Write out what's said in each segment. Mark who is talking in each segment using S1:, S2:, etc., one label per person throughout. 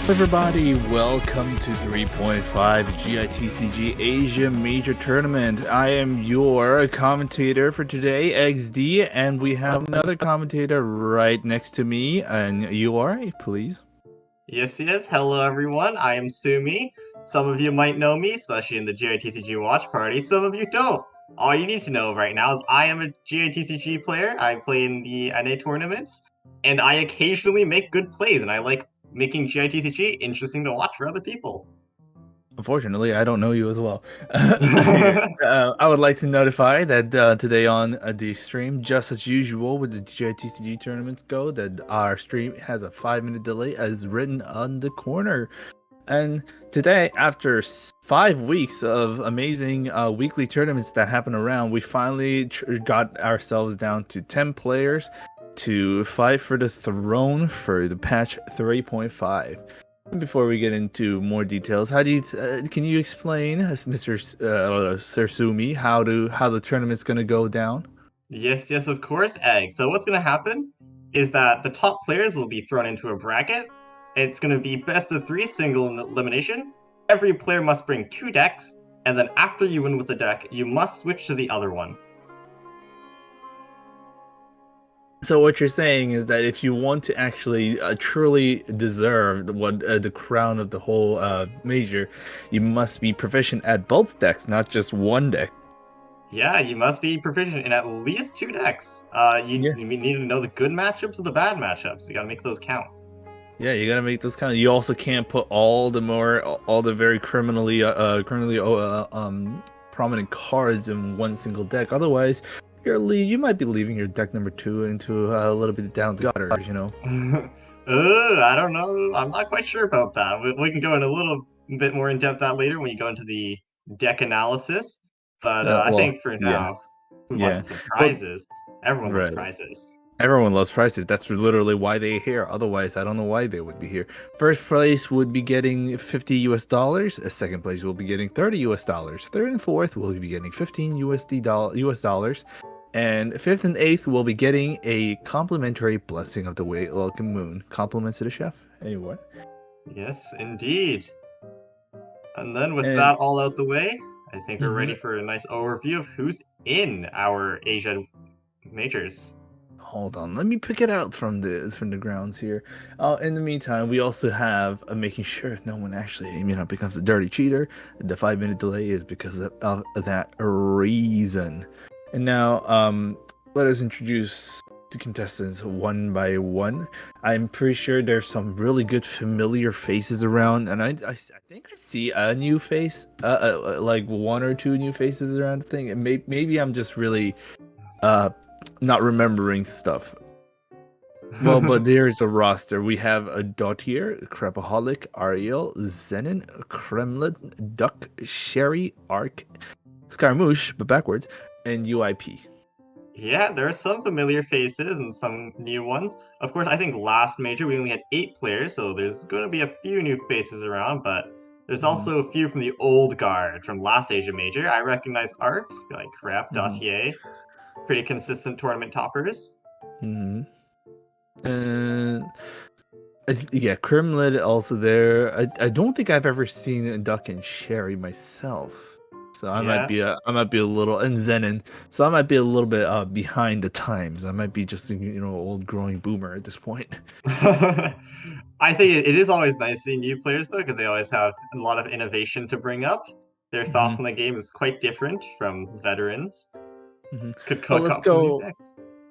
S1: Everybody, welcome to 3.5 GITCG Asia Major Tournament. I am your commentator for today, XD, and we have another commentator right next to me. And you are, please.
S2: Yes. Hello, everyone. I am Sumi. Some of you might know me, especially in the GITCG watch party. Some of you don't. All you need to know right now is I am a GITCG player. I play in the NA tournaments, and I occasionally make good plays, and I like making GITCG interesting to watch for other people.
S1: Unfortunately, I don't know you as well. I would like to notify that today on the stream, just as usual with the GITCG tournaments go, that our stream has a 5-minute delay as written on the corner. And today, after 5 weeks of amazing weekly tournaments that happen around, we finally got ourselves down to 10 players to fight for the throne for the patch 3.5. Before we get into more details, how do you can you explain, as Mr. Sir Sumi, how the tournament's gonna go down?
S2: Yes, of course, Egg. So what's going to happen is that the top players will be thrown into a bracket. It's going to be best of three single elimination. Every player must bring two decks, and then after you win with the deck, you must switch to the other one.
S1: So what you're saying is that if you want to actually truly deserve the crown of the whole major, you must be proficient at both decks, not just one deck.
S2: Yeah, you must be proficient in at least two decks.
S1: Yeah.
S2: You need to know the good matchups and the bad matchups. You got to make those count.
S1: Yeah, you gotta make those count. You also can't put all the very criminally prominent cards in one single deck. Otherwise, you might be leaving your deck number two into a little bit down the gutters, you know.
S2: I don't know. I'm not quite sure about that. We can go in a little bit more in depth that later when you go into the deck analysis. But I
S1: Well,
S2: think for
S1: yeah,
S2: now, we want
S1: yeah,
S2: some
S1: but
S2: surprises. Everyone loves
S1: right.
S2: prizes.
S1: Everyone loves prizes. That's literally why they're here. Otherwise, I don't know why they would be here. First place would be getting 50 US dollars. Second place will be getting 30 US dollars. Third and fourth will be getting 15 US dollars. And fifth and eighth will be getting a complimentary blessing of the welcome moon. Compliments to the chef. Anyway.
S2: Yes, indeed. And then with
S1: And
S2: that all out the way, I think we're ready
S1: mhm.
S2: for a nice overview of who's in our Asia majors.
S1: Hold on, let me pick it out from the grounds here. In the meantime, we also have making sure no one actually, becomes a dirty cheater. The 5-minute delay is because of that reason. And now, let us introduce the contestants one by one. I'm pretty sure there's some really good familiar faces around, and I think I see a new face, like one or two new faces around the thing. And maybe I'm just really uh not remembering stuff. Well, but there's a roster. We have a Dotier, Crapaholic, Ariel, Zenon, Kremlin, Duck, Sherry, Arc, Scaramouche, but backwards, and UIP.
S2: Yeah, there are some familiar faces and some new ones. Of course, I think last major we only had 8 players, so there's going to be a few new faces around, but there's
S1: Mm-hmm.
S2: also a few from the old guard from last Asia major. I recognize Arc, like Crap,
S1: Mm-hmm.
S2: Dautier, pretty consistent tournament toppers.
S1: Mm-hmm. And yeah, Kremlin also there. I don't think I've ever seen Duck and Sherry myself. So
S2: Yeah.
S1: I might be a little, and Zenon, so I might be a little bit behind the times. I might be just old growing boomer at this point.
S2: I think it is always nice seeing new players though, because they always have a lot of innovation to bring up. Their
S1: Hmm.
S2: thoughts on the game is quite different from veterans.
S1: Hmm.
S2: Could
S1: Well,
S2: cook
S1: let's
S2: up some new
S1: go.
S2: decks.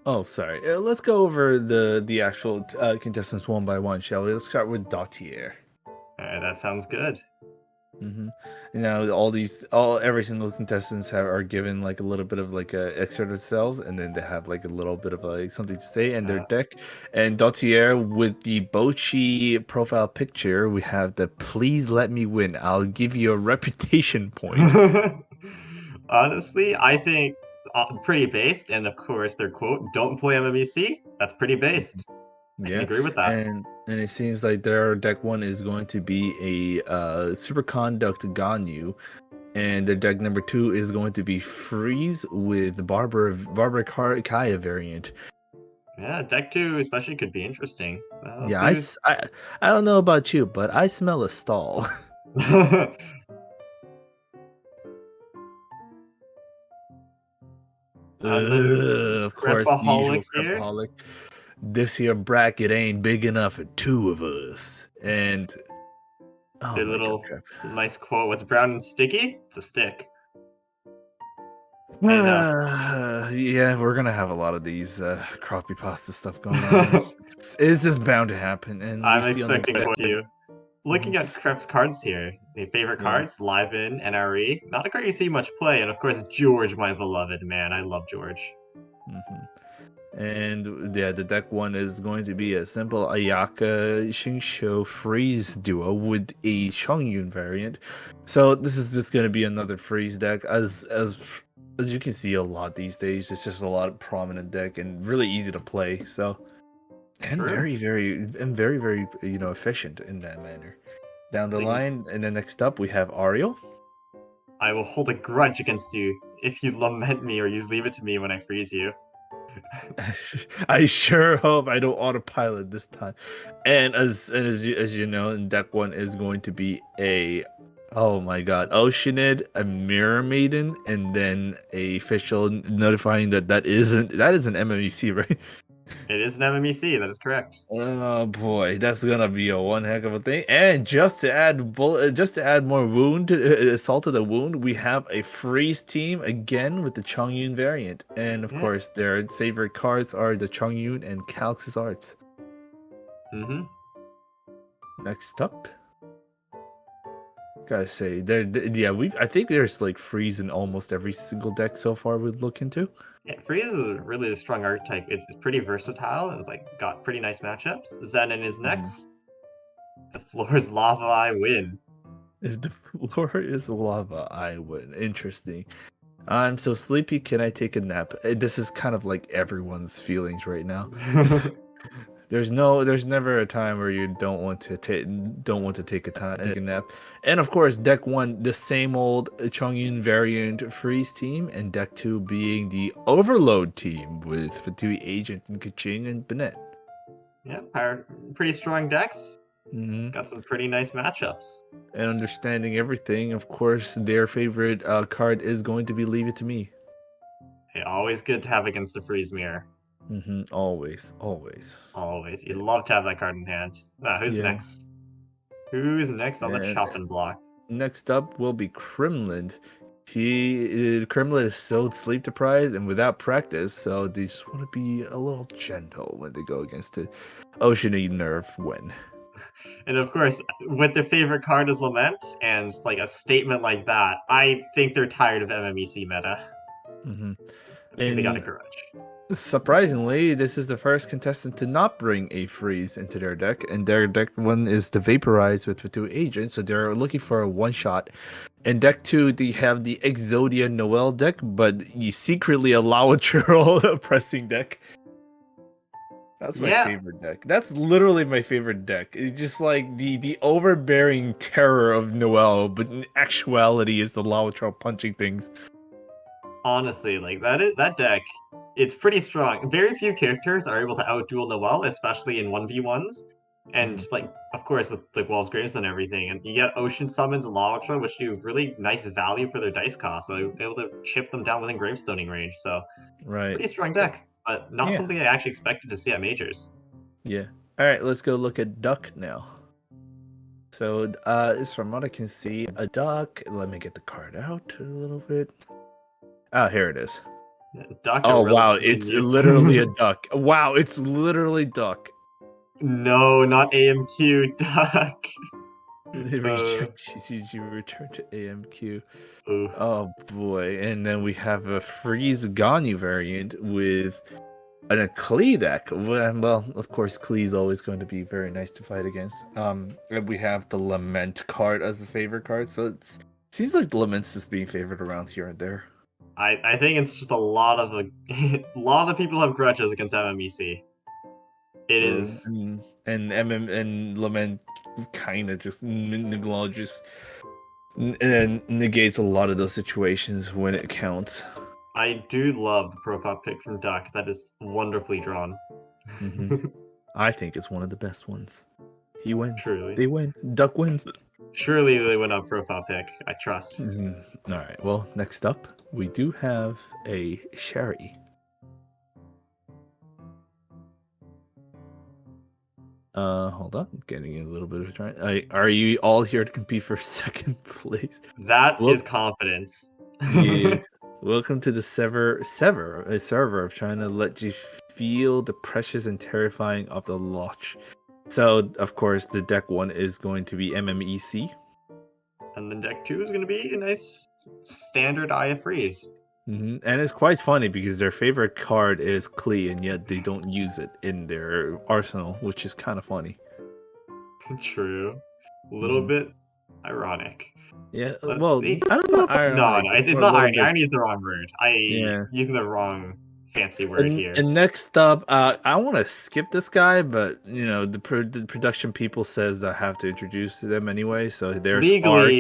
S1: Oh, sorry. Let's go over the actual contestants one by one, shall we? Let's start with Dautier.
S2: That sounds good.
S1: Mm-hmm. And now every single contestants are given like a little bit of like a excerpt of themselves, and then they have like a little bit of like something to say in their
S2: Uh,
S1: deck. And Dautier with the Bochi profile picture, we have the "Please let me win. I'll give you a reputation point."
S2: Honestly, I think pretty based, and of course their quote, "Don't play MMEC." That's pretty based. I can
S1: Yeah,
S2: agree with that.
S1: and it seems like their deck one is going to be a Superconduct Ganyu, and the deck number two is going to be Freeze with Barbara Kaya variant.
S2: Yeah, deck 2 especially could be interesting. Let's
S1: Yeah,
S2: see who's
S1: I don't know about you, but I smell a stall.
S2: and then
S1: Of course, the
S2: Crepaholic
S1: usual
S2: here.
S1: crapaholic. This here bracket ain't big enough for two of us. And oh
S2: A
S1: my god,
S2: little
S1: crap.
S2: nice quote. What's brown and sticky? It's a stick. And
S1: Yeah, we're gonna have a lot of these crappie pasta stuff going on. It's just bound to happen, and we
S2: I'm
S1: see on the
S2: expecting
S1: deck.
S2: quite a few.
S1: Mhm.
S2: Looking at Krep's cards here, the favorite
S1: Yeah.
S2: cards, Live In, NRE. Not a card you see much play, and of course George, my beloved man. I love George.
S1: hmm And yeah, the deck one is going to be a simple Ayaka Xingqiu freeze duo with a Chongyun variant. So this is just going to be another freeze deck. As you can see a lot these days, it's just a lot of prominent deck and really easy to play. So and
S2: True.
S1: very efficient in that manner. Down the
S2: Thing,
S1: line, and then next up we have Ariel.
S2: I will hold a grudge against you if you lament me or you leave it to me when I freeze you.
S1: I sure hope I don't autopilot this time. And as you know, deck one is going to be a oh my god, Oceanid, a Mirror Maiden, and then a official notifying that is an MMEC, right?
S2: It is an MMEC, that is correct.
S1: Oh boy, that's gonna be a one heck of a thing. And just to add more wound, salt to the wound, we have a freeze team again with the Chongyun variant, and of
S2: Yeah.
S1: course, their favorite cards are the Chongyun and Calix's arts.
S2: Mm-hmm.
S1: Next up, gotta say, yeah, I think there's like freeze in almost every single deck so far we'd look into.
S2: Yeah, Freeze is a really strong archetype. It's pretty versatile. It's like got pretty nice matchups. Zenon is
S1: Mhm.
S2: next. The floor is lava. I win.
S1: If the floor is lava, I win. Interesting. I'm so sleepy. Can I take a nap? This is kind of like everyone's feelings right now. There's never a time where you don't want to take take a nap. And of course, deck one, the same old Chongyun variant freeze team, and deck two being the overload team with Fatui Agent and Keqing and Bennett.
S2: Yeah, pretty strong decks.
S1: hmm
S2: Got some pretty nice matchups.
S1: And understanding everything, of course, their favorite card is going to be Leave It to Me.
S2: Hey, always good to have against the freeze mirror.
S1: Always, always.
S2: Always. You'd love to have that card in hand. Who's
S1: Yeah.
S2: next? Who's next on the
S1: And
S2: chopping block?
S1: next up will be Crimland. Crimland is so sleep deprived and without practice, so they just want to be a little gentle when they go against it. Oceany Nerve win.
S2: And of course, with their favorite card is Lament, and like a statement like that, I think they're tired of MMEC meta.
S1: hmm
S2: I think they got a
S1: And
S2: grudge.
S1: surprisingly, this is the first contestant to not bring a freeze into their deck, and their deck one is the Vaporize with Fatu Agent, so they're looking for a one shot. In deck two, they have the Exodia Noel deck, but you secretly allow a Churl pressing deck. That's my
S2: Yeah,
S1: favorite deck. That's literally my favorite deck. It's just like the overbearing terror of Noel, but in actuality, it's the Lawatron punching things.
S2: honestly, like that deck. It's pretty strong. Very few characters are able to outduel Noelle, especially in 1v1s.
S1: Mhm.
S2: And like, of course, with like Wolves Graves and everything, and you get Ocean Summons and Lawatron, which do really nice value for their dice cost, so you're able to chip them down within Gravestoning range. So
S1: Right.
S2: pretty strong deck, but not
S1: Yeah.
S2: something I actually expected to see at majors.
S1: Yeah. All right. Let's go look at Duck now. So, it's from what I can see, a duck. Let me get the card out a little bit. Oh, here it is.
S2: Duck, a
S1: Oh, wow.
S2: relatively
S1: It's
S2: new.
S1: literally a duck. Wow. It's literally duck.
S2: No, not AMQ Duck. uh,
S1: Reject GCG, return to AMQ.
S2: ooh.
S1: Oh boy. And then we have a Freeze Ganyu variant with an Klee deck. Well, of course, Klee is always going to be very nice to fight against. And we have the Lament card as a favorite card, so it seems like the Lament's just being favored around here and there.
S2: I think it's just a lot of a lot of people have grudges against MMEC. It
S1: True.
S2: is.
S1: And MM and Lament kind of just acknowledges and negates a lot of those situations when it counts.
S2: I do love the profile pic from Duck. That is wonderfully drawn.
S1: Hmm. I think it's one of the best ones. He wins.
S2: Truly.
S1: They win. Duck wins.
S2: Surely they went up profile pick. I trust.
S1: All right. Well, next up, we do have a Sherry. Hold on. Getting a little bit of a try. Are you all here to compete for second place?
S2: That
S1: Well,
S2: is confidence.
S1: yeah. Welcome to the a server of trying to let you feel the precious and terrifying of the launch. So, of course, the deck one is going to be MMEC.
S2: And then deck 2 is going to be a nice standard Aya Freeze.
S1: And it's quite funny because their favorite card is Klee, and yet they don't use it in their arsenal, which is kind of funny.
S2: True. A little
S1: Hmm.
S2: bit ironic.
S1: Yeah,
S2: Let's
S1: well,
S2: see.
S1: I don't know,
S2: No,
S1: ironic.
S2: no,
S1: It's
S2: it's
S1: more a
S2: not
S1: little
S2: irony.
S1: bit,
S2: Irony is the wrong word.
S1: yeah.
S2: Using the wrong fancy word
S1: And,
S2: here.
S1: and next up, I want to skip this guy, but the production people says I have to introduce them anyway. So there's Arc.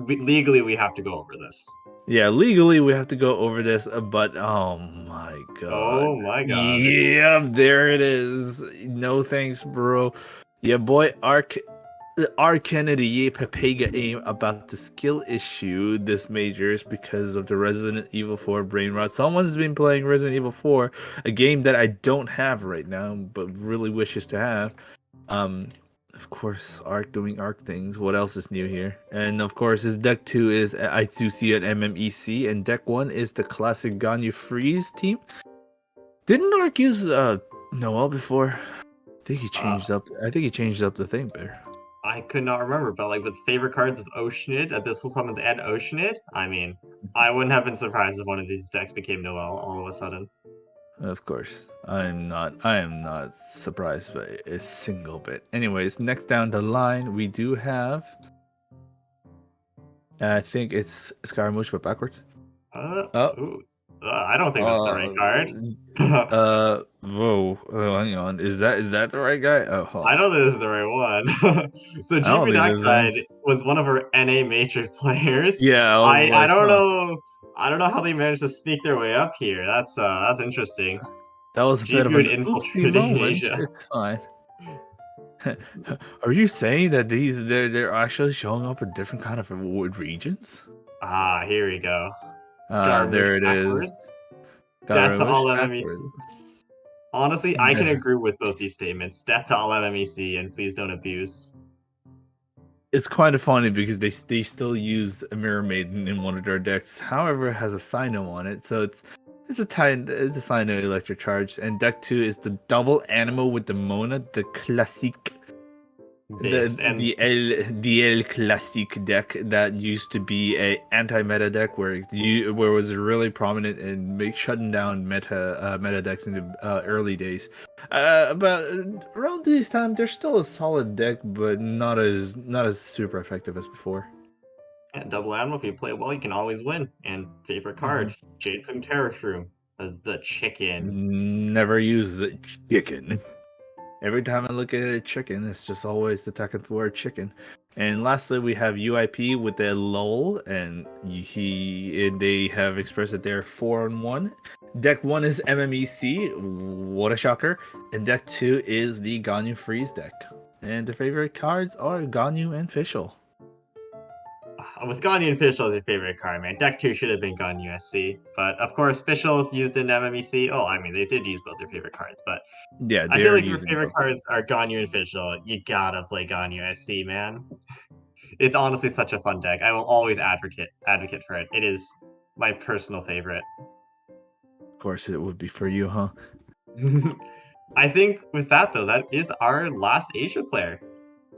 S2: Legally, we have to go over this.
S1: Yeah, legally we have to go over this, but oh my god.
S2: Oh my god.
S1: Yeah, there it is. No thanks, bro. Yeah, boy, R. Kennedy Pepega aim about the skill issue this majors because of the Resident Evil 4 brain rot. Someone's been playing Resident Evil 4, a game that I don't have right now, but really wishes to have. Um, of course, Arc doing Arc things. What else is new here? And of course, his deck 2 is I do see an MMEC, and deck 1 is the classic Ganyu Freeze team. Didn't Arc use Noel before? I think he changed up the thing there.
S2: I could not remember, but like with favorite cards of Oceanid, Abyssal Summons, and Oceanid, I mean, I wouldn't have been surprised if one of these decks became Noel all of a sudden.
S1: Of course. I am not surprised by a single bit. Anyways, next down the line we do have I think it's Scaramouche but backwards.
S2: Uh,
S1: Oh,
S2: ooh, I don't think that's the right card.
S1: whoa, hang on. Is that the right guy? Oh, hold
S2: I
S1: on.
S2: don't think this is the right one. So
S1: I don't
S2: GB
S1: think this is
S2: Darkside was one of our NA Matrix players.
S1: Yeah, I was
S2: I
S1: like,
S2: don't
S1: huh.
S2: know. I don't know how they managed to sneak their way up here. That's interesting.
S1: That was a bit of
S2: GB would
S1: an oopsie
S2: infiltrating
S1: moment.
S2: Asia.
S1: It's fine. Are you saying that they're actually showing up in different kind of regions?
S2: Ah, here we go. Scaramouche
S1: There it is.
S2: backwards. Death to
S1: Scaramouche
S2: all
S1: backwards.
S2: MMEC. Honestly, I can agree with both these statements. Death to all MMEC, and please don't abuse.
S1: It's kind of funny because they still use a Mirror Maiden in one of their decks. However, it has a Sino on it, so it's a Sino Electric Charge. And deck 2 is the double Animo with the Mona, the Classique,
S2: Based and
S1: the El Classique deck that used to be a anti-meta deck where it was really prominent in shutting down meta decks in the early days. But around this time, there's still a solid deck, but not as super effective as before.
S2: yeah, double ammo. If you play well, you can always win. And favorite
S1: Hmm.
S2: card, Jade Plume Terror Shroom, the chicken.
S1: Never use the chicken. Every time I look at a chicken, it's just always the second word chicken. And lastly, we have UIP with the LOL, and they have expressed that they're 4-1. Deck 1 is MMEC, what a shocker. And deck 2 is the Ganyu Freeze deck. And the favorite cards are Ganyu and Fischl.
S2: With Ganyu Fischl as your favorite card, man. Deck 2 should have been Ganyu SC. But of course, Fischl used in MMEC. Oh, I mean, they did use both their favorite cards. But
S1: Yeah,
S2: I feel
S1: they're
S2: like if your
S1: using
S2: favorite
S1: both.
S2: cards are Ganyu and Fischl, you gotta play Ganyu SC, man. It's honestly such a fun deck. I will always advocate for it. It is my personal favorite.
S1: Of course, it would be for you, huh?
S2: I think with that though, that is our last Asia player.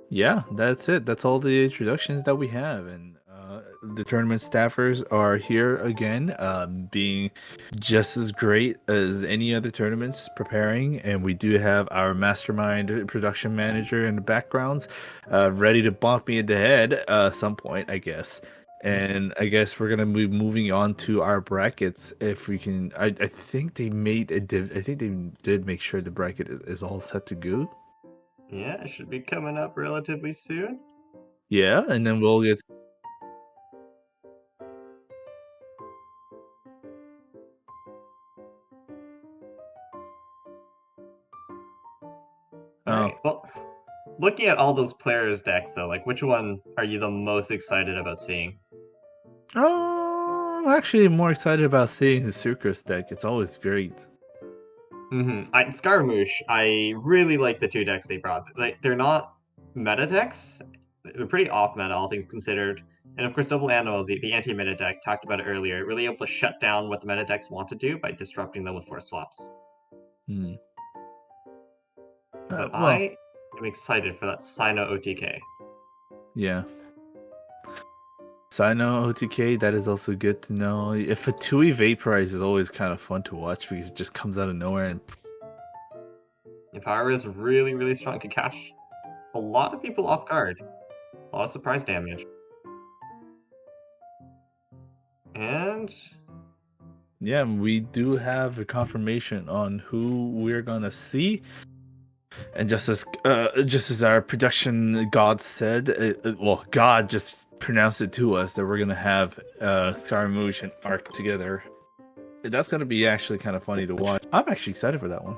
S1: Yeah, that's it. That's all the introductions that we have, and the tournament staffers are here again, being just as great as any other tournaments preparing. And we do have our mastermind production manager in the backgrounds, ready to bonk me in the head some point, I guess. And I guess we're gonna be moving on to our brackets if we can. I think they made I think they did make sure the bracket is all set to go.
S2: Yeah, it should be coming up relatively soon.
S1: Yeah, and then we'll get
S2: looking at all those players' decks, though, like which one are you the most excited about seeing?
S1: Oh, I'm actually more excited about seeing the Sucrose deck. It's always great.
S2: Scaramouche, I really like the two decks they brought. Like they're not meta decks. They're pretty off meta, all things considered. And of course, Double Anno, the anti-meta deck, talked about it earlier, really able to shut down what the meta decks want to do by disrupting them with force swaps.
S1: Hmm.
S2: But
S1: Well,
S2: I am excited for that Sino OTK.
S1: yeah. So I know OTK, that is also good to know. If a 2E Vaporize is always kind of fun to watch because it just comes out of nowhere and
S2: If Pyra is really, really strong, it could catch a lot of people off guard. A lot of surprise damage. And
S1: yeah, we do have a confirmation on who we're gonna see. And just as our production god said, well, God just pronounced it to us that we're gonna have Scaramouche and Arc together. That's gonna be actually kind of funny to watch. I'm actually excited for that one.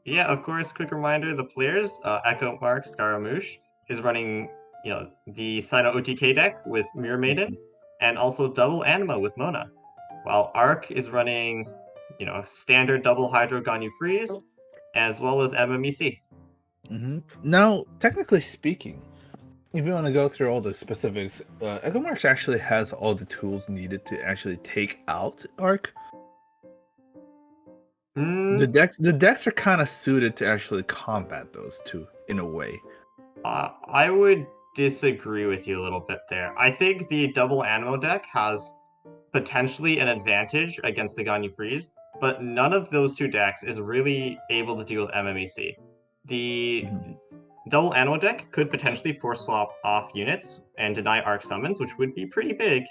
S2: yeah, of course, quick reminder, the players, Echo Mark Scaramouche is running, the Sino OTK deck with Mirror Maiden, and also double Anima with Mona. While Arc is running, standard double Hydro Ganyu Freeze, as well as MMEC.
S1: Now, technically speaking, if you want to go through all the specifics, Echo Marks actually has all the tools needed to actually take out Arc.
S2: Hmm,
S1: The decks are kind of suited to actually combat those two in a way.
S2: I would disagree with you a little bit there. I think the double Animo deck has potentially an advantage against the Ganyu Freeze, but none of those two decks is really able to deal with MMEC. The
S1: Mhm.
S2: double Animo deck could potentially force swap off units and deny Arc summons, which would be pretty big,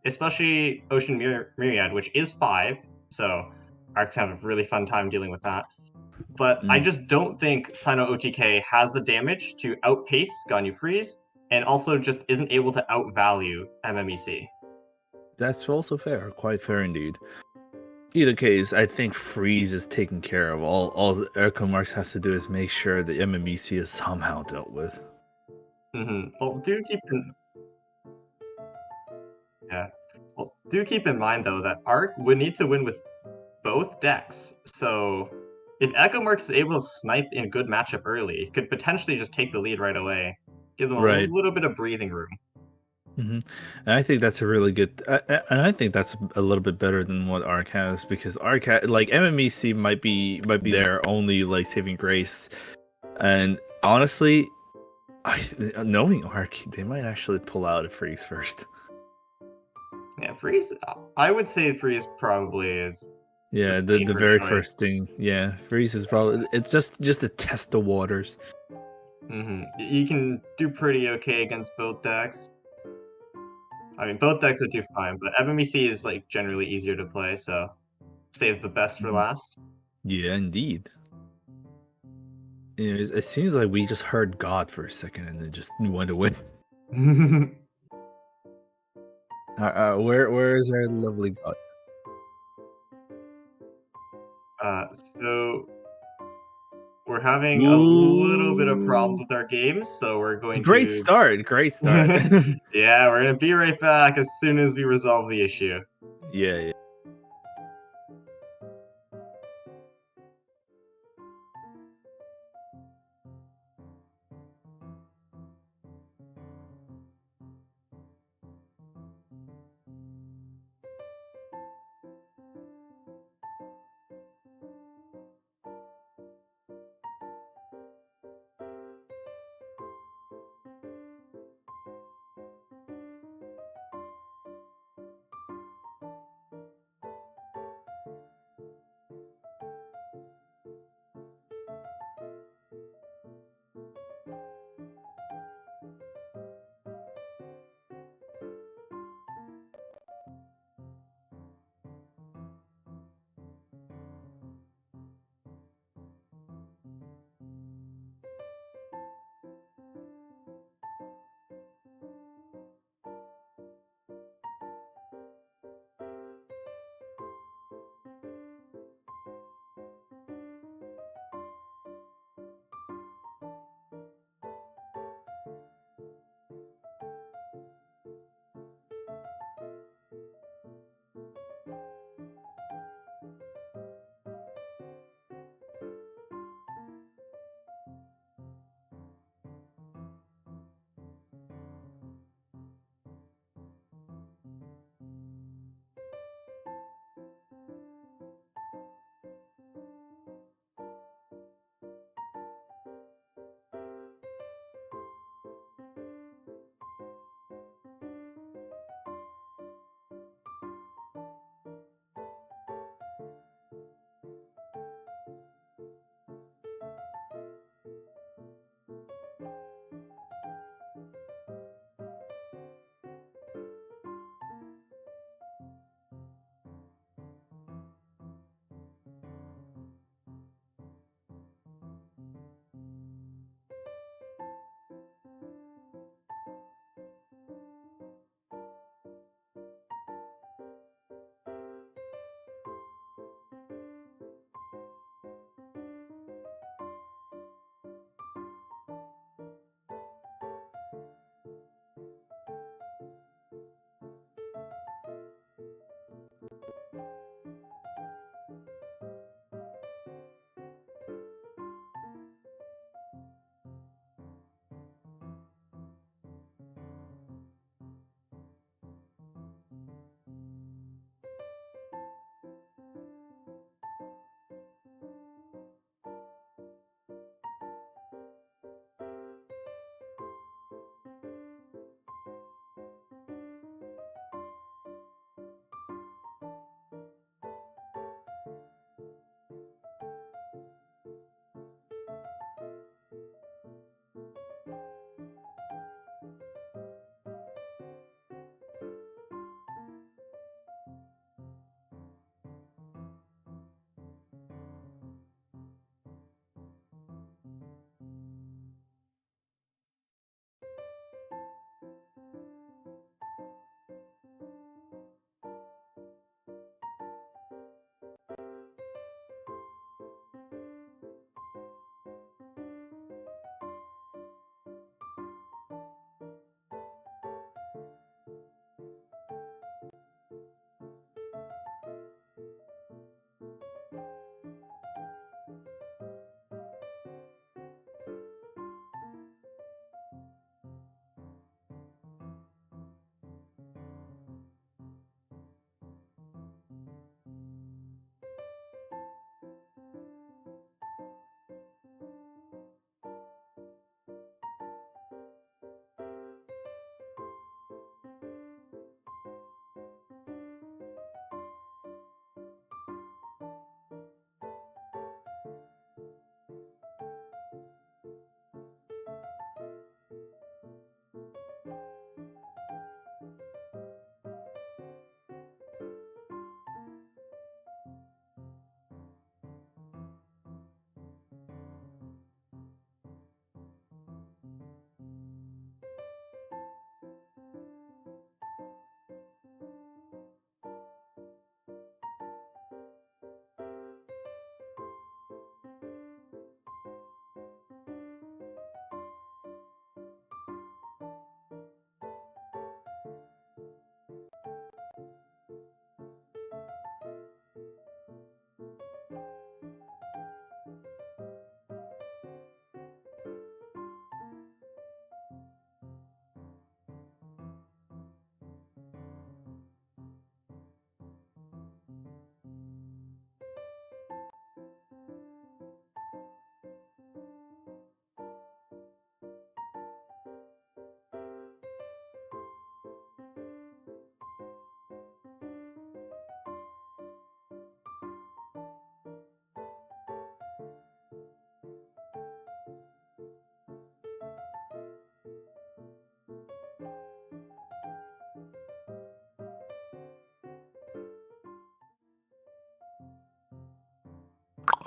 S2: especially Ocean Myriad, which is 5, so Arcs have a really fun time dealing with that. But I
S1: Mm.
S2: just don't think Sino OTK has the damage to outpace Ganyu Freeze, and also just isn't able to outvalue MMEC.
S1: That's also fair, quite fair indeed. Either case, I think Freeze is taken care of. All Echo Marks has to do is make sure the MMEC is somehow dealt with.
S2: Well, yeah. Well, do keep in mind though that Arc would need to win with both decks. So if Echo Marks is able to snipe in good matchup early, it could potentially just take the lead right away. Give them a
S1: Right.
S2: little bit of breathing room.
S1: And I think that's a really good, and I think that's a little bit better than what Arc has because like MMEC might be their only like saving grace, and honestly, knowing Arc, they might actually pull out a Freeze first.
S2: Yeah, Freeze. I would say Freeze probably is the
S1: Yeah, the
S2: safer
S1: very
S2: choice.
S1: first thing. Yeah, Freeze is probably it's just to test the waters.
S2: You can do pretty okay against both decks. I mean, both decks would do fine, but MMEC is like generally easier to play, so save the best for
S1: Mhm.
S2: last.
S1: Yeah, indeed. It seems like we just heard God for a second and then just went away. Where is our lovely God?
S2: So we're having a little bit of problems
S1: Ooh,
S2: with our games, so we're going
S1: great
S2: to
S1: start! Great start.
S2: yeah, we're gonna be right back as soon as we resolve the issue.
S1: Yeah, yeah.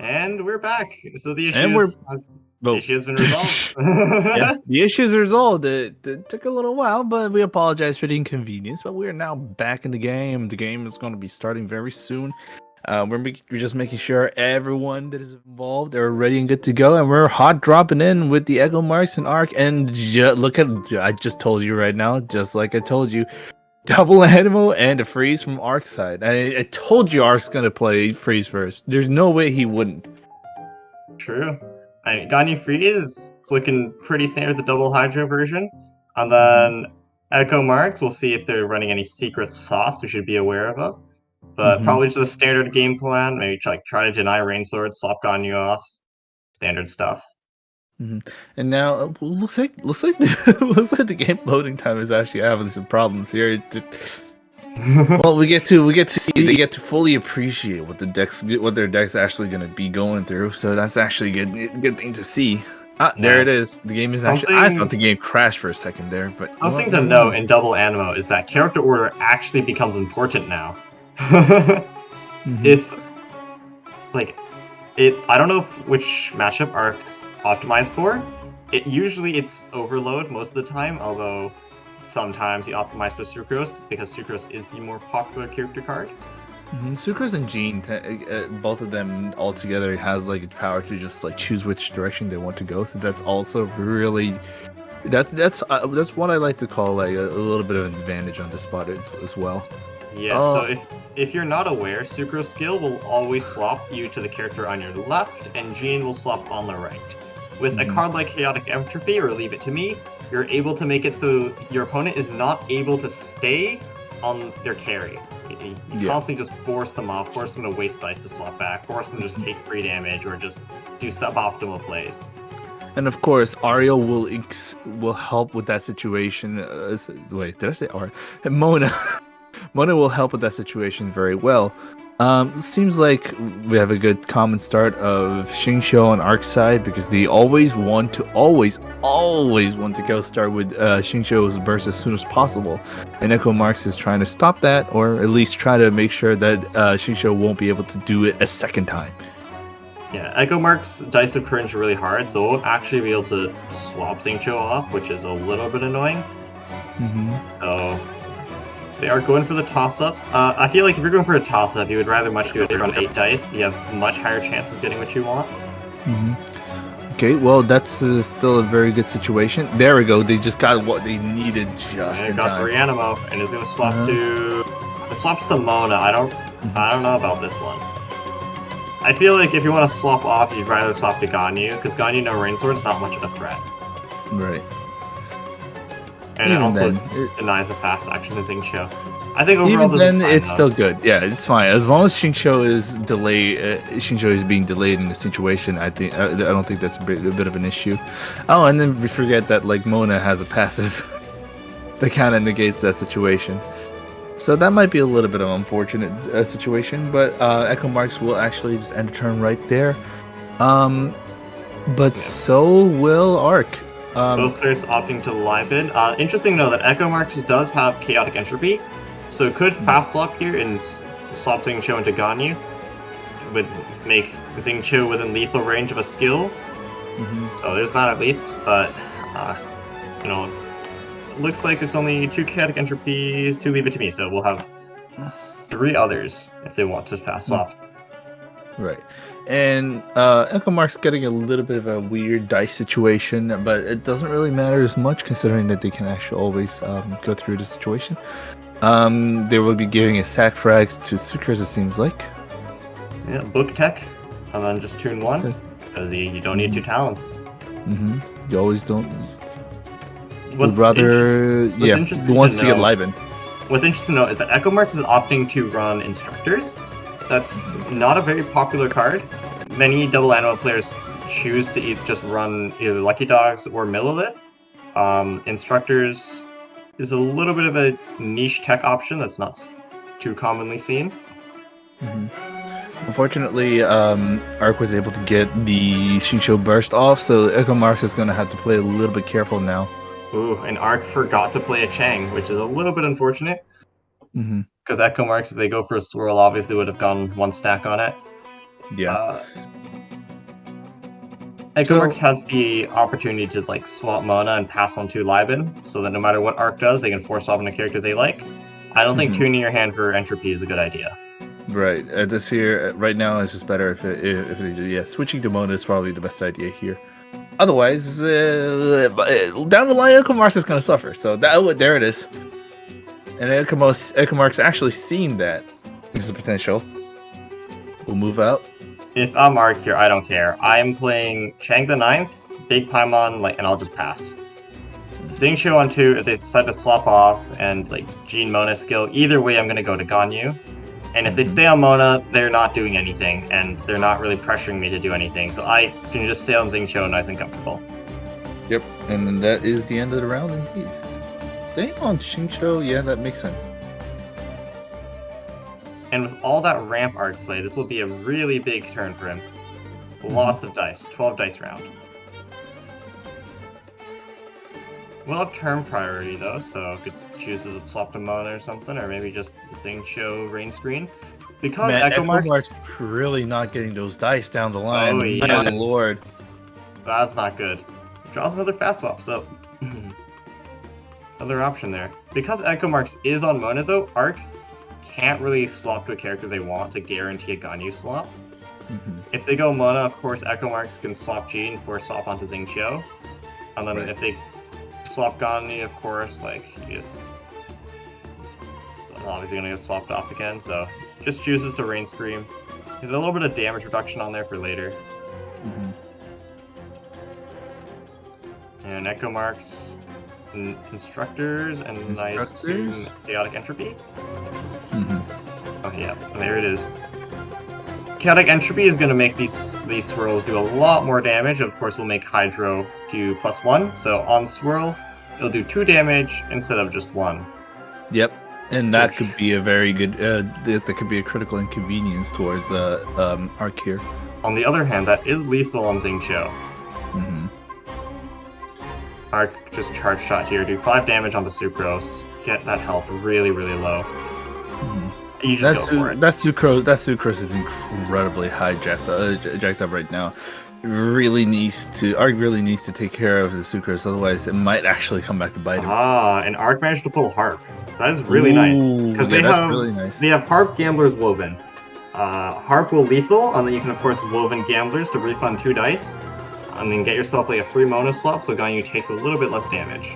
S2: And we're back. So the
S1: And we're
S2: the
S1: well,
S2: issue has been resolved.
S1: yeah, the issue is resolved. It took a little while, but we apologize for the inconvenience. But we are now back in the game. The game is going to be starting very soon. We're just making sure everyone that is involved are ready and good to go, and we're hot dropping in with the Echo Marks and Arc. And look at, I just told you right now, just like I told you, double Animo and a freeze from Arc's side. I told you Arc's gonna play freeze first. There's no way he wouldn't.
S2: True. Ganyu Freeze is looking pretty standard, the double Hydro version. And
S1: Mhm.
S2: then Echo Marks, we'll see if they're running any secret sauce we should be aware of. But
S1: Mhm.
S2: probably just a standard game plan. Maybe try to deny Rain Sword, swap Ganyu off. Standard stuff.
S1: Mhm. And now looks like looks like the game loading time is actually having some problems here. Well, we get to see they get to fully appreciate what their decks actually going to be going through. So that's actually a good thing to see. Ah, there
S2: Yeah.
S1: it is. The game is actually. I thought
S2: Something
S1: the game crashed for a second there, but
S2: something to
S1: never
S2: note
S1: mind.
S2: in Double Animo is that character order actually becomes important now.
S1: Hmm.
S2: If like I don't know which matchup are optimized for. It's overload most of the time, although sometimes you optimize for Sucrose because Sucrose is the more popular character card.
S1: Sucrose and Jean, both of them all together has like a power to just like choose which direction they want to go. So that's also really that's what I like to call like a little bit of an advantage on this spot as well.
S2: Yeah, so
S1: Uh,
S2: if you're not aware, Sucrose skill will always swap you to the character on your left, and Jean will swap on the right. With a
S1: mhm.
S2: card like Chaotic Entropy or Leave It to Me, you're able to make it so your opponent is not able to stay on their carry. You
S1: Yeah.
S2: constantly just force them off, force them to waste dice to swap back, force them to just take free damage or just do suboptimal plays.
S1: And of course, Ario will help with that situation. Wait, did I say Ario? Mona. Mona will help with that situation very well. Seems like we have a good common start of Xingqiu on Arc side because they always always want to go start with Xingqiu's burst as soon as possible. And Echo Marx is trying to stop that, or at least try to make sure that Xingqiu won't be able to do it a second time.
S2: Yeah, Echo Mark's Dice of Cringe really hard, so it won't actually be able to swap Xingqiu off, which is a little bit annoying.
S1: Mm-hmm.
S2: So they are going for the toss-up. I feel like if you're going for a toss-up, you would rather much do it run 8 dice. You have much higher chance of getting what you want.
S1: Mm-hmm. Okay, well, that's still a very good situation. There we go. They just got what they needed just
S2: And it
S1: in
S2: got the
S1: time.
S2: Reanimo, and it's going to swap
S1: Uh-huh.
S2: to... It swaps to Mona. I
S1: Mhm.
S2: don't know about this one. I feel like if you want to swap off, you'd rather swap to Ganyu, because Ganyu no Rain Sword is not much of a threat.
S1: Right.
S2: And it
S1: Even
S2: also
S1: then,
S2: denies a fast action to Xingqiu. I think overall
S1: even
S2: this is
S1: then,
S2: fine,
S1: it's
S2: though.
S1: still good. Yeah, it's fine as long as Xingqiu is being delayed in the situation. I don't think that's a bit of an issue. Oh, and then we forget that like Mona has a passive that kind of negates that situation. So that might be a little bit of an unfortunate situation, but Echo Marks will actually just end a turn right there. Um, but
S2: Yeah.
S1: so will Arc.
S2: Both players opting to live in. Interesting to know that Echo Marks does have Chaotic Entropy, so it could fast swap here and swap Xingqiu into Ganyu. Would make Xingqiu within lethal range of a skill.
S1: Mhm.
S2: So there's that at least, but you know, it looks like it's only 2 Chaotic Entropies to Leave It to Me, so we'll have 3 others if they want to fast swap.
S1: Right. And Echo Mark's getting a little bit of a weird dice situation, but it doesn't really matter as much considering that they can actually always go through the situation. They will be giving a sack frags to Sucrose, it seems like.
S2: Yeah, Book Tech, and then just tune 1, because you don't need 2 talents.
S1: Mm-hmm. You always don't. Would
S2: What's
S1: rather, yeah,
S2: interesting to
S1: wants to get
S2: know
S1: live in.
S2: What's interesting to note is that Echo Marks is opting to run Instructors. That's not a very popular card. Many double anima players choose to just run either Lucky Dogs or Millilith. Instructors is a little bit of a niche tech option that's not too commonly seen.
S1: Mm-hmm. Unfortunately, Arc was able to get the Shincho burst off, so Echo Marks is going to have to play a little bit careful now.
S2: Ooh, and Arc forgot to play a Chang, which is a little bit unfortunate.
S1: Mm-hmm.
S2: Because Echo Marks, if they go for a swirl, obviously would have gone 1 stack on it.
S1: Yeah.
S2: EchoMarks has the opportunity to like swap mana and pass on to Liben, so that no matter what Arc does, they can force swap on a character they like. I don't think tuning your hand for entropy is a good idea.
S1: Right. This here, right now, is just better if yeah, switching to Mona is probably the best idea here. Otherwise, down the line, EchoMarks is going to suffer. So there it is. And EchoMarks actually seeing that is a potential. We'll move out.
S2: If I'm Arc here, I don't care. I'm playing Chang the Ninth, Big Paimon, and I'll just pass. Xingqiu on 2, if they decide to swap off, and Jean Mona skill, either way I'm going to go to Ganyu. And if they stay on Mona, they're not doing anything, and they're not really pressuring me to do anything, so I can just stay on Xingqiu nice and comfortable.
S1: Yep, and that is the end of the round indeed. Staying on Xingqiu, yeah, that makes sense.
S2: And with all that ramp Arc play, this will be a really big turn for him. Lots of dice, 12 dice round. We'll have turn priority though, so could choose to swap to Mona or something, or maybe just Xingqiu rain screen. Because
S1: EchoMarks really not getting those dice down the line.
S2: Oh yeah,
S1: my lord.
S2: That's not good. Draws another fast swap, so another option there. Because EchoMarks is on Mona though, Arc can't really swap to a character they want to guarantee a Ganyu swap. If they go Mona, of course, EchoMarks can swap Jean for swap onto Xingqiu. And then if they swap Ganyu, of course, obviously gonna get swapped off again, so just chooses to Rain Scream. There's a little bit of damage reduction on there for later. And EchoMarks, Constructors, and nice to Chaotic Entropy. Oh yeah, there it is. Chaotic Entropy is going to make these swirls do a lot more damage. Of course, we'll make Hydro do +1. So on swirl, it'll do 2 damage instead of just 1.
S1: Yep, and that could be a very good. That could be a critical inconvenience towards Arc here.
S2: On the other hand, that is lethal on Xingqiu. Arc just charge shot here, do 5 damage on the Sucrose, get that health really, really low. You just go for it.
S1: That Sucrose is incredibly high jacked up right now. Arc really needs to take care of the Sucrose, otherwise it might actually come back to bite him.
S2: And Arc managed to pull Harp. That is really nice. Because they have Harp, Gamblers, Woven. Harp will lethal, and then you can of course Woven Gamblers to refund 2 dice. And then get yourself a free Mona swap so Ganyu takes a little bit less damage.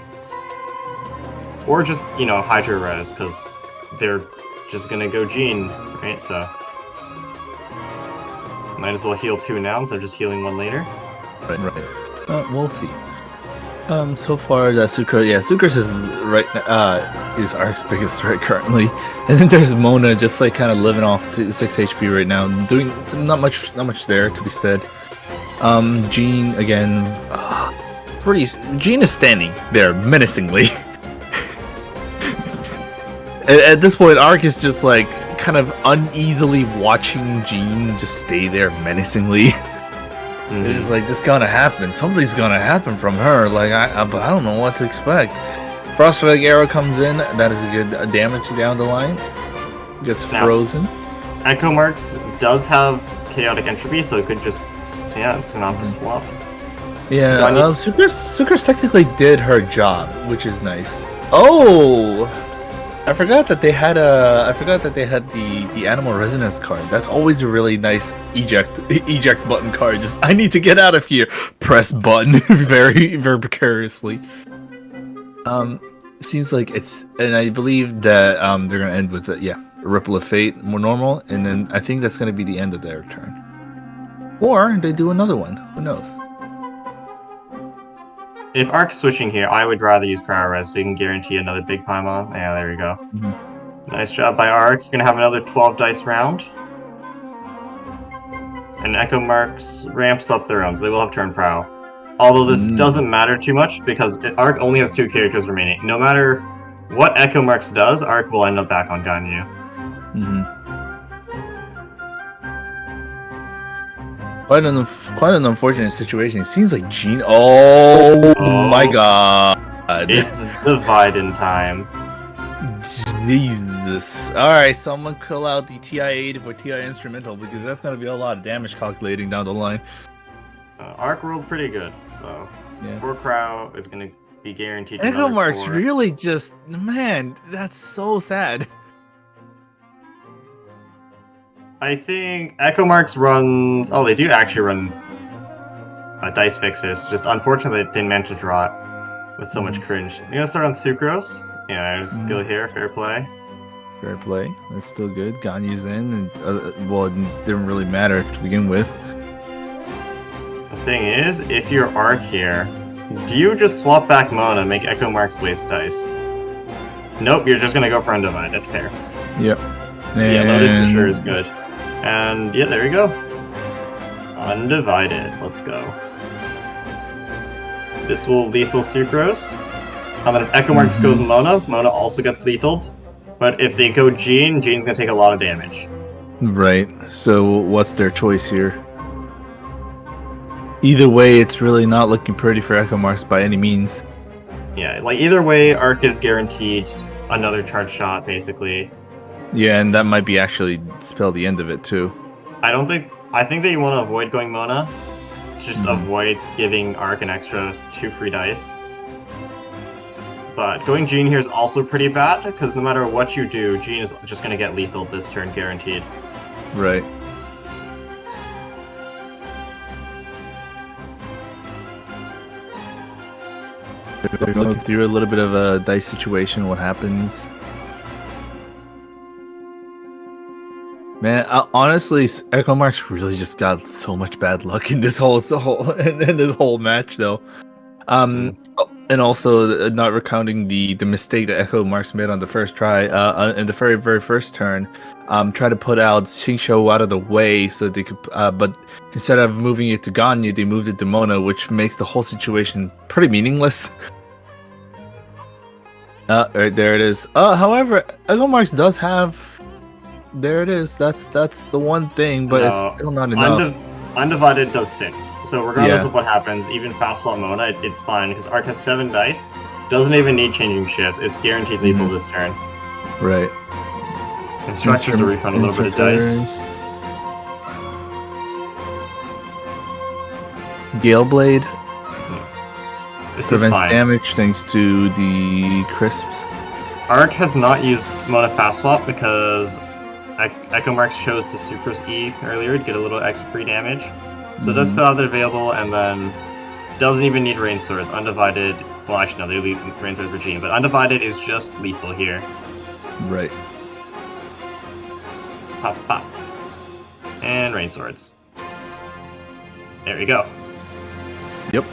S2: Or just, Hydro Res, because they're just gonna go Jean, right? So might as well heal 2 now instead of just healing 1 later.
S1: Right. We'll see. So far that Sucrose is Arc's biggest threat currently, and then there's Mona just kind of living off to 6 HP right now, doing not much there to be said. Jean again, Jean is standing there menacingly. At this point, Arc is just kind of uneasily watching Jean just stay there menacingly. It's just this gonna happen. Something's gonna happen from her. I don't know what to expect. Frostfang Arrow comes in. That is a good damage down the line. Gets frozen.
S2: EchoMarks does have Chaotic Entropy, so it could just it's gonna have to swap.
S1: Yeah, Sucrose technically did her job, which is nice. Oh, I forgot that they had the Animal Resonance card. That's always a really nice eject button card. Just I need to get out of here. Press button very very precariously. Seems like it's, and I believe that they're gonna end with a Ripple of Fate, more normal, and then I think that's gonna be the end of their turn. Or they do another one. Who knows?
S2: If Arc's switching here, I would rather use Cryo Res so you can guarantee another big Paimon. Yeah, there you go. Nice job by Arc. You're going to have another 12 dice round. And EchoMarks ramps up their own, so they will have turn prow. Although this doesn't matter too much because Arc only has 2 characters remaining. No matter what EchoMarks does, Arc will end up back on Ganyu.
S1: Quite an unfortunate situation. It seems like Jean. Oh my god!
S2: It's Divide in time.
S1: Jesus. Alright, someone kill out the TI-8 for TI instrumental because that's gonna be a lot of damage calculating down the line.
S2: Arc rolled pretty good, so
S1: Yeah.
S2: 4 Crow is going to be guaranteed
S1: Echo
S2: another
S1: Marks
S2: 4.
S1: really just, man, that's so sad.
S2: I think Echo Marks runs. Oh, they do actually run dice fixes. Just unfortunately, they didn't manage to draw it with so much cringe. You're gonna start on Sucrose. Yeah, just go here. Fair play.
S1: Fair play. That's still good. Ganyu's in, and well, it didn't really matter to begin with.
S2: The thing is, if you're Arc here, do you just swap back Mona and make Echo Marks waste dice? Nope, you're just gonna go for Undivided. Fair.
S1: Yep.
S2: And... yeah, Lotus for sure is good. And yeah, there you go. Undivided. Let's go. This will lethal Sucrose. And then if Echo Marks goes Mona, Mona also gets lethaled. But if they go Jean, Jean's gonna take a lot of damage.
S1: Right. So what's their choice here? Either way, it's really not looking pretty for Echo Marks by any means.
S2: Yeah, like either way, Arc is guaranteed another charge shot, basically.
S1: Yeah, and that might be actually spell the end of it too.
S2: I think that you want to avoid going Mona. Just avoid giving Arc an extra 2 free dice. But going Jean here is also pretty bad, because no matter what you do, Jean is just going to get lethal this turn, guaranteed.
S1: Right. Looking through a little bit of a dice situation, what happens? Man, honestly, Echo Marks really just got so much bad luck in this whole match, though. And also not recounting the mistake that Echo Marks made on the first try, in the very first turn, try to put out Xingqiu out of the way so they could, but instead of moving it to Ganyu, they moved it to Mona, which makes the whole situation pretty meaningless. Right there it is. However, Echo Marks does have. There it is. That's the one thing, but it's still not enough.
S2: Undivided does 6. So regardless of what happens, even fast swap Mona, it's fine because Arc has 7 dice. Doesn't even need changing shifts. It's guaranteed lethal this turn.
S1: Right.
S2: And Strike's just to refund a little bit of dice.
S1: Gale Blade
S2: This
S1: prevents damage thanks to the crisps.
S2: Arc has not used Mona fast swap because Echo Marks chose to Sucrose E earlier to get a little extra free damage. So that's still have it available, and then doesn't even need Rain Swords. Undivided, well actually no, they leave Rain Swords for Jean, but Undivided is just lethal here.
S1: Right.
S2: Pop, pop. And Rain Swords. There we go.
S1: Yep.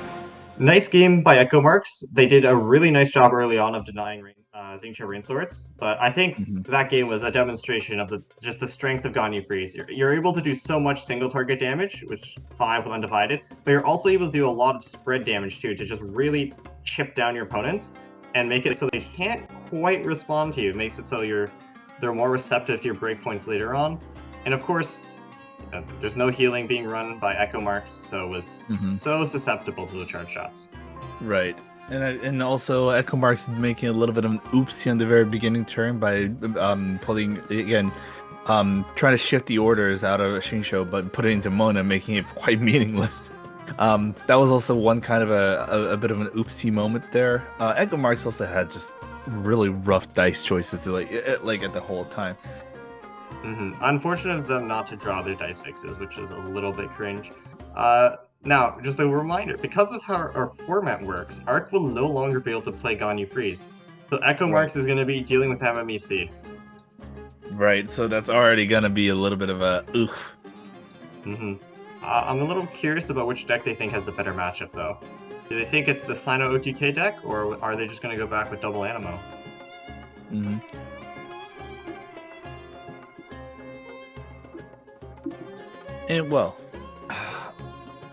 S2: Nice game by Echo Marks. They did a really nice job early on of denying Xingqiu Rain Swords, but I think that game was a demonstration of the strength of Ganyu Freeze. You're able to do so much single target damage, which 5 with Undivided, but you're also able to do a lot of spread damage too, to just really chip down your opponents and make it so they can't quite respond to you. It makes it so they're more receptive to your breakpoints later on. And of course, there's no healing being run by Echo Marks, so it was so susceptible to the charge shots.
S1: Right. And also Echo Marks making a little bit of an oopsie on the very beginning turn by pulling again, trying to shift the orders out of Xingqiu, but put it into Mona, making it quite meaningless. That was also one kind of a bit of an oopsie moment there. Echo Marks also had just really rough dice choices, like at the whole time.
S2: Unfortunate of them not to draw their dice fixes, which is a little bit cringe. Now, just a reminder, because of how our format works, Arc will no longer be able to play Ganyu Freeze. So Echo Marks is going to be dealing with MMEC.
S1: Right, so that's already going to be a little bit of a oof.
S2: I'm a little curious about which deck they think has the better matchup, though. Do they think it's the Sino OTK deck, or are they just going to go back with double Animo?
S1: And well,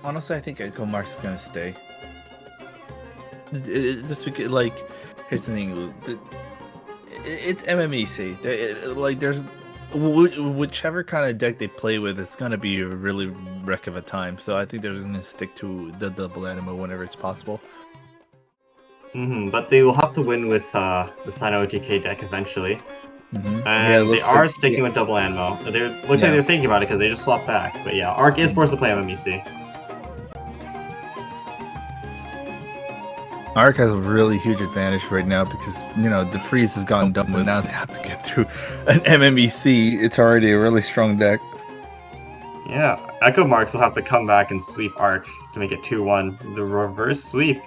S1: honestly, I think Echo Marks is gonna stay. This week, like, here's the thing: it's MMEC. Like, there's whichever kind of deck they play with, it's gonna be a really wreck of a time. So I think they're just gonna stick to the double Animo whenever it's possible.
S2: But they will have to win with the Sino OTK deck eventually.
S1: Yeah, it
S2: And they
S1: looks like
S2: are sticking with double ammo. Looks like
S1: Yeah.
S2: they're thinking about it because they just swapped back. But yeah, Arc is forced to play MMEC.
S1: Ark has a really huge advantage right now because the freeze has gotten done with. Now they have to get through an MMEC. It's already a really strong deck.
S2: Yeah, Echo Marks will have to come back and sweep Arc to make it 2-1. The reverse sweep.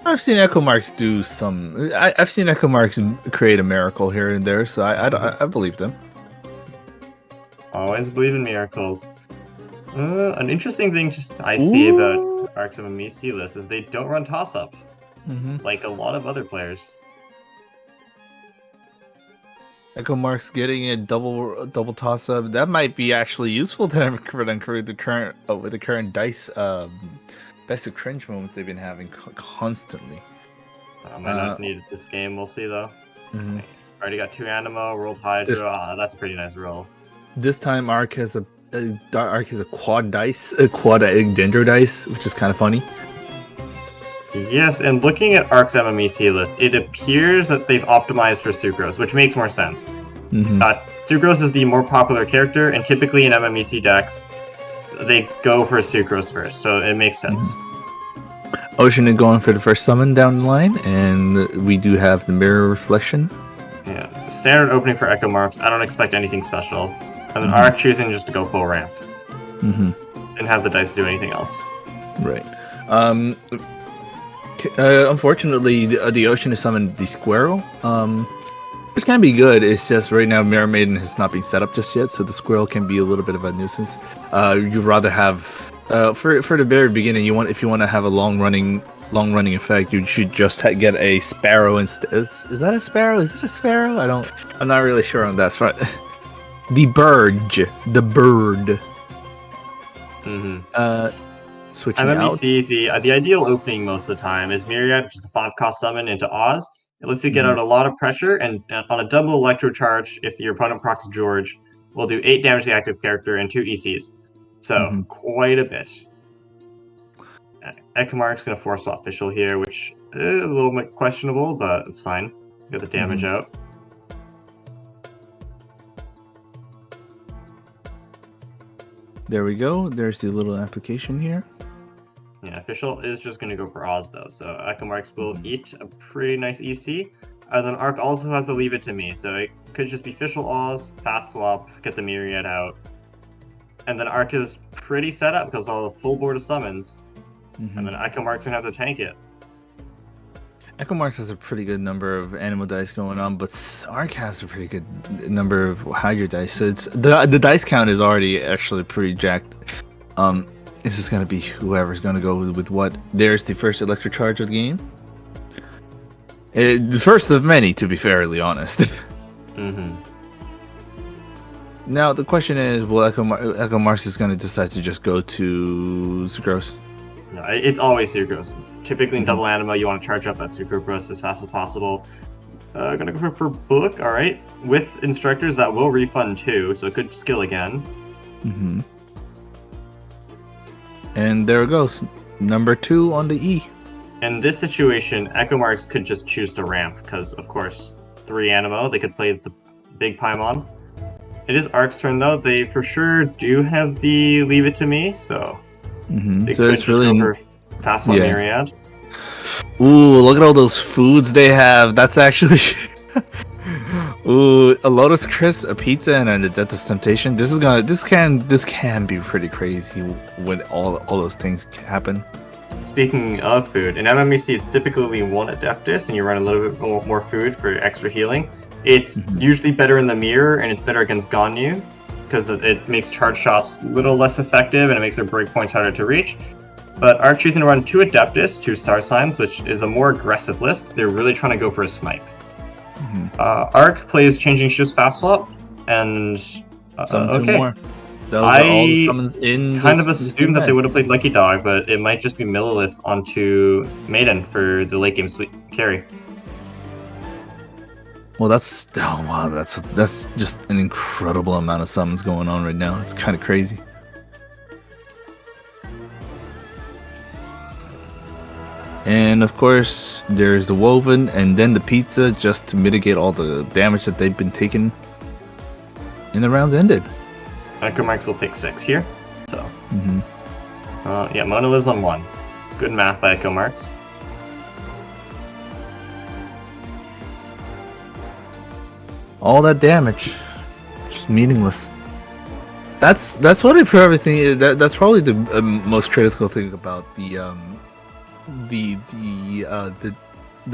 S1: I've seen Echo Marks do some. I've seen Echo Marks create a miracle here and there, so I believe them.
S2: Always believe in miracles. An interesting thing I see about Arc's MMEC list is they don't run toss-up, like a lot of other players.
S1: Echo Marks getting a double toss up, that might be actually useful to them for the current with the current dice of cringe moments they've been having constantly.
S2: Might not need it this game. We'll see though. Already got 2 Animo, rolled Hydra. That's a pretty nice roll.
S1: This time Arc has a quad dice, a quad Dendro dice, which is kind of funny.
S2: Yes, and looking at Arc's MMEC list, it appears that they've optimized for Sucrose, which makes more sense. Sucrose is the more popular character, and typically in MMEC decks, they go for Sucrose first, so it makes sense.
S1: Ocean is going for the first summon down the line, and we do have the mirror reflection.
S2: Yeah, standard opening for Echo Marks. I don't expect anything special. And then Arc choosing just to go full ramp. And have the dice do anything else.
S1: Right. Unfortunately, the Ocean has summoned the Squirrel, which can be good. It's just right now Mirror Maiden has not been set up just yet, so the Squirrel can be a little bit of a nuisance. You'd rather have for the very beginning, if you want to have a long running effect, you should just get a Sparrow instead. Is that a Sparrow? Is it a Sparrow? I'm not really sure on that front. The bird. Switching
S2: MMEC,
S1: out.
S2: the ideal opening most of the time is Myriad, which is a 5-cost summon into Oz. It lets you get out a lot of pressure, and on a double Electro Charge, if your opponent procs George, will do 8 damage to the active character and 2 ECs. So, quite a bit. Echo Mark's going to force swap Official here, which is a little bit questionable, but it's fine. Get the damage out.
S1: There we go. There's the little application here.
S2: Yeah, Official is just going to go for Oz, though, so Echo Marks will eat a pretty nice EC. And then Arc also has to leave it to me, so it could just be Official Oz, fast swap, get the Myriad out. And then Arc is pretty set up because all the full board of summons. And then Echo Marks going to have to tank it.
S1: Echo Marks has a pretty good number of animal dice going on, but Arc has a pretty good number of Hydra dice. So it's the dice count is already actually pretty jacked. It's just gonna be whoever's gonna go with what. There's the first Electro Charge of the game. The first of many, to be fairly honest. Now the question is, will Echo Marks is gonna decide to just go to Sucrose?
S2: No, it's always Sucrose. Typically in double anima, you want to charge up that Sucrose as fast as possible. Gonna go for Book, alright. With Instructors, that will refund too, so it could skill again.
S1: And there it goes. Number 2 on the E.
S2: In this situation, Echo Marks could just choose to ramp, because, of course, 3 Animo, they could play the big Paimon. It is Arc's turn, though. They for sure do have the Leave It to Me, so...
S1: So it's really...
S2: Go for fast one Myriad.
S1: Ooh, look at all those foods they have. That's actually... Ooh, a Lotus Crisp, a pizza, and a Death of Temptation. This can be pretty crazy when all those things happen.
S2: Speaking of food, in MMEC it's typically 1 Adeptus, and you run a little bit more food for extra healing. It's usually better in the mirror, and it's better against Ganyu, because it makes charge shots a little less effective, and it makes their breakpoints harder to reach. But Arc choosing to run 2 Adeptus, 2 Star Signs, which is a more aggressive list. They're really trying to go for a snipe. Arc plays Changing Shifts fast swap, and
S1: Summon 2 more. Those
S2: I
S1: are all the summons in
S2: kind of assumed that they would have played Lucky Dog, but it might just be Millilith onto Maiden for the late game sweep carry.
S1: Well, that's just an incredible amount of summons going on right now. It's kind of crazy. And of course, there's the woven and then the pizza just to mitigate all the damage that they've been taking. And the round's ended.
S2: Echo Marks will take 6 here. So,
S1: Mm-hmm.
S2: yeah, Mona lives on 1. Good math by Echo Marks.
S1: All that damage, just meaningless. That's what I probably think. That's probably the most critical thing about the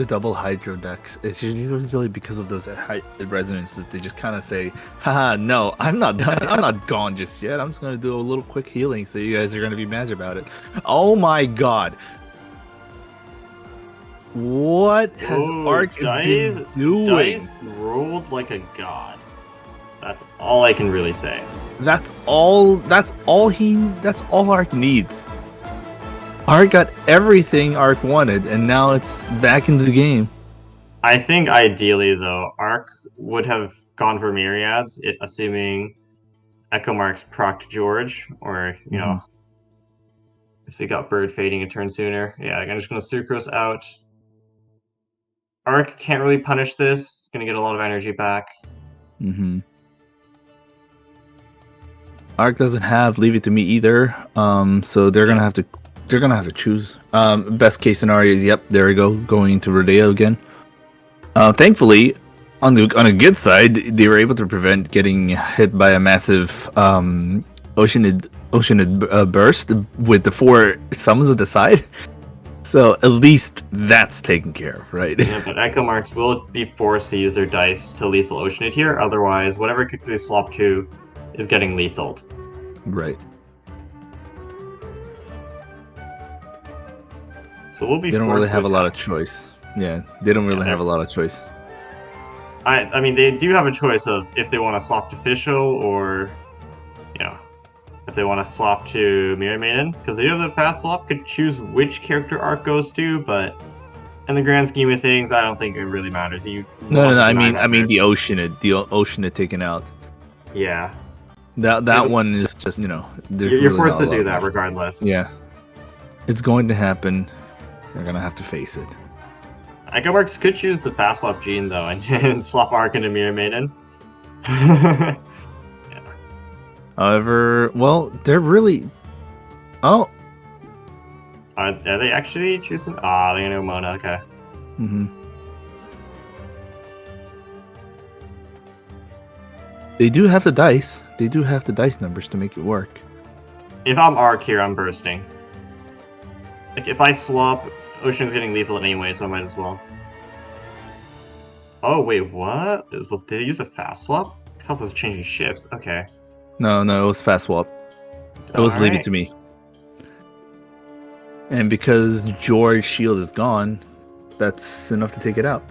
S1: double hydro decks. It's usually because of those high resonances. They just kind of say, "Haha, no, I'm not done. I'm not gone just yet. I'm just gonna do a little quick healing, so you guys are gonna be mad about it." Oh my god. What has Ark been doing?
S2: Dice rolled like a god. That's all I can really say.
S1: That's all Ark needs. Ark got everything Ark wanted, and now it's back into the game.
S2: I think ideally, though, Ark would have gone for Myriads, assuming Echo Marks procced George, or, you know, if they got Bird fading a turn sooner. Yeah, I'm just going to Sucrose out. Ark can't really punish this. Going to get a lot of energy back.
S1: Mm-hmm. Ark doesn't have Leave It to Me either, so they're gonna have to choose. Best case scenario is, yep, there we go, going into Rodeo again. Thankfully, on a good side, they were able to prevent getting hit by a massive Oceanid burst with the 4 summons at the side. So at least that's taken care of, right?
S2: Yeah, but Echo Marks will be forced to use their dice to lethal Oceanid here. Otherwise, whatever kick they swap to is getting lethaled.
S1: Right.
S2: So we'll be.
S1: They don't really have a lot of choice. Yeah, they don't really have a lot of choice.
S2: I mean, they do have a choice of if they want to swap to Fischl or, you know, if they want to swap to Mirror Maiden, because they do have the fast swap, could choose which character Arc goes to, but in the grand scheme of things, I don't think it really matters.
S1: No. I mean the Oceanid taken out.
S2: Yeah.
S1: That one is just, you know,
S2: you're
S1: really
S2: forced to do that regardless.
S1: Yeah, it's going to happen. They're gonna have to face it.
S2: Echo Marks could choose the fast swap gene though, and swap Arc into Mirror Maiden. Yeah.
S1: However, well, they're really. Oh.
S2: Are they actually choosing? Ah, they're gonna go Mona. Okay.
S1: Mm-hmm. They do have the dice. They do have the dice numbers to make it work.
S2: If I'm Arc here, I'm bursting. Like, if I swap, Ocean's getting lethal anyway, so I might as well. Oh, wait, what? Did they use a fast swap? I thought this was changing ships. Okay.
S1: No, it was fast swap. It was Leave It to Me. And because George's shield is gone, that's enough to take it out.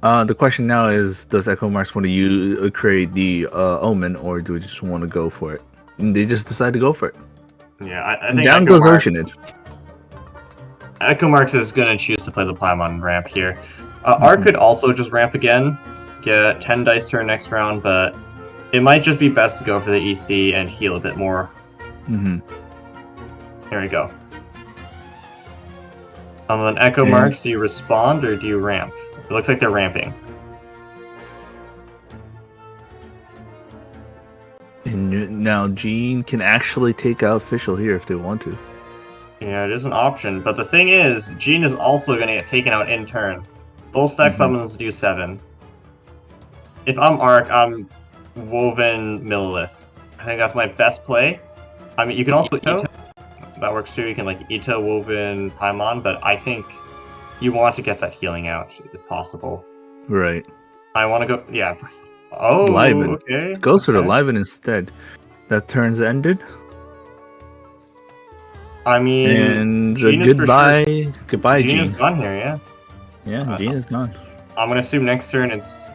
S1: The question now is, does Echo Marks want to create the Omen, or do we just want to go for it? And they just decide to go for it.
S2: Yeah, I think
S1: down goes Oceanid.
S2: Echo Marks is going to choose to play the Paimon ramp here. Arc could also just ramp again, get 10 dice turn next round, but it might just be best to go for the EC and heal a bit more.
S1: Mm-hmm.
S2: There we go. Then Echo Marks, do you respond or do you ramp? It looks like they're ramping.
S1: And now Gene can actually take out Fischl here if they want to.
S2: Yeah, it is an option, but the thing is, Gene is also going to get taken out in turn. Full stack summons do 7. If I'm Arc, I'm Woven Millilith. I think that's my best play. I mean, you can also Ito. That works too. You can like Ito, Woven, Paimon, but I think you want to get that healing out if possible.
S1: Right.
S2: I want to go. Yeah. Oh,
S1: Liven.
S2: okay.
S1: Goes for the Liven instead. That turn's ended.
S2: I mean,
S1: and goodbye,
S2: sure.
S1: goodbye,
S2: Gene.
S1: Gene
S2: is gone here, yeah.
S1: Yeah, Gene is gone.
S2: I'm gonna assume next turn it's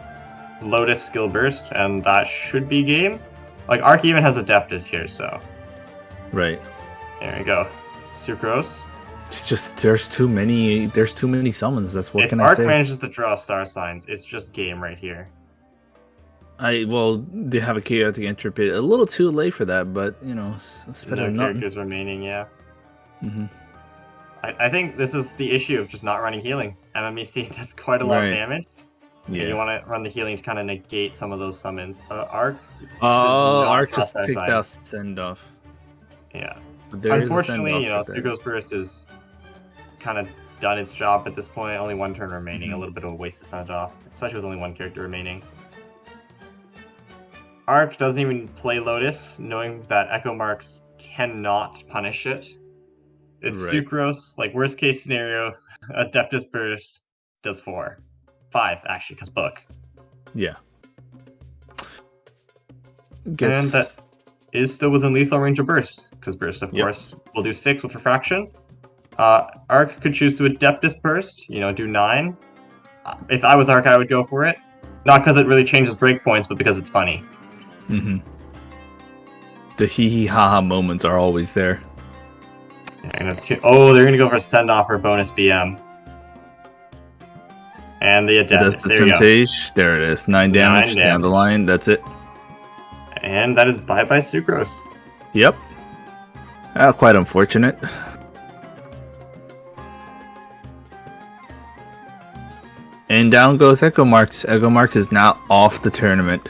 S2: Lotus Skill Burst, and that should be game. Like Arc even has Adeptus here, so.
S1: Right.
S2: There we go. Sucrose.
S1: It's just there's too many summons. That's what
S2: if
S1: can
S2: Arc
S1: I say.
S2: If Arc manages to draw star signs, it's just game right here.
S1: They have a chaotic entropy. A little too late for that, but you know, it's better than nothing.
S2: Characters remaining, yeah.
S1: Mm-hmm.
S2: I think this is the issue of just not running healing. MMEC does quite a lot of
S1: Right.
S2: damage, and you
S1: Yeah.
S2: want to run the healing to kind of negate some of those summons. Arc does not
S1: Arc
S2: trust
S1: just
S2: our
S1: picked out
S2: signs.
S1: send off.
S2: Yeah.
S1: But there is a send
S2: Unfortunately,
S1: off right there.
S2: Sugo's Burst is kind of done its job at this point. Only one turn remaining. A little bit of a waste to send it off, especially with only one character remaining. Arc doesn't even play Lotus, knowing that Echo Marks cannot punish it. It's
S1: Right.
S2: Sucrose, like worst case scenario, Adeptus Burst does 4. 5, actually, because book.
S1: Yeah.
S2: And
S1: Gets
S2: that is still within lethal range of Burst, because Burst, of
S1: Yep.
S2: course, will do 6 with Refraction. Arc could choose to Adeptus Burst, do 9. If I was Arc, I would go for it. Not because it really changes breakpoints, but because it's funny.
S1: Mm-hmm. The hee hee ha ha moments are always there.
S2: They're gonna go for send off or bonus BM. And the
S1: That's
S2: Adeptus.
S1: the
S2: There you go.
S1: Temptage. There it is. 9 damage down the line. That's it.
S2: And that is bye bye Sucrose.
S1: Yep. Quite unfortunate. And down goes Echo Marks. Echo Marks is now off the tournament.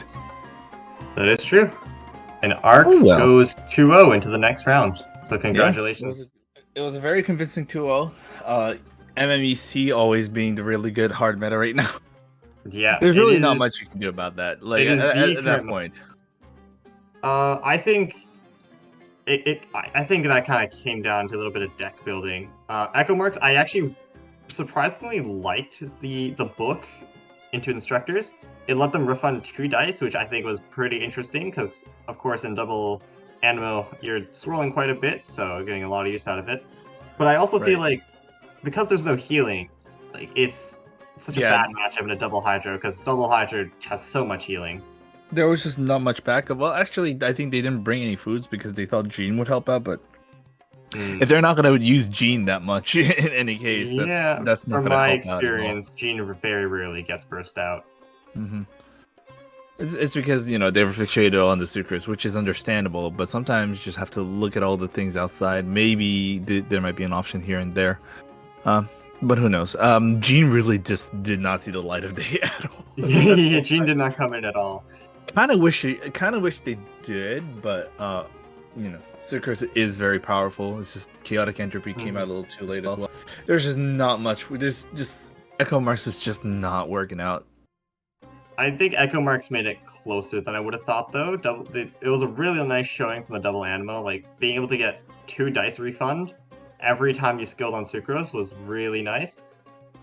S2: That is true. And Arc goes 2-0 into the next round. So congratulations.
S1: Yeah, it was a very convincing 2-0. MMEC always being the really good hard meta right now.
S2: Yeah.
S1: There's really not much you can do about that. Like at that point.
S2: I think I think that kind of came down to a little bit of deck building. Echo Marks, I actually surprisingly liked the book into instructors. It let them refund 2 dice, which I think was pretty interesting because, of course, in double Animo, you're swirling quite a bit, so getting a lot of use out of it. But I also feel like because there's no healing, like it's such a bad matchup in a double Hydro because double Hydro has so much healing.
S1: There was just not much backup. Well, actually, I think they didn't bring any foods because they thought Jean would help out, but if they're not going to use Jean that much in any case, that's not going to help out. From
S2: my experience, Jean very rarely gets burst out.
S1: Mm-hmm. It's because, they were fixated on the Sucrose, which is understandable, but sometimes you just have to look at all the things outside. Maybe there might be an option here and there. But who knows? Jean really just did not see the light of day at all.
S2: Yeah, Jean did not come in at all.
S1: Kind of wish they did, but Sucrose is very powerful. It's just Chaotic Entropy came out a little too late as well. There's just not much. There's just Echo Marks was just not working out.
S2: I think Echo Marks made it closer than I would have thought, though. It was a really nice showing from the double Animo. Like being able to get 2 dice refund every time you skilled on Sucrose was really nice.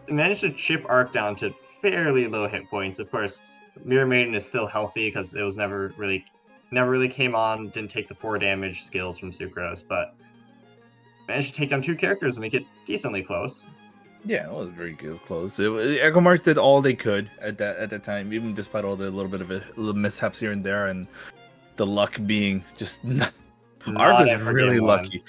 S2: It managed to chip Arc down to fairly low hit points. Of course, Mirror Maiden is still healthy because it was never really came on, didn't take the 4 damage skills from Sucrose, but managed to take down 2 characters and make it decently close.
S1: Yeah, it was very good, close. Echo Marks did all they could at that time, even despite all the little mishaps here and there, and the luck being just not. Arc was really lucky.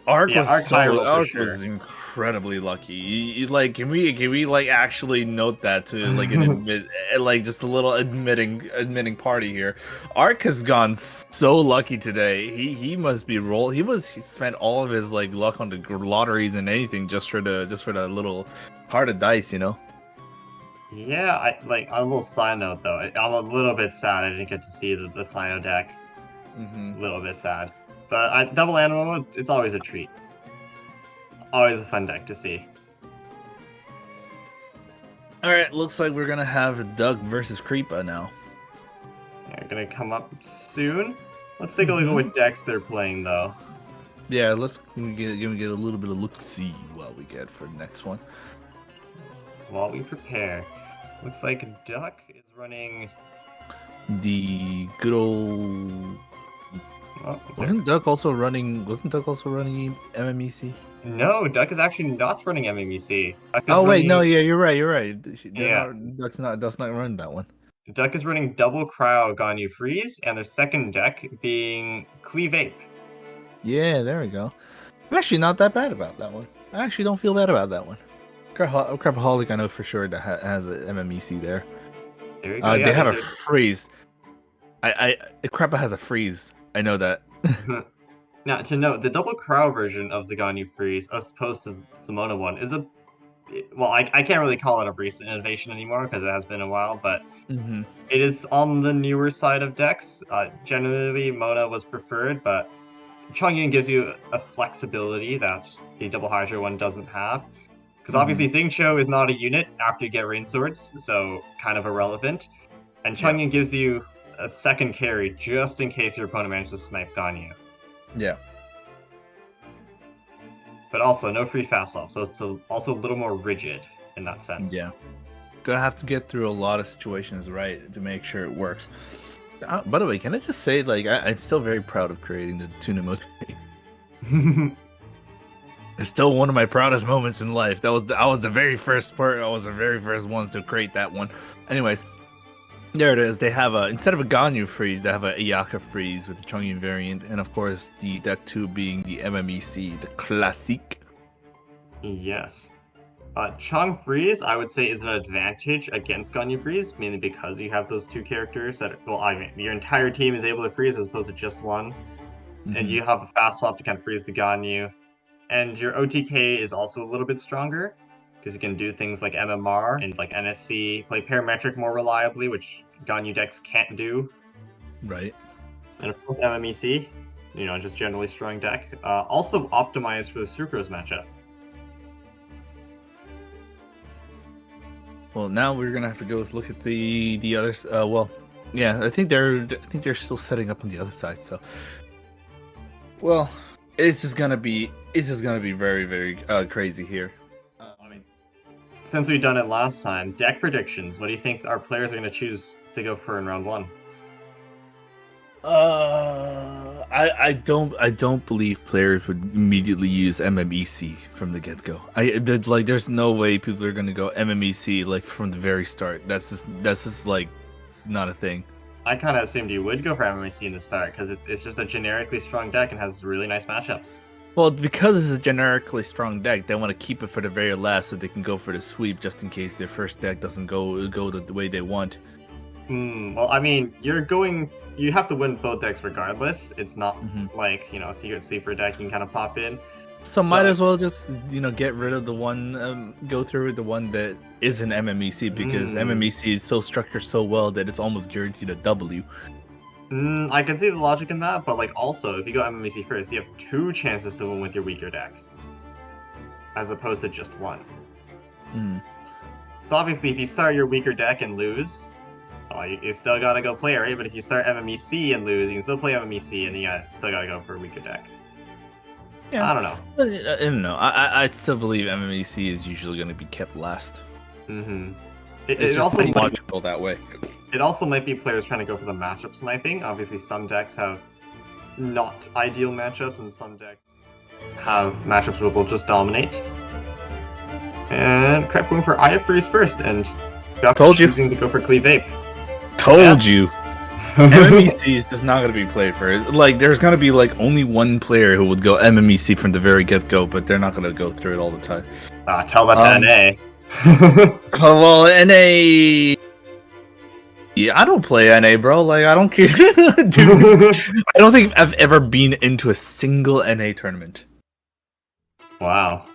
S1: Arc was incredibly lucky. Can we like actually note that to like an admit like just a little admitting party here. Arc has gone so lucky today. He must be he spent all of his like luck on the lotteries and anything just for the little heart of dice,
S2: Yeah, a little side note though. I'm a little bit sad I didn't get to see the Sino deck. A little bit sad. But double Animo, it's always a treat. Always a fun deck to see.
S1: Alright, looks like we're going to have Doug versus Creepa now.
S2: They're going to come up soon. Let's take a look at what decks they're playing, though.
S1: Yeah, let's get a little bit of look-see while we get for the next one.
S2: While we prepare. Looks like Duck is running...
S1: the good old... Wasn't Duck also running MMEC?
S2: No, Duck is actually not running MMEC.
S1: No, yeah, you're right. Duck's not running that one.
S2: Duck is running double Cryo Ganyu Freeze, and their second deck being Cleave Ape.
S1: Yeah, there we go. I'm actually not that bad about that one. I actually don't feel bad about that one. Crapaholic, I know for sure that has an MMEC there.
S2: There you go.
S1: They have a freeze. Crappa has a freeze. I know that.
S2: Now, to note, the double crow version of the Ganyu Freeze, as opposed to the Mona one, is well, I can't really call it a recent innovation anymore because it has been a while, but
S1: Mm-hmm.
S2: it is on the newer side of decks. Generally, Mona was preferred, but Chongyun gives you a flexibility that the double Hydra one doesn't have. Because
S1: Mm-hmm.
S2: obviously Xingqiu is not a unit after you get Rain Swords, so kind of irrelevant. And
S1: Yeah.
S2: Chongyun gives you a second carry just in case your opponent manages to snipe Ganyu.
S1: Yeah.
S2: But also no free fast swap, so it's also a little more rigid in that sense.
S1: Yeah. Gonna have to get through a lot of situations, right, to make sure it works. By the way, can I just say, like, I'm still very proud of creating the tuna mode. It's still one of my proudest moments in life. I was the very first part. I was the very first one to create that one. Anyways, there it is. They have instead of a Ganyu freeze, they have a Iyaka freeze with the Chongyun variant, and of course the deck 2 being the MMEC, the classic.
S2: Yes. Chong Freeze, I would say, is an advantage against Ganyu Freeze, mainly because you have those two characters that, well, I mean, your entire team is able to freeze as opposed to just one. And you have a fast swap to kind of freeze the Ganyu. And your OTK is also a little bit stronger, because you can do things like MMR and like NSC, play parametric more reliably, which Ganyu decks can't do.
S1: Right.
S2: And of course, MMEC, just generally strong deck. Also optimized for the Sucrose matchup.
S1: Well, now we're gonna have to go look at the others. Well, yeah, I think they're still setting up on the other side. So, well, this is gonna be very very crazy here.
S2: I mean, since we've done it last time, deck predictions. What do you think our players are going to choose to go for in round one?
S1: I don't believe players would immediately use MMEC from the get go. There's no way people are gonna go MMEC like from the very start. That's just like not a thing.
S2: I kind of assumed you would go for MMEC in the start because it's just a generically strong deck and has really nice matchups.
S1: Well, because it's a generically strong deck, they want to keep it for the very last so they can go for the sweep just in case their first deck doesn't go the way they want.
S2: Well, I mean, you have to win both decks regardless. It's not like, a secret sweeper deck you can kind of pop in.
S1: So might as well just, get rid of the one, go through with the one that isn't MMEC because MMEC is so structured so well that it's almost guaranteed a W.
S2: I can see the logic in that, but also, if you go MMEC first, you have 2 chances to win with your weaker deck. As opposed to just 1. So obviously, if you start your weaker deck and lose, you still gotta go play it, right? But if you start MMEC and lose, you can still play MMEC, and you still gotta go for a weaker deck. Yeah. I don't know.
S1: I don't know. I still believe MMEC is usually going to be kept last.
S2: It's just also
S1: logical that way.
S2: It also might be players trying to go for the matchup sniping. Obviously, some decks have not ideal matchups, and some decks have matchups where they'll just dominate. And Crap going for Aya Freeze first, and choosing to go for Cleave Ape.
S1: Told you. MMEC is just not going to be played for it. Like, there's going to be only one player who would go MMEC from the very get-go, but they're not going to go through it all the time.
S2: Tell that to NA.
S1: Well, NA. Yeah, I don't play NA, bro. I don't care. Dude, I don't think I've ever been into a single NA tournament.
S2: Wow.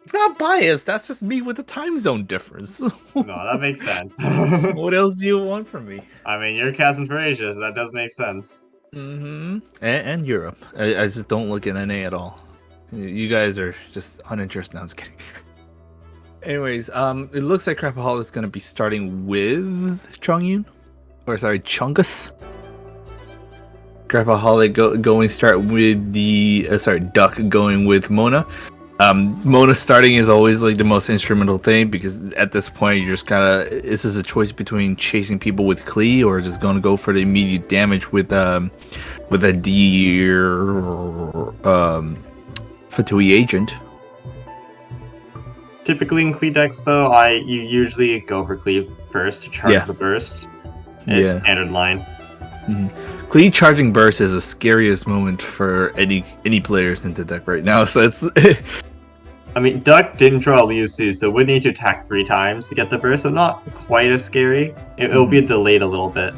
S1: It's not biased. That's just me with the time zone difference.
S2: No, that makes sense.
S1: What else do you want from me?
S2: I mean, you're casting for Asia, so that does make sense.
S1: And Europe. I just don't look at NA at all. You guys are just uninterested. No, I'm just kidding. Anyways, it looks like Crapaholic is going to be starting with Chongyun. Or sorry, Chungus. Crapaholic going start with the... Duck going with Mona. Mona starting is always the most instrumental thing because at this point you're just this is a choice between chasing people with Klee or just going to go for the immediate damage with a Fatui agent.
S2: Typically in Klee decks though, you usually go for Klee first to charge the burst. It's standard line.
S1: Klee charging burst is the scariest moment for any players in the deck right now. So it's.
S2: I mean, Duck didn't draw Liu Su, so would need to attack 3 times to get the burst. So not quite as scary. It'll be delayed a little bit.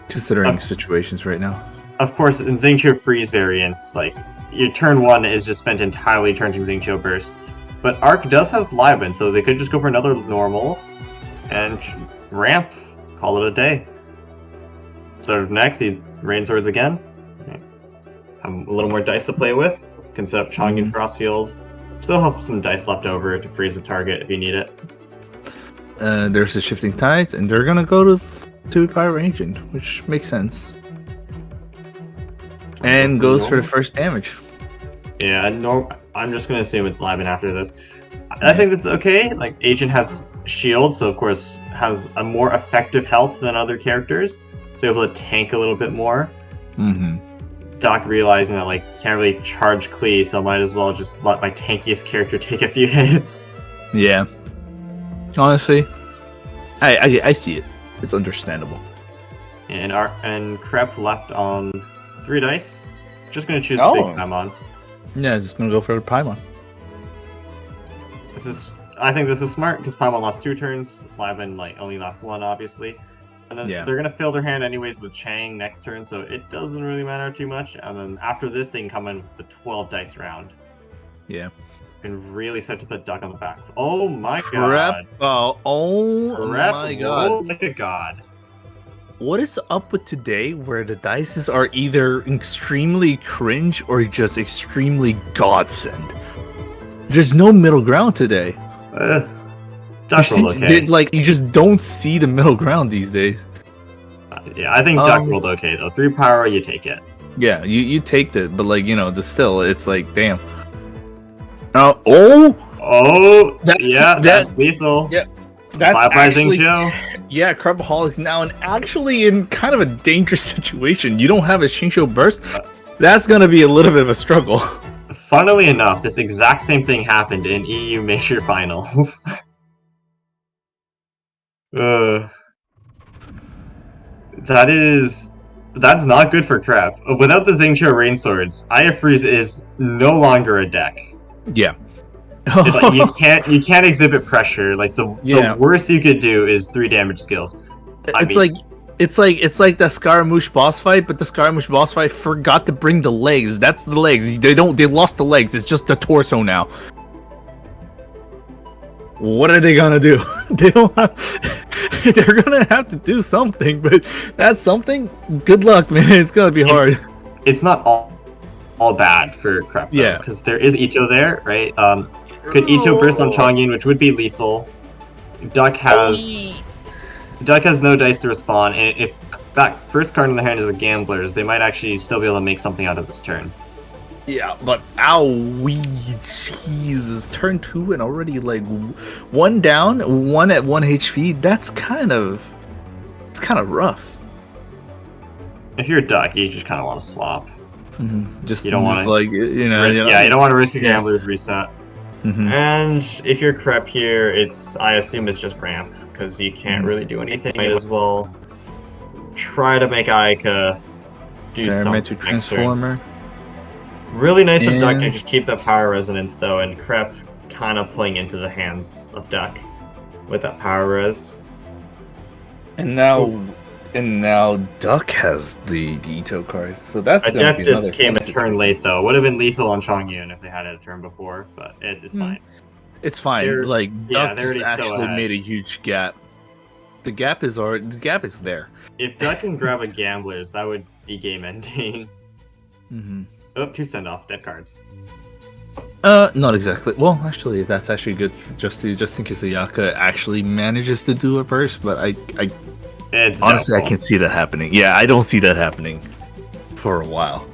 S1: considering situations right now.
S2: Of course, in Xingqiu freeze variants, like your turn 1 is just spent entirely turning Xingqiu burst. But Arc does have Liven, so they could just go for another normal and ramp, call it a day. So next, he Rain Swords again. Have a little more dice to play with. Can set up Chongyun Frostfield. Still have some dice left over to freeze the target if you need it.
S1: There's the Shifting Tides, and they're gonna go to Pyro Ancient, which makes sense. And goes for the first damage.
S2: Yeah, I'm just gonna assume it's Liven after this. I think this is okay. Like, Agent has shield, so of course has a more effective health than other characters, so able to tank a little bit more. Doc realizing that like can't really charge Klee, so might as well just let my tankiest character take a few hits.
S1: Yeah. Honestly, I see it. It's understandable.
S2: And Krep left on 3 dice. Just gonna choose the big Paimon.
S1: Yeah, just gonna go for the Paimon.
S2: I think this is smart because Paimon lost 2 turns. Liven like only lost 1, obviously. And then they're gonna fill their hand anyways with Chang next turn, so it doesn't really matter too much. And then after this, they can come in with the 12 dice round.
S1: Yeah.
S2: And really start to put Duck on the back. Oh my
S1: god.
S2: Oh
S1: my god.
S2: Like a god.
S1: What is up with today where the dices are either extremely cringe or just extremely godsend? There's no middle ground today. Like, you just don't see the middle ground these days.
S2: Yeah, I think Duck rolled okay though. 3 power, you take it.
S1: Yeah, you take it, but like, you know, still, it's like, damn. That's
S2: lethal.
S1: Yeah, that's actually.
S2: Yeah,
S1: Crabaholics now in kind of a dangerous situation. You don't have a Xingqiu burst. That's gonna be a little bit of a struggle.
S2: Funnily enough, this exact same thing happened in EU Major Finals. That's not good for Crab. Without the Xingqiu Rain Swords, Aya Freeze is no longer a deck.
S1: Yeah.
S2: Like, you can't exhibit pressure. Like the worst you could do is 3 damage skills.
S1: It's like the Scaramouche boss fight, but the Scaramouche boss fight forgot to bring the legs. That's the legs. They lost the legs. It's just the torso now. What are they gonna do? They're gonna have to do something, but that's something. Good luck, man. It's gonna be hard.
S2: It's not all bad for Crep, though, because there is Ito there, right? Could Ito burst on Chongyun, which would be lethal. Duck has no dice to respond, and if that first card in the hand is a Gambler's, they might actually still be able to make something out of this turn.
S1: Yeah, but Jesus, turn 2 and already like 1 down, 1 at 1 HP. That's kind of rough.
S2: If you're Duck, you just kind of want to swap.
S1: You don't want to, like, you don't
S2: want to risk a Gambler's reset. And if you're Crep here, I assume it's just ramp because you can't really do anything. Might as well try to make Aika do something.
S1: Transformer.
S2: Really nice of Duck to just keep that power resonance though, and Crep kind of playing into the hands of Duck with that power res.
S1: And now Duck has the Ito card, so that's gonna be another.
S2: Just came a turn late though. Would have been lethal on Chongyun if they had it a turn before, but it's fine.
S1: It's fine. Duck has actually made a huge gap. The gap is there.
S2: If Duck can grab a Gambler's, that would be game ending. Oh, 2 send off dead cards.
S1: Not exactly. Well, actually, that's actually good just in case Ayaka actually manages to do a burst. But
S2: it's
S1: honestly,
S2: doubtful.
S1: I can see that happening. Yeah, I don't see that happening for a while.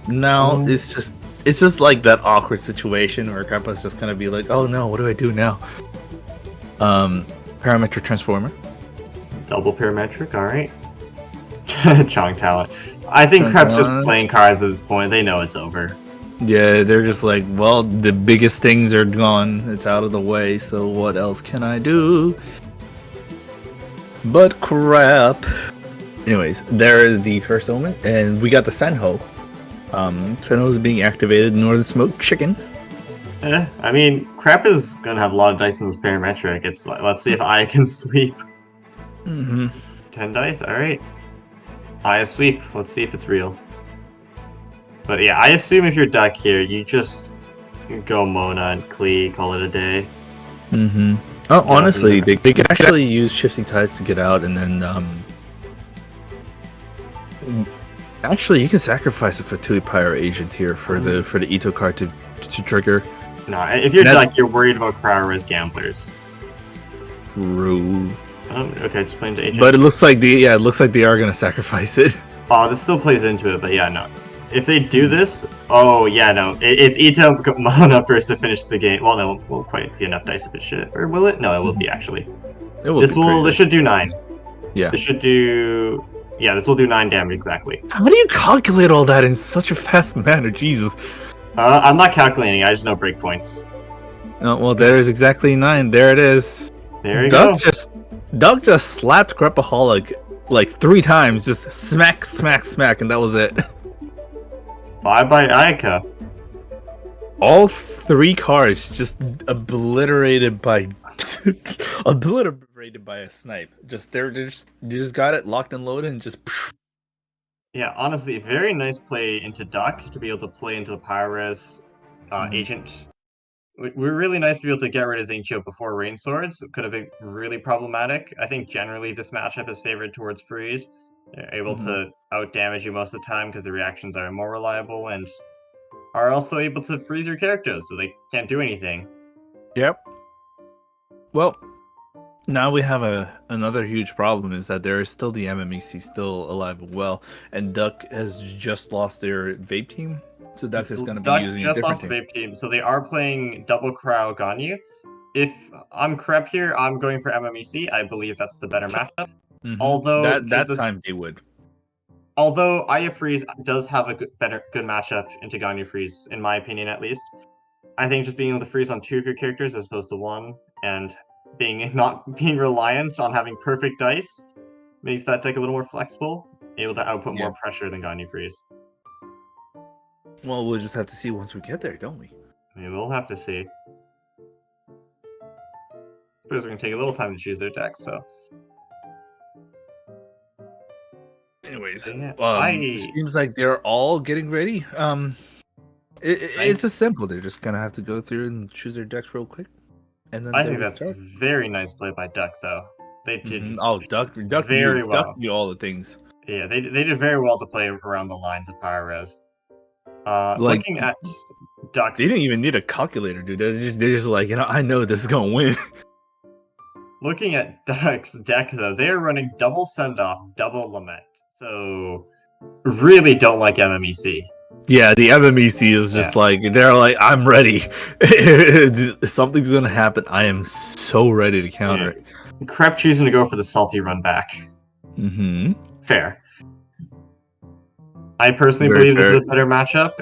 S1: Now it's just like that awkward situation where Grandpa's just gonna be like, "Oh no, what do I do now?" Parametric Transformer.
S2: Double parametric. All right. Chong talent. I think Crep's just playing cards at this point. They know it's over.
S1: Yeah, they're just like, well, the biggest things are gone. It's out of the way, so what else can I do? But crap. Anyways, there is the first omen, and we got the Senho. Senho is being activated. Northern Smoke Chicken.
S2: I mean, Crep is gonna have a lot of dice in this parametric. It's like, let's see if I can sweep.
S1: Mm-hmm.
S2: 10 dice, alright. Aya sweep, let's see if it's real. But yeah, I assume if you're Duck here, you just go Mona and Klee, call it a day.
S1: Mm-hmm. Oh,
S2: Get up
S1: honestly,
S2: into
S1: they could actually use Shifting Tides to get out, and then actually, you can sacrifice a Fatui Pyro agent here for the Ito card to trigger.
S2: No, if you're Duck, you're worried about Crowder's gamblers.
S1: True.
S2: Oh, okay, just playing to agent.
S1: But it looks like it looks like they are gonna sacrifice it.
S2: Oh, this still plays into it, but yeah, no. If they do this, oh yeah, no, it's Ito Mona first to finish the game. Well, no, it won't quite be enough dice if it should, or will it? No, it will be actually.
S1: It will.
S2: This should do 9.
S1: Yeah.
S2: This should do. Yeah, this will do 9 damage exactly.
S1: How do you calculate all that in such a fast manner? Jesus.
S2: I'm not calculating. I just know breakpoints.
S1: Oh, well, there is exactly 9. There it is.
S2: There you go.
S1: Doug just slapped Crepaholic like 3 times, just smack, smack, smack, and that was it.
S2: Bye bye, Ayaka.
S1: All 3 cards just obliterated by a snipe. They just got it locked and loaded and just.
S2: Yeah, honestly, very nice play into Duck to be able to play into the Pyres agent. We're really nice to be able to get rid of Xingqiu before Rain Swords. It could have been really problematic. I think generally this matchup is favored towards Freeze. They're able to out-damage you most of the time because the reactions are more reliable and are also able to freeze your characters, so they can't do anything.
S1: Yep. Well, now we have another huge problem is that there is still the MMEC still alive and well, and Duck has just lost their vape team. So Duck is going to be using a different team.
S2: Vape team, so they are playing double Crow Ganyu. If I'm Crep here, I'm going for MMEC. I believe that's the better matchup. Although
S1: that time they would.
S2: Although Aya Freeze does have a good matchup into Ganyu Freeze, in my opinion at least. I think just being able to freeze on 2 of your characters as opposed to 1, and not being reliant on having perfect dice makes that deck a little more flexible, able to output more pressure than Ganyu Freeze.
S1: Well, we'll just have to see once we get there, don't we?
S2: I mean, we'll have to see. Players are going to take a little time to choose their deck, so.
S1: Anyways, it seems like they're all getting ready. It's as simple. They're just gonna have to go through and choose their decks real quick, and then
S2: I think that's very nice play by Duck, though. They did.
S1: Duck
S2: very well.
S1: Duck knew all the things.
S2: Yeah, they did very well to play around the lines of Pyres. Looking at Ducks,
S1: they didn't even need a calculator, dude. They're just like, I know this is gonna win.
S2: Looking at Duck's deck, though, they are running double send off, double lament. So really don't like MMEC.
S1: Yeah, the MMEC is just like, they're like, I'm ready. Something's gonna happen. I am so ready to counter it.
S2: Crep choosing to go for the salty run back. Fair. I personally believe this is a better matchup.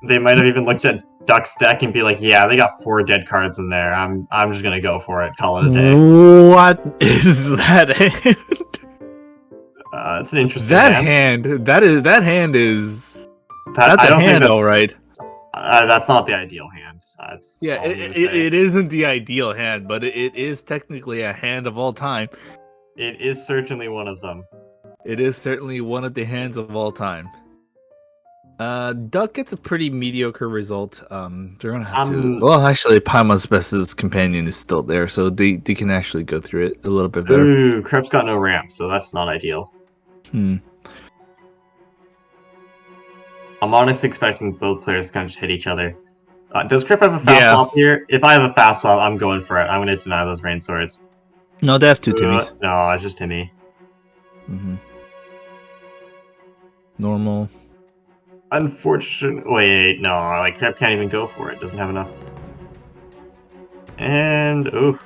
S2: They might have even looked at Duck's deck and be like, yeah, they got 4 dead cards in there. I'm just gonna go for it. Call it a day.
S1: What is that hand?
S2: It's an interesting hand.
S1: That hand is that's a hand, all right.
S2: That's not the ideal hand.
S1: It isn't the ideal hand, but it is technically a hand of all time.
S2: It is certainly one of them.
S1: It is certainly one of the hands of all time. Duck gets a pretty mediocre result. They're gonna have to. Well, actually, Paimon's bestest companion is still there, so they can actually go through it a little bit better.
S2: Ooh, Crep's got no ramp, so that's not ideal. I'm honestly expecting both players to kind of just hit each other. Does Crep have a fast swap here? If I have a fast swap, I'm going for it. I'm going to deny those Rain Swords.
S1: No, they have 2 Timmies.
S2: No, it's just Timmy.
S1: Normal.
S2: Unfortunately, wait, no, like Crep can't even go for it. Doesn't have enough. And oof.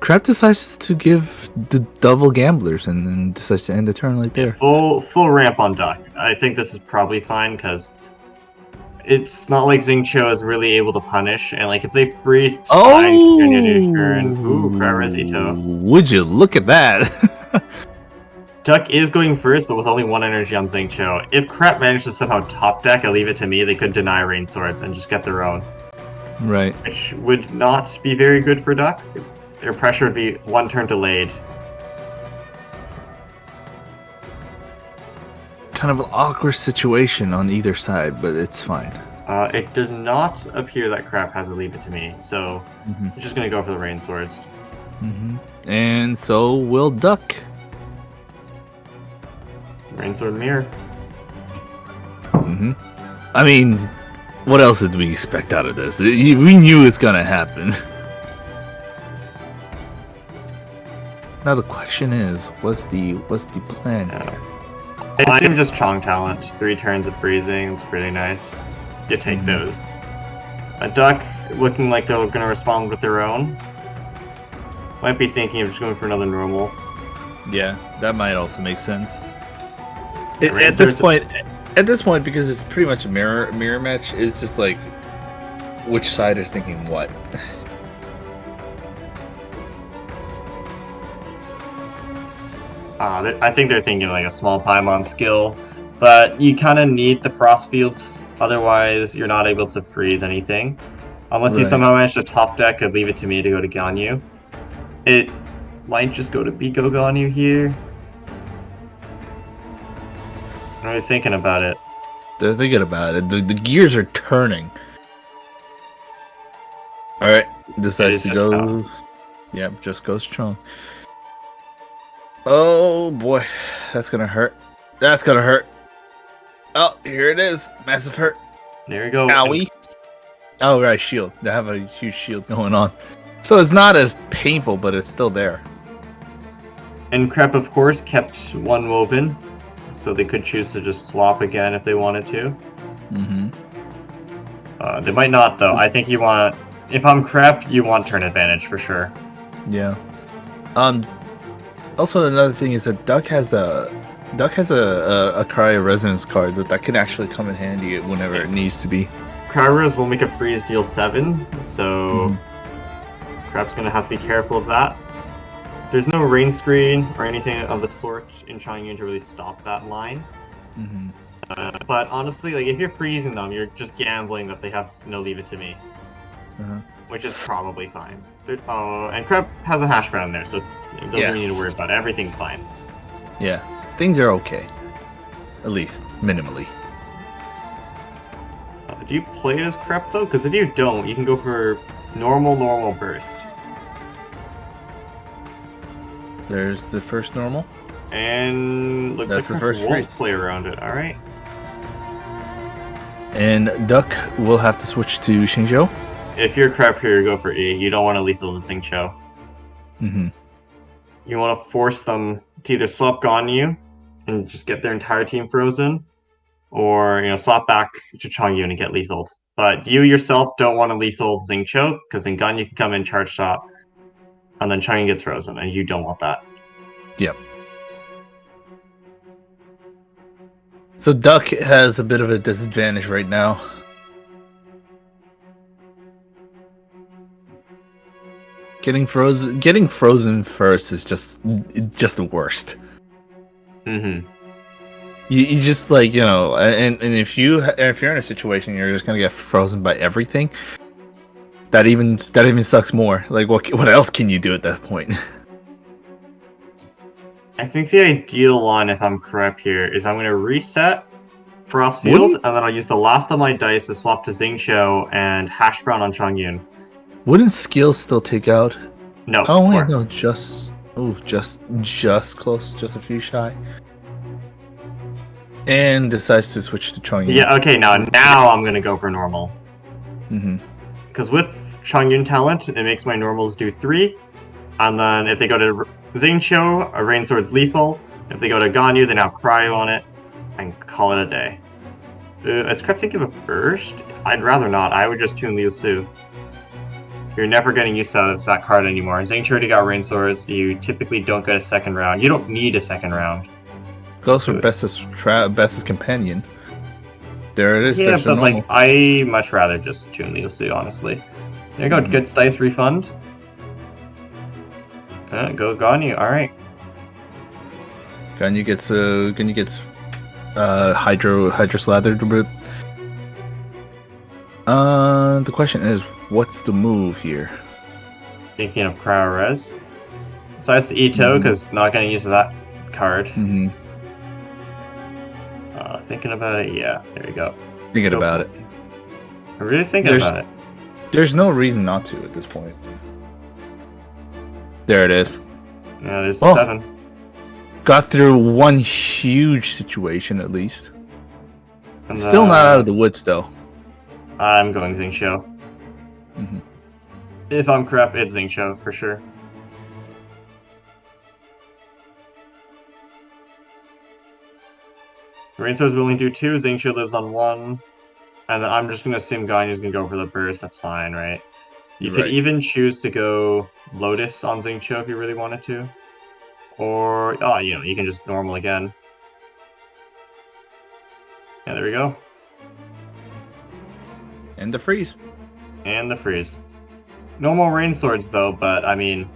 S1: Crep decides to give the double gamblers and then decides to end the turn like there.
S2: Full ramp on Duck. I think this is probably fine because it's not like Xingqiu is really able to punish, and like if they freeze, ooh, Crep Ito.
S1: Would you look at that?
S2: Duck is going first, but with only 1 energy on Xingqiu. If Crep managed to somehow top deck and leave it to me, they could deny Rain Swords and just get their own.
S1: Right.
S2: Which would not be very good for Duck. Their pressure would be 1 turn delayed.
S1: kind of an awkward situation on either side, but it's fine.
S2: It does not appear that Crap has a Leave It to Me, so
S1: Mm-hmm.
S2: I'm just gonna go for the Rain Swords.
S1: Mm-hmm. And so we'll duck.
S2: Rain Sword Mirror.
S1: Mm-hmm. I mean, what else did we expect out of this? We knew it's gonna happen. Now the question is, what's the plan here?
S2: It seems just Chong talent. 3 turns of freezing. It's pretty nice. You take those. A duck looking like they're gonna respond with their own. Might be thinking of just going for another normal.
S1: Yeah, that might also make sense.
S2: Rain
S1: At this
S2: Swords-
S1: point, because it's pretty much a mirror match, it's just like which side is thinking what.
S2: I think they're thinking like a small Paimon skill, but you kind of need the Frost Field, otherwise you're not able to freeze anything. Unless you
S1: Right.
S2: somehow manage to top deck and Leave It to Me to go to Ganyu. It might just go to Biko Ganyu here. What are you thinking about it?
S1: They're thinking about it. The gears are turning. All right, decides to
S2: just
S1: go.
S2: Chong.
S1: Yep, just goes Chong. Oh boy, that's gonna hurt. That's gonna hurt. Oh, here it is. Massive hurt.
S2: There we go.
S1: Owie. Oh right, shield. They have a huge shield going on, so it's not as painful, but it's still there.
S2: And Crep, of course, kept one woven, so they could choose to just swap again if they wanted to.
S1: Mm-hmm.
S2: They might not, though. I think you want... If I'm Crep, you want turn advantage, for sure.
S1: Yeah. Also, another thing is that Duck has a Cry of Resonance card that can actually come in handy whenever it needs to be.
S2: Crowrose will make a freeze deal 7, so Crep's gonna have to be careful of that. There's no rain screen or anything of the sort in Changyun to really stop that line.
S1: Mm-hmm.
S2: But honestly, like if you're freezing them, you're just gambling that they have no Leave It to Me, which is probably fine. And Crep has a hash brown there, so it doesn't really need to worry about it. Everything's fine.
S1: Yeah, things are okay. At least, minimally.
S2: Do you play it as Crep though? Because if you don't, you can go for normal burst.
S1: There's the first normal.
S2: And looks
S1: That's
S2: like
S1: the first
S2: Crep won't
S1: freeze.
S2: play around it. All right.
S1: And Duck will have to switch to Xingqiu.
S2: If you're Crep here, you go for E. You don't want to lethal the Xingqiu.
S1: Mm-hmm.
S2: You want to force them to either swap Ganyu and just get their entire team frozen, or swap back to Changyun and get lethaled. But you yourself don't want to lethal Xingqiu, because then Ganyu can come in, charge shot, and then Changyun gets frozen, and you don't want that.
S1: Yep. So Duck has a bit of a disadvantage right now. Getting frozen first is just the worst.
S2: Mm-hmm.
S1: You just like and if you're in a situation you're just gonna get frozen by everything, that even sucks more. Like what else can you do at that point?
S2: I think the ideal line, if I'm correct here, is I'm going to reset Frost Field, and then I'll use the last of my dice to swap to Xingqiu and Hash Brown on Changyun.
S1: Wouldn't skill still take out?
S2: No.
S1: Oh wait,
S2: 4.
S1: no, just close, just a few shy. And decides to switch to Chongyun.
S2: Yeah, okay, now I'm going to go for normal.
S1: Mm-hmm.
S2: Because with Changyun talent, it makes my normals do 3, and then if they go to Xingqiu, a Rain Sword's lethal. If they go to Ganyu, they now Cryo on it, and call it a day. Is Crep give a burst? I'd rather not. I would just tune Liu Su. You're never getting used to that card anymore. Xingqiu already got Rain Swords. You typically don't get a second round. You don't need a second round.
S1: Goes for bestest companion. There it is.
S2: Yeah,
S1: there's
S2: but
S1: normal.
S2: like I much rather just tune Liu Su, honestly. There you go. Good dice refund. Go Ganyu. All right.
S1: Ganyu gets Hydro slathered a bit. The question is, what's the move here?
S2: Thinking of Cryo Res. So that's the Ito, because not getting used to that card.
S1: Mm-hmm.
S2: thinking about it? Yeah, there you go.
S1: Thinking
S2: Go
S1: about
S2: for
S1: it.
S2: I'm really thinking about it.
S1: There's no reason not to at this point. There it is.
S2: Yeah, there's
S1: Oh.
S2: 7.
S1: Got through one huge situation at least.
S2: And,
S1: Still not out of the woods though.
S2: I'm going Xingqiu.
S1: Mm-hmm.
S2: If I'm correct, it's Xingqiu for sure. Rainsword's willing to do 2, Xingqiu lives on 1. And then I'm just going to assume Ganyu's going to go for the burst, that's fine, right? You could even choose to go Lotus on Xingqiu if you really wanted to. Or, you can just normal again. Yeah, there we go.
S1: And the freeze.
S2: And the freeze. No more rain swords though, but I mean,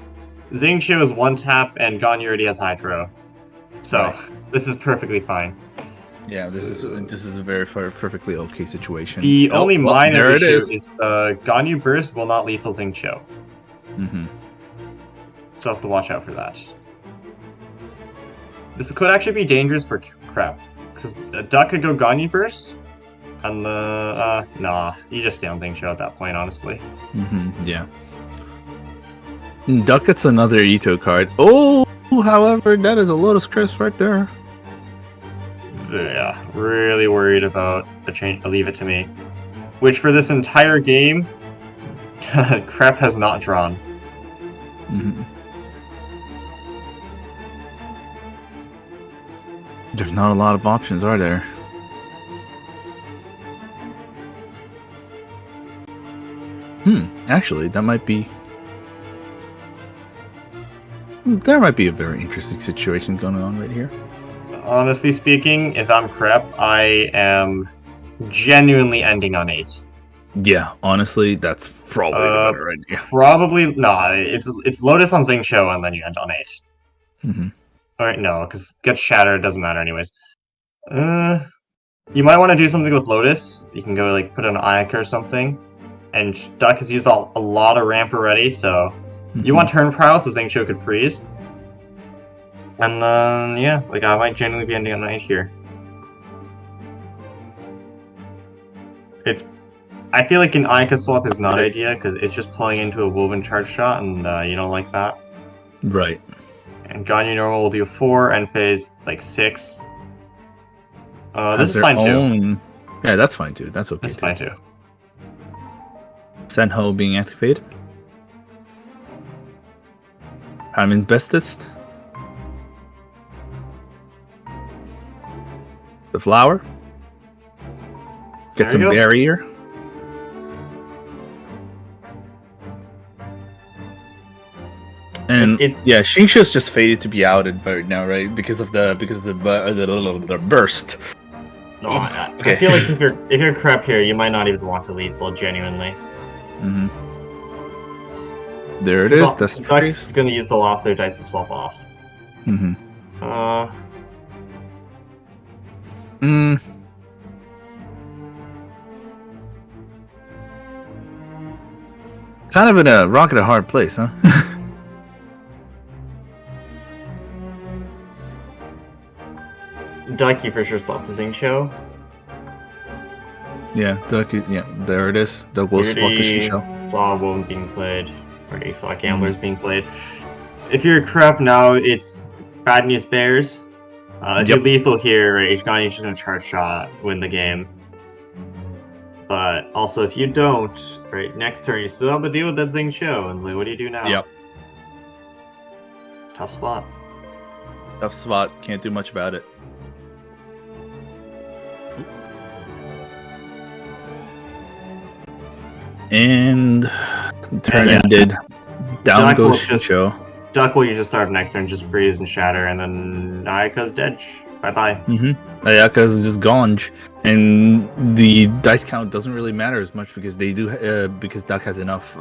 S2: Xingqiu is 1 tap and Ganyu already has Hydro. So, this is perfectly fine.
S1: Yeah, this is a very perfectly okay situation.
S2: The only minor issue is Ganyu Burst will not lethal Xingqiu.
S1: Mm-hmm.
S2: So have to watch out for that. This could actually be dangerous for Crep, because Duck could go Ganyu Burst, and nah, you just stay on Xingqiu at that point, honestly.
S1: Mm-hmm. Yeah. Duck gets another Ito card. Oh, however, that is a Lotus Crest right there.
S2: Yeah, really worried about the change. Leave it to me. Which for this entire game, Crep has not drawn.
S1: Mm-hmm. There's not a lot of options, are there? Actually, that might be... There might be a very interesting situation going on right here.
S2: Honestly speaking, if I'm Crep, I am genuinely ending on 8.
S1: Yeah, honestly, that's probably the better idea.
S2: Probably, no, it's Lotus on Xingqiu and then you end on 8.
S1: Mm-hmm.
S2: Alright, no, because gets shattered, doesn't matter anyways. You might want to do something with Lotus. You can go, like, put an Ayaka or something. And Duck has used a lot of ramp already, so... You want turn prowl so Xingqiu could freeze. And then, yeah, like, I might genuinely be ending on 8 here. I feel like an Ayaka swap is not ideal, because it's just pulling into a woven charge shot, and you don't like that.
S1: Right.
S2: And Ganyu normal will do 4, and phase, like, 6. This is fine too.
S1: Yeah, that's fine too. That's okay.
S2: That's fine too.
S1: Senho being activated. I'm in bestest. The flower. Get some barrier. And yeah, Xingqiu's just faded to be outed right now, right? Because of the burst.
S2: No, okay. I feel like if you're Crep here, you might not even want to lethal genuinely.
S1: Mm-hmm. There it is. That's
S2: Duck's gonna use the last of their dice to swap off.
S1: Mm-hmm. Kind of in a rock and a hard place, huh?
S2: Ducky for sure swapped to Xingqiu.
S1: Yeah, Ducky. Yeah, there it is. Duck will swap to Xingqiu.
S2: Saw Woven being played. Already saw Gamblers being played. If you're Crep now, it's Bad News Bears. If you're lethal here, right, Ishgani's just gonna charge shot, win the game. But also, if you don't, right, next turn you still have to deal with that Xingqiu, and like, what do you do now?
S1: Yep.
S2: Tough spot.
S1: Tough spot. Can't do much about it. And turn ended. Down goes Xingqiu.
S2: Duck will just start next turn, just freeze and shatter, and then Ayaka's dead. Bye bye.
S1: Mm-hmm. Ayaka's just gone, and the dice count doesn't really matter as much because they do because Duck has enough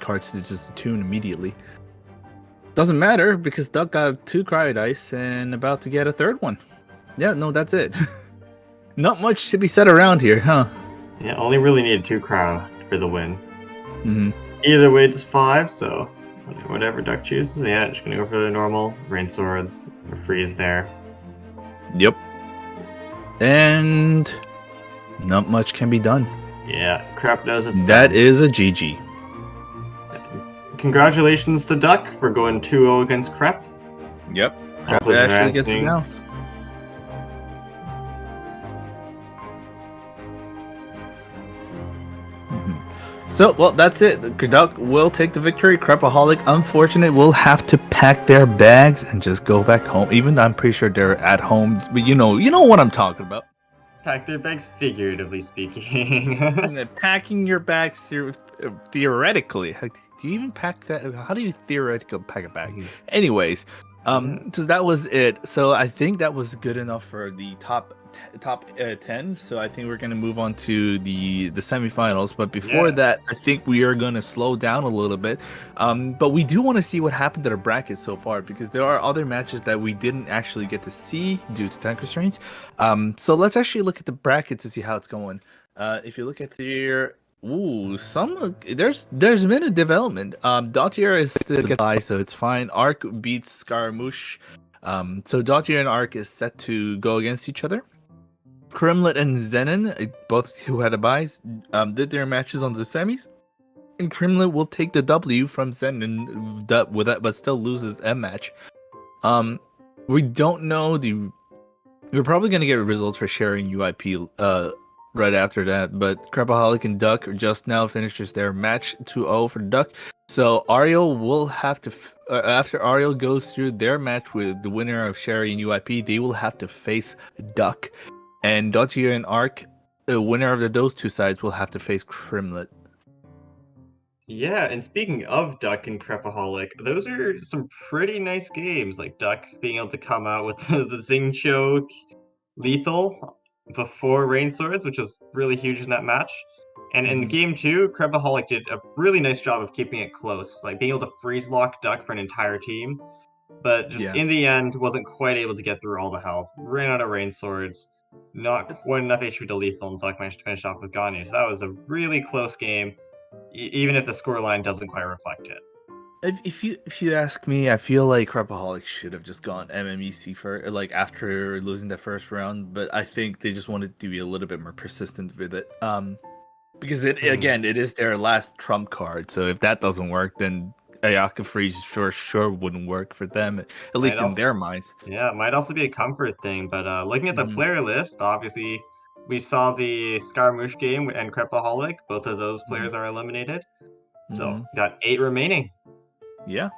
S1: cards to just tune immediately. Doesn't matter because Duck got 2 cryo dice and about to get a 3rd one. Yeah, no, that's it. Not much to be said around here, huh?
S2: Yeah, only really needed 2 cryo for the win.
S1: Mm-hmm.
S2: Either way, it's 5, so whatever Duck chooses. Yeah, just gonna go for the normal rain swords, freeze there.
S1: Yep. And not much can be done.
S2: Yeah, crap knows it's
S1: That
S2: bad.
S1: is a GG.
S2: Congratulations to Duck for going 2-0 against Crep.
S1: Yep. Crap
S2: Also
S1: actually gets it
S2: advancing.
S1: now. So, well, that's it. Duck will take the victory. Crepaholic, unfortunate, will have to pack their bags and just go back home. Even though I'm pretty sure they're at home, but you know what I'm talking about.
S2: Pack their bags, figuratively speaking.
S1: Packing your bags theoretically. Do you even pack that? How do you theoretically pack a bag? Anyways, so that was it. So I think that was good enough for the top 10. So I think we're gonna move on to the semifinals. But before
S2: Yeah.
S1: that, I think we are gonna slow down a little bit. But we do want to see what happened to the bracket so far because there are other matches that we didn't actually get to see due to time constraints. So let's actually look at the bracket to see how it's going. If you look at the there's been a development. Dottier is still get by, so it's fine. Arc beats Scaramouche. So Dottier and Arc is set to go against each other. Kremlet and Zenon, both who had a buys, did their matches on the semis. And Kremlet will take the W from Zenon, but still loses a match. We don't know the. We're probably gonna get results for sharing UIP right after that, but Crapaholic and Duck just now finishes their match 2-0 for Duck. So Ariel will have to after Ariel goes through their match with the winner of Sherry and UIP, they will have to face Duck, and Dottier and Arc, the winner of those two sides, will have to face Crimlet.
S2: Yeah, and speaking of Duck and Crepaholic, those are some pretty nice games. Like Duck being able to come out with the Zing Choke lethal before Rain Swords, which was really huge in that match. And in
S1: Mhm.
S2: game two, Crepaholic did a really nice job of keeping it close, like being able to freeze lock Duck for an entire team. But just
S1: Yeah.
S2: in the end, wasn't quite able to get through all the health. Ran out of Rain Swords, not quite enough HP to lethal, and Duck managed to finish off with Ganyu. So that was a really close game, even if the scoreline doesn't quite reflect it.
S1: If you ask me, I feel like Crapaholic should have just gone MMEC for like after losing the first round, but I think they just wanted to be a little bit more persistent with it. Because it is their last trump card. So if that doesn't work, then Ayaka Freeze sure wouldn't work for them, at
S2: Might
S1: least in
S2: also,
S1: their minds.
S2: yeah, it might also be a comfort thing. But looking at the
S1: Hmm.
S2: player list, obviously we saw the Scaramouche game and Crepaholic. Both of those
S1: Hmm.
S2: players are eliminated. So
S1: Hmm.
S2: got 8 remaining.
S1: Yeah.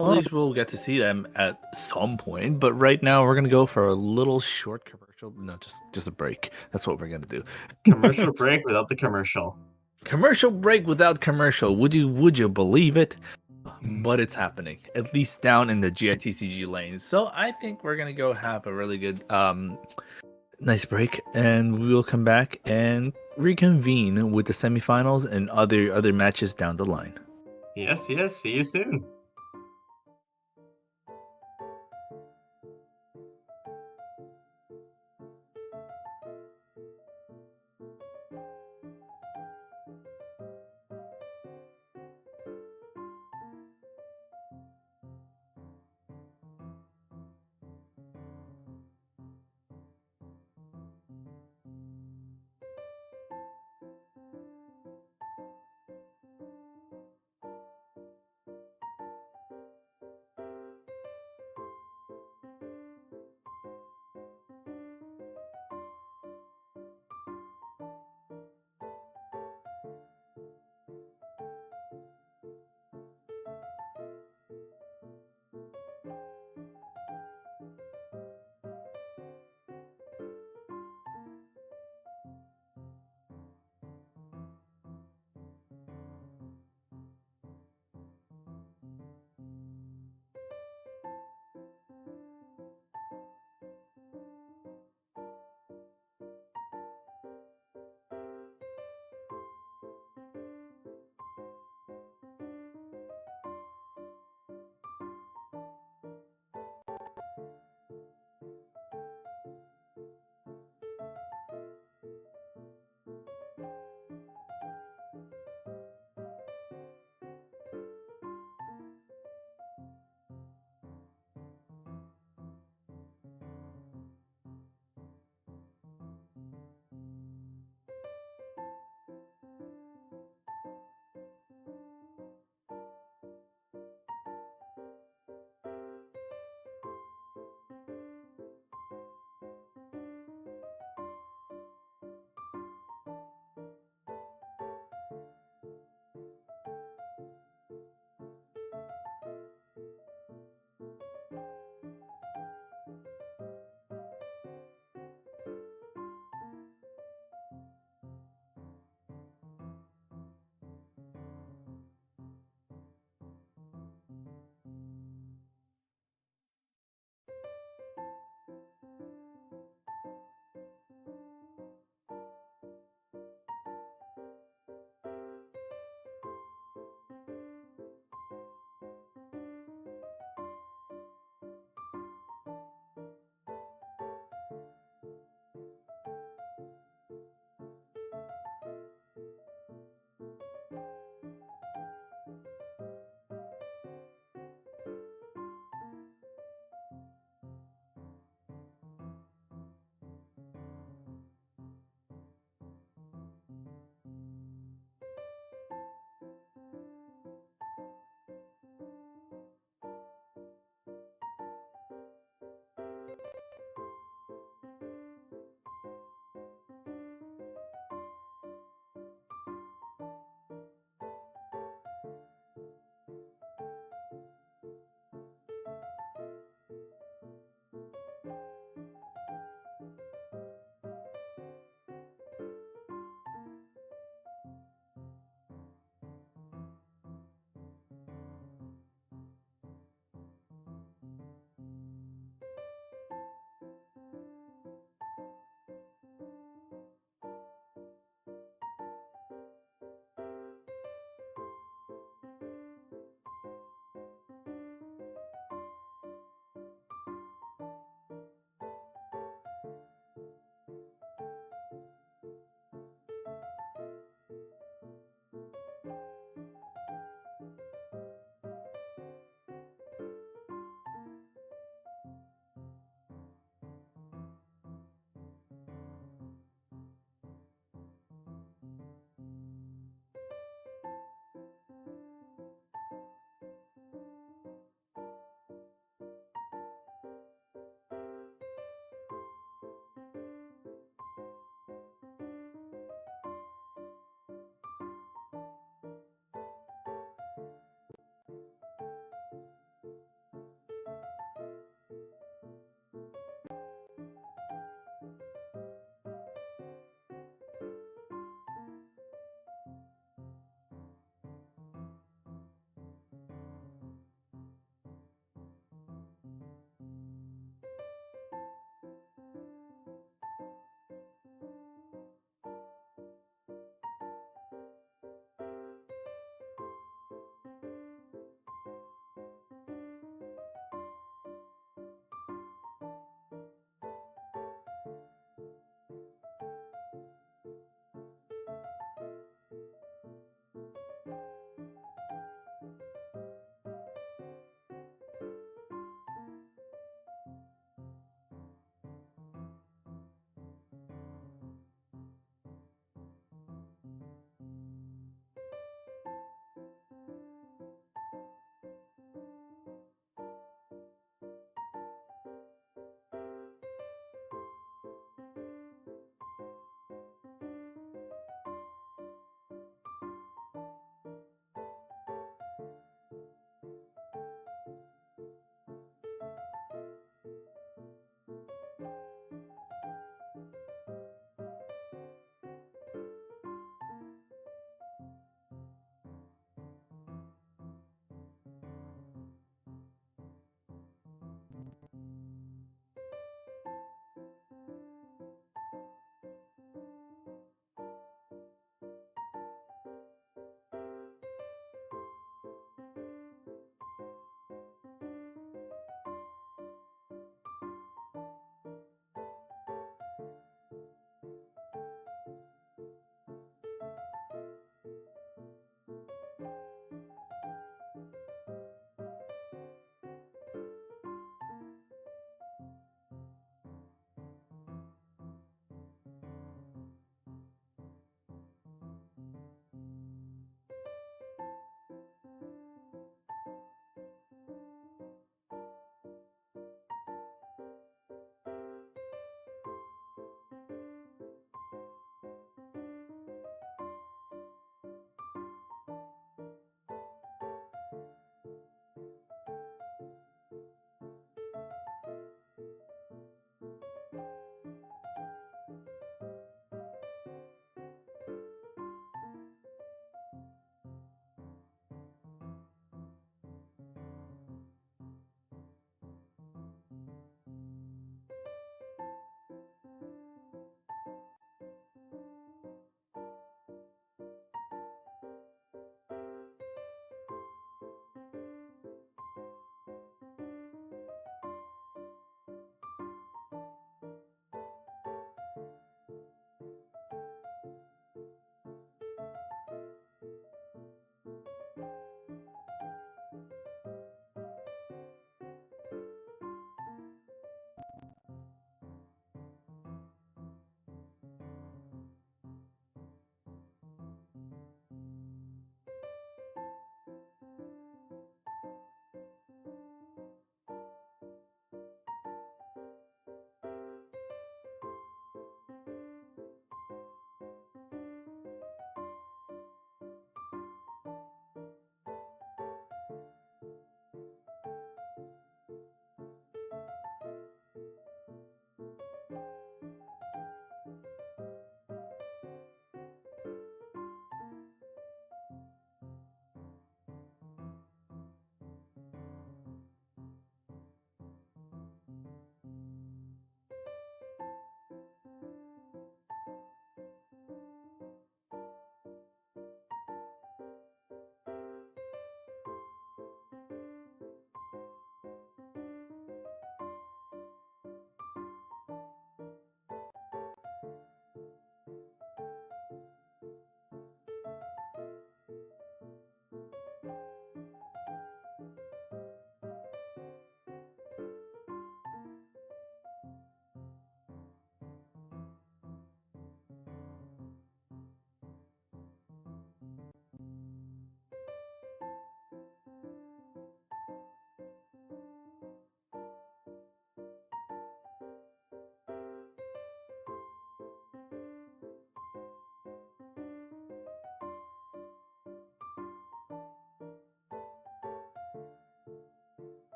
S1: Well, at least we'll get to see them at some point. But right now, we're gonna go for a little short commercial. No, just a break. That's what we're gonna do.
S2: Commercial break without the commercial.
S1: Commercial break without commercial. Would you believe it? But it's happening, at least down in the GITCG lane. So I think we're gonna go have a really good nice break, and we will come back and reconvene with the semifinals and other matches down the line.
S2: Yes, yes. See you soon.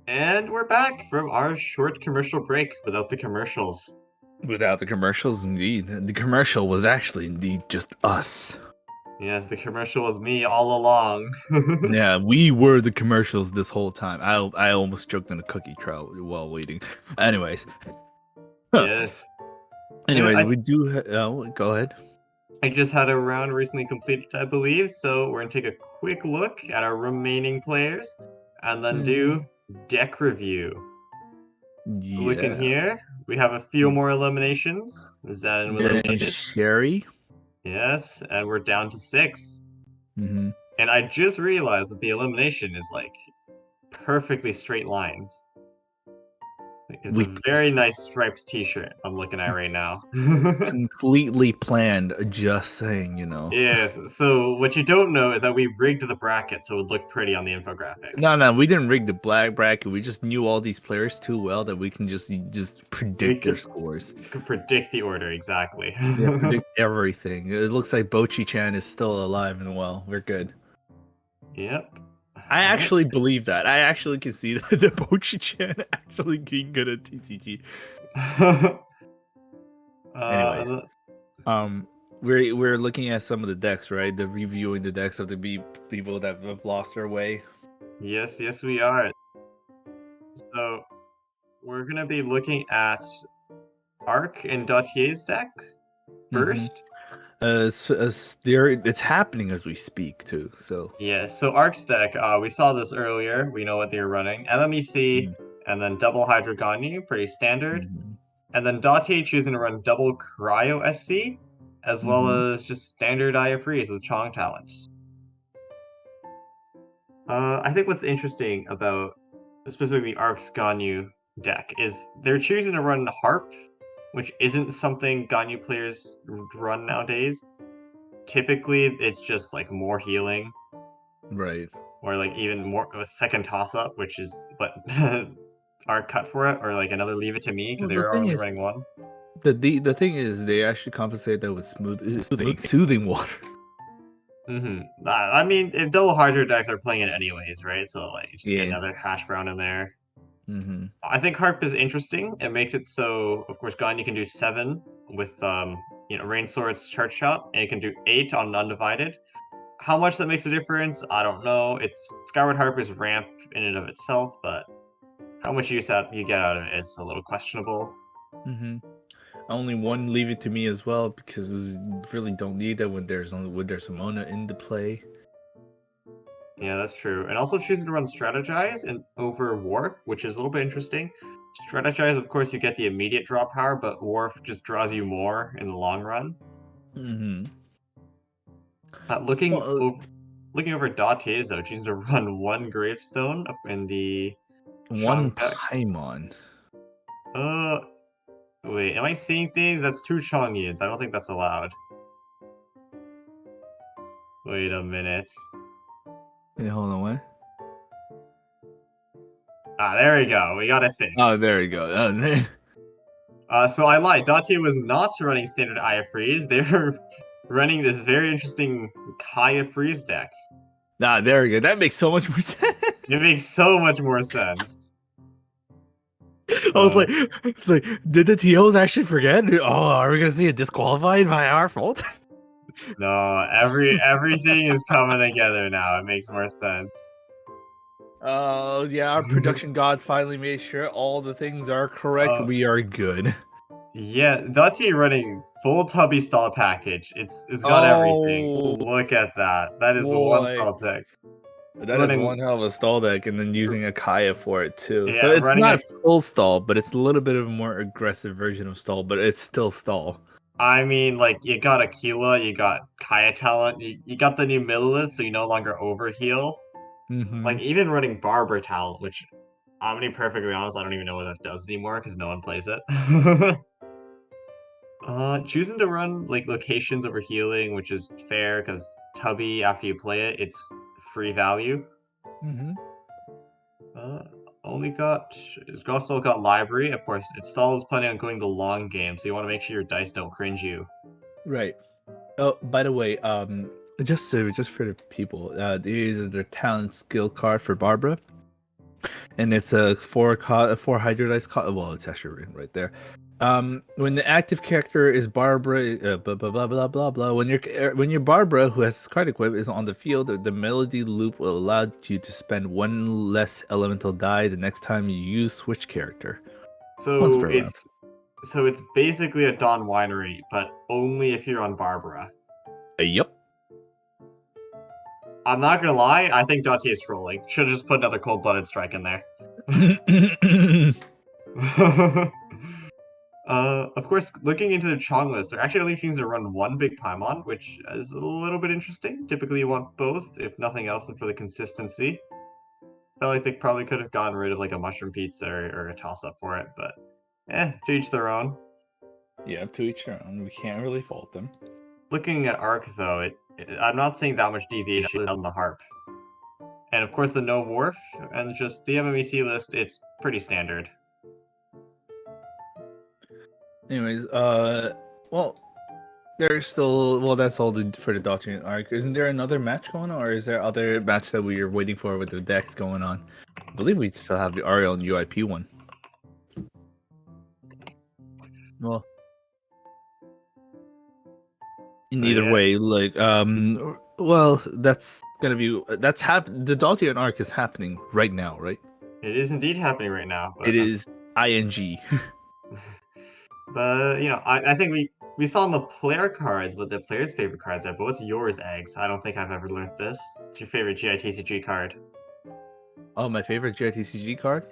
S2: And we're back from our short commercial break without the commercials.
S1: Without the commercials, indeed. The commercial was actually indeed just us.
S2: Yes, the commercial was me all along.
S1: Yeah, we were the commercials this whole time. I almost choked on a cookie trail while waiting. Anyways, huh.
S2: Yes. And
S1: Anyways, we do. Go ahead.
S2: I just had a round recently completed, I believe, so we're gonna take a quick look at our remaining players and then
S1: Hmm.
S2: do deck review. Looking
S1: Yeah.
S2: here, we have a few more eliminations. Zen was
S1: Then
S2: eliminated.
S1: Sherry.
S2: Yes, and we're down to 6.
S1: Hmm.
S2: And I just realized that the elimination is like perfectly straight lines. It's
S1: We
S2: a very nice striped t-shirt I'm looking at right now.
S1: completely planned. Just saying, you know.
S2: Yes, so what you don't know is that we rigged the bracket so it would look pretty on the infographic.
S1: No, we didn't rig the black bracket. We just knew all these players too well that we can just
S2: We
S1: predict their
S2: could,
S1: scores.
S2: could predict the order exactly.
S1: Yeah, predict everything. It looks like Bochi-chan is still alive and well. We're good.
S2: Yep.
S1: I
S2: Alright.
S1: actually believe that. I actually can see that the Bochi-chan actually being good at TCG. Anyways,
S2: Uh,
S1: um, we're looking at some of the decks, right? The reviewing the decks of the people that have lost their way.
S2: yes, we are. So we're gonna be looking at Arc and Dautier's deck
S1: Mm-hmm.
S2: first.
S1: It's happening as we speak too. So.
S2: Yeah, so Arc's deck, we saw this earlier. We know what they're running. MMEC and then double Hydro Ganyu, pretty standard.
S1: Mm-hmm.
S2: And then Dautier choosing to run double Cryo SC, as well
S1: Mm-hmm.
S2: as just standard Aya Freeze with Chong talent. I think what's interesting about specifically Arc's Ganyu deck is they're choosing to run Harp, which isn't something Ganyu players run nowadays. Typically, it's just like more healing,
S1: Right.
S2: or like even more a second toss up, which is what Arc cut for it, or like another Leave It to Me because
S1: Well,
S2: they
S1: the
S2: were
S1: thing
S2: only
S1: is,
S2: running one.
S1: the thing is, they actually compensate that with soothing water.
S2: I mean, if double Hydro decks are playing it anyways, right? So like, just get
S1: Yeah.
S2: another Hash Brown in there.
S1: Mm-hmm.
S2: I think Harp is interesting. It makes it so, of course, Gagne can do 7 with Rain Sword's Church Shot, and it can do 8 on an Undivided. How much that makes a difference, I don't know. It's Skyward Harp is ramp in and of itself, but how much use out you get out of it is a little questionable.
S1: Mm-hmm. Only one leave it to me as well because you really don't need that when there's a Mona in the play.
S2: Yeah, that's true. And also choosing to run Strategize and over Warp, which is a little bit interesting. Strategize, of course, you get the immediate draw power, but Warp just draws you more in the long run.
S1: Mm-hmm.
S2: Uh,
S1: Well,
S2: looking over, looking over Dautier, though, choosing to run one Gravestone up in the
S1: one
S2: Chong deck.
S1: Paimon.
S2: Uh, wait, am I seeing things? That's two Chongyins. I don't think that's allowed. Wait a minute.
S1: Wait, hold on, what?
S2: Ah, there we go. We got it
S1: Oh,
S2: fixed.
S1: there you go. Oh, there.
S2: So I lied. Dautier was not running standard Aya Freeze. They were running this very interesting Kaya Freeze deck.
S1: Nah, there we go. That makes so much more sense.
S2: It makes so much more sense.
S1: I was
S2: Uh,
S1: like, it's like, did the TOs actually forget? Oh, are we gonna see it disqualified by our fault?
S2: no, everything is coming together now. It makes more sense.
S1: Oh, yeah, our production gods finally made sure all the things are correct.
S2: uh,
S1: We are good.
S2: Yeah, Dachi running full tubby stall package. It's got everything.
S1: Oh
S2: Look at that. That is one
S1: boy.
S2: stall deck.
S1: That is
S2: Running
S1: one hell of a stall deck, and then using a Kaya for it too. So
S2: yeah,
S1: it's
S2: running a
S1: not full stall, but it's a little bit of a more aggressive version of stall, but it's still stall.
S2: I mean like you got Aquila, you got Kaya talent, you got the new Millilith, so you no longer overheal.
S1: Mm-hmm.
S2: Like even running Barber talent, which I'm gonna be perfectly honest, I don't even know what that does anymore because no one plays it. Choosing to run like locations over healing, which is fair because Tubby after you play it, it's free value.
S1: Mm-hmm.
S2: Uh, only got it's also got library. Of course, it still is planning on going the long game, so you want to make sure your dice don't cringe you.
S1: Right. Oh, by the way, just for the people, these are the talent skill card for Barbara. and it's a four hybridized. Well, it's actually written right there. When the active character is Barbara, blah blah blah blah blah blah. When your Barbara, who has this card equipped, is on the field, the melody loop will allow you to spend one less elemental die the next time you use switch character. Once
S2: So
S1: per round.
S2: it's basically a Dawn Winery, but only if you're on Barbara.
S1: Yep.
S2: I'm not gonna lie, I think Dottie is trolling. Should have just put another cold-blooded strike in there. Of course, looking into the Chong list, they're actually only choosing to run one big Paimon, which is a little bit interesting. Typically, you want both, if nothing else, and for the consistency. Felt like they probably could have gotten rid of like a mushroom pizza or a toss-up for it, but to each their own.
S1: Yeah, to each their own. We can't really fault them.
S2: Looking at Arc, though, I'm not seeing that much deviation on the harp. And of course, the no wharf, and just the MMEC list, it's pretty standard.
S1: Anyways, well, there's still that's all for the Doctrine arc. Isn't there another match going on, or is there other match that we are waiting for with the decks going on? I believe we still have the Ariel and UIP one. Well, in either
S2: Yeah,
S1: way, like well, that's gonna be the Doctrine arc is happening right now, right?
S2: it is indeed happening right now.
S1: It is ing.
S2: But I think we saw on the player cards what the players' favorite cards are. But what's yours, Eggs? I don't think I've ever learned this. What's your favorite GITCG card?
S1: Oh, my favorite GITCG card.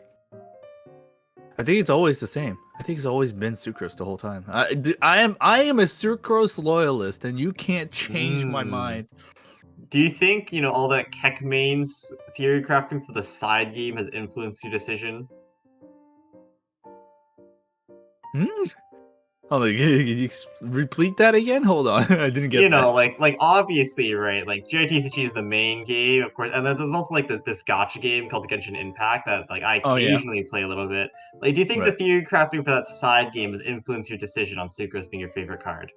S1: I think it's always the same. I think it's always been Sucrose the whole time. I am a Sucrose loyalist, and you can't change my mind.
S2: Do you think all that Keqing Mains theory crafting for the side game has influenced your decision?
S1: Hmm? Oh, like, can you repeat that again? Hold on, I didn't get that.
S2: Like obviously, right? Like GITCG is the main game, of course, and then there's also like this gotcha game called the Genshin Impact that like I
S1: Oh yeah,
S2: occasionally play a little bit. Like, do you think the
S1: right.
S2: theory crafting for that side game has influenced your decision on Sucrose being your favorite card?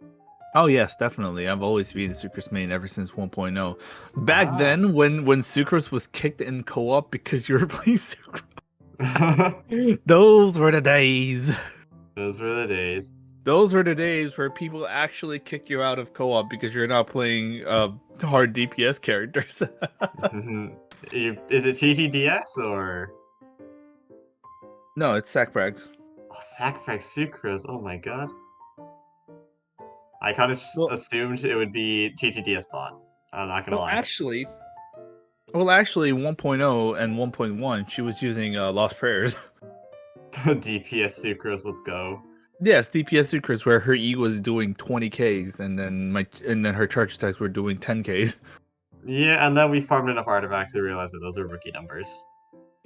S1: Oh yes, definitely. I've always been a Sucrose main ever since 1.0. Back
S2: Ah.
S1: then, when Sucrose was kicked in co-op because you were playing Sucrose, those were the days.
S2: Those were the days.
S1: Those were the days where people actually kick you out of co-op because you're not playing hard DPS characters.
S2: Is it TTDS or
S1: No, it's Sackfrags.
S2: Sacrifice Sucrose? Oh my god. I kind of
S1: Well,
S2: assumed it would be TTDS bot. I'm not gonna
S1: well,
S2: lie.
S1: actually, actually, 1.0 and 1.1, she was using Lost Prayers.
S2: DPS Sucrose, let's go.
S1: Yes, DPS Sucrose, where her E was doing 20Ks, and then her charge attacks were doing 10Ks.
S2: Yeah, and then we farmed enough artifacts to realize that those were rookie numbers.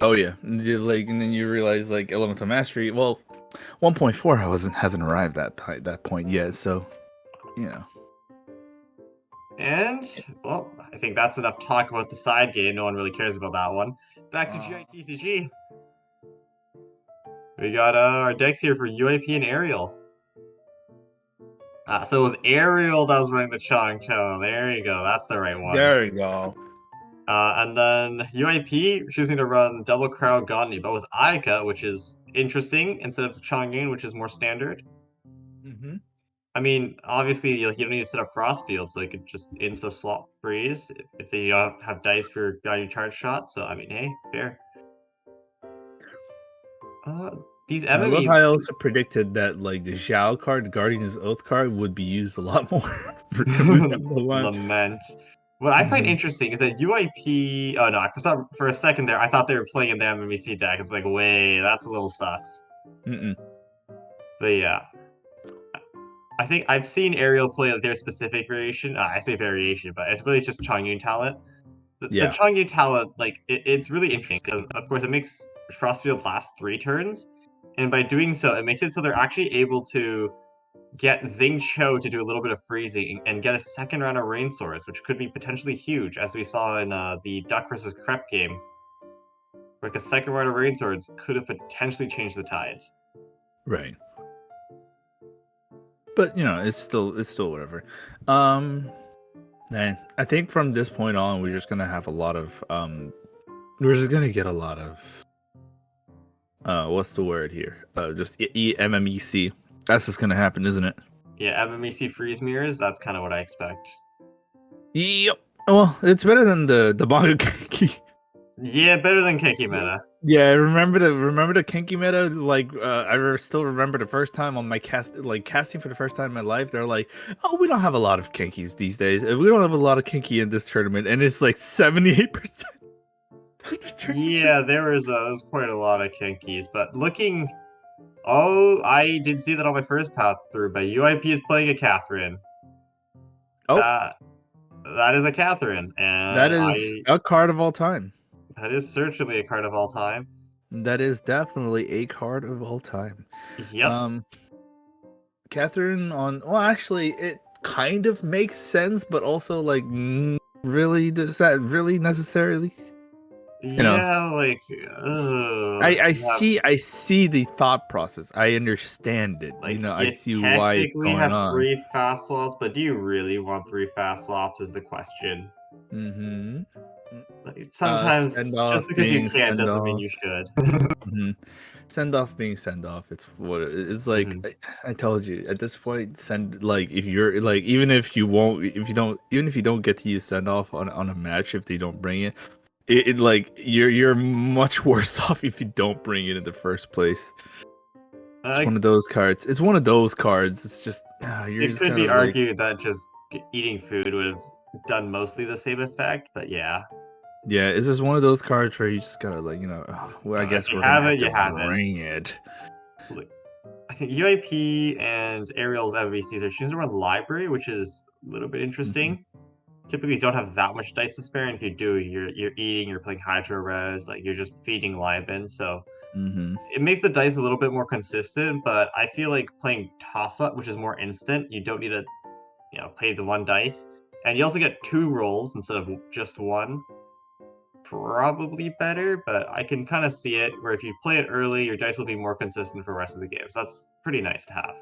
S1: Oh yeah, and then you realize like Elemental Mastery. Well, 1.4 hasn't arrived at that point yet, so you know.
S2: And, well, I think that's enough talk about the side game. No one really cares about that one. Back to GITCG. We got our decks here for UAP and Ariel. So it was Ariel that was running the Chong. There you go. That's the right one.
S1: There you go.
S2: And then UAP choosing to run Double Crow Gandhi, but with Aika, which is interesting, instead of Chang'e, which is more standard.
S1: Mm-hmm.
S2: I mean, obviously, you don't need to set up Frostfield, so you could just insta swap freeze if they don't have dice for guiding charge shot. So I mean, hey, fair. These
S1: I love how I
S2: MMEs
S1: also predicted that like the Zhao card, the Guardian's Oath card, would be used a lot more for coming down the line.
S2: lament. What I find interesting is that UIP. Oh no, for a second there, I thought they were playing in the MMEC deck. It's like, wait, that's a little sus.
S1: Mm-mm.
S2: But yeah, I think I've seen Ariel play their specific variation. I say variation, but it's really just Changyun talent. The
S1: Yeah.
S2: Changyun talent, like it's really interesting because of course it makes Frostfield last 3 turns, and by doing so, it makes it so they're actually able to get Zing Cho to do a little bit of freezing and get a second round of Rain Swords, which could be potentially huge, as we saw in the Duck versus Crep game. Like a second round of Rain Swords could have potentially changed the tides.
S1: Right. But it's still whatever. Man, I think from this point on, we're just gonna have a lot of we're just gonna get a lot of what's the word here? Just EMMEC. That's what's gonna happen, isn't it?
S2: Yeah, MMEC freeze mirrors. That's kind of what I expect.
S1: Yep. Well, it's better than the manga Kenki.
S2: Yeah, better than Keqing Meta.
S1: Yeah, I remember the Kenki meta. Like, still remember the first time on my casting for the first time in my life. They're like, "Oh, we don't have a lot of Kenkis these days. We don't have a lot of Kenki in this tournament," and it's like 78% of the tournament.
S2: Yeah, there was quite a lot of Kenkis, but looking. Oh, I did see that on my first pass through, but UIP is playing a Catherine.
S1: Oh,
S2: That that is a Catherine,
S1: that
S2: and
S1: is a card of all time.
S2: that is certainly a card of all time.
S1: That is definitely a card of all time.
S2: Yep.
S1: Um, Catherine well, actually, it kind of makes sense, but also like, really, does that really necessarily? You know,
S2: Yeah, like, you have
S1: I see the thought process. I understand it.
S2: like
S1: I
S2: you
S1: see why it's
S2: technically
S1: going
S2: have
S1: on.
S2: 3 fast swaps, but do you really want 3 fast swaps? Is the question.
S1: Mm-hmm.
S2: Like, sometimes
S1: Send
S2: just
S1: off
S2: because you
S1: being
S2: can't
S1: send
S2: doesn't mean
S1: off.
S2: you should.
S1: Hmm. Send off being send off. It's what it's like.
S2: Mhm.
S1: I told you at this point. Send like if you're like even if you won't if you don't even if you don't get to use send off on a match if they don't bring it, it like you're much worse off if you don't bring it in the first place. It's
S2: Uh,
S1: one of those cards. It's one of those cards. It's just you're
S2: it
S1: just
S2: could
S1: kind
S2: be
S1: of like,
S2: argued that just eating food would have done mostly the same effect, but yeah.
S1: yeah, it's just one of those cards where you just gotta like well, I
S2: If
S1: guess
S2: you
S1: we're gonna
S2: have
S1: have
S2: it,
S1: to
S2: you have it.
S1: bring it.
S2: Like, I think UIP and Ariel's MVCs are choosing to run library, which is a little bit
S1: Hmm.
S2: interesting. Typically, you don't have that much dice to spare, and if you do, you're eating, you're playing Hydro Res, like you're just feeding Libin. So
S1: Hmm.
S2: it makes the dice a little bit more consistent. But I feel like playing Toss Up, which is more instant, you don't need to play the one dice, and you also get 2 rolls instead of just one. Probably better, but I can kind of see it where if you play it early, your dice will be more consistent for the rest of the game. So that's pretty nice to have.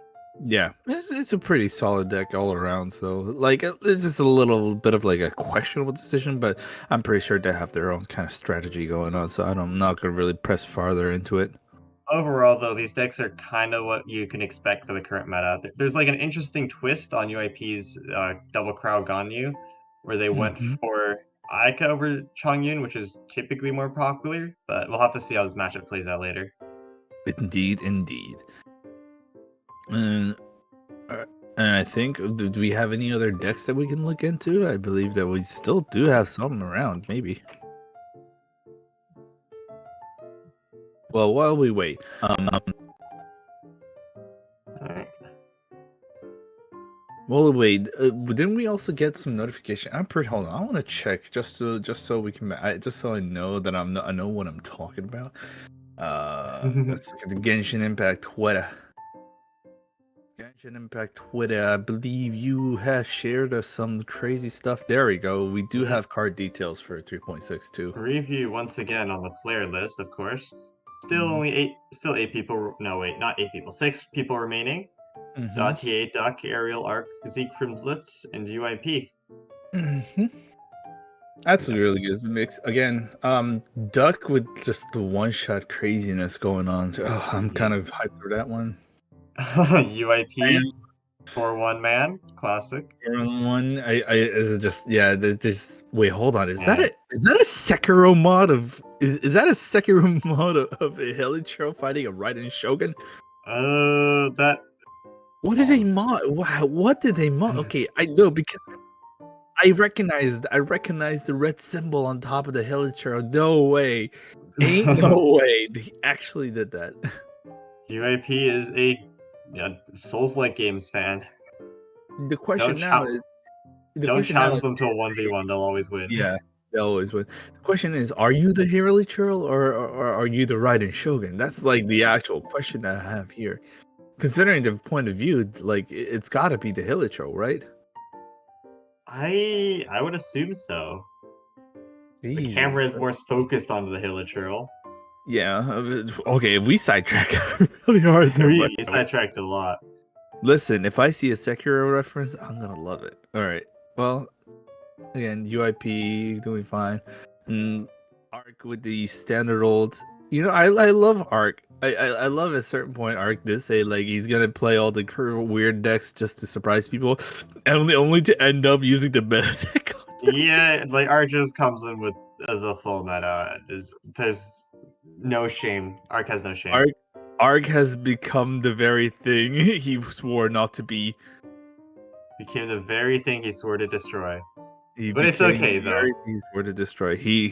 S1: Yeah, it's a pretty solid deck all around. So like it's just a little bit of like a questionable decision, but I'm pretty sure they have their own kind of strategy going on. So I'm not gonna really press farther into it.
S2: Overall, though, these decks are kind of what you can expect for the current meta. There's like an interesting twist on UIP's Double Crow Ganyu, where they went
S1: Hmm.
S2: for Aika over Chongyun, which is typically more popular, but we'll have to see how this matchup plays out later.
S1: Indeed, indeed. And uh, and I think do we have any other decks that we can look into? I believe that we still do have some around, maybe. Well, while we wait,
S2: Alright.
S1: while we wait, didn't we also get some notification? I'm pretty. Hold on, I want to check just so we can. Just so I know that I know what I'm talking about. Let's look at the Genshin Impact Twitter. Genshin Impact Twitter. I believe you have shared us some crazy stuff. There we go. We do
S2: Yep.
S1: have card details for 3.62.
S2: Review once again on the player list, of course. Still
S1: Mm-hmm.
S2: only still 8 people. No, wait, not 8 people. 6 people remaining.
S1: Mm-hmm.
S2: Dot.ta, Duck, Ariel, Arc, Siegfried Blitz, and UIP.
S1: Mm-hmm. That's a really good mix. Again, Duck with just the one-shot craziness going on. Oh, I'm kind
S2: Yep.
S1: of hyped for that one.
S2: UIP for one man. Classic.
S1: One, is it just yeah? This wait, hold on.
S2: Yeah.
S1: Is that a Sekiro mod of is that a Sekiro mod of a Helichurl fighting a Raiden Shogun?
S2: That.
S1: What did they
S2: Oh.
S1: mod? Wow, what did they mod? Okay, I know because I recognized the red symbol on top of the Helichurl. No way, ain't no way they actually did that.
S2: UIP is a Souls-like games fan.
S1: The
S2: Don't
S1: question now
S2: challenge.
S1: is the
S2: Don't
S1: question now
S2: challenge
S1: is,
S2: them to a 1v1. They'll always win.
S1: yeah, they always win. The question is, are you the Hero Churl or are you the Raiden Shogun? That's like the actual question that I have here. Considering the point of view, like it's got to be the Hilichurl, right?
S2: I would assume so. The
S1: Jesus.
S2: camera is more focused onto the Hilichurl.
S1: Yeah. Okay. If we sidetrack really hard there, but
S2: We sidetracked a lot.
S1: listen, if I see a Sekiro reference, I'm gonna love it. All right. Well, again, UIP doing fine, and Arc with the standard old. I love Arc. I love at a certain point Arc did say like he's gonna play all the weird decks just to surprise people, and only to end up using the meta deck.
S2: Yeah, like Arc just comes in with the full meta. There's no shame. Arc has no shame.
S1: Arc Arc has become the very thing he swore not to be.
S2: Became the very thing he swore to destroy.
S1: He
S2: But it's
S1: became
S2: okay
S1: the
S2: though.
S1: very thing he swore to destroy. He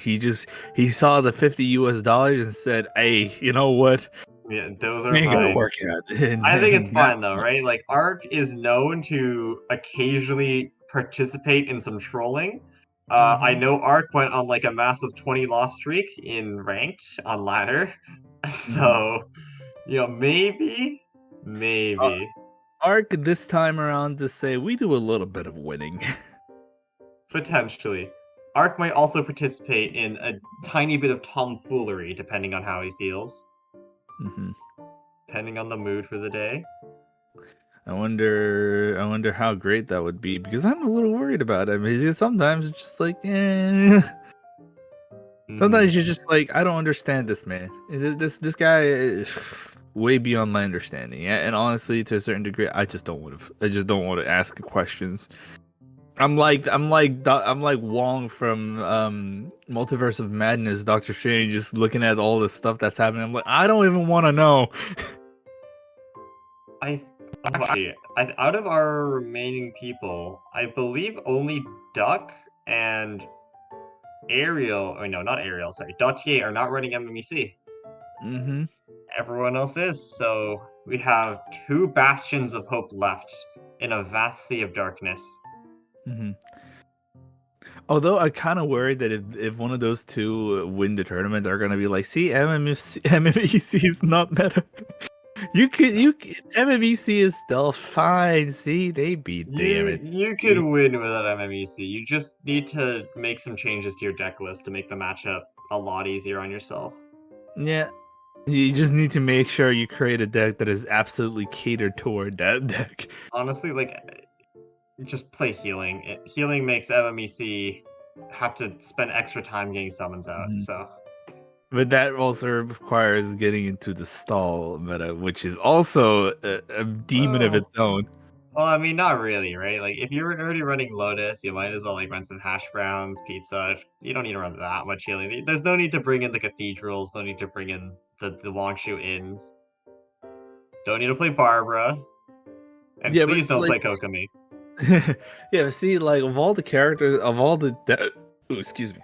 S1: saw the $50 and said, "Hey, you know what?
S2: Yeah, those are
S1: We ain't gonna
S2: mine.
S1: work out." And,
S2: I think it's
S1: and that
S2: fine though, right? Like Ark is known to occasionally participate in some trolling. I
S1: hmm
S2: know Ark went on like a massive 20 loss streak in ranked on ladder.
S1: hmm
S2: So, maybe, maybe,
S1: Arc this time around to say we do a little bit of winning.
S2: potentially. Ark might also participate in a tiny bit of tomfoolery depending on how he feels,
S1: hmm
S2: depending on the mood for the day.
S1: I wonder how great that would be because I'm a little worried about it. Because sometimes it's just like, eh.
S2: Hmm.
S1: Sometimes you're just like, I don't understand this man. This guy is way beyond my understanding. And honestly, to a certain degree, I just don't want to ask questions. I'm like Wong from Multiverse of Madness, Doctor Strange, just looking at all the stuff that's happening. I'm like, I don't even want to know.
S2: I actually, out of our remaining people, I believe only Duck and Ariel, or no, not Ariel, sorry, Dautier are not running MMEC.
S1: hmm
S2: Everyone else is, so we have two bastions of hope left in a vast sea of darkness.
S1: hmm Although I kind of worried that if one of those two win the tournament, they're gonna be like, see, MMEC is not meta. MMEC is still fine. See, they beat damn it.
S2: You could win without MMEC. You just need to make some changes to your deck list to make the matchup a lot easier on yourself.
S1: Yeah, you just need to make sure you create a deck that is absolutely catered toward that deck.
S2: Honestly, like just play healing. Healing makes MMEC have to spend extra time getting summons out.
S1: Mhm.
S2: So
S1: But that also requires getting into the stall meta, which is also a demon of its
S2: well,
S1: own.
S2: I mean, not really, right? Like if you're already running Lotus, you might as well like run some hash browns, pizza. You don't need to run that much healing. There's no need to bring in the cathedrals. No need to bring in the Longshoe inns. Don't need to play Barbara, and
S1: Yeah, but
S2: please don't
S1: like,
S2: play Kokomi.
S1: yeah, but see, like of all the characters, of all the ooh, excuse me,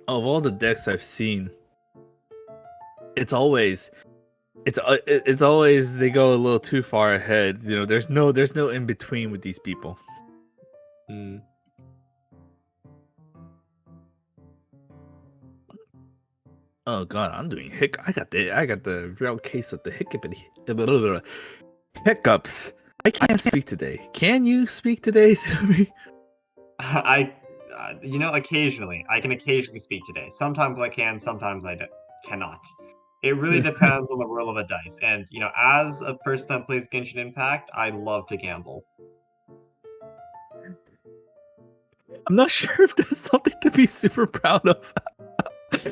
S1: of all the decks I've seen, it's always it's always they go a little too far ahead. There's no in between with these people.
S2: Hmm.
S1: Oh god, I'm doing hic. I got the real case of the hiccups. I can't speak today. Can you speak today, Sumi?
S2: I, occasionally I can occasionally speak today. Sometimes I can, sometimes cannot. It really depends on the roll of a dice. And as a person that plays Genshin Impact, I love to gamble.
S1: I'm not sure if that's something to be super proud of.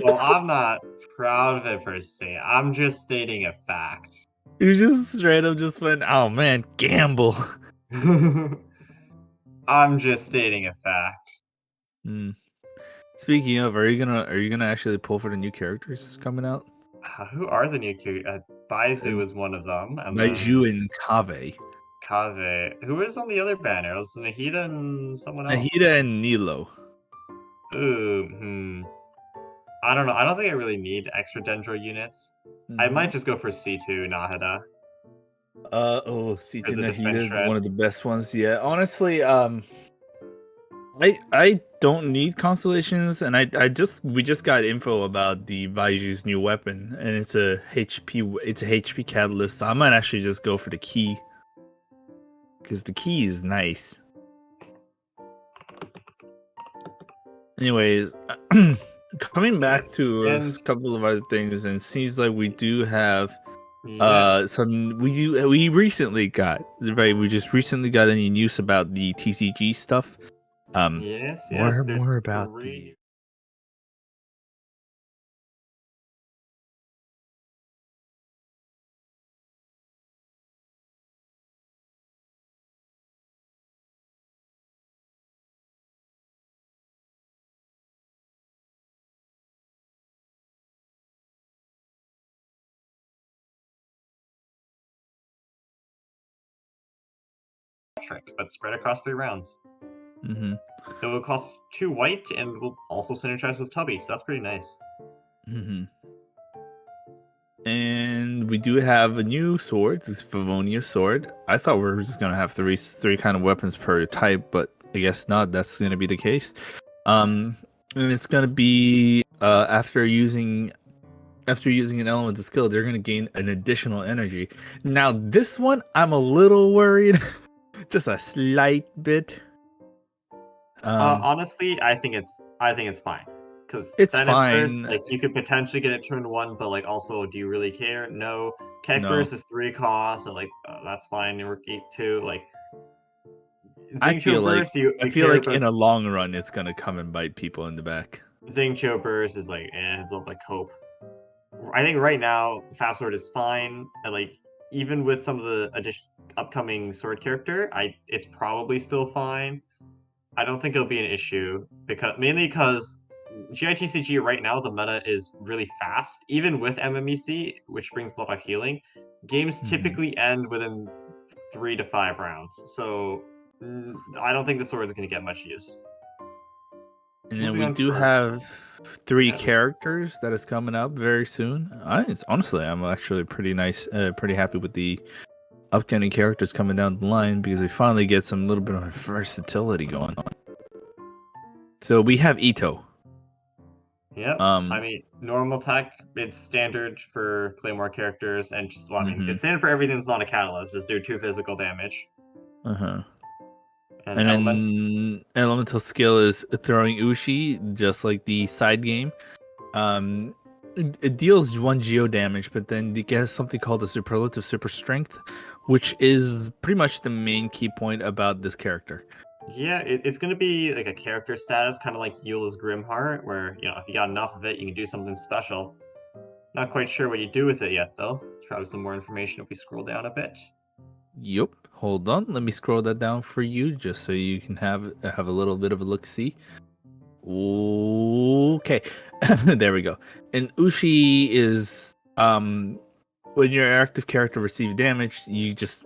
S2: Well, I'm not proud of it per se. I'm just stating a fact.
S1: You just straight up just went, oh man, gamble.
S2: I'm just stating a fact.
S1: Hmm. Speaking of, are you gonna actually pull for the new characters coming out?
S2: Who are the new characters?
S1: Uh,
S2: Baizu is one of them, and
S1: Baiju
S2: then
S1: and Kave.
S2: Kave. Who is on the other banner? It was Nahida and someone else.
S1: Nahida and Nilo.
S2: Ooh, I don't know. I don't think I really need extra Dendro units. I might just go for C2 Nahida for
S1: C2
S2: the defense
S1: Nahida,
S2: shred.
S1: one of the best ones. Yeah, honestly, I don't need constellations, and we just got info about the Baiju's new weapon, and it's a HP catalyst. So I might actually just go for the key because the key is nice. Anyways, coming back to a
S2: And
S1: couple of other things, and it seems like we do have
S2: yes,
S1: we recently got right. We just recently got any news about the TCG stuff.
S2: yes. There's
S1: More about
S2: three
S1: the
S2: trick, but spread across 3 rounds.
S1: Mm-hmm.
S2: It will cost 2 white and will also synergize with Tubby, so that's pretty nice.
S1: Mm-hmm. And we do have a new sword, this Favonius sword. I thought we were just gonna have three kind of weapons per type, but I guess not. That's gonna be the case. And it's gonna be after using an element of skill, they're gonna gain an additional energy. Now this one, I'm a little worried, just a slight bit.
S2: Honestly, I think it's fine. Because
S1: It's
S2: then at first,
S1: fine.
S2: like, you could potentially get it turn 1, but, like, also, do you really care? No. Keq
S1: No,
S2: Burst is 3 cost, so, like, that's fine. Rook E2, like,
S1: I
S2: Xingqiu
S1: feel like
S2: Burst, you
S1: I feel
S2: care
S1: like
S2: about.
S1: in a long run, it's gonna come and bite people in the back.
S2: Xingqiu Burst is like, it's like hope. I think right now, Fast Sword is fine, and, like, even with some of the upcoming sword character, it's probably still fine. I don't think it'll be an issue mainly because GITCG right now the meta is really fast, even with MMEC, which brings a lot of healing. Games
S1: Hmm.
S2: typically end within 3 to 5 rounds, so I don't think the sword is going to get much use.
S1: And then
S2: Moving
S1: we
S2: on
S1: do
S2: for
S1: have three
S2: yeah,
S1: characters that is coming up very soon. Honestly, I'm actually pretty happy with the upcoming characters coming down the line because we finally get some little bit of versatility going on. So we have Ito.
S2: yep. I
S1: Um,
S2: mean, normal tech, it's standard for Claymore characters, and just, well, I mean,
S1: hmm
S2: it's standard for everything that's not a catalyst. Just do 2 physical damage.
S1: uh-huh.
S2: And
S1: And
S2: element,
S1: then elemental skill is throwing Ushi, just like the side game. It deals 1 geo damage, but then it gets something called a superlative super strength, which is pretty much the main key point about this character.
S2: yeah, it's going to be like a character status, kind of like Eula's Grimheart, where, if you got enough of it, you can do something special. Not quite sure what you do with it yet, though. There's probably some more information if we scroll down a bit.
S1: Yup. Hold on. Let me scroll that down for you just so you can have a little bit of a look see. Okay. There we go. And Ushi is when your active character receives damage, you just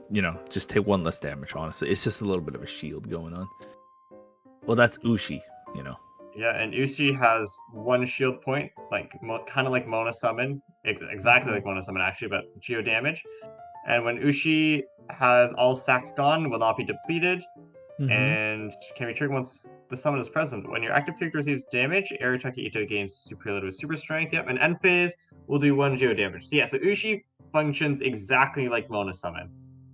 S1: take 1 less damage, honestly. It's just a little bit of a shield going on. Well, that's Ushi.
S2: Yeah, and Uchi has 1 shield point, like kind of like Mona Summon, exactly
S1: Mm-hmm.
S2: like Mona Summon actually, but geo damage. And when Uchi has all stacks gone, will not be depleted,
S1: Mm-hmm.
S2: and can be triggered once the summon is present. When your active character receives damage, Arataki Ito gains superlative super strength. Yep, and end phase will do 1 geo damage. So yeah, so Uchi functions exactly like Mona Summon,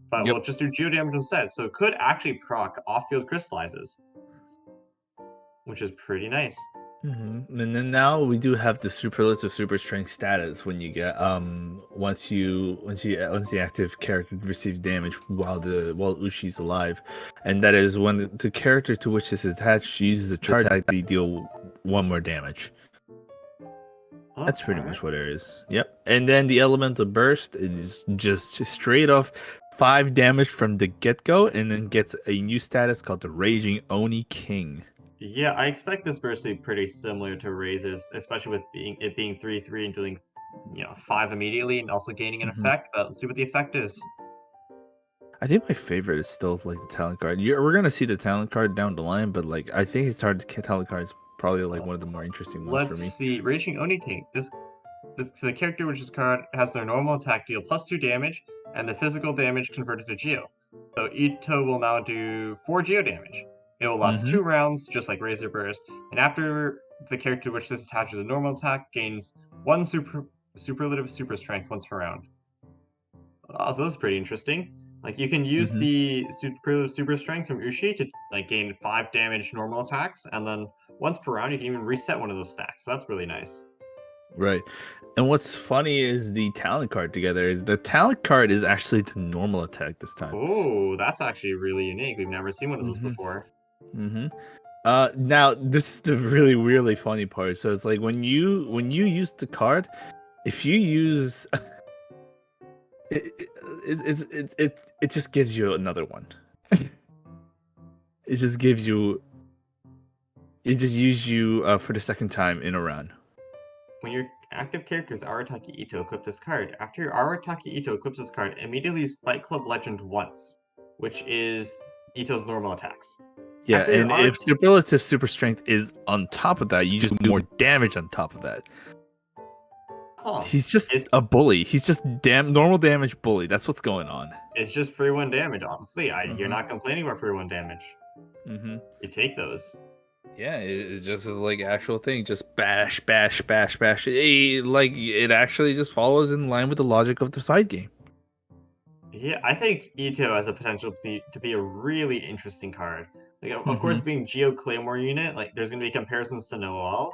S2: but
S1: Yep.
S2: will just do geo damage instead. So it could actually proc off-field crystallizes, which is pretty nice.
S1: And then now we do have the superlative super strength status when you get once the active character receives damage while Ushi's alive, and that is when the character to which is attached uses a charge attack to deal 1 more damage.
S2: Oh,
S1: That's
S2: all
S1: pretty
S2: right.
S1: much what it is. Yep. And then the elemental burst is just straight off 5 damage from the get go, and then gets a new status called the Raging Oni King.
S2: Yeah, I expect this burst to be pretty similar to Razor's, especially with being 3/3 and doing 5 immediately and also gaining an
S1: Mm-hmm.
S2: effect. But let's see what the effect is.
S1: I think my favorite is still like the talent card. We're gonna see the talent card down the line, but like I think his talent card is probably like
S2: Uh,
S1: one of the more interesting ones for
S2: let's
S1: me.
S2: see, Raging Oni King. This the character which is card has their normal attack deal +2 damage, and the physical damage converted to Geo. So Ito will now do 4 Geo damage. It will last
S1: Mm-hmm.
S2: 2 rounds, just like Razor Burst, and after the character which this attaches a normal attack gains 1 superlative super strength once per round. So this is pretty interesting. Like you can use
S1: Mm-hmm.
S2: the superlative super strength from Ushi to like gain 5 damage normal attacks, and then once per round you can even reset one of those stacks. So that's really nice.
S1: Right. And what's funny is the talent card together is the talent card is actually the normal attack this time.
S2: Oh, that's actually really unique. We've never seen one of those
S1: Mm-hmm.
S2: before.
S1: Mm-hmm. Now this is the really weirdly funny part. So it's like when you use the card, if you use it just gives you another one. It just gives you it just use you for the second time in a run.
S2: When your active character is Arataki Ito, equip this card. After your Arataki Ito equips this card, immediately use Fight Club Legend once, which is Ito's normal attacks.
S1: Yeah,
S2: After your
S1: and if
S2: art,
S1: superlative super strength is on top of that, you just do more damage on top of that.
S2: huh?
S1: He's just
S2: It's
S1: a bully. He's just normal damage bully. That's what's going on.
S2: it's just free one damage. Honestly, you're
S1: Mm-hmm.
S2: not complaining about free one damage.
S1: Mm-hmm.
S2: You take those.
S1: Yeah, it's just like actual thing. Just bash, bash, bash, bash. Like it actually just follows in line with the logic of the side game.
S2: Yeah, I think Ito has the potential to be a really interesting card. Like, of course,
S1: Mm-hmm.
S2: being Geo Claymore unit, like, there's going to be comparisons to Noel,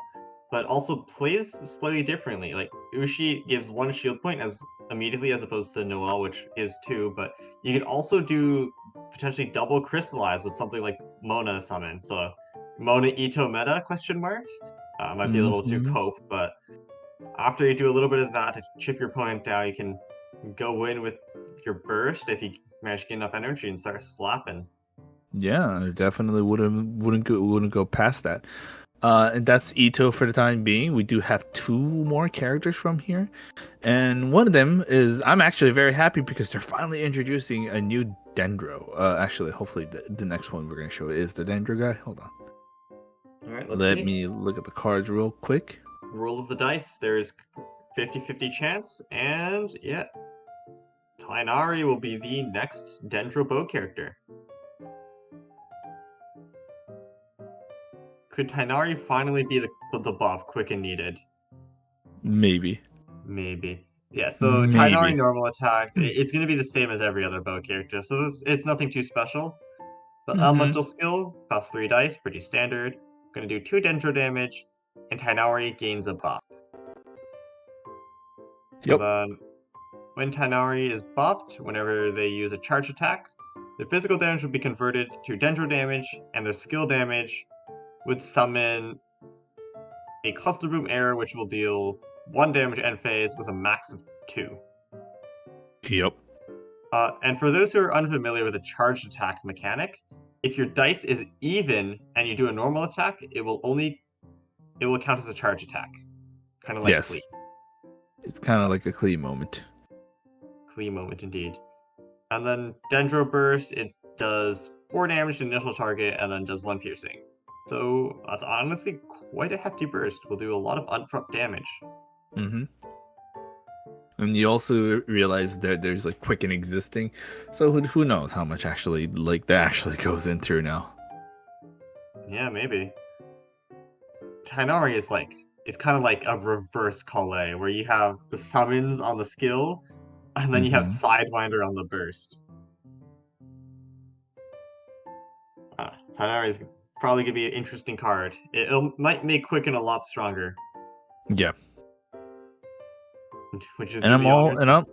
S2: but also plays slightly differently. Like, Ushi gives one shield point as immediately as opposed to Noel, which gives two, but you can also do potentially double crystallize with something like Mona summon. So, Mona Ito meta, question mark? Might be a little too
S1: Mm-hmm.
S2: cope, but after you do a little bit of that to chip your opponent down, you can go in with your burst if you manage to get enough energy and start slapping.
S1: Yeah, I definitely wouldn't go past that. And that's Ito for the time being. We do have two more characters from here, and one of them is I'm actually very happy because they're finally introducing a new Dendro. Actually, hopefully the next one we're gonna show is the Dendro guy. Hold on,
S2: All right, let's
S1: let
S2: see.
S1: me look at the cards real quick.
S2: Roll of the dice. There's 50-50 chance, and yeah, Tainari will be the next Dendro Bow character. Could Tainari finally be the buff quick and needed?
S1: Maybe,
S2: Maybe. Yeah, so Tainari
S1: maybe.
S2: normal attack, it's going to be the same as every other bow character, so it's nothing too special. But
S1: Mm-hmm.
S2: elemental skill costs 3 dice, pretty standard. Gonna do 2 dendro damage, and Tainari gains a buff. So
S1: Yep.
S2: then, when Tainari is buffed, whenever they use a charge attack, their physical damage would be converted to dendro damage, and their skill damage would summon a cluster boom error, which will deal 1 damage end phase with a max of 2.
S1: Yep.
S2: And for those who are unfamiliar with the charged attack mechanic, if your dice is even and you do a normal attack, it will count as a charge attack, kind of like Clee.
S1: Yes. It's kind of like a clean moment.
S2: Clee moment indeed. And then Dendro Burst, it does 4 damage to the initial target and then does 1 piercing. So that's honestly quite a hefty burst. Will do a lot of upfront damage.
S1: Mm-hmm. And you also realize that there's like quicken existing, so who knows how much actually like that actually goes into now.
S2: Yeah, maybe. Tainari is like, it's kind of like a reverse Kale, where you have the summons on the skill, and then you have
S1: Mm-hmm.
S2: Sidewinder on the burst. Tainari is probably going to be an interesting card. It might make Quicken a lot stronger.
S1: Yeah,
S2: Would you
S1: and
S2: do
S1: I'm
S2: the
S1: all
S2: honors?
S1: and I'm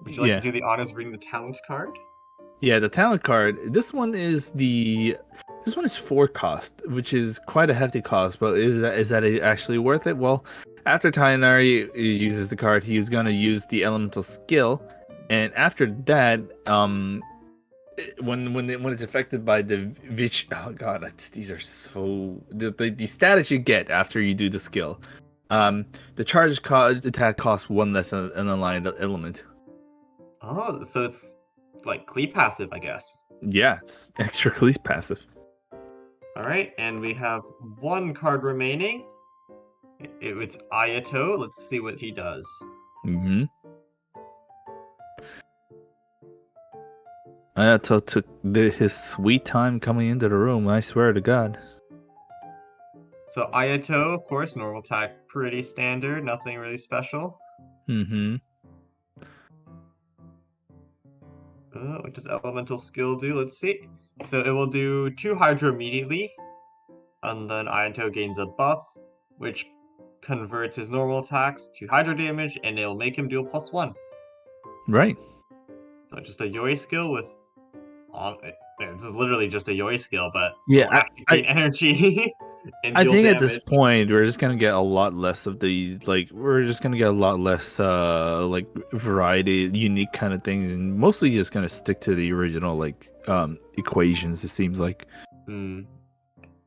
S2: Would you like to
S1: yeah
S2: do the honors reading the talent card?
S1: yeah the talent card. This one is 4 cost, which is quite a hefty cost. But is that actually worth it? Well, after Tainari uses the card, he's gonna use the elemental skill, and after that, when it's affected by the Vich, oh god, these are so the status you get after you do the skill. The attack costs 1 less an aligned element.
S2: Oh, so it's like Clee passive, I guess.
S1: Yeah, it's extra police passive.
S2: All right, and we have 1 card remaining. It's Ayato. Let's see what he does.
S1: Mm-hmm. Ayato took his sweet time coming into the room. I swear to God.
S2: So Ayato, of course, normal attack, pretty standard, nothing really special.
S1: Mm-hmm.
S2: What does elemental skill do? Let's see. So it will do 2 Hydro immediately, and then Ayato gains a buff, which converts his normal attacks to Hydro damage, and it'll make him deal +1.
S1: Right.
S2: So just a Yoi skill with this is literally just a Yoi skill, but
S1: Yeah,
S2: it'll actually gain energy and
S1: I
S2: deal
S1: think at this
S2: damage.
S1: point we're just gonna get a lot less of these. Like we're just gonna get a lot less like variety, unique kind of things, and mostly just gonna stick to the original like equations. It seems like.
S2: Hmm,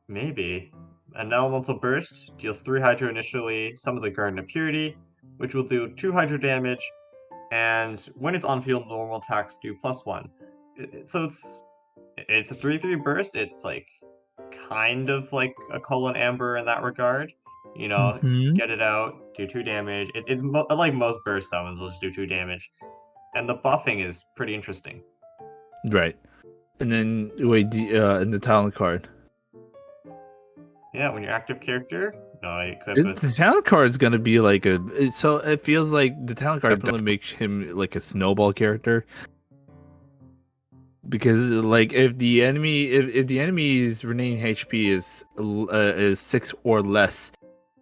S2: maybe. An elemental burst deals 3 Hydro initially, summons a Garden of Purity, which will do 2 Hydro damage, and when it's on field, normal attacks do +1. So it's It's a 3/3 burst. It's like kind of like a Colon Amber in that regard. You know,
S1: Mm-hmm.
S2: get it out, do 2 damage. Like most burst summons will just do 2 damage. And the buffing is pretty interesting.
S1: Right. And then wait, in the talent card.
S2: Yeah, when your active character, equip with.
S1: The talent card is gonna be like so it feels like the talent card definitely makes him like a snowball character because like if the enemy's remaining HP is 6 or less,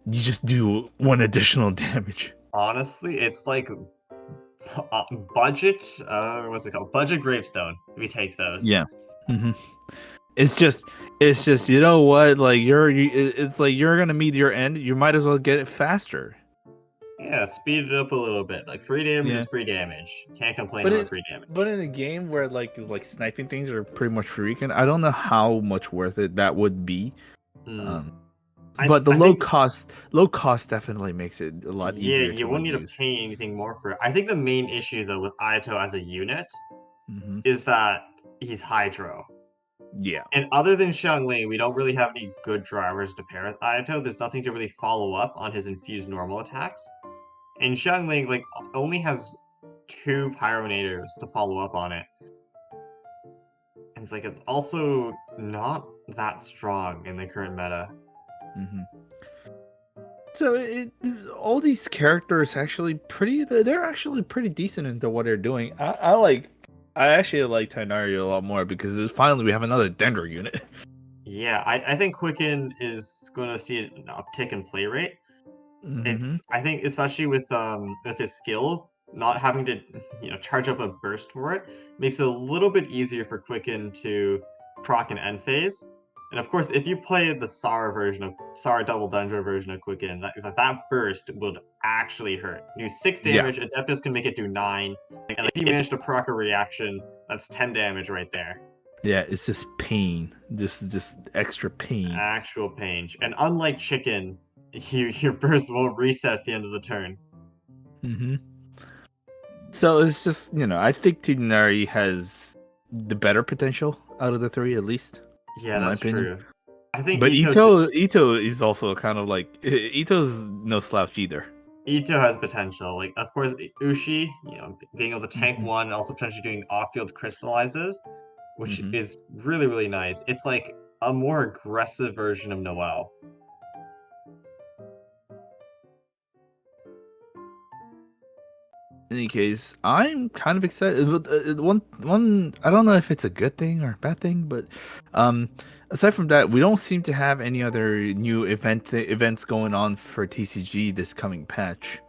S1: you just do 1 additional damage.
S2: Honestly, it's like budget. What's it called? Budget gravestone. We take those.
S1: Yeah. Hmm. It's just you know what, like it's like you're gonna meet your end. You might as well get it faster.
S2: Yeah, speed it up a little bit. Like free damage
S1: Yeah.
S2: is free damage. Can't complain
S1: But
S2: about
S1: in
S2: free damage.
S1: but in a game where like sniping things are pretty much free weekend, I don't know how much worth it that would be.
S2: Hmm.
S1: Um,
S2: I
S1: but the
S2: I think
S1: low cost definitely makes it a lot
S2: yeah,
S1: easier
S2: you
S1: to
S2: won't
S1: like
S2: need to
S1: use.
S2: pay anything more for it. I think the main issue though with Aito as a unit
S1: Hmm.
S2: is that he's Hydro.
S1: Yeah.
S2: And other than Xiangling, we don't really have any good drivers to pair with Ayato. There's nothing to really follow up on his infused normal attacks. And Xiangling like only has 2 Pyronators to follow up on it. And it's also not that strong in the current meta.
S1: Hmm. So all these characters actually they're actually pretty decent into what they're doing. I actually like Tighnari a lot more because finally we have another Dendro unit.
S2: Yeah, I think Quicken is going to see an uptick in play rate.
S1: Hmm.
S2: I think especially with his skill, not having to charge up a burst for it makes it a little bit easier for Quicken to proc an end phase. And of course, if you play the Sara double Dundra version of Quicken, that burst would actually hurt. Do 6
S1: Yeah.
S2: damage, Adeptus can make it do 9, and like, if you manage to proc a reaction, that's 10 damage right there.
S1: Yeah, it's just pain. Just extra pain.
S2: Actual pain. And unlike Chicken, your burst won't reset at the end of the turn.
S1: Hmm. So it's just, I think Tighnari has the better potential out of the three, at least,
S2: Yeah,
S1: in my
S2: that's
S1: opinion.
S2: true. I think
S1: But Ito is also kind of like Ito's no slouch either.
S2: Ito has potential. Like, of course, Ushi, being able to tank
S1: Hmm.
S2: one and also potentially doing off-field crystallizes, which
S1: Hmm.
S2: is really, really nice. It's like a more aggressive version of Noelle.
S1: In any case, I'm kind of excited. One, I don't know if it's a good thing or a bad thing, but um, aside from that, we don't seem to have any other new events going on for TCG this coming patch.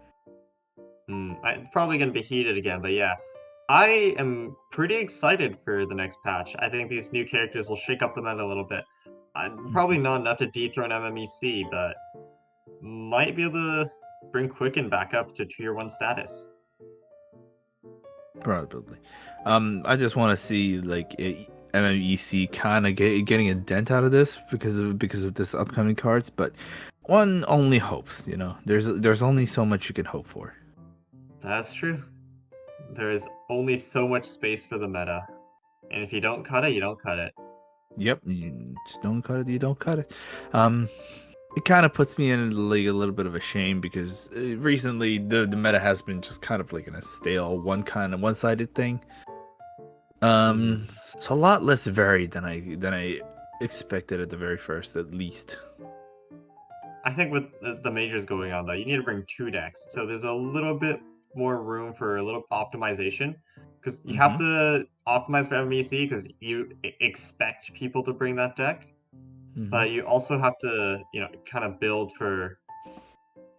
S2: It's probably going to be heated again, but yeah. I am pretty excited for the next patch. I think these new characters will shake up the meta a little bit. Probably not enough to dethrone MMEC, but might be able to bring Quicken back up to tier 1 status.
S1: Probably. I just want to see like MMEC kind of getting a dent out of this because of this upcoming cards, but one only hopes. There's only so much you can hope for.
S2: That's true. There is only so much space for the meta. And if you don't cut it, you don't cut it.
S1: Yep, you just don't cut it. You don't cut it. Um, it kind of puts me in like a little bit of a shame because recently the meta has been just kind of like in a stale one-sided thing.
S2: Mhm.
S1: It's a lot less varied than I expected at the very first, at least.
S2: I think with the majors going on, though, you need to bring 2 decks. So there's a little bit more room for a little optimization. Because you have
S1: Mm-hmm.
S2: to optimize for MEC because you expect people to bring that deck.
S1: Mm-hmm.
S2: But you also have to, kind of build for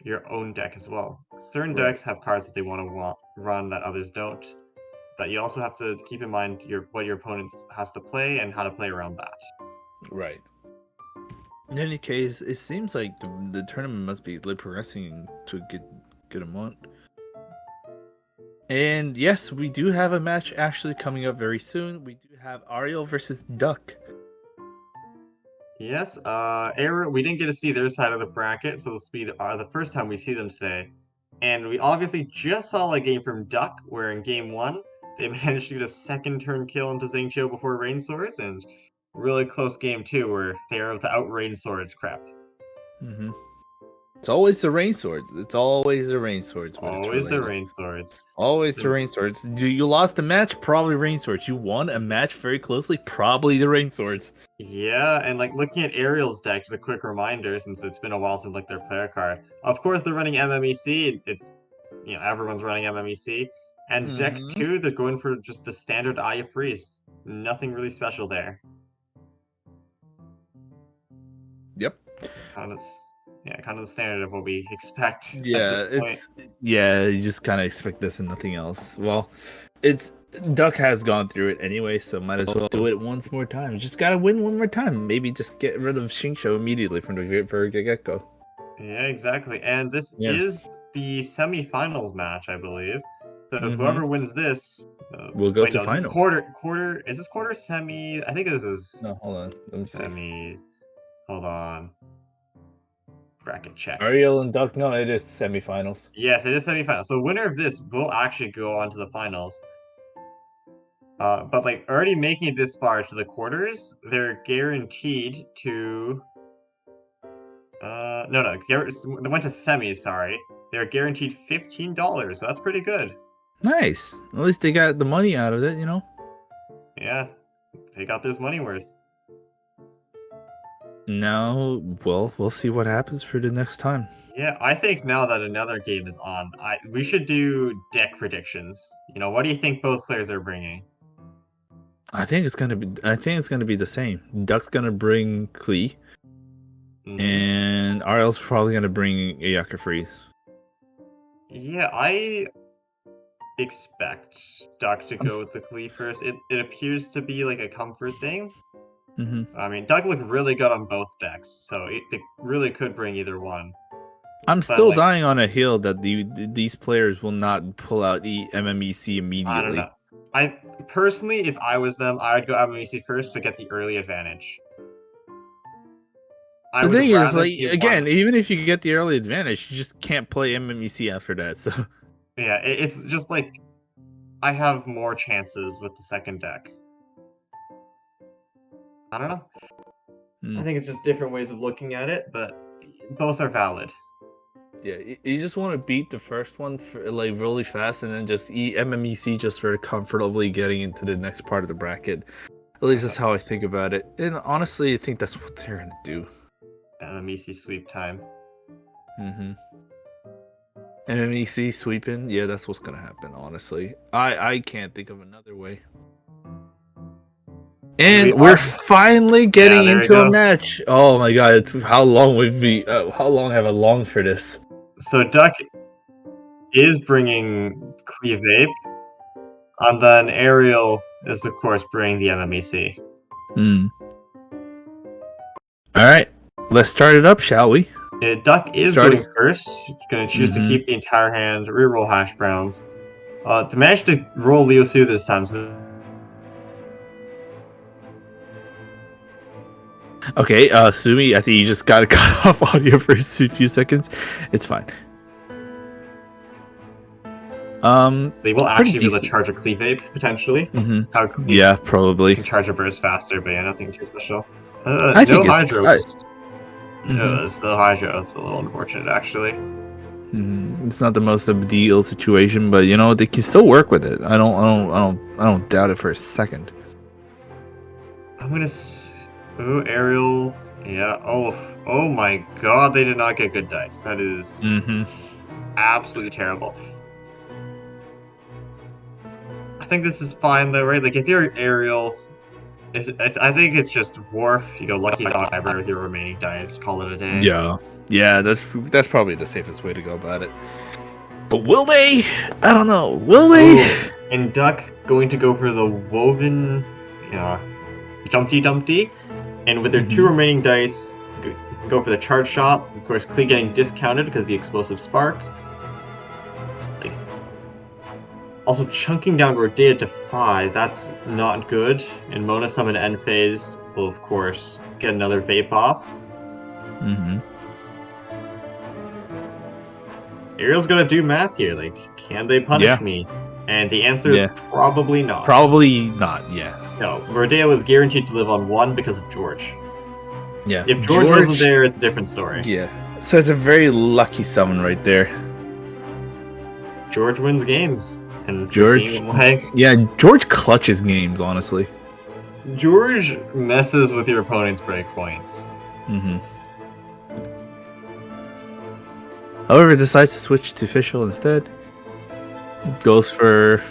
S2: your own deck as well. Certain
S1: Right.
S2: decks have cards that they want to run that others don't. But you also have to keep in mind what your opponent has to play and how to play around that.
S1: Right. In any case, it seems like the tournament must be progressing to a good amount. And yes, we do have a match actually coming up very soon. We do have Ariel versus Duck.
S2: Yes, Era, we didn't get to see their side of the bracket, so this will be the first time we see them today. And we obviously just saw a game from Duck, where in game 1, they managed to get a second turn kill into Xingqiu before Rain Swords, and really close game too, where they were able to out Rain Swords crap.
S1: Mm-hmm. It's always the rain swords. It's always the rain swords when it's
S2: Always the
S1: related.
S2: Rain Swords.
S1: Always the rain swords. You lost a match, probably rain swords. You won a match very closely, probably the rain swords.
S2: Yeah, and like looking at Ariel's deck, just a quick reminder since it's been a while since like their player card. Of course, they're running MMEC. It's everyone's running MMEC. And deck
S1: Mm-hmm.
S2: 2, they're going for just the standard Eye of Freeze. Nothing really special there.
S1: Yep.
S2: Kind of, kind of the standard of what we expect at this
S1: Yeah,
S2: point.
S1: you just kind of expect this and nothing else. Well, it's Duck has gone through it anyway, so might as well do it once more time. Just gotta win one more time. Maybe just get rid of Xingqiu immediately from the very get-go.
S2: Yeah, exactly. And this
S1: Yeah.
S2: is the semifinals match, I believe. So
S1: Mm-hmm.
S2: whoever wins this,
S1: We'll go
S2: wait,
S1: to
S2: no, this is
S1: finals.
S2: quarter. Is this quarter semi? I think this is
S1: No, hold on. Let me see.
S2: semi. Hold on. Bracket check.
S1: Ariel and Duck. No, it is semifinals.
S2: Yes, it is semifinals. So winner of this will actually go on to the finals. But like already making it this far to the quarters, they're guaranteed to. No, they went to semis. Sorry, they're guaranteed $15. So that's pretty good.
S1: Nice. At least they got the money out of it, you know.
S2: Yeah, they got this money worth.
S1: Now, well, we'll see what happens for the next time.
S2: Yeah, I think now that another game is on, we should do deck predictions. What do you think both players are bringing?
S1: I think it's gonna be the same. Duck's gonna bring Klee, and Ariel's probably gonna bring Ayaka Freeze.
S2: Yeah, I expect Duck to go with the Klee first. It appears to be like a comfort thing.
S1: Mm-hmm.
S2: I mean, Duck looked really good on both decks, so it really could bring either one.
S1: I'm
S2: But
S1: still
S2: like,
S1: dying on a hill that these players will not pull out the MMEC immediately.
S2: I don't know. I personally, if I was them, I would go MMEC first to get the early advantage. I
S1: The
S2: would
S1: thing is,
S2: rather
S1: like,
S2: see
S1: again,
S2: one.
S1: even if you get the early advantage, you just can't play MMEC after that. So
S2: Yeah, it's just like I have more chances with the second deck. I don't know. I think it's just different ways of looking at it, but both are valid.
S1: yeah, you just want to beat the first one for, like really fast, and then just eat MMEC just for comfortably getting into the next part of the bracket. At least that's how I think about it. And honestly, I think that's what they're gonna do.
S2: MMEC sweep time.
S1: Mm-hmm. MMEC sweeping, yeah, that's what's gonna happen. Honestly, I can't think of another way. And we're finally getting into a match. Oh my god! It's how long how long have I longed for this?
S2: So Duck is bringing Cleave Ape, and then Ariel is of course bringing the MMEC.
S1: All right, let's start it up, shall we?
S2: Duck is going first. He's going to choose to keep the entire hand, reroll hash browns. To manage to roll Leo Su this time. So
S1: okay, Sumi, I think you just gotta cut off audio for a few seconds. It's fine.
S2: they will actually be able to charge a Cleave Ape, potentially.
S1: Yeah, probably.
S2: Can charge a burst faster, but yeah, nothing too special.
S1: I think
S2: Hydro.
S1: No,
S2: it's no Hydro. It's a little unfortunate, actually.
S1: It's not the most ideal situation, but they can still work with it. I don't doubt it for a second.
S2: I'm gonna. Ariel. Yeah. Oh my God! They did not get good dice. That is absolutely terrible. I think this is fine though, right? Like if you're Ariel, I think it's just Worf. You go lucky dog ever with your remaining dice. Call it a day.
S1: Yeah. That's probably the safest way to go about it. But will they? I don't know. Will they?
S2: And Duck going to go for the woven, Dumpty Dumpty, and with their 2 remaining dice, go for the charge shot. Of course, Klee getting discounted because of the explosive spark. Also, chunking down Rodea to 5, that's not good. And Mona Summon end phase will, of course, get another vape off. Ariel's gonna do math here. Like, can they punish me? And the answer
S1: Yeah.
S2: is probably not.
S1: Probably not. Yeah.
S2: No, Rodea was guaranteed to live on 1 because of George.
S1: Yeah.
S2: If George wasn't there, it's a different story.
S1: Yeah. So it's a very lucky summon right there.
S2: George wins games. And
S1: George. Yeah, George clutches games, honestly.
S2: George messes with your opponent's breakpoints.
S1: Mm-hmm. However, decides to switch to official instead. Goes for...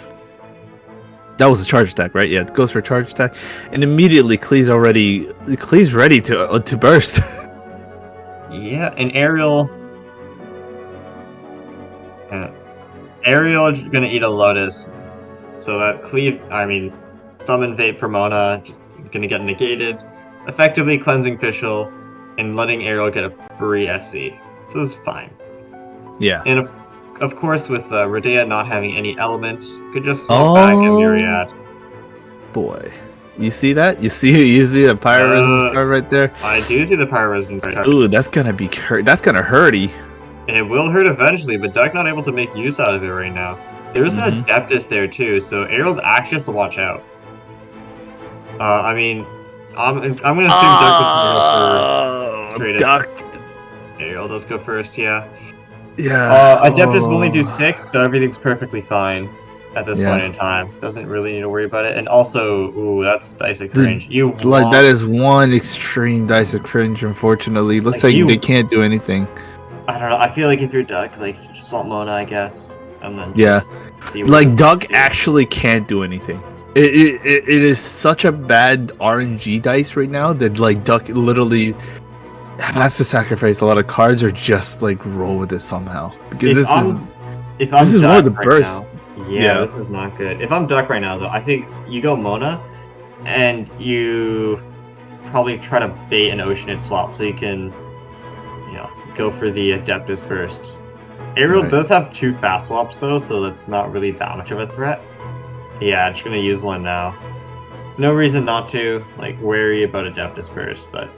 S1: That was a charge attack, right? Yeah, goes for a charge attack. And immediately Klee's ready to burst.
S2: Yeah, and Ariel... Ariel is gonna eat a Lotus. So that Summon Vape for Mona, just gonna get negated. Effectively cleansing Fischl, and letting Ariel get a free SC. So it's fine.
S1: Yeah.
S2: And of course, with Rodea not having any element, could just swap back a Myriad.
S1: Boy. You see that? You see the Pyro Resonance card right there?
S2: I do see the Pyro Resonance card.
S1: Ooh, that's gonna be that's gonna hurty.
S2: It will hurt eventually, but Duck not able to make use out of it right now. There's an Adeptus there too, so Ariel's actually has to watch out. I'm gonna assume Duck is gonna go for
S1: Duck.
S2: Ariel does go first, yeah.
S1: Yeah.
S2: Adeptus will only do 6, so everything's perfectly fine at this point in time. Doesn't really need to worry about it. And also, ooh, that's Dice of Cringe.
S1: That is one extreme Dice of Cringe, unfortunately. Looks like they can't do anything.
S2: I don't know. I feel like if you're Duck, like, you just swap Mona, I guess. And then see
S1: like, Duck actually can't do anything. It is such a bad RNG dice right now that, like, Duck literally has to sacrifice a lot of cards or just, like, roll with it somehow. Because this is more the burst.
S2: Yeah, this is not good. If I'm Duck right now, though, I think you go Mona, and you probably try to bait an Oceanid swap so you can, go for the Adeptus Burst. Ariel does have 2 fast swaps, though, so that's not really that much of a threat. Yeah, I'm just gonna use one now. No reason not to, like, wary about Adeptus Burst, but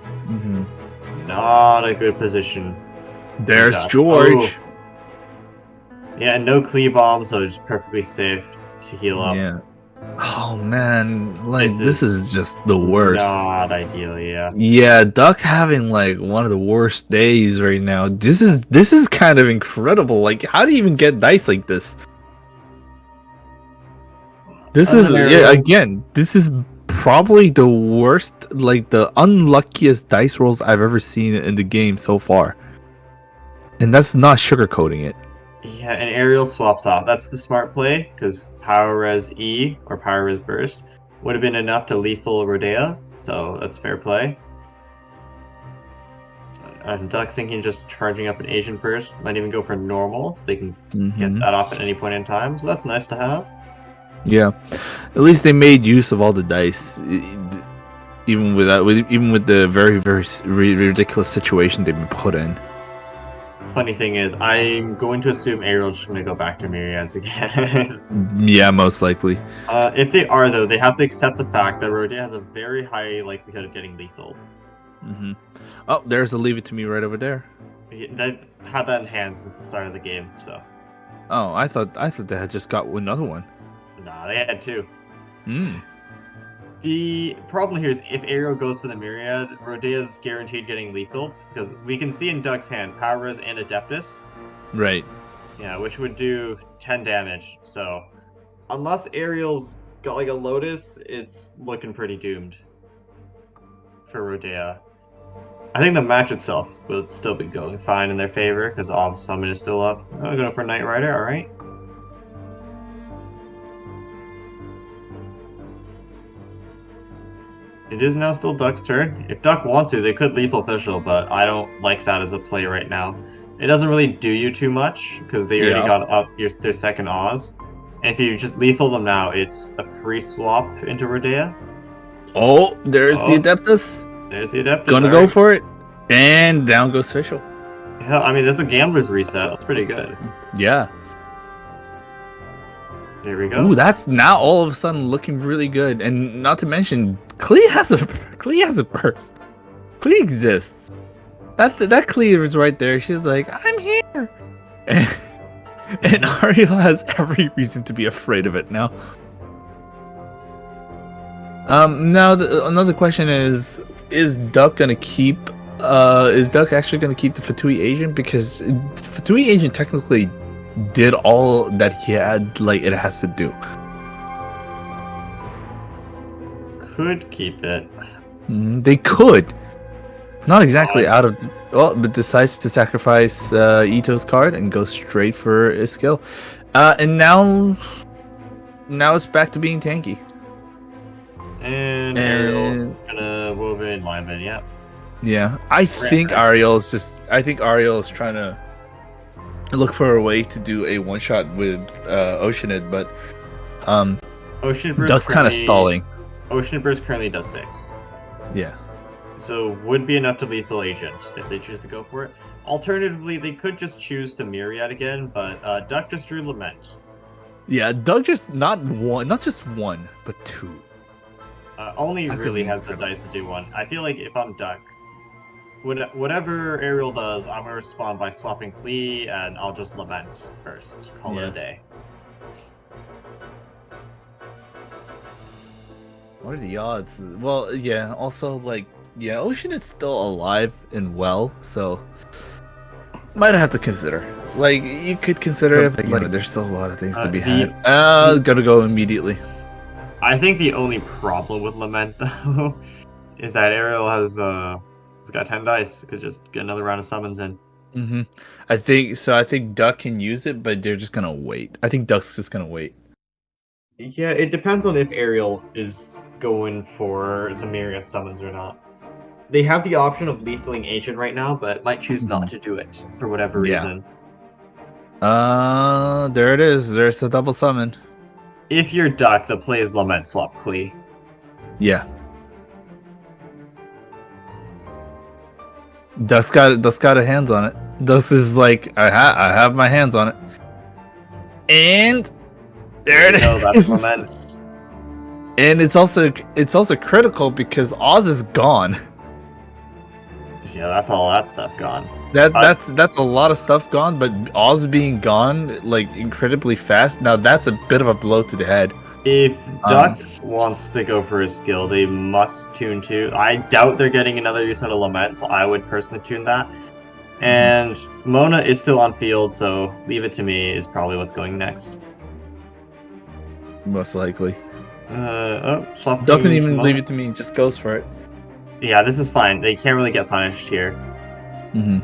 S2: not a good position.
S1: There's George.
S2: Yeah, and no Klee Bomb, so it's perfectly safe to heal up.
S1: Yeah. Oh man, like this is just the worst.
S2: Not ideal, yeah.
S1: Yeah, Duck having like one of the worst days right now. This is kind of incredible. Like, how do you even get dice like this? This is this is probably the worst, like the unluckiest dice rolls I've ever seen in the game so far. And that's not sugarcoating it.
S2: Yeah, and Ariel swaps off. That's the smart play, because Power Res E, or Power Res Burst, would have been enough to lethal Rodea, so that's fair play. And Duck thinking just charging up an Asian Burst, might even go for normal, so they can get that off at any point in time, so that's nice to have.
S1: Yeah, at least they made use of all the dice, even with the very, very ridiculous situation they've been put in.
S2: Funny thing is, I'm going to assume Ariel's just going to go back to Myriads again.
S1: Yeah, most likely.
S2: If they are, though, they have to accept the fact that Rodea has a very high likelihood of getting lethal.
S1: Oh, there's a Leave It To Me right over there.
S2: They had that in hand since the start of the game, so.
S1: Oh, I thought they had just got another one.
S2: Nah, they had 2. The problem here is if Ariel goes for the Myriad, Rodea's guaranteed getting lethal, because we can see in Duck's hand Power Res and Adeptus.
S1: Right.
S2: Yeah, which would do 10 damage, so unless Ariel's got like a Lotus, it's looking pretty doomed for Rodea. I think the match itself will still be going fine in their favor, because Ob Summon is still up. I'm going for Knight Rider, alright. It is now still Duck's turn. If Duck wants to, they could lethal Fischl, but I don't like that as a play right now. It doesn't really do you too much, because they already got up their second Oz. And if you just lethal them now, it's a free swap into Rodea.
S1: Oh, there's the Adeptus.
S2: There's the Adeptus.
S1: Gonna go for it. And down goes Fischl.
S2: Yeah, I mean, that's a Gambler's Reset. That's pretty good.
S1: Yeah.
S2: There we go.
S1: Ooh, that's now all of a sudden looking really good. And not to mention, Klee has a burst. Klee exists. That Klee is right there. She's like, I'm here. And
S2: Mhm.
S1: Ariel has every reason to be afraid of it now. Now another question is Duck gonna keep is Duck actually gonna keep the Fatui agent? Because Fatui agent technically did all that he had, like, it has to do.
S2: Could keep it.
S1: They could. Not exactly
S2: Uh,
S1: out of, well, but decides to sacrifice Ito's card and go straight for a skill. And now it's back to being tanky.
S2: and Ariel
S1: And
S2: gonna move in lineman. Yep.
S1: yeah, I think
S2: Rampart.
S1: Ariel is trying to look for a way to do a one shot with Oceanid, but um
S2: Ocean Burst
S1: Duck's kind of
S2: currently.
S1: stalling.
S2: Ocean Burst currently does 6.
S1: Yeah.
S2: So would be enough to lethal agent if they choose to go for it. Alternatively, they could just choose to Myriad again, but Duck just drew Lament.
S1: Yeah, Doug just not just one, but two.
S2: Only
S1: That's gonna
S2: really
S1: be
S2: has the
S1: incredible.
S2: dice to do one. I feel like if I'm Duck, whatever Ariel does, I'm gonna respond by swapping Klee, and I'll just Lament first. Call it
S1: Yeah.
S2: a day.
S1: What are the odds? Well, yeah, also, like, yeah, Ocean is still alive and well, so might have to consider. Like, you could consider it, but, you know, there's still a lot of things to be
S2: The
S1: had. Gotta go immediately.
S2: I think the only problem with Lament though is that Ariel has got 10 dice. Could just get another round of summons in.
S1: hmm I think so. I think Duck can use it, but they're just gonna wait. I think Duck's just gonna wait.
S2: Yeah, it depends on if Ariel is going for the Myriad summons or not. They have the option of lethaling Agent right now, but might choose not
S1: Mhm.
S2: to do it for whatever
S1: Yeah.
S2: reason.
S1: There it is. There's a double summon.
S2: If you're Duck, the play is Lament Swap Klee.
S1: Yeah. Duck's got a hands on it. Duck is like, I have my hands on it. And there
S2: There you go,
S1: it
S2: that's
S1: is.
S2: Lament.
S1: And it's also critical because Oz is gone.
S2: Yeah, that's all that stuff gone.
S1: That's a lot of stuff gone, but Oz being gone like incredibly fast. Now that's a bit of a blow to the head.
S2: If
S1: Um,
S2: Duck wants to go for a skill, they must tune 2. I doubt they're getting another use out of Lament, so I would personally tune that. And Mona is still on field, so Leave It to Me is probably what's going next.
S1: Most likely.
S2: Swap
S1: Doesn't
S2: Queen to
S1: even leave
S2: Mona.
S1: it to me, just goes for it.
S2: Yeah, this is fine. They can't really get punished here.
S1: Mm-hmm.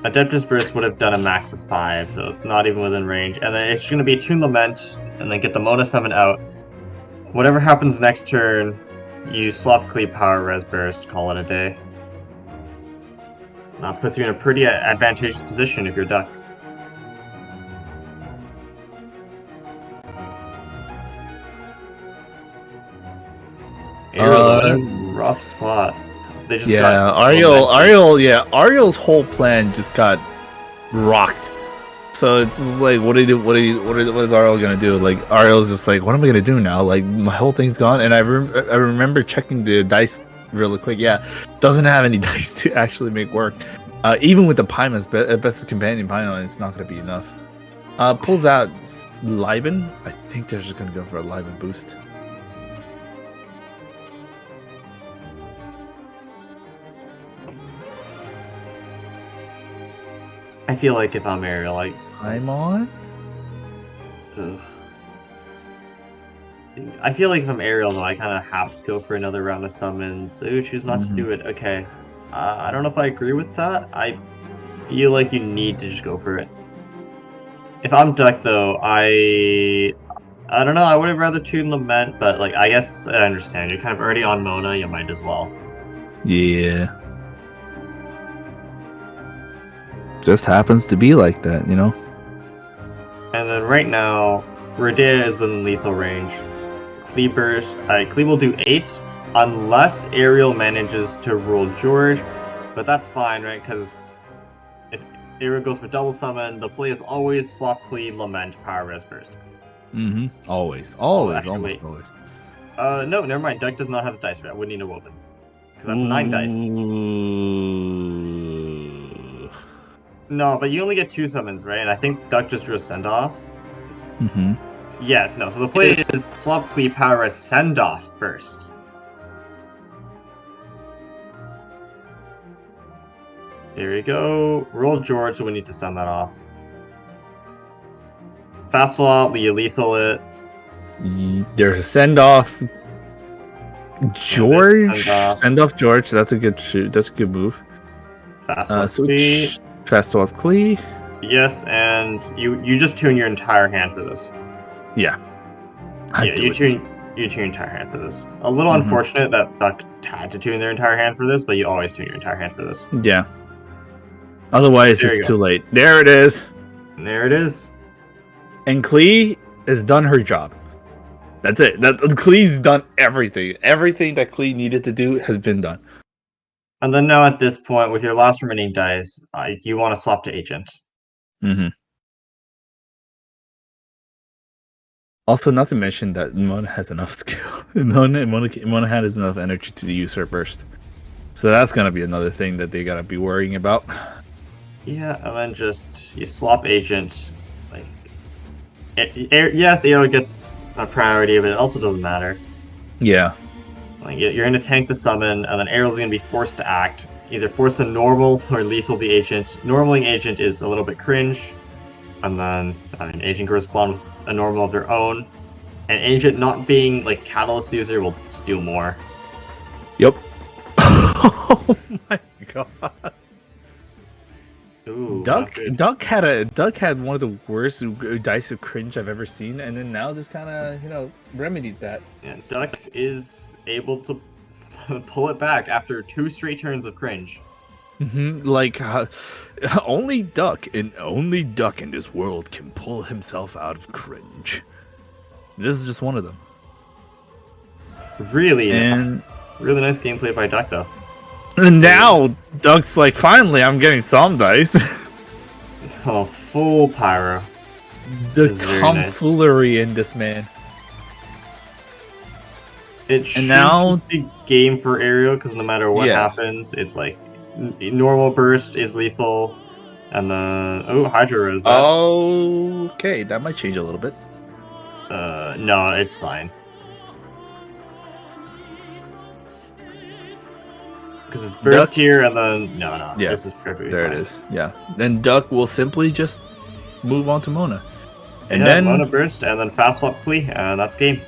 S2: Adeptus Burst would have done a max of 5, so not even within range. And then it's going to be a Tune Lament, and then get the Mona summon out. Whatever happens next turn, you swap Cleave Power, Res Burst, call it a day. That puts you in a pretty advantageous position if you're Duck. Ariel, in a rough spot. They just
S1: Yeah,
S2: got lamented.
S1: Ariel's whole plan just got rocked. So it's like, what is Ariel gonna do? Like, Ariel's just like, what am I gonna do now? Like, my whole thing's gone. And I remember checking the dice really quick. Yeah, doesn't have any dice to actually make work. Even with the Paimon's best companion Paimon, it's not gonna be enough. Pulls out Liben. I think they're just gonna go for a Liben boost.
S2: I feel like if I'm Ariel, like,
S1: Paimon?
S2: ugh. I feel like if I'm Ariel, though, I kind of have to go for another round of summons. They would choose not to do it. Okay. I don't know if I agree with that. I feel like you need to just go for it. If I'm Duck, though, I don't know. I would have rather tune Lament, but like I guess I understand. You're kind of already on Mona. You might as well.
S1: Yeah. Just happens to be like that, you know?
S2: And then right now, Rodea is within lethal range. Clee will do 8 unless Ariel manages to rule George, but that's fine, right? Because if Ariel goes for double summon, the play is always swap Clee, Lament, Power Res Burst.
S1: Mm-hmm. Always.
S2: Oh,
S1: Always.
S2: actually,
S1: Almost
S2: wait.
S1: always.
S2: No, never mind. Duck does not have the dice for that. Wouldn't need a Woven. Because that's 9 dice.
S1: Ooh.
S2: No, but you only get 2 summons, right? And I think Duck just drew a send off.
S1: Mm-hmm.
S2: Yes, no. So the play is swap Clee power as send off first. There we go. Roll George, so we need to send that off. Fast swap, you lethal it.
S1: There's a send off.
S2: And there's a send
S1: George,
S2: off.
S1: send off George. That's a good shoot. That's a good move.
S2: Fast swap Clee.
S1: Switch. Fast swap Klee.
S2: Yes, and you just tune your entire hand for this.
S1: Yeah,
S2: Yeah,
S1: I'd do
S2: you
S1: it.
S2: tune your entire hand for this. A little
S1: Mm-hmm.
S2: unfortunate that Duck had to tune their entire hand for this, but you always tune your entire hand for this.
S1: Yeah. Otherwise,
S2: There
S1: it's
S2: you
S1: too
S2: go.
S1: late. There it is.
S2: And there it is.
S1: And Klee has done her job. That's it. Klee's done everything. Everything that Klee needed to do has been done.
S2: And then now at this point, with your last remaining dice, you want to swap to Agent.
S1: Mm-hmm. Also, not to mention that Mona has enough skill. Mona has enough energy to use her burst. So that's gonna be another thing that they gotta be worrying about.
S2: Yeah, and then just you swap Agent. Like, yes, Arrow gets a priority, but it also doesn't matter.
S1: Yeah.
S2: Like you're gonna tank the summon, and then Arrow's gonna be forced to act. Either force a normal or lethal the agent. Normaling agent is a little bit cringe, and then agent can respond with a normal of their own. And agent not being like catalyst user will just do more.
S1: Yep. Oh my god.
S2: Ooh,
S1: Duck had one of the worst dice of cringe I've ever seen, and then now just kind of remedied that.
S2: Yeah, Duck is able to pull it back after 2 straight turns of cringe.
S1: Like only Duck in this world can pull himself out of cringe. This is just one of them.
S2: Really,
S1: And
S2: really nice gameplay by Duck though.
S1: And now Duck's like, finally, I'm getting some dice.
S2: Oh, full pyro.
S1: The
S2: This is very
S1: tomfoolery in this man.
S2: It should
S1: now-
S2: just be game for Aerial because no matter what
S1: Yeah.
S2: happens, it's like normal burst is lethal, and then Hydro Rose.
S1: Okay, that might change a little bit.
S2: No, it's fine. Because it's burst
S1: Duck-
S2: here, and then no,
S1: Yeah,
S2: this is perfectly
S1: There
S2: fine.
S1: it is. Yeah. Then Duck will simply just move on to Mona. And
S2: Yeah,
S1: then
S2: Mona burst, and then fast swap Klee, and that's game.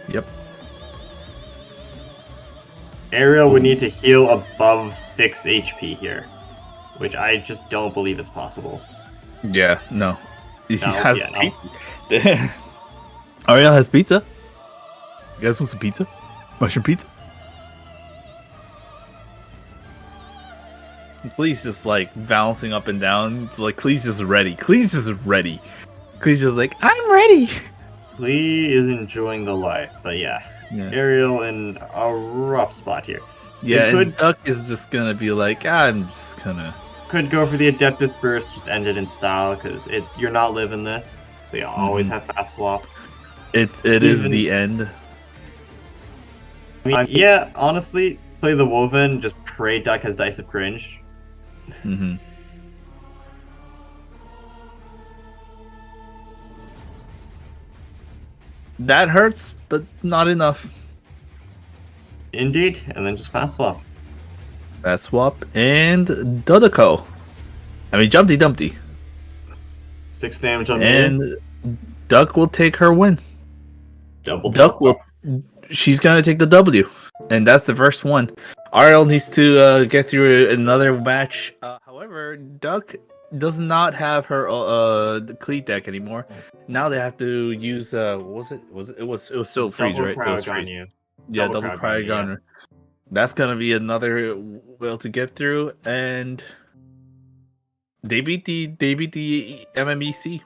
S1: Yep.
S2: Aerial would need to heal above 6 HP here, which I just don't believe it's possible.
S1: Yeah, no. He
S2: No,
S1: has
S2: yeah, no.
S1: pizza. Ariel has pizza. You guys want some pizza? Mushroom pizza? Cleese just like bouncing up and down. It's like Cleese is ready. Cleese is ready. Cleese is like, I'm ready.
S2: Klee is enjoying the life, but yeah. Aerial in a rough spot here.
S1: Yeah,
S2: It
S1: and Duck is just gonna be like, I'm just gonna.
S2: Could go for the Adeptus Burst, just end it in style, because you're not living this. They always have fast swap.
S1: It is
S2: Even-
S1: the end.
S2: I mean, yeah, honestly, play the Woven, just pray Duck has Dice of Cringe.
S1: Mm-hmm. That hurts, but not enough.
S2: Indeed, and then just fast swap.
S1: Fast swap and Dodoko. I mean, Jumpty Dumpty.
S2: 6 damage on the
S1: And Duck will take her win.
S2: double.
S1: Duck will. She's gonna take the W, and that's the first one. RL needs to get through another match. However, Duck does not have her the cleat deck anymore. Now they have to use what was it? It was still freeze, right? It was freeze. Yeah, double Cryogon. That's gonna be another will to get through, and they beat the MMEC.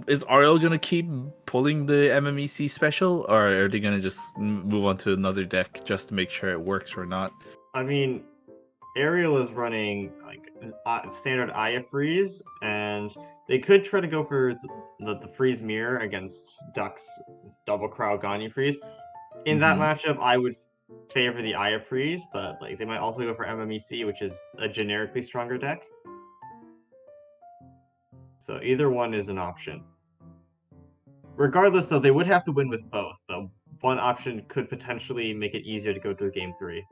S1: Is RL gonna keep pulling the MMEC special, or are they gonna just move on to another deck just to make sure it works or not?
S2: I mean, Aerial is running like standard Aya freeze, and they could try to go for the freeze mirror against Duck's double Crow Ganyu freeze. In that matchup, I would favor the Aya freeze, but like they might also go for MMEC, which is a generically stronger deck. So either one is an option. Regardless, though, they would have to win with both. Though one option could potentially make it easier to go to game 3.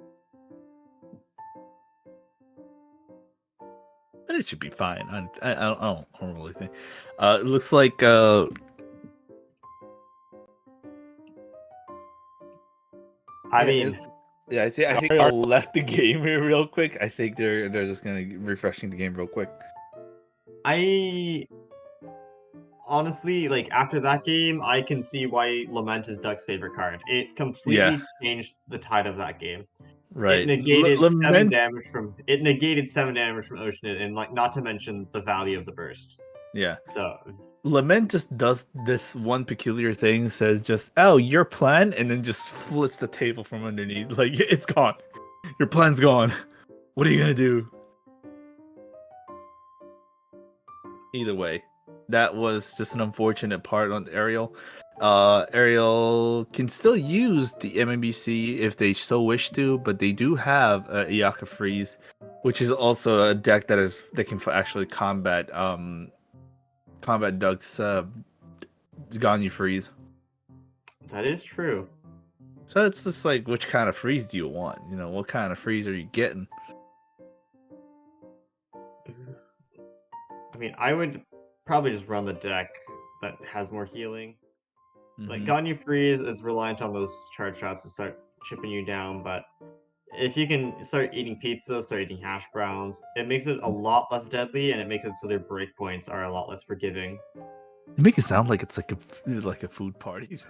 S1: But it should be fine. I don't really think. It looks like
S2: I mean,
S1: yeah, I think Ariel left the game here real quick. I think they're just gonna refreshing the game real quick.
S2: I honestly, like, after that game, I can see why Lament is Duck's favorite card. It completely changed the tide of that game.
S1: Right.
S2: It negated 7
S1: Lament.
S2: damage from it negated 7 damage from Ocean, and like not to mention the value of the burst.
S1: Yeah.
S2: So
S1: Lament just does this one peculiar thing, says just, "Oh, your plan," and then just flips the table from underneath. Like, it's gone. Your plan's gone. What are you gonna do? Either way, that was just an unfortunate part on Ariel. Ariel can still use the MMBC if they so wish to, but they do have Iyaka Freeze, which is also a deck that can actually combat Duck's Ganyu Freeze.
S2: that is true.
S1: So it's just like, which kind of freeze do you want? You know, what kind of freeze are you getting?
S2: I mean, I would probably just run the deck that has more healing. Like Ganyu Freeze is reliant on those charge shots to start chipping you down, but if you can start eating pizza, start eating hash browns, it makes it a lot less deadly, and it makes it so their breakpoints are a lot less forgiving.
S1: You make it sound like it's like a food party,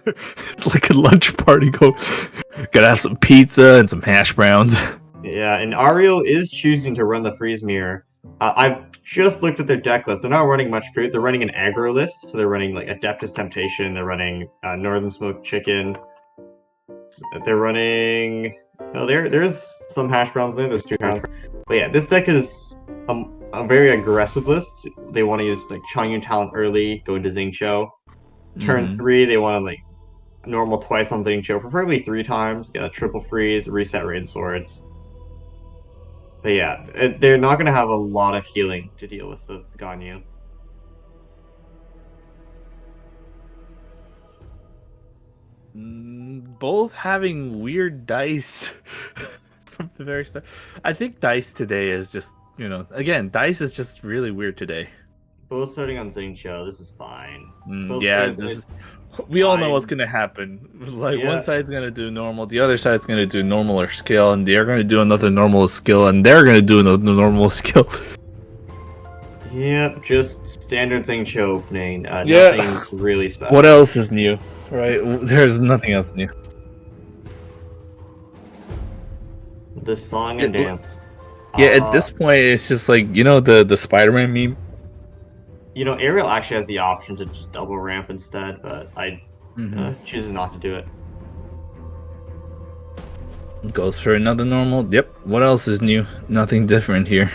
S1: like a lunch party. Gotta have some pizza and some hash browns.
S2: Yeah, and Ariel is choosing to run the Freeze Mirror. I've just looked at their deck list. They're not running much fruit. They're running an aggro list, so they're running like Adeptus Temptation. They're running Northern Smoked Chicken. They're running. No, there's some hash browns there. There's 2 hash browns. But yeah, this deck is a very aggressive list. They want to use like Changyun Talent early, go into Xingqiu. Turn 3, they want to like normal twice on Xingqiu, preferably 3 times. Get a triple freeze, reset Raid Swords. But yeah, they're not going to have a lot of healing to deal with the Ganyu.
S1: Both having weird dice from the very start. I think dice today is just, again, dice is just really weird today.
S2: Both starting on Xingqiu, this is fine.
S1: We all know what's gonna happen. Like, one side's gonna do normal, the other side's gonna do normal or skill, and they're gonna do another normal skill, and they're gonna do another normal skill.
S2: Yep, just standard Xingqiu opening. Nothing really special.
S1: What else is new? Right? There's nothing else new.
S2: The song and dance.
S1: Yeah, at this point, it's just like, the Spider-Man meme.
S2: Ariel actually has the option to just double ramp instead, but I chooses not to do it.
S1: Goes for another normal. Yep. What else is new? Nothing different here.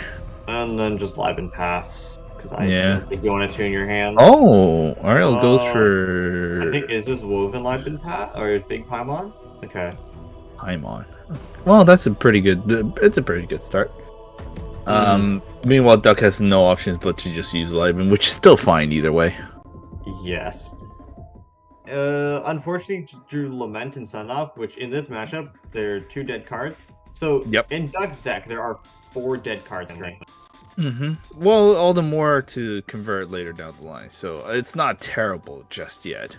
S2: And then just live and pass, because I don't think you want to tune your hand.
S1: Oh, Ariel goes for...
S2: I think, is this Woven live and pass, or is Big Paimon? Okay.
S1: Paimon. Well, that's a pretty good... It's a pretty good start. Meanwhile, Duck has no options but to just use Liven, which is still fine either way.
S2: Yes. Unfortunately, drew Lament and Sun Off, which in this matchup, there are 2 dead cards. So, in Duck's deck, there are 4 dead cards.
S1: Well, all the more to convert later down the line, so it's not terrible just yet.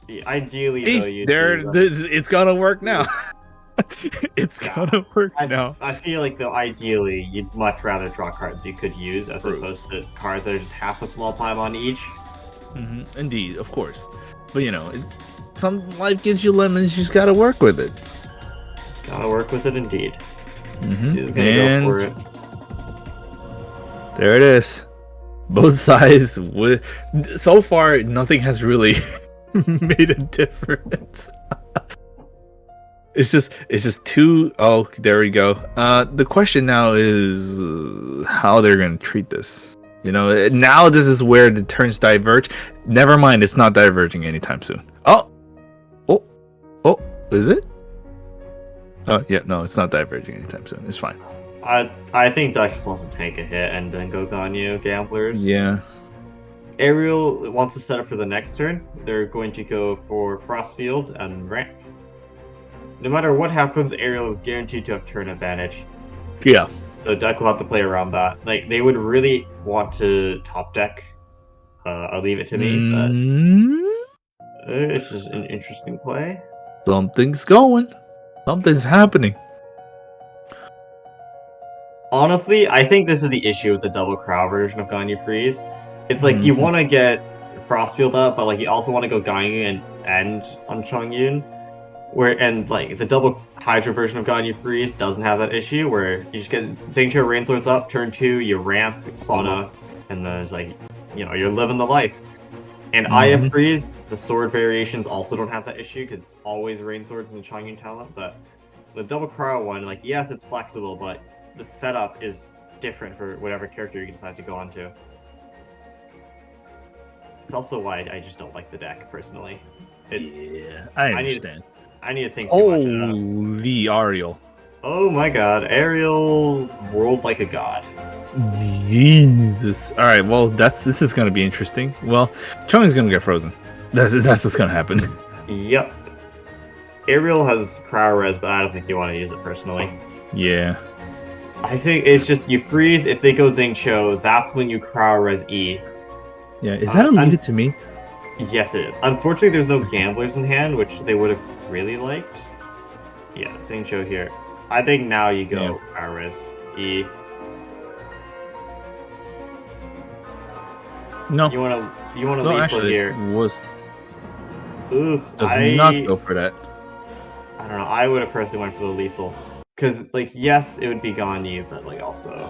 S2: Yeah, ideally, though,
S1: it's gonna work now. It's gonna work now.
S2: I feel like, though, ideally, you'd much rather draw cards you could use as opposed to cards that are just half a small Paimon each.
S1: Indeed, of course. But, some life gives you lemons, you just gotta work with it.
S2: Gotta work with it, indeed. He's gonna go for it.
S1: There it is. Both sides. So far, nothing has really made a difference. It's just 2. Oh, there we go. The question now is how they're gonna treat this. Now this is where the turns diverge. Never mind, it's not diverging anytime soon. Oh, is it? Oh yeah, no, it's not diverging anytime soon. It's fine.
S2: I think Duck just wants to take a hit and then go Ganyu Gamblers.
S1: Yeah.
S2: Ariel wants to set up for the next turn. They're going to go for Frostfield and Ramp. No matter what happens, Ariel is guaranteed to have turn advantage.
S1: Yeah.
S2: So deck will have to play around that. Like they would really want to top deck. I'll leave it to me, but it's just an interesting play.
S1: Something's going. Something's happening.
S2: Honestly, I think this is the issue with the double Crow version of Ganyu Freeze. It's like you want to get Frostfield up, but like you also want to go Ganyu and end on Chongyun. Like the double Hydra version of Ganyu Freeze doesn't have that issue where you just get Xingqiu Rain Swords up, turn 2, you ramp, Fauna, and then it's like, you're living the life. And Aya Freeze, the sword variations also don't have that issue because it's always Rain Swords and Chongyun talent, but the double Cryo one, like, yes, it's flexible, but the setup is different for whatever character you decide to go onto. It's also why I just don't like the deck, personally.
S1: Yeah, I understand.
S2: I need to think too much about it.
S1: Holy Ariel.
S2: Oh my god, Ariel rolled like a god.
S1: Jesus. Alright, well, this is going to be interesting. Well, Chong going to get frozen. That's just going to happen.
S2: Yep. Ariel has Cryo Res, but I don't think you want to use it personally.
S1: Yeah.
S2: I think it's just you freeze. If they go Xingqiu, that's when you Cryo Res E.
S1: Yeah, is that a leave it to me?
S2: Yes, it is. Unfortunately, there's no gamblers in hand, which they would have really liked. Yeah, Xingqiu here. I think now you go Cryo Res E.
S1: No.
S2: You wanna leave
S1: actually,
S2: here. Oof,
S1: does not go for that.
S2: I don't know. I would have personally went for the lethal. Because, like, yes, it would be Ganyu, but, like, also,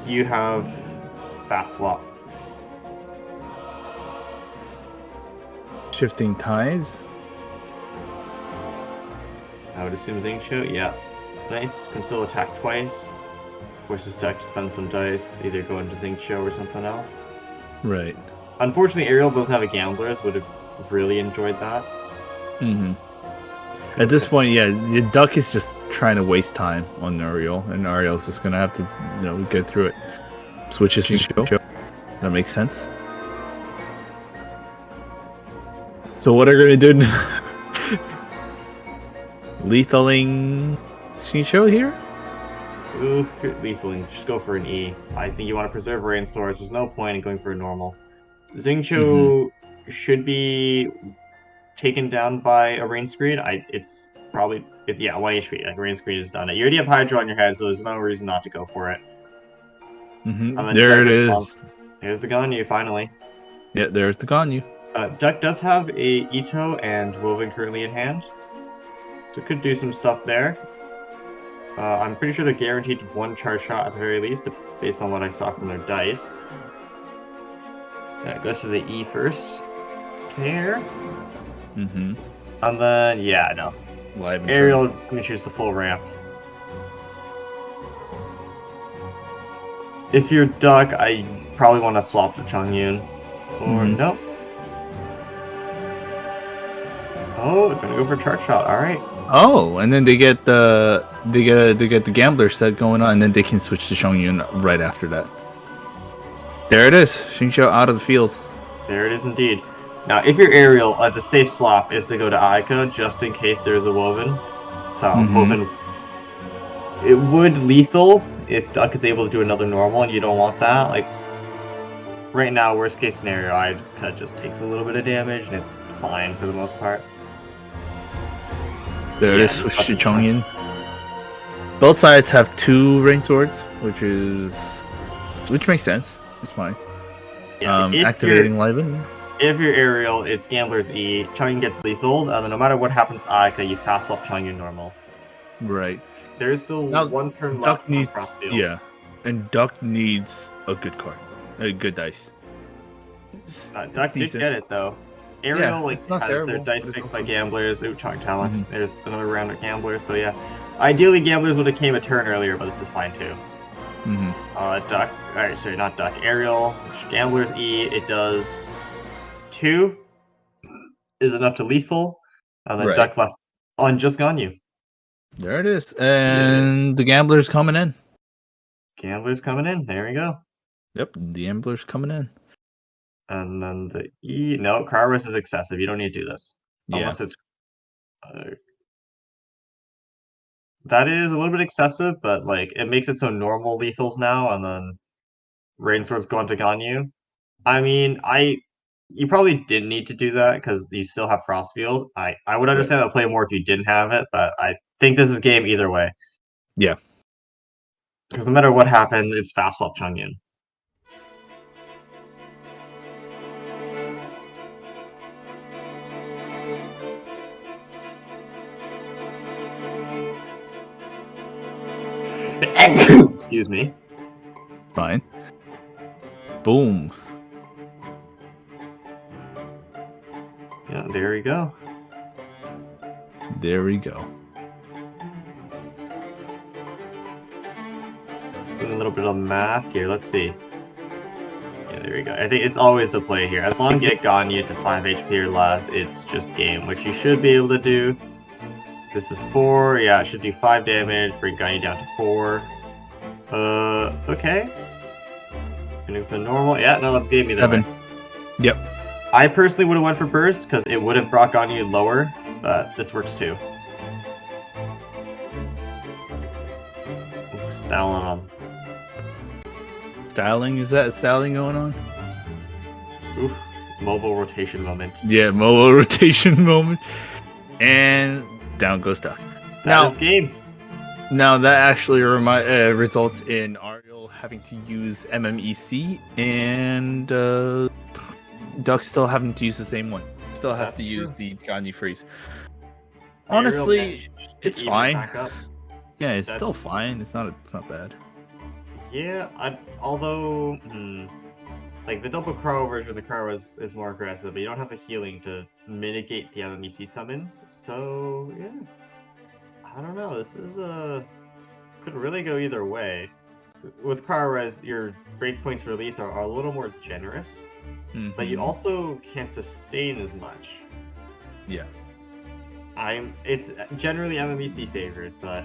S2: you have fast swap.
S1: Shifting Tides?
S2: I would assume Xingqiu, yeah. Nice, can still attack twice. Forces deck to spend some dice, either go into Xingqiu or something else.
S1: Right.
S2: Unfortunately, Ariel doesn't have a Gamblers, would have really enjoyed that.
S1: At this point, yeah, the duck is just trying to waste time on Ariel, and Ariel's just gonna have to, get through it. Switches to show. That makes sense. So what are we gonna do? Lethaling Xingqiu here?
S2: Ooh, lethaling. Just go for an E. I think you want to preserve Rain Swords. There's no point in going for a normal. Xingqiu should be taken down by a Rain Screed. It's probably 1 HP. Like Rain Screed is done. You already have Hydra on your head, so there's no reason not to go for it.
S1: There it is.
S2: There's the Ganyu, finally.
S1: Yeah, there's the Ganyu.
S2: Duck does have a Ito and Woven currently in hand, so could do some stuff there. I'm pretty sure they're guaranteed 1 charge shot at the very least, based on what I saw from their dice. It goes to the E first. Here. And then, no. Ariel can choose the full ramp. If you're Duck, I probably want to swap to Chongyun. Or no. Oh, they're gonna go for charge shot. All right.
S1: Oh, and then they get the gambler set going on, and then they can switch to Chongyun right after that. There it is, Xingqiu out of the field.
S2: There it is indeed. Now, if you're Ariel, the safe swap is to go to Aika just in case there's a Woven. So Woven, it would lethal if Duck is able to do another normal, and you don't want that. Like right now, worst case scenario, I'd kind of just takes a little bit of damage, and it's fine for the most part.
S1: There it is, switch to Chongyun. Both sides have 2 Rain Swords, which makes sense. It's fine. Activating Liven.
S2: If you're Ariel, it's Gambler's E. Chongyun gets lethal, and then no matter what happens to Aika, you fast swap Chongyun normal.
S1: Right.
S2: There's still 1 turn left on Frostfield.
S1: Yeah, and Duck needs a good card, a good dice.
S2: Duck did get it though. Ariel has their dice fixed by Gamblers. Ooh, Chong talent. There's another round of Gamblers. So yeah, ideally Gamblers would have came a turn earlier, but this is fine too. Duck. Alright, sorry, not Duck. Ariel. Gamblers E. It does 2 is enough to lethal, and then Duck left on just Ganyu.
S1: There it is, and the Gambler's coming in.
S2: Gambler's coming in. There we go.
S1: Yep, the Ambler's coming in.
S2: And then the E. No, cryo res is excessive. You don't need to do this
S1: Yeah,
S2: unless it's. Uh, that is a little bit excessive, but like it makes it so normal lethals now, and then rain swords go onto Ganyu. I mean, you probably didn't need to do that because you still have Frostfield. I would
S1: right.
S2: understand that play more if you didn't have it, but I think this is game either way
S1: Yeah.
S2: because no matter what happens, it's fast swap Chongyun. Excuse me.
S1: Fine. Boom.
S2: Yeah, there we go.
S1: There we go.
S2: Doing a little bit of math here. Let's see. Yeah, there we go. I think it's always the play here. As long as you get Ganyu to 5 HP or less, it's just game, which you should be able to do. This is 4. Yeah, it should do 5 damage. Bring Ganyu down to 4. Okay. Gonna go normal. Yeah, no, that's game either
S1: 7.
S2: way.
S1: Yep.
S2: I personally would have went for burst because it would have brought Ganyu lower, but this works too. Styling on.
S1: Styling, is that styling going on?
S2: Oof. Mobile rotation moment.
S1: Yeah, mobile rotation moment. And down goes Duck.
S2: That is game.
S1: Now that actually results in Ariel having to use MMEC and Duck still having to use the same one. Still has to use the Ganyu freeze. Honestly, it's fine. Yeah, it's still fine. It's not bad.
S2: Yeah, although like the double crow version of the crow is more aggressive, but you don't have the healing to mitigate the MMEC summons. So yeah, I don't know. This is could really go either way. With cryo res, your breakpoints for lethal are a little more generous, but you also can't sustain as much.
S1: Yeah.
S2: It's generally MMEC favored, but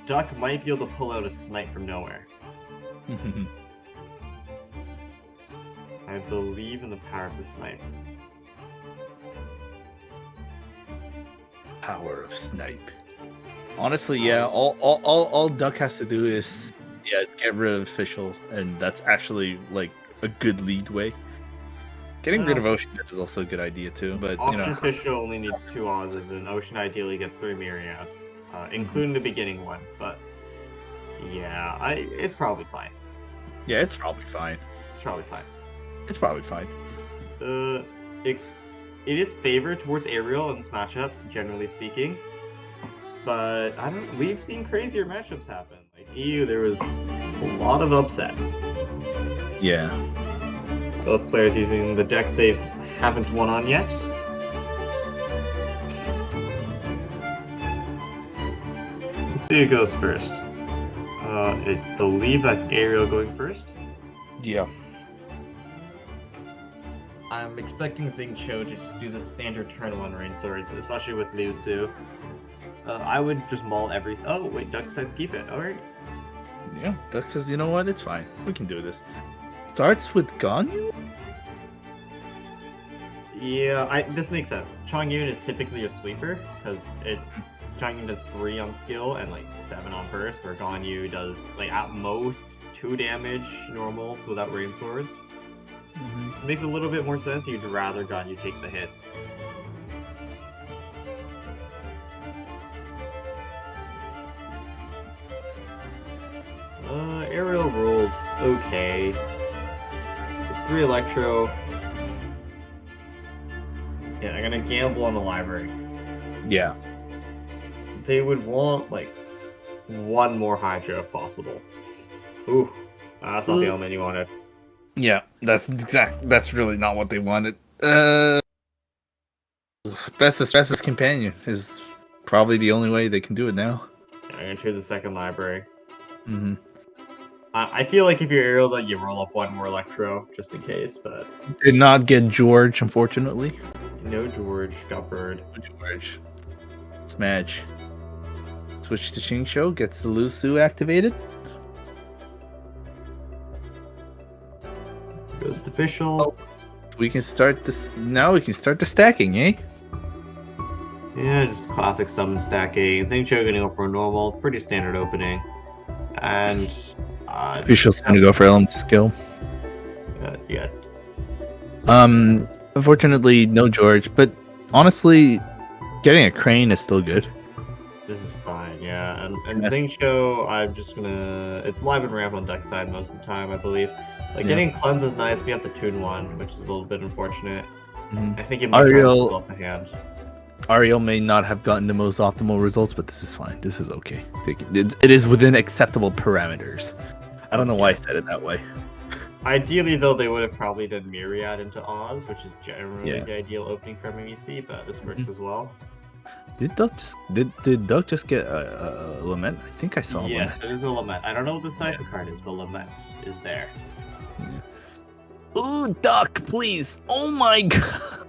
S2: Duck might be able to pull out a snipe from nowhere. I believe in the power of the snipe.
S1: Power of snipe. Honestly, yeah. All Duck has to do is get rid of official, and that's actually like a good lead way. Getting rid of Ocean is also a good idea too, but
S2: Official only needs 2 Oz's, and Ocean ideally gets 3 Myriads, including the beginning one. But yeah, it's probably fine.
S1: Yeah, it's probably fine.
S2: It's probably fine.
S1: It's probably fine.
S2: It is favored towards Aerial in this matchup, generally speaking. But we've seen crazier matchups happen. Like EU, there was a lot of upsets.
S1: Yeah.
S2: Both players using the decks they haven't won on yet. Let's see who goes first. I believe that's Ariel going first.
S1: Yeah.
S2: I'm expecting Xingqiu to just do the standard turn 1 rain swords, especially with Liu Su. I would just maul everything. Oh, wait, Duck says keep it. Alright.
S1: Yeah, Duck says, you know what? It's fine. We can do this. Starts with Ganyu?
S2: Yeah, this makes sense. Chongyun is typically a sweeper, because Chongyun does 3 on skill and like 7 on burst, where Ganyu does like at most 2 damage normal without rain swords. It makes a little bit more sense. You'd rather Ganyu take the hits. Aerial rolled okay. 3 Electro. Yeah, I'm gonna gamble on the library.
S1: Yeah.
S2: They would want like 1 more Hydra if possible. Ooh, that's not the element you wanted.
S1: Yeah, that's really not what they wanted. Bestest companion is probably the only way they can do it now.
S2: Yeah, I'm gonna trade the second library. I feel like if you're Aerial, that you roll up 1 more Electro just in case, but
S1: did not get George, unfortunately.
S2: No George, got Bird.
S1: George. Smash. Switch to Xingqiu, gets the Lu Su activated.
S2: Goes to official.
S1: Oh. We can start this now. We can start the stacking, eh?
S2: Yeah, just classic summon stacking. Xingqiu gonna go for a normal, pretty standard opening. And
S1: Official's gonna go for element skill.
S2: yeah.
S1: Unfortunately, no George, but honestly, getting a crane is still good.
S2: This is fine, yeah. And Xingqiu, I'm just gonna. It's live and ramp on deck side most of the time, I believe. Like getting cleanse is nice. We have the tune one, which is a little bit unfortunate. I think you might try to pull off the hand.
S1: Ariel may not have gotten the most optimal results, but this is fine. This is okay. It is within acceptable parameters. I don't know why I said it that way.
S2: Ideally, though, they would have probably done Myriad into Oz, which is generally the ideal opening for MMEC, but this works as well.
S1: Did Duck just get a Lament? I think I saw one.
S2: Yes, it is a Lament. I don't know what the cipher card is, but Lament is there.
S1: Ooh, Duck, please! Oh my god!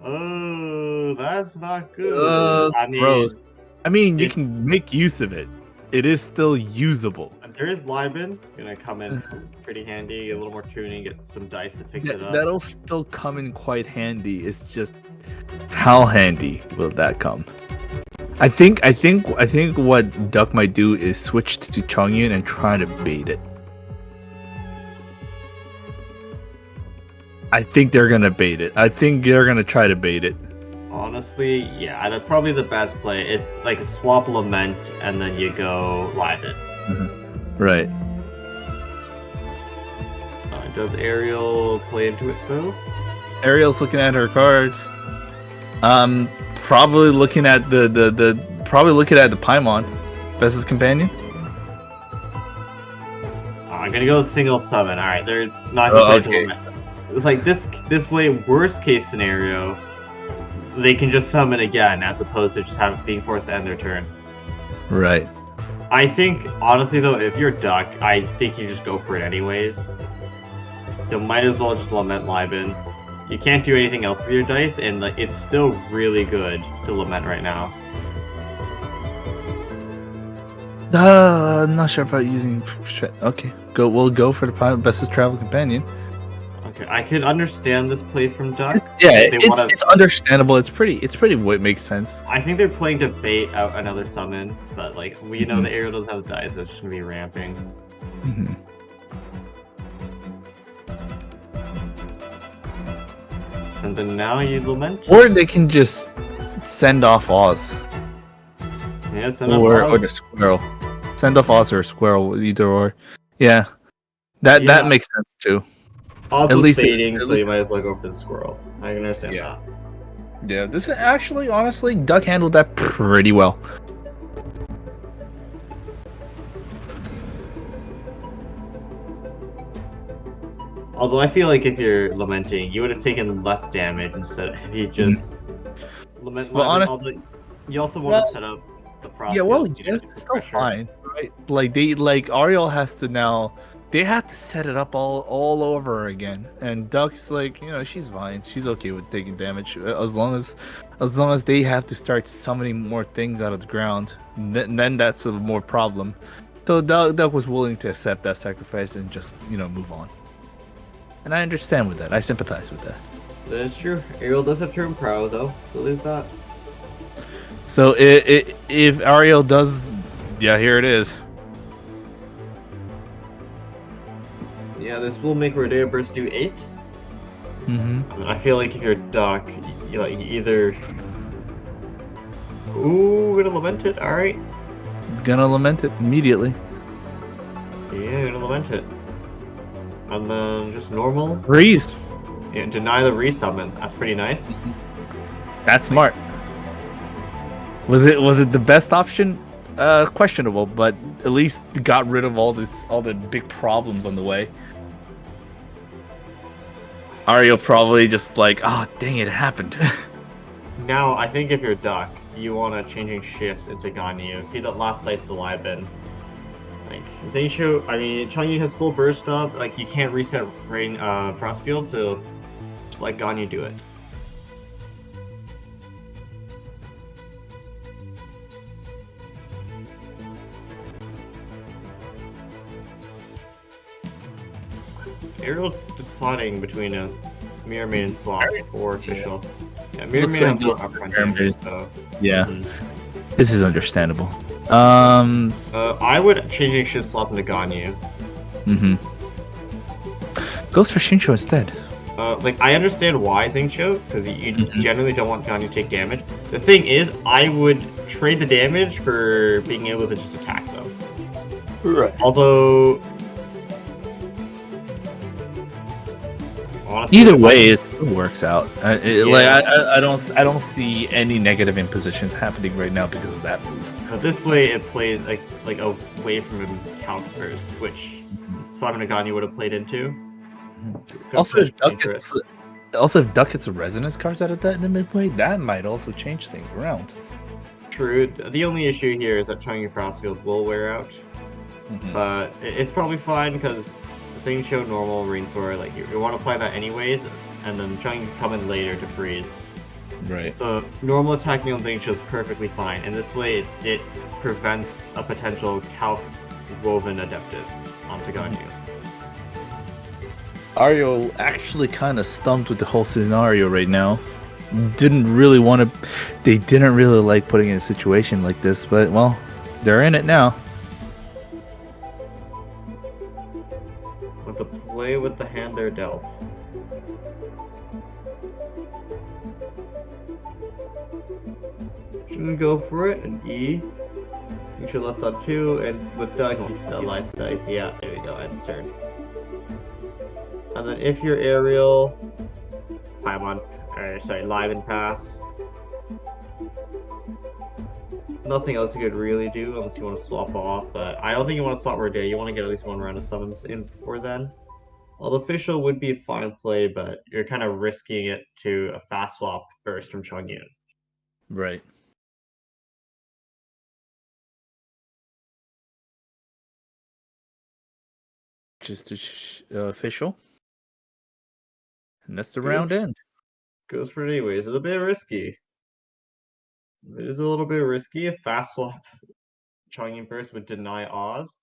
S2: Oh, that's not good.
S1: Gross. I mean, you can make use of it. It is still usable.
S2: There is Libin, gonna come in pretty handy. A little more tuning, get some dice to fix it up.
S1: That'll still come in quite handy. It's just how handy will that come? I think what Duck might do is switch to Chongyun and try to bait it. I think they're gonna bait it. I think they're gonna try to bait it.
S2: Honestly, yeah, that's probably the best play. It's like a swap Lament, and then you go Libin.
S1: Right.
S2: Does Ariel play into it though?
S1: Ariel's looking at her cards. Probably looking at the Paimon, Bess's companion.
S2: I'm gonna go with single summon. All right, they're not gonna play Lament. It's like this way. Worst case scenario, they can just summon again as opposed to just being forced to end their turn.
S1: Right.
S2: I think, honestly though, if you're Duck, I think you just go for it anyways. You might as well just Lament Libin. You can't do anything else with your dice, and it's still really good to Lament right now.
S1: I'm not sure about using. Okay, we'll go for the Best's travel companion.
S2: Okay, I can understand this play from Duck.
S1: It's understandable. It's pretty what makes sense.
S2: I think they're playing to bait out another summon, but like we know the Ariel doesn't have the dice, so it's just gonna be ramping. And then now you Lament.
S1: Or they can just send off Oz.
S2: Yeah, send off Oz.
S1: Or the Squirrel. Send off Oz or Squirrel, either or. Yeah. That makes sense too.
S2: Oz at least baiting, so you might as well go for the Squirrel. I can understand that.
S1: Yeah, this is actually, honestly, Duck handled that pretty well.
S2: Although I feel like if you're Lamenting, you would have taken less damage instead if you just Lament. Well, honestly, you also want to set up the process.
S1: Yeah, well, yes, it's still fine, right? Like Ariel has to now. They have to set it up all over again, and Duck's like, she's fine. She's okay with taking damage as long as they have to start summoning more things out of the ground. Then that's a more problem. So Duck was willing to accept that sacrifice and just move on. And I understand with that. I sympathize with that.
S2: That is true. Ariel does have turn pro though, so there's that.
S1: So if Ariel does, here it is.
S2: Yeah, this will make Rodeo Burst do 8. I feel like if you're Duck, you either... Ooh, gonna Lament it, alright.
S1: Gonna Lament it immediately.
S2: Yeah, gonna Lament it. And then just normal.
S1: Reese.
S2: Yeah, deny the resummon. That's pretty nice.
S1: That's smart. Was it the best option? Questionable, but at least got rid of all the big problems on the way. Ariel probably just like, dang it happened.
S2: Now, I think if you're Duck, you want to changing shifts into Ganyu. Feed that last dice to Libin. Like, Changyu has full burst up, like, you can't reset Rain Frost Field, so just let Ganyu do it. Ariel deciding between a Mirror Maiden swap or official. Yeah, Mirror
S1: Looks
S2: Maiden
S1: like
S2: have more upfront
S1: Mirror
S2: damage,
S1: Maiden.
S2: so.
S1: Yeah,
S2: Mhm.
S1: this is understandable.
S2: I would change Shin swap into Ganyu.
S1: Goes for Shincho instead.
S2: Like, I understand why Xingqiu, because you generally don't want Ganyu to take damage. The thing is, I would trade the damage for being able to just attack them.
S1: Right.
S2: Although, honestly,
S1: Either way, it still works out. Like
S2: Yeah.
S1: I don't see any negative impositions happening right now because of that move.
S2: This way it plays like away from him counts first, which Simon Nagani would have played into.
S1: Also, if Duck
S2: Into it.
S1: gets a resonance cards out of that in the midway, that might also change things around.
S2: True. The only issue here is that Changi Frostfield will wear out, but it's probably fine because Xingqiu normal Rain Sword, like you want to apply that anyways, and then Changi can come in later to freeze.
S1: Right.
S2: So normal attacking on Xingqiu is perfectly fine, and this way it prevents a potential Calx Woven Adeptus onto Ganyu.
S1: Ario actually kind of stumped with the whole scenario right now. Didn't really want to. They didn't really like putting in a situation like this, but well, they're in it now.
S2: With the play with the hand they're dealt. Shouldn't go for it, and E. You should left on 2, and with Doug, the last dice, yeah, there we go, end turn. And then if you're Aerial, live and pass. Nothing else you could really do unless you want to swap off, but I don't think you want to swap Rode. You want to get at least one round of summons in before then. Although official would be a fine play, but you're kind of risking it to a fast swap burst from Chongyun.
S1: Right. Just official. And that's the round end.
S2: Goes for it anyways. It's a bit risky. It is a little bit risky. A fast swap Chongyun burst would deny Oz.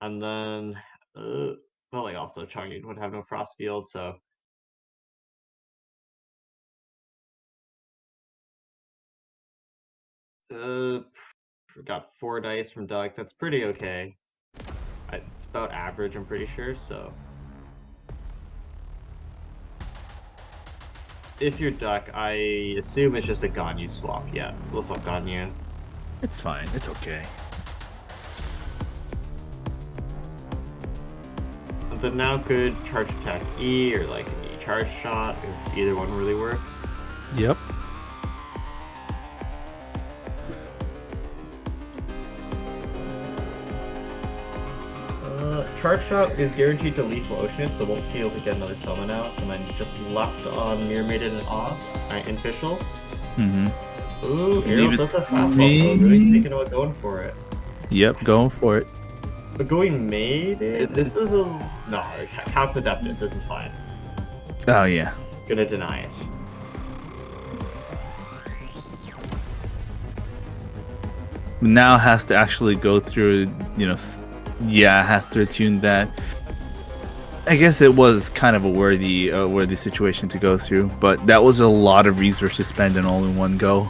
S2: And then, well, like also Chongyun would have no frost field, so. Got 4 dice from Doug. That's pretty okay. It's about average, I'm pretty sure, so. If you're Duck, I assume it's just a Ganyu swap. Yeah, slow swap Ganyu.
S1: It's fine. It's okay.
S2: Then now could charge attack E or like an E charge shot if either one really works.
S1: Yep.
S2: Charge shot is guaranteed to lethal ocean, so won't be able to get another summon out, and then just left on Mirror Maiden and Oz in Fischl. Ooh, Ariel does a fast though, really thinking about going for it.
S1: Yep, going for it.
S2: But going Maiden, this is a no. Counts Adeptus. This is fine.
S1: Oh yeah.
S2: Gonna deny it.
S1: Now has to actually go through, has to attune that. I guess it was kind of a worthy situation to go through, but that was a lot of resources spent in all in one go.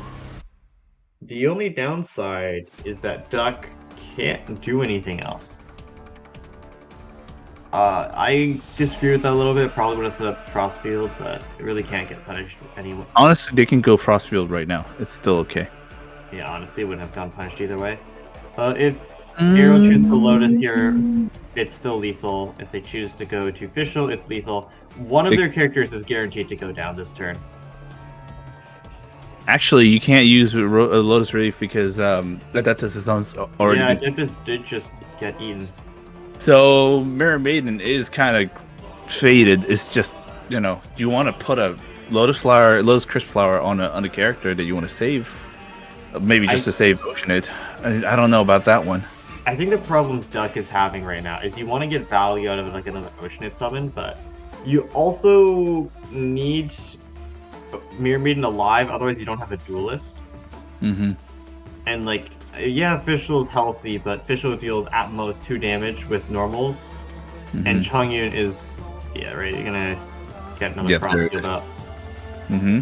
S2: The only downside is that Duck can't do anything else. I disagree with that a little bit. Probably would have set up Frostfield, but it really can't get punished anyway.
S1: Honestly, they can go Frostfield right now. It's still okay.
S2: Yeah, honestly, wouldn't have gotten punished either way. If Ariel chooses to Lotus here, it's still lethal. If they choose to go to Fischl, it's lethal. One of their characters is guaranteed to go down this turn.
S1: Actually, you can't use Lotus Relief because Adeptus is already.
S2: Yeah, Adeptus did just get eaten.
S1: So Mirror Maiden is kind of faded. It's just, do you want to put a Lotus Crisp Flower on a character that you want to save? Maybe just to save Oceanid. I don't know about that one.
S2: I think the problem Duck is having right now is you want to get value out of like another Oceanid summon, but you also need Mirror Maiden alive, otherwise you don't have a duelist. And like, yeah, Fischl is healthy, but Fischl deals at most 2 damage with normals, and Chongyun is Yeah, right. You're gonna get another
S1: Yep,
S2: cross
S1: there it
S2: field
S1: is.
S2: up.
S1: Mm-hmm.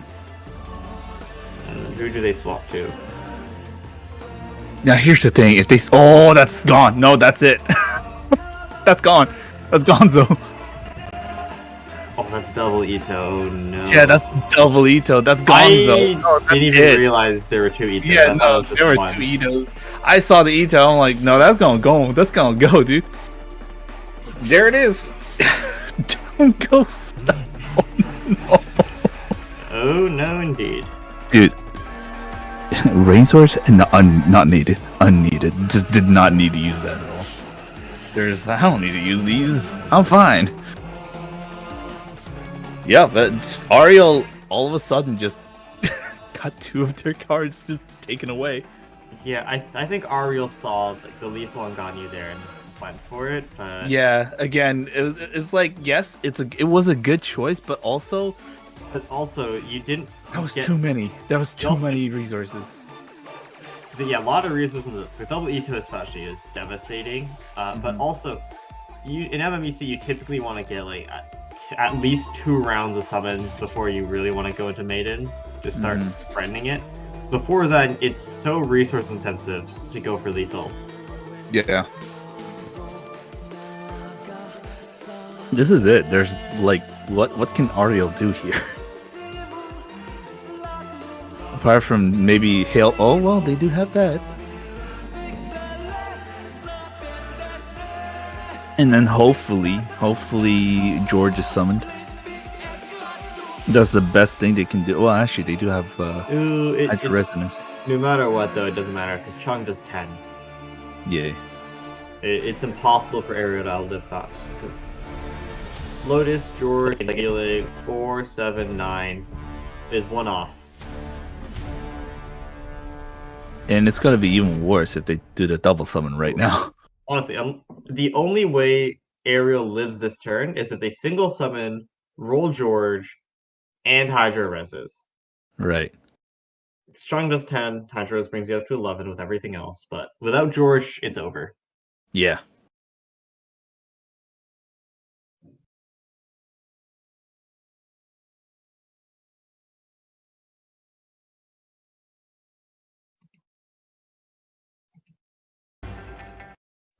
S2: And who do they swap to?
S1: Now here's the thing: if they, oh, that's gone. No, that's it. That's gone. That's Gonzo.
S2: Oh, that's double Ito. Oh
S1: Yeah, that's
S2: no.
S1: double Ito. That's Gonzo.
S2: I
S1: No,
S2: didn't
S1: that's
S2: even
S1: it.
S2: realize there were two Itos.
S1: Yeah,
S2: I thought it
S1: no,
S2: was just
S1: there were two
S2: one.
S1: Itos. I saw the Ito. I'm like, no, that's gonna go. That's gonna go, dude. There it is. Don't go.
S2: Oh no, indeed.
S1: Dude, rain source and not needed, unneeded. Just did not need to use that at all. I don't need to use these. I'm fine. Yeah, but just Ariel all of a sudden just got two of their cards just taken away.
S2: Yeah, I think Ariel saw the lethal on Ganyu there and went for it, but
S1: Yeah, again, it's like yes, it was a good choice, but also
S2: you didn't
S1: that was
S2: get
S1: too many. There was too
S2: also-
S1: many resources.
S2: yeah, a lot of resources. The double Ito especially is devastating. But also, you in MMEC you typically want to get like at least 2 rounds of summons before you really want to go into Maiden. Just start threatening it. Before then, it's so resource intensive to go for lethal.
S1: Yeah. This is it. There's like what can Ariel do here? Apart from maybe hail. Oh well, they do have that. And then hopefully George is summoned. That's the best thing they can do. Well, actually, they do have
S2: Ooh,
S1: Hydro Resonance.
S2: no matter what though, it doesn't matter because Chung does 10.
S1: Yeah.
S2: It's impossible for Ariel to outlive that. Lotus, George, Gale, 4, 7, 9 is 1 off.
S1: And it's gonna be even worse if they do the double summon right now.
S2: Honestly, the only way Ariel lives this turn is if they single summon, roll George, and Hydro Reses.
S1: Right.
S2: Strong does 10, Hydro Res brings you up to 11 with everything else, but without George, it's over.
S1: Yeah.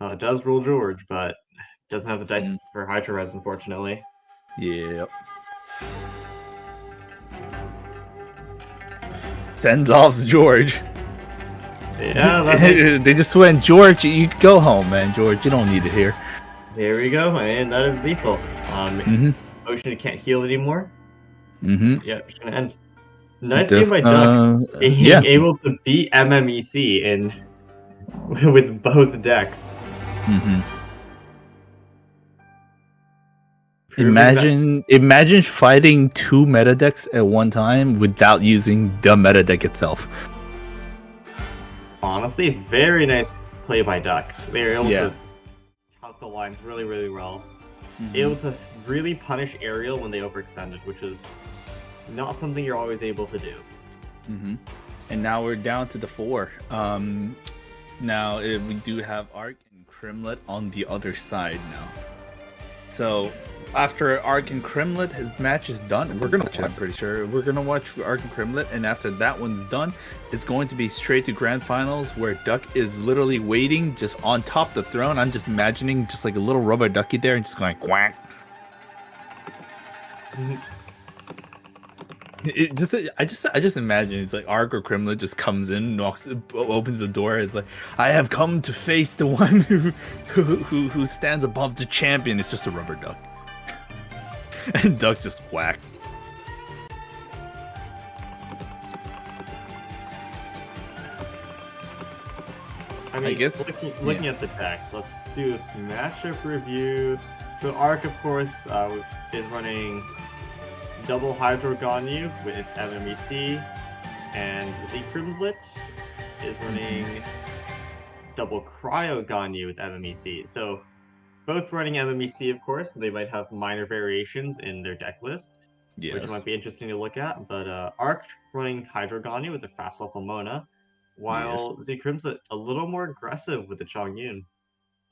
S2: It does roll George, but doesn't have the dice
S1: Mm.
S2: for Hydro Res, unfortunately.
S1: Yep. Sends off George.
S2: Yeah, that makes...
S1: They just went, George, you can go home, man. George, you don't need it here.
S2: There we go, and that is lethal. Ocean can't heal anymore. Yeah, just gonna end. Nice game by Duck, being able to beat MMEC in with both decks.
S1: Imagine fighting two meta decks at one time without using the meta deck itself.
S2: Honestly, very nice play by Duck. They were able to count the lines really, really well. Able to really punish Ariel when they overextended, which is not something you're always able to do.
S1: And now we're down to the 4. Now we do have Arc and Crimlet on the other side now. So after Arc and Crimlet, his match is done. We're gonna watch it, I'm pretty sure. We're gonna watch Arc and Crimlet, and after that one's done, it's going to be straight to Grand Finals, where Duck is literally waiting just on top of the throne. I'm just imagining just like a little rubber ducky there and just going quack. I just imagine it's like Arc or Crimlet just comes in, opens the door. It's like, I have come to face the one who stands above the champion. It's just a rubber duck, and Duck's just whack.
S2: I mean, I guess looking at the decks, let's do a matchup review. So Arc, of course, is running double Hydro Ganyu with MMEC, and Crimlet is running double Cryo Ganyu with MMEC. So both running MMEC, of course, so they might have minor variations in their deck list, which might be interesting to look at. But Arc running Hydro Ganyu with the fast level Mona, while Crimlet a little more aggressive with the Chongyun.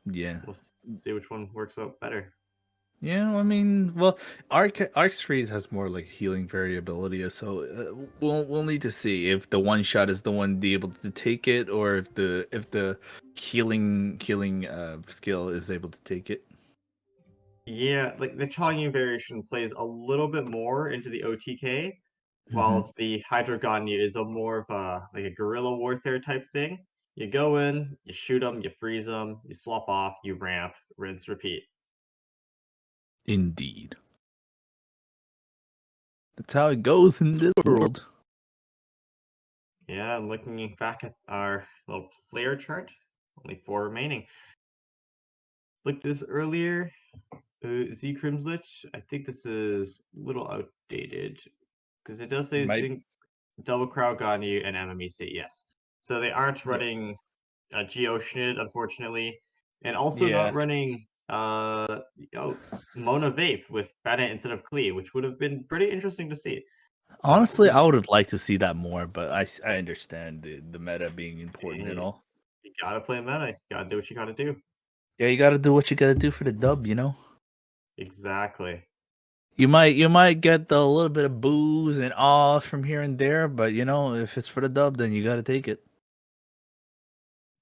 S1: Yeah.
S2: We'll see which one works out better.
S1: Yeah, I mean, well, Arc's freeze has more like healing variability, so we'll need to see if the one shot is the one be able to take it, or if the healing skill is able to take it.
S2: Yeah, like the Changyu variation plays a little bit more into the OTK,
S1: Hmm.
S2: while the Hydro Ganyu is a more of a like a guerrilla warfare type thing. You go in, you shoot them, you freeze them, you swap off, you ramp, rinse, repeat.
S1: Indeed, that's how it goes in this world.
S2: Yeah, and looking back at our little player chart, only 4 remaining. Looked at this earlier. Z Crimslet, I think this is a little outdated because it does say
S1: Might,
S2: Zinc, Double Crow Ganyu, and MMEC, yes. So they aren't
S1: yeah,
S2: running Geoceanid, unfortunately, and also not
S1: yeah.
S2: running Mona Vape with Bennett instead of Klee, which would have been pretty interesting to see.
S1: Honestly, I
S2: You,
S1: would have liked to see that more, but I understand the meta being important and
S2: you
S1: all.
S2: gotta play meta. You gotta do what you gotta do.
S1: Yeah, you got to do what you got to do for the dub, you know.
S2: Exactly.
S1: You might get the little bit of booze and awe from here and there, but if it's for the dub, then you got to take it.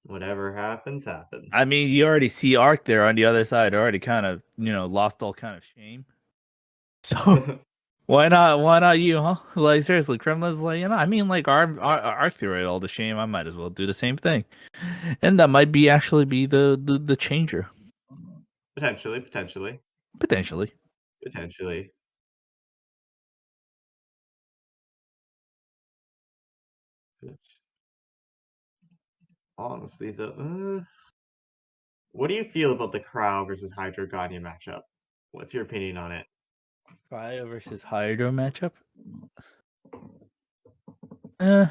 S2: Whatever happens, happens.
S1: I mean, you already see Arc there on the other side, already kind of lost all kind of shame. So why not you, huh? Like seriously, Kremlin's like I mean, like Arc threw all the shame. I might as well do the same thing, and that might be actually be the changer
S2: Potentially, potentially,
S1: potentially.
S2: potentially. Honestly, what do you feel about the Crow versus Hydro Guardian matchup? What's your opinion on it?
S1: Cryo versus Hydro matchup. Eh,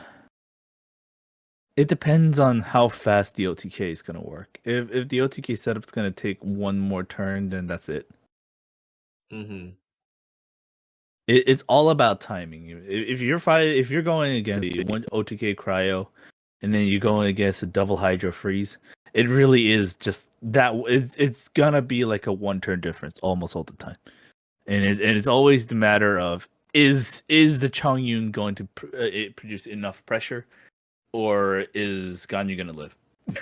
S1: it depends on how fast the OTK is gonna work. If the OTK setup's gonna take one more turn, then that's it.
S2: Mm-hmm.
S1: It's all about timing. If you're going against the one OTK cryo, and then you're going against a double hydro freeze, it really is just that. It's gonna be like a one turn difference almost all the time, and it's always the matter of is the Chongyun going to produce enough pressure, or is Ganyu gonna live? That's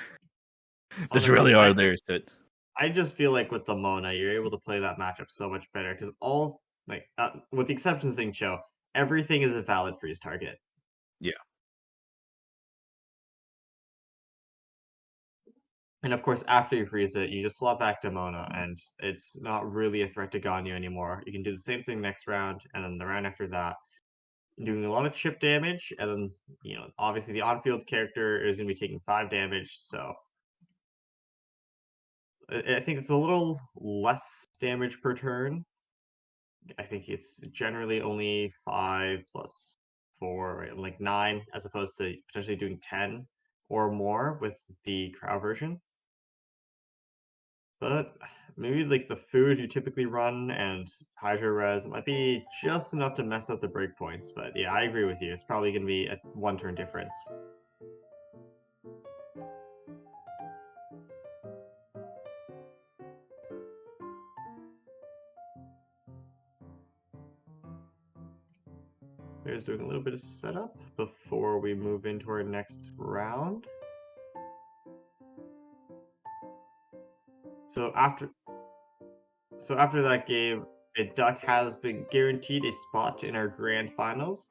S2: Honestly,
S1: really all there is to it.
S2: I just feel like with the Mona, you're able to play that matchup so much better because all like with the exception of Xingqiu, everything is a valid freeze target.
S1: Yeah.
S2: And of course, after you freeze it, you just swap back to Mona, and it's not really a threat to Ganyu anymore. You can do the same thing next round, and then the round after that, doing a lot of chip damage, and then obviously the on-field character is going to be taking 5 damage, so I think it's a little less damage per turn. I think it's generally only 5 plus 4, right? Like 9, as opposed to potentially doing 10 or more with the Crow version. But maybe like the food you typically run and Hydro Res might be just enough to mess up the breakpoints. But yeah, I agree with you. It's probably going to be a 1 turn difference. Here's doing a little bit of setup before we move into our next round. So after that game, a duck has been guaranteed a spot in our grand finals,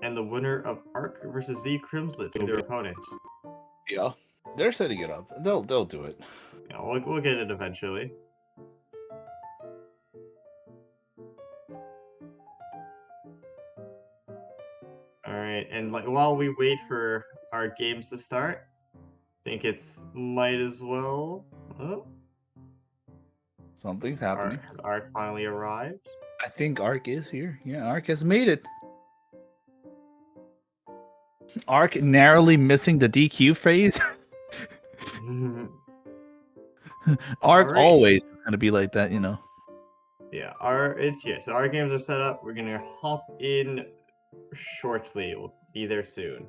S2: and the winner of Arc versus Z Crimslet will be their opponent.
S1: Yeah, they're setting it up. They'll do it.
S2: Yeah, we'll get it eventually. All right, and like while we wait for our games to start, I think it's might as well. Oh,
S1: Something's happening.
S2: Has Arc finally arrived?
S1: I think Arc is here. Yeah, Arc has made it. Arc narrowly missing the DQ phase.
S2: All
S1: Arc
S2: right.
S1: always is gonna be like that.
S2: Yeah, it's here. So our games are set up. We're gonna hop in shortly. We'll be there soon.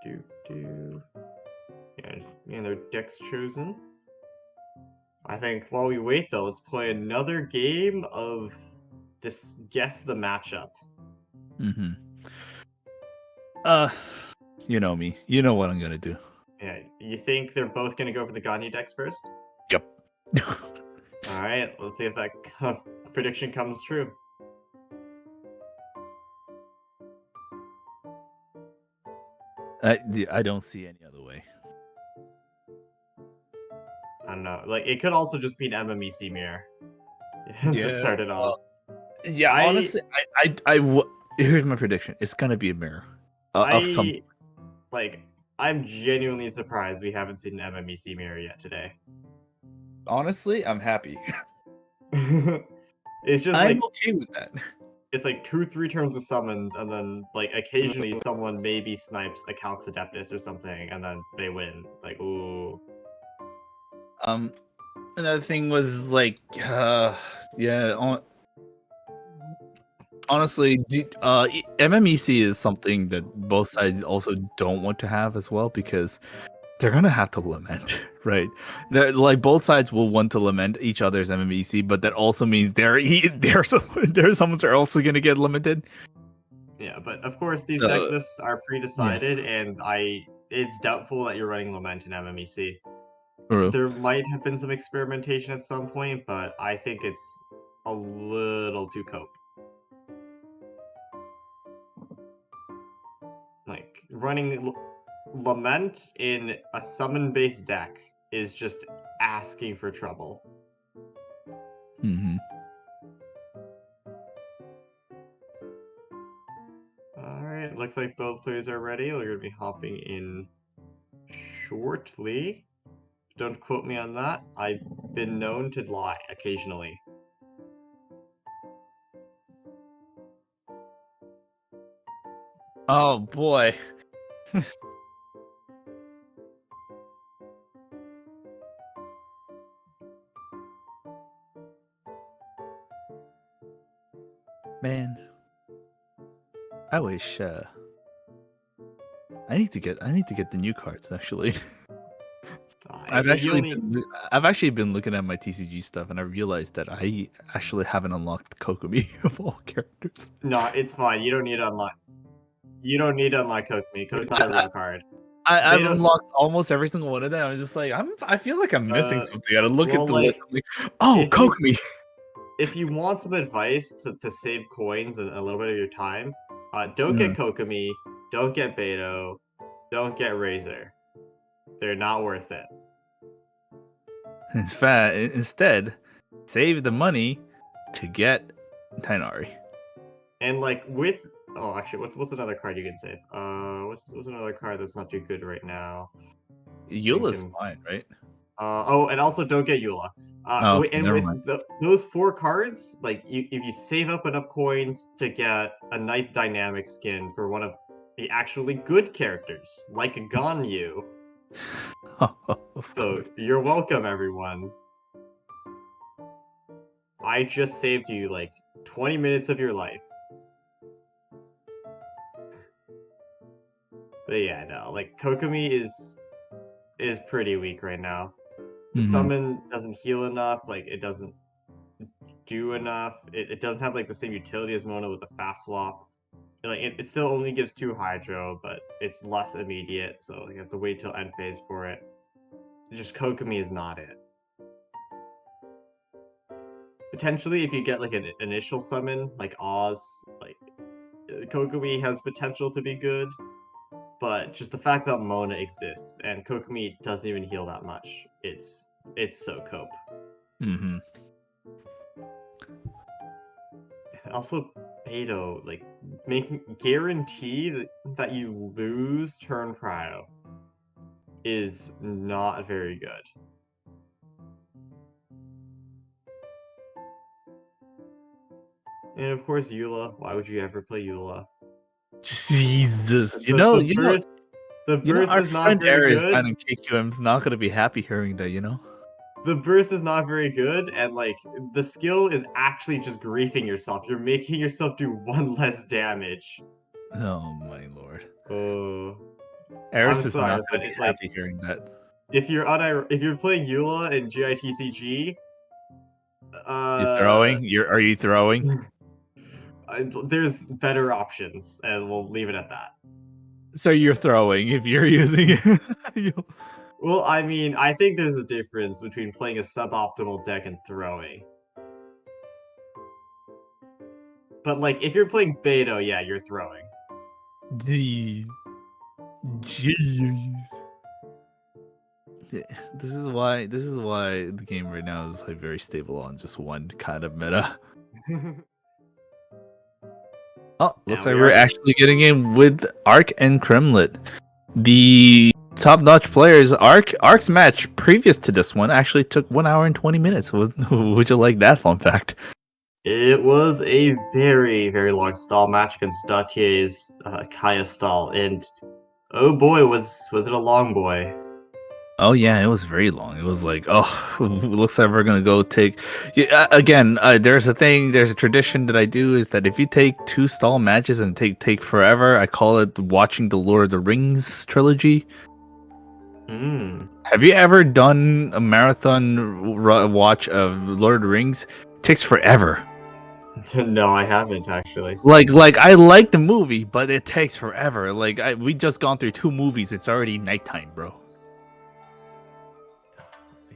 S2: Do do. And their decks chosen. I think while we wait though, let's play another game of just guess the matchup.
S1: Mm-hmm. Uh, you know me. You know what I'm gonna do.
S2: Yeah, you think they're both gonna go for the Ganyu decks first?
S1: Yep.
S2: All right, let's see if that prediction comes true.
S1: I don't see any other way.
S2: I don't know. Like, it could also just be an MMEC mirror. Just
S1: Yeah.
S2: start it off.
S1: Well, yeah.
S2: I,
S1: Honestly, here's my prediction. It's gonna be a mirror of some.
S2: I, like, I'm genuinely surprised we haven't seen an MMEC mirror yet today.
S1: Honestly, I'm happy.
S2: It's just
S1: I'm
S2: like
S1: okay with that.
S2: it's like 2-3 turns of summons, and then like occasionally someone maybe snipes a Calx Adeptus or something, and then they win. Like, ooh.
S1: Um, Another thing was like, yeah. Honestly, MMEC is something that both sides also don't want to have as well because they're gonna have to lament, right? They're, like both sides will want to lament each other's MMEC, but that also means there's someone are also gonna get limited.
S2: Yeah, but of course these deck
S1: So
S2: lists are
S1: yeah,
S2: pre-decided, and it's doubtful that you're running Lament in MMEC.
S1: true.
S2: There might have been some experimentation at some point, but I think it's a little too cope. Like running Lament in a summon-based deck is just asking for trouble.
S1: Mm-hmm.
S2: Alright, looks like both players are ready. We're going to be hopping in shortly. Don't quote me on that. I've been known to lie occasionally.
S1: Oh boy, man, I wish I need to get the new cards actually.
S2: If you only
S1: I've actually been looking at my TCG stuff and I realized that I actually haven't unlocked Kokomi of all characters.
S2: no, it's fine. You don't need to unlock. You don't need to unlock Kokomi. Kokomi's not a real card.
S1: I've
S2: They don't.
S1: unlocked almost every single one of them. I'm just like I feel like I'm missing
S2: Uh,
S1: something. I look at
S2: well,
S1: the list.
S2: like
S1: I'm like, oh,
S2: if you
S1: Kokomi.
S2: if you want some advice to save coins and a little bit of your time, don't
S1: Mm.
S2: get Kokomi, don't get Beto, don't get Razor. They're not worth it.
S1: Instead, save the money to get Tainari.
S2: And like with actually, what's another card you can save? What's another card that's not too good right now?
S1: Eula's
S2: Thinking.
S1: fine, right?
S2: And also don't get Eula.
S1: Oh, okay,
S2: And
S1: never
S2: with
S1: mind.
S2: those 4 cards, like if you save up enough coins to get a nice dynamic skin for one of the actually good characters, like Ganyu.
S1: Of
S2: So
S1: course.
S2: you're welcome, everyone. I just saved you like 20 minutes of your life. But yeah, no, like Kokomi is pretty weak right now. The
S1: Hmm.
S2: summon doesn't heal enough, like it doesn't do enough. It doesn't have like the same utility as Mona with a fast swap. Like it still only gives 2 Hydro, but it's less immediate, so you have to wait till end phase for it. Just Kokomi is not it. Potentially, if you get like an initial summon, like Oz, like Kokomi has potential to be good, but just the fact that Mona exists and Kokomi doesn't even heal that much, it's so cope.
S1: Hmm.
S2: Also, Beto, like making guarantee that you lose turn cryo is not very good. And of course, Eula. Why would you ever play Eula?
S1: Jesus,
S2: The burst, the burst
S1: our
S2: is not
S1: friend
S2: very
S1: Ares
S2: good.
S1: down in KQM is not gonna be happy hearing that.
S2: The burst is not very good, and like the skill is actually just griefing yourself. You're making yourself do 1 less damage.
S1: Oh my lord.
S2: Oh, I'm
S1: Eris is
S2: sorry,
S1: not
S2: but
S1: going to be
S2: it like
S1: happy hearing that.
S2: if you're playing Eula in GITCG,
S1: You're
S2: uh,
S1: throwing? Are you throwing?
S2: there's better options, and we'll leave it at that.
S1: So you're throwing if you're using it.
S2: Well, I mean, I think there's a difference between playing a suboptimal deck and throwing. But like, if you're playing Beto, yeah, you're throwing.
S1: Jeez. Jeez. This is why the game right now is like very stable on just one kind of meta. Oh, looks like we're actually getting in with Arc and Kremlit. The top-notch players. Arc's match previous to this one actually took 1 hour and 20 minutes. Would you like that fun fact?
S2: It was a very, very long stall match against Datier's Kaya stall, and oh boy, was it a long boy.
S1: Oh yeah, it was very long. It was like, oh, looks like we're gonna go take. Yeah, again, there's a tradition that I do is that if you take 2 stall matches and take forever, I call it watching the Lord of the Rings trilogy. Have you ever done a marathon watch of Lord of the Rings? It takes forever.
S2: No, I haven't actually.
S1: Like I like the movie, but it takes forever. Like we just gone through 2 movies. It's already nighttime, bro.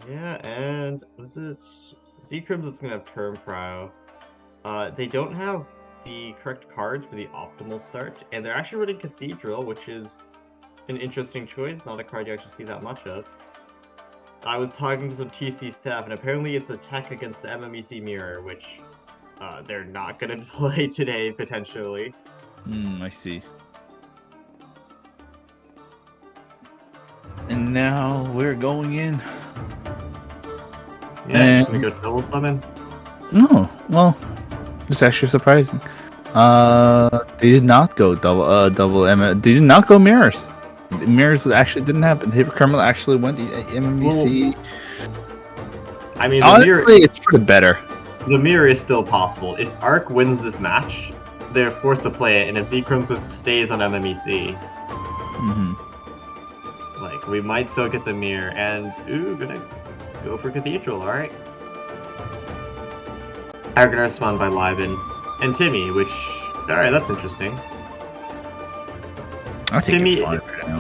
S2: Yeah, and was it Z-Crims that's gonna have Term Prow? They don't have the correct cards for the optimal start, and they're actually running Cathedral, which is an interesting choice, not a card you actually see that much of. I was talking to some TC staff, and apparently it's a tech against the MMEC Mirror, which they're not gonna play today, potentially.
S1: I see. And now we're going in.
S2: Yeah, gonna go double summon.
S1: Oh, well, it's actually surprising. They did not go double M. They did not go mirrors. Mirrors actually didn't happen. Hypercriminal actually went the MMBC.
S2: I mean,
S1: honestly, it's for the better.
S2: The mirror is still possible. If Arc wins this match, they're forced to play it, and if Z-Crimson stays on MMEC, like, we might still get the mirror, and ooh, gonna go for Cathedral, alright. Are gonna respond by Liven and Timmy, which, alright, that's interesting.
S1: I think it's fine right now.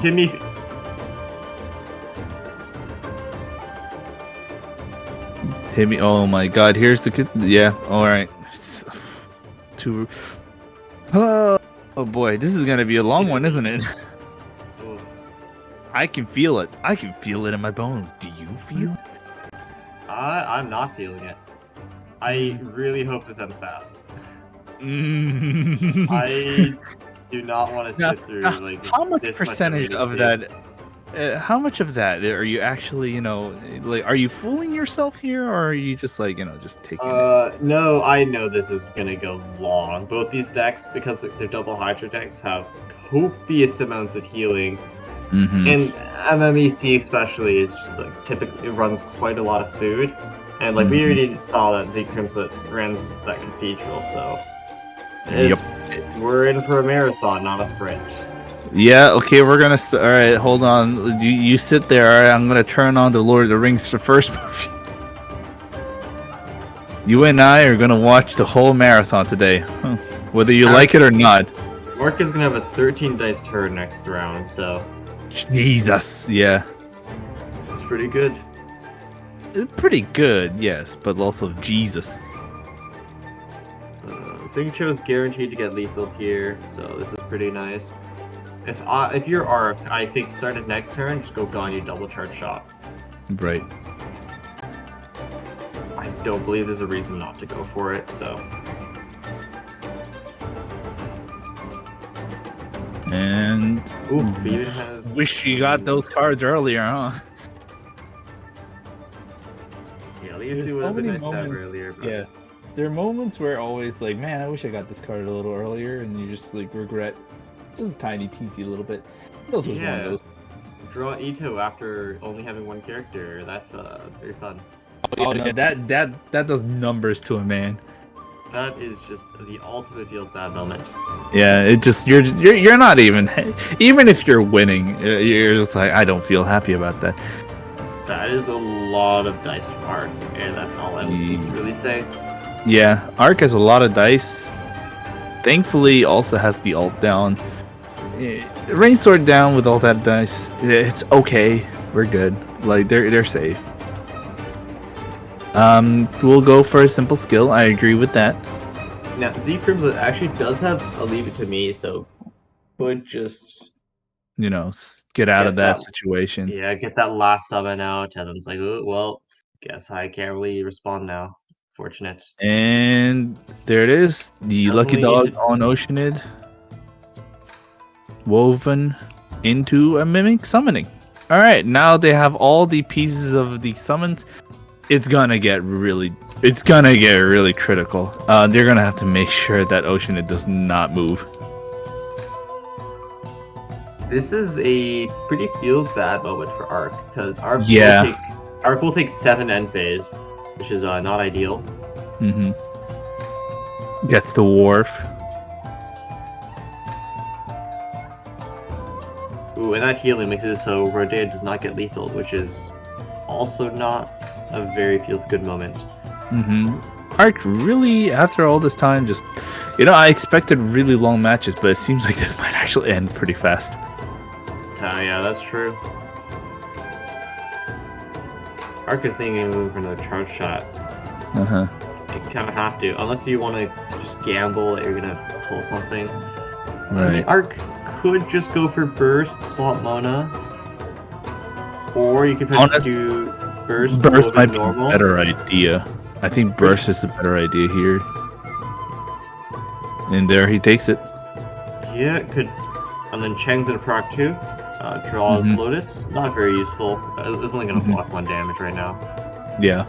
S1: Timmy, oh my god, here's the kid. Yeah, alright. Oh boy, this is gonna be a long one, isn't it? I can feel it. I can feel it in my bones. Do you feel it?
S2: I'm not feeling it. I really hope this ends fast. I do not want to sit through like
S1: how much percentage of that? How much of that are you actually, like, are you fooling yourself here, or are you just like, just taking it?
S2: No, I know this is gonna go long. Both these decks, because they're double Hydra decks, have copious amounts of healing. And MMEC especially is just like typically runs quite a lot of food, and like we already saw that Z-Crimson runs that Cathedral, so we're in for a marathon, not a sprint.
S1: Yeah, okay, we're gonna. All right, hold on. You sit there. All right, I'm gonna turn on the Lord of the Rings the first movie. You and I are gonna watch the whole marathon today, whether you like it or not.
S2: Mark is gonna have a 13 dice turn next round, so.
S1: Jesus, yeah.
S2: It's pretty good.
S1: Pretty good, yes, but also Jesus.
S2: Xingqiu's guaranteed to get lethal here, so this is pretty nice. If you're Arc, I think start at next turn, just go Ganyu double charge shot.
S1: Right.
S2: I don't believe there's a reason not to go for it, so.
S1: And wish you got those cards earlier, huh?
S2: Yeah, Leaves would have been nice to have earlier. But...
S1: Yeah, there are moments where always like, man, I wish I got this card a little earlier, and you just like regret just a tiny teensy little bit. Those was one of those.
S2: Draw Ito after only having one character. That's very fun.
S1: Oh yeah, that does numbers to a man.
S2: That is just the ultimate feels bad moment.
S1: Yeah, it just you're not even if you're winning, you're just like, I don't feel happy about that.
S2: That is a lot of dice from Arc, and that's all I can really say.
S1: Yeah, Arc has a lot of dice. Thankfully, also has the ult down. Rainsword down with all that dice. It's okay. We're good. Like they're safe. We'll go for a simple skill. I agree with that.
S2: Now Z Crimson actually does have a Leave It to Me, so could just
S1: Get out of that situation.
S2: Yeah, get that last summon out, and then it's like, oh, well, guess I can't really respond now. Fortunate.
S1: And there it is. The lucky dog on Oceanid woven into a mimic summoning. All right, now they have all the pieces of the summons. It's gonna get really critical. They're gonna have to make sure that Oceanid does not move.
S2: This is a pretty feels bad moment for Arc, because Arc will take 7 end phase, which is not ideal.
S1: Gets the wharf.
S2: Ooh, and that healing makes it so Rodea does not get lethal, which is also not a very feels good moment.
S1: Arc really, after all this time, just I expected really long matches, but it seems like this might actually end pretty fast.
S2: Yeah, that's true. Arc is thinking of moving for another charge shot. You kind of have to, unless you want to just gamble that you're gonna pull something. Right. I mean, Arc could just go for burst, swap Mona, or you could do burst.
S1: Burst might be a better idea. I think burst is a better idea here. And there he takes it. Yeah,
S2: it could. And then Cheng's in proc 2. Draws Lotus. Not very useful. It's only going to block 1 damage right now.
S1: Yeah.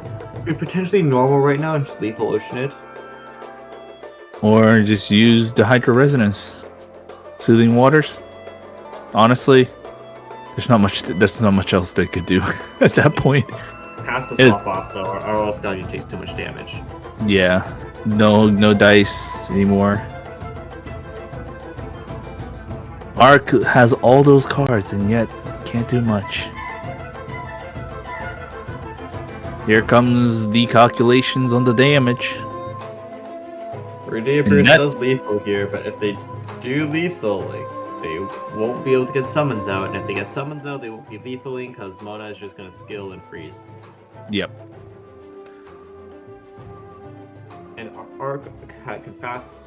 S2: Could potentially normal right now and just lethal Oceanid.
S1: Or just use the Hydro Resonance. Soothing Waters. Honestly, there's not much else they could do at that point.
S2: Has to swap off though, or else Guardian takes too much damage.
S1: Yeah. No dice anymore. Arc has all those cards and yet can't do much. Here comes the calculations on the damage.
S2: Rodea Burst does lethal here, but if they do lethal, they won't be able to get summons out, and if they get summons out, they won't be lethaling because Mona is just going to skill and freeze.
S1: Yep.
S2: And Arc can fast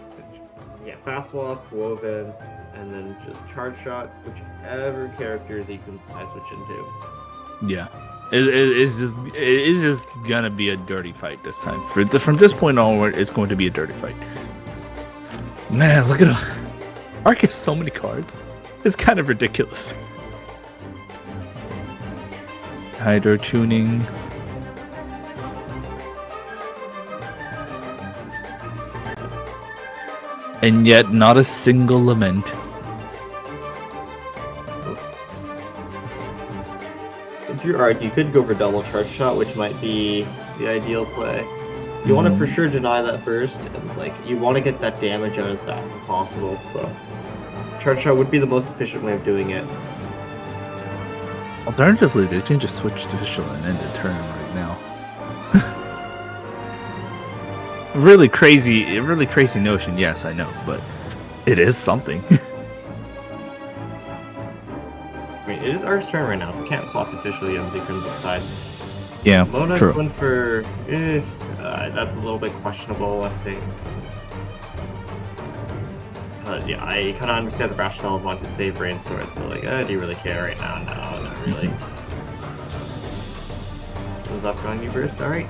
S2: swap, Woven, and then just charge shot whichever characters I switch into.
S1: Yeah. It is just gonna be a dirty fight this time. From this point onward, it's going to be a dirty fight. Man, look at him. Arc has so many cards. It's kind of ridiculous. Hydro tuning. And yet, not a single lament.
S2: If you're Arc, you could go for double charge shot, which might be the ideal play. You want to for sure deny that burst, and you want to get that damage out as fast as possible. So, charge shot would be the most efficient way of doing it.
S1: Alternatively, they can just switch to Fischl and end the turn right now. Really crazy notion, yes, I know, but it is something.
S2: I mean, it is Arc's turn right now, so can't swap officially on Zekrim's side.
S1: Yeah,
S2: Mona's
S1: true.
S2: went for that's a little bit questionable, I think. But yeah, I kind of understand the rationale of wanting to save Rainsword, but do you really care right now? No, not really. Comes up going new burst, alright.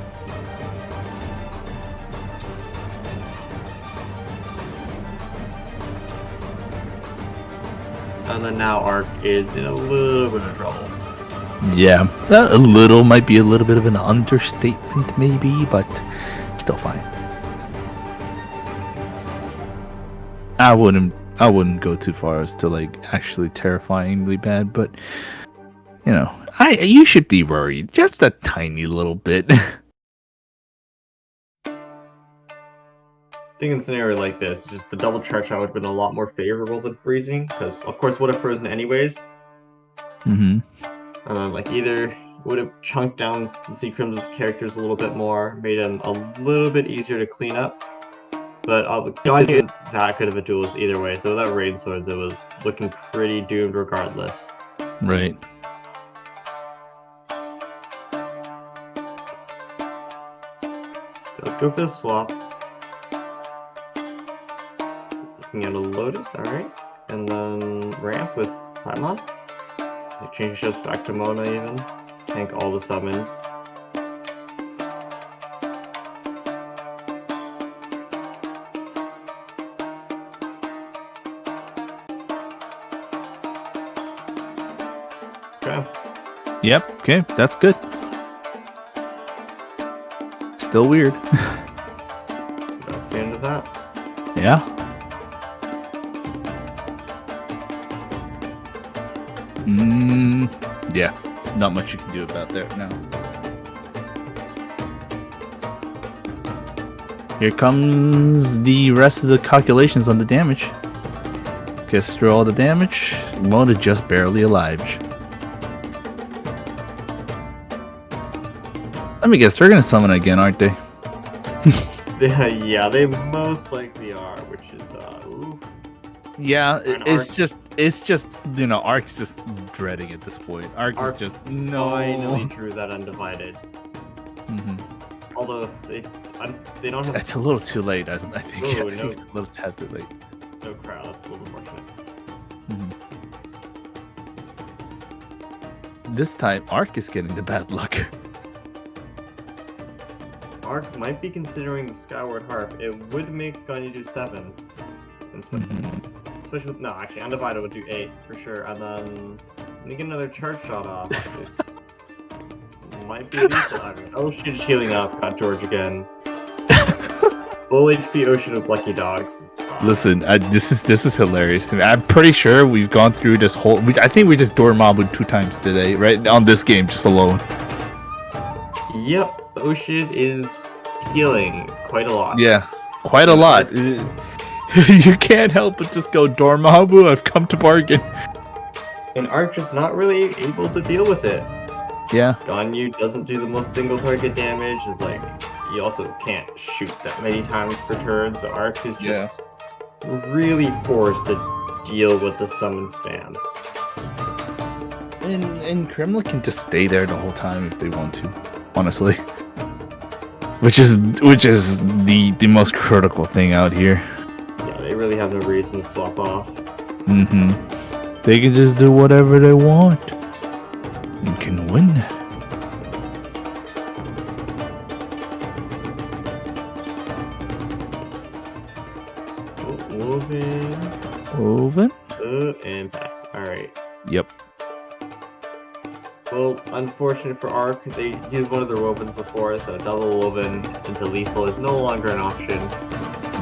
S2: And then now Arc is in a little bit of trouble.
S1: Yeah, a little might be a little bit of an understatement, maybe, but still fine. I wouldn't go too far as to actually terrifyingly bad, but you should be worried just a tiny little bit.
S2: I think in a scenario like this, just the double charge shot would have been a lot more favorable than freezing, because of course would have frozen anyways.
S1: Mm-hmm.
S2: Either would have chunked down Z-Crim's characters a little bit more, made him a little bit easier to clean up. But guys, that could have a duelist either way. So without Rain Swords, it was looking pretty doomed regardless.
S1: Right.
S2: So let's go for the swap. Looking at a Lotus, alright. And then ramp with Paimon. Change ships back to Mona even. Tank all the summons. Okay.
S1: Yep. Okay, that's good. Still weird.
S2: That's the end of that.
S1: Yeah. Yeah. Not much you can do about that now. Here comes the rest of the calculations on the damage. Gets through all the damage. Mona just barely alive. Let me guess, they're gonna summon again, aren't they?
S2: Yeah, they most likely are, which is ooh.
S1: Yeah, it's
S2: Arc.
S1: just you know, Ark's just dreading at this point. Arc is just no.
S2: Finally drew that undivided. Although they don't have.
S1: It's a little too late. I think.
S2: Ooh,
S1: I think it's a little tad too late.
S2: No crowd. That's a little unfortunate.
S1: This time, Arc is getting the bad luck.
S2: Arc might be considering the Skyward Harp. It would make Gunny do 7. Especially with, no, actually, Undivided would do 8 for sure. And then when you get another charge shot off, it might be lethal. I mean, Ocean's healing up, got George again. Full HP Ocean with Lucky Dogs.
S1: Listen, this is hilarious. I'm pretty sure we've gone through this whole. I think we just Dormammu 2 times today, right? On this game, just alone.
S2: Yep, Ocean is healing quite a lot.
S1: Yeah, quite a lot. You can't help but just go Dormammu. I've come to bargain.
S2: And Arc just not really able to deal with it.
S1: Yeah.
S2: Ganyu doesn't do the most single target damage. It's like you also can't shoot that many times per turn, so Arc is just really forced to deal with the summon spam.
S1: And Kremlin can just stay there the whole time if they want to, honestly. Which is the most critical thing out here.
S2: Yeah, they really have no reason to swap off.
S1: They can just do whatever they want and can win. Woven.
S2: And pass. Alright.
S1: Yep.
S2: Well, unfortunate for Arc, they used one of their Wovens before, so double Woven into lethal is no longer an option.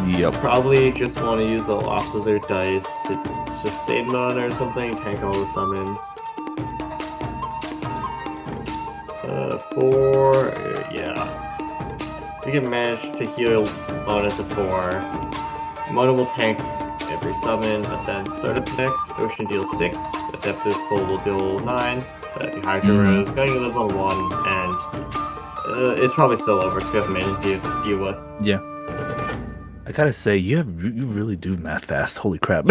S1: Yep.
S2: Probably just want to use the loss of their dice to sustain Mona or something, tank all the summons. 4, yeah. We can manage to heal Mona to 4. Mona will tank every summon, but then start up next, Ocean deals 6, Adeptus Full will deal 9, but Hydra Rose, Gunny lives on 1, and it's probably still over because we have mana to deal with.
S1: Yeah. I gotta say, you really do math fast. Holy crap!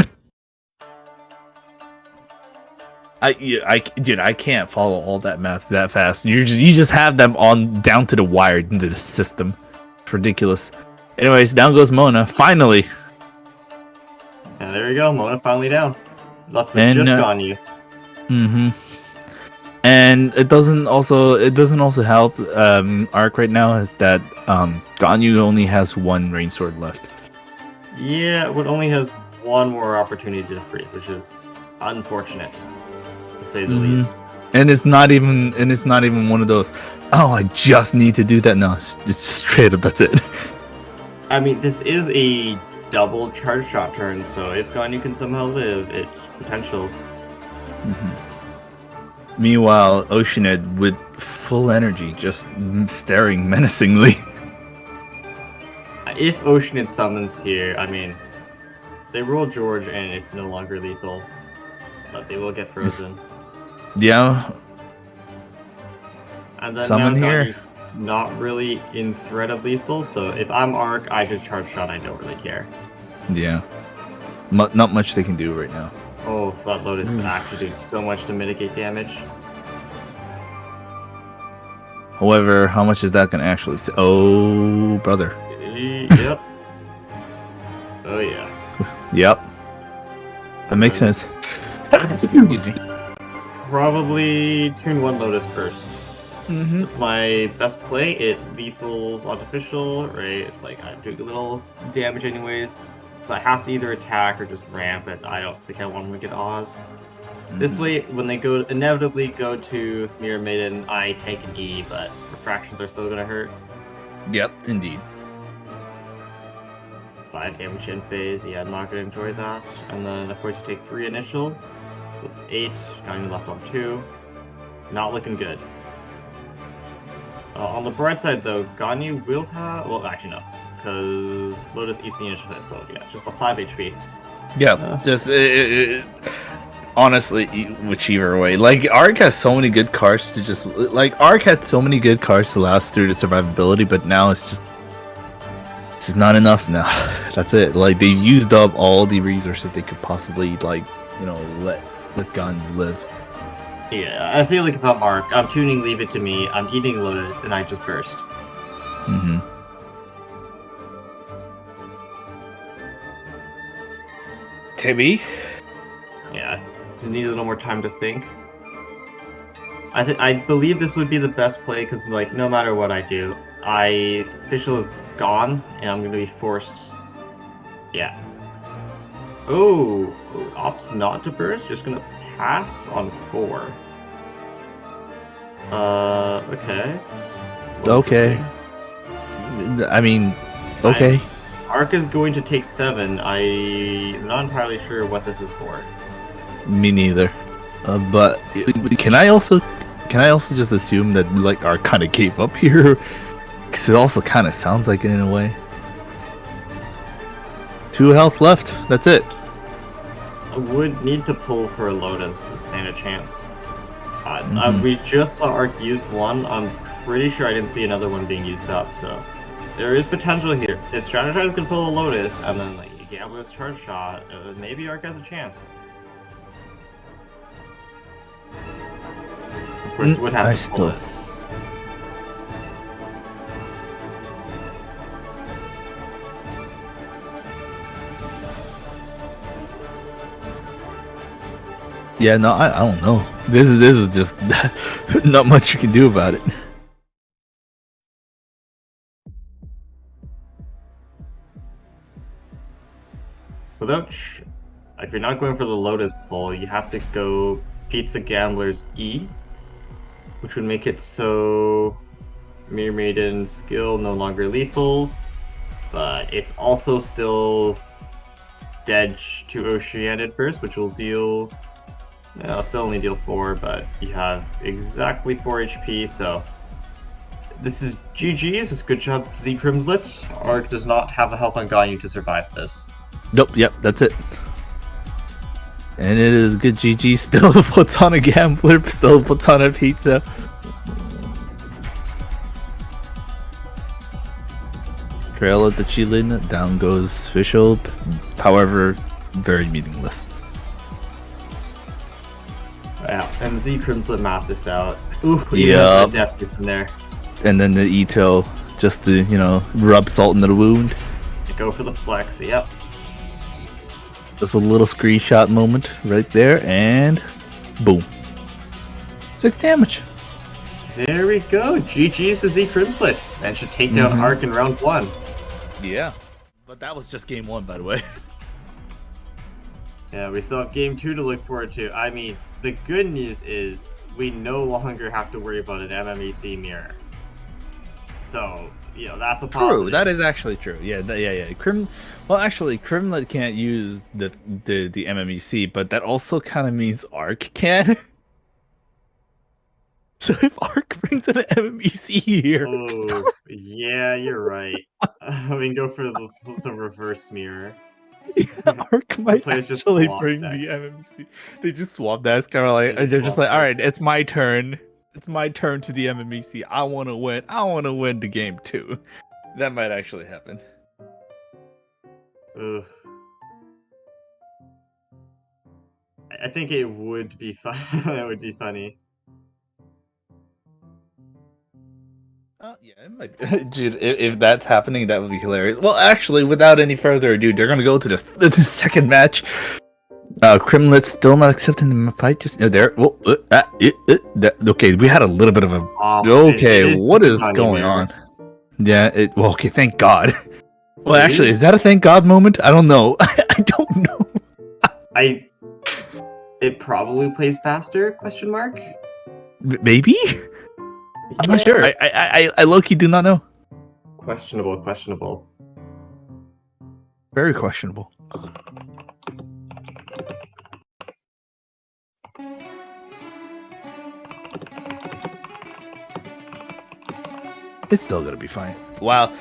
S1: Dude, I can't follow all that math that fast. You just have them on down to the wire into the system. It's ridiculous. Anyways, down goes Mona. Finally.
S2: And there you go, Mona finally down. Left with just Ganyu.
S1: And it doesn't also help Arc right now is that Ganyu only has 1 rain sword left.
S2: Yeah, it only has 1 more opportunity to freeze, which is unfortunate, to say the least.
S1: And it's not even one of those, oh, I just need to do that. No, it's straight up, that's it.
S2: I mean, this is a double charge shot turn, so if Ganyu can somehow live, it's potential.
S1: Meanwhile, Oceanid with full energy, just staring menacingly.
S2: If Oceanid summons here, I mean, they roll George and it's no longer lethal, but they will get frozen.
S1: Yeah.
S2: And then now
S1: Summon here.
S2: Ganyu's not really in threat of lethal, so if I'm Arc, I just charge shot, I don't really care.
S1: Yeah. Not much they can do right now.
S2: Oh, that Lotus actually did so much to mitigate damage.
S1: However, how much is that going to actually... Oh, brother.
S2: Yep. Oh, yeah.
S1: Yep. That makes sense. Excuse me.
S2: Probably turn 1 Lotus first.
S1: Mm-hmm.
S2: My best play, it lethals artificial, right? It's like I'm doing a little damage anyways. So I have to either attack or just ramp it. I don't think I want to get Oz. This way, when they inevitably go to Mirror Maiden, I take an E, but refractions are still gonna hurt.
S1: Yep, indeed.
S2: 5 damage in phase, yeah, I'm not gonna enjoy that. And then of course you take 3 initial, so it's 8, Ganyu left on 2. Not looking good. On the bright side though, Ganyu will have, well actually no, because Lotus eats the initial hit, so yeah, just a 5 HP.
S1: Yeah, just honestly, whichever way. Like Arc has so many good cards to just Arc had so many good cards to last through the survivability, but now it's just not enough now. That's it. Like they used up all the resources they could possibly let Ganyu live.
S2: Yeah, I feel like if I'm Arc, I'm tuning Leave It to Me, I'm eating Lotus, and I just burst.
S1: Mm-hmm. Tibby?
S2: Yeah, just need a little more time to think. I believe this would be the best play because like no matter what I do, official is gone and I'm gonna be forced. Yeah. Oh, opts not to burst. Just gonna pass on 4. Okay.
S1: Okay. I mean, okay.
S2: Arc is going to take 7. I'm not entirely sure what this is for.
S1: Me neither. But can I also just assume that Arc kind of gave up here? Because it also kind of sounds like it in a way. 2 health left. That's it.
S2: I would need to pull for a Lotus to stand a chance. We just saw Arc used 1. I'm pretty sure I didn't see another one being used up, so there is potential here. If Strategize can pull a Lotus and then Gambler's charge shot, maybe Arc has a chance. Of course, would have to pull it.
S1: Yeah, no, I don't know. This is just not much you can do about it.
S2: If you're not going for the Lotus pull, you have to go Pizza Gambler's E, which would make it so Mirror Maiden skill no longer lethals, but it's also still dead to Oceanid first, which will deal. No, still only deal 4, but you have exactly 4 HP, so this is GG's. It's good job, Z Crimslet. Arc does not have the health on Ganyu to survive this.
S1: Nope, yep, that's it. And it is good GG. Still puts on a Gambler, still puts on a Pizza. Trail of the Chilin, down goes Official. However, very meaningless.
S2: Yeah, and Z Crimslet mapped this out. Ooh,
S1: yeah,
S2: death is in there.
S1: And then the E-tail just to, rub salt into the wound.
S2: Go for the flex, yep.
S1: Just a little screenshot moment right there, and boom. 6 damage.
S2: There we go. GG's to Z Crimslet. And should take down Arc in round 1.
S1: Yeah. But that was just game 1, by the way.
S2: Yeah, we still have game 2 to look forward to. I mean, the good news is we no longer have to worry about an MMEC mirror. So, that's a positive.
S1: True, that is actually true. Yeah. Crimlet can't use the MMEC, but that also kind of means Arc can. So if Arc brings an MMEC here...
S2: Oh, yeah, you're right. Go for the reverse mirror.
S1: Yeah, Arc might actually bring the MMC. They just swap that. It's kind of like they're just like, all right, it's my turn. it's my turn to the MMEC. I want to win. I want to win the game too. That might actually happen.
S2: Ugh. I think it would be fun. It would be funny.
S1: Yeah, it might be. Dude, if that's happening, that would be hilarious. Well, actually, without any further ado, they're gonna go to the second match. Crimlet's still not accepting the fight. Just there. Well, okay, we had a little bit of a. Okay, what is going on? Yeah. Well, okay. Thank God. Well, actually, is that a thank God moment? I don't know. I don't know.
S2: It probably plays faster? Question mark.
S1: Maybe. I'm not sure. I low-key do not know.
S2: Questionable.
S1: Very questionable. It's still gonna be fine. Wow.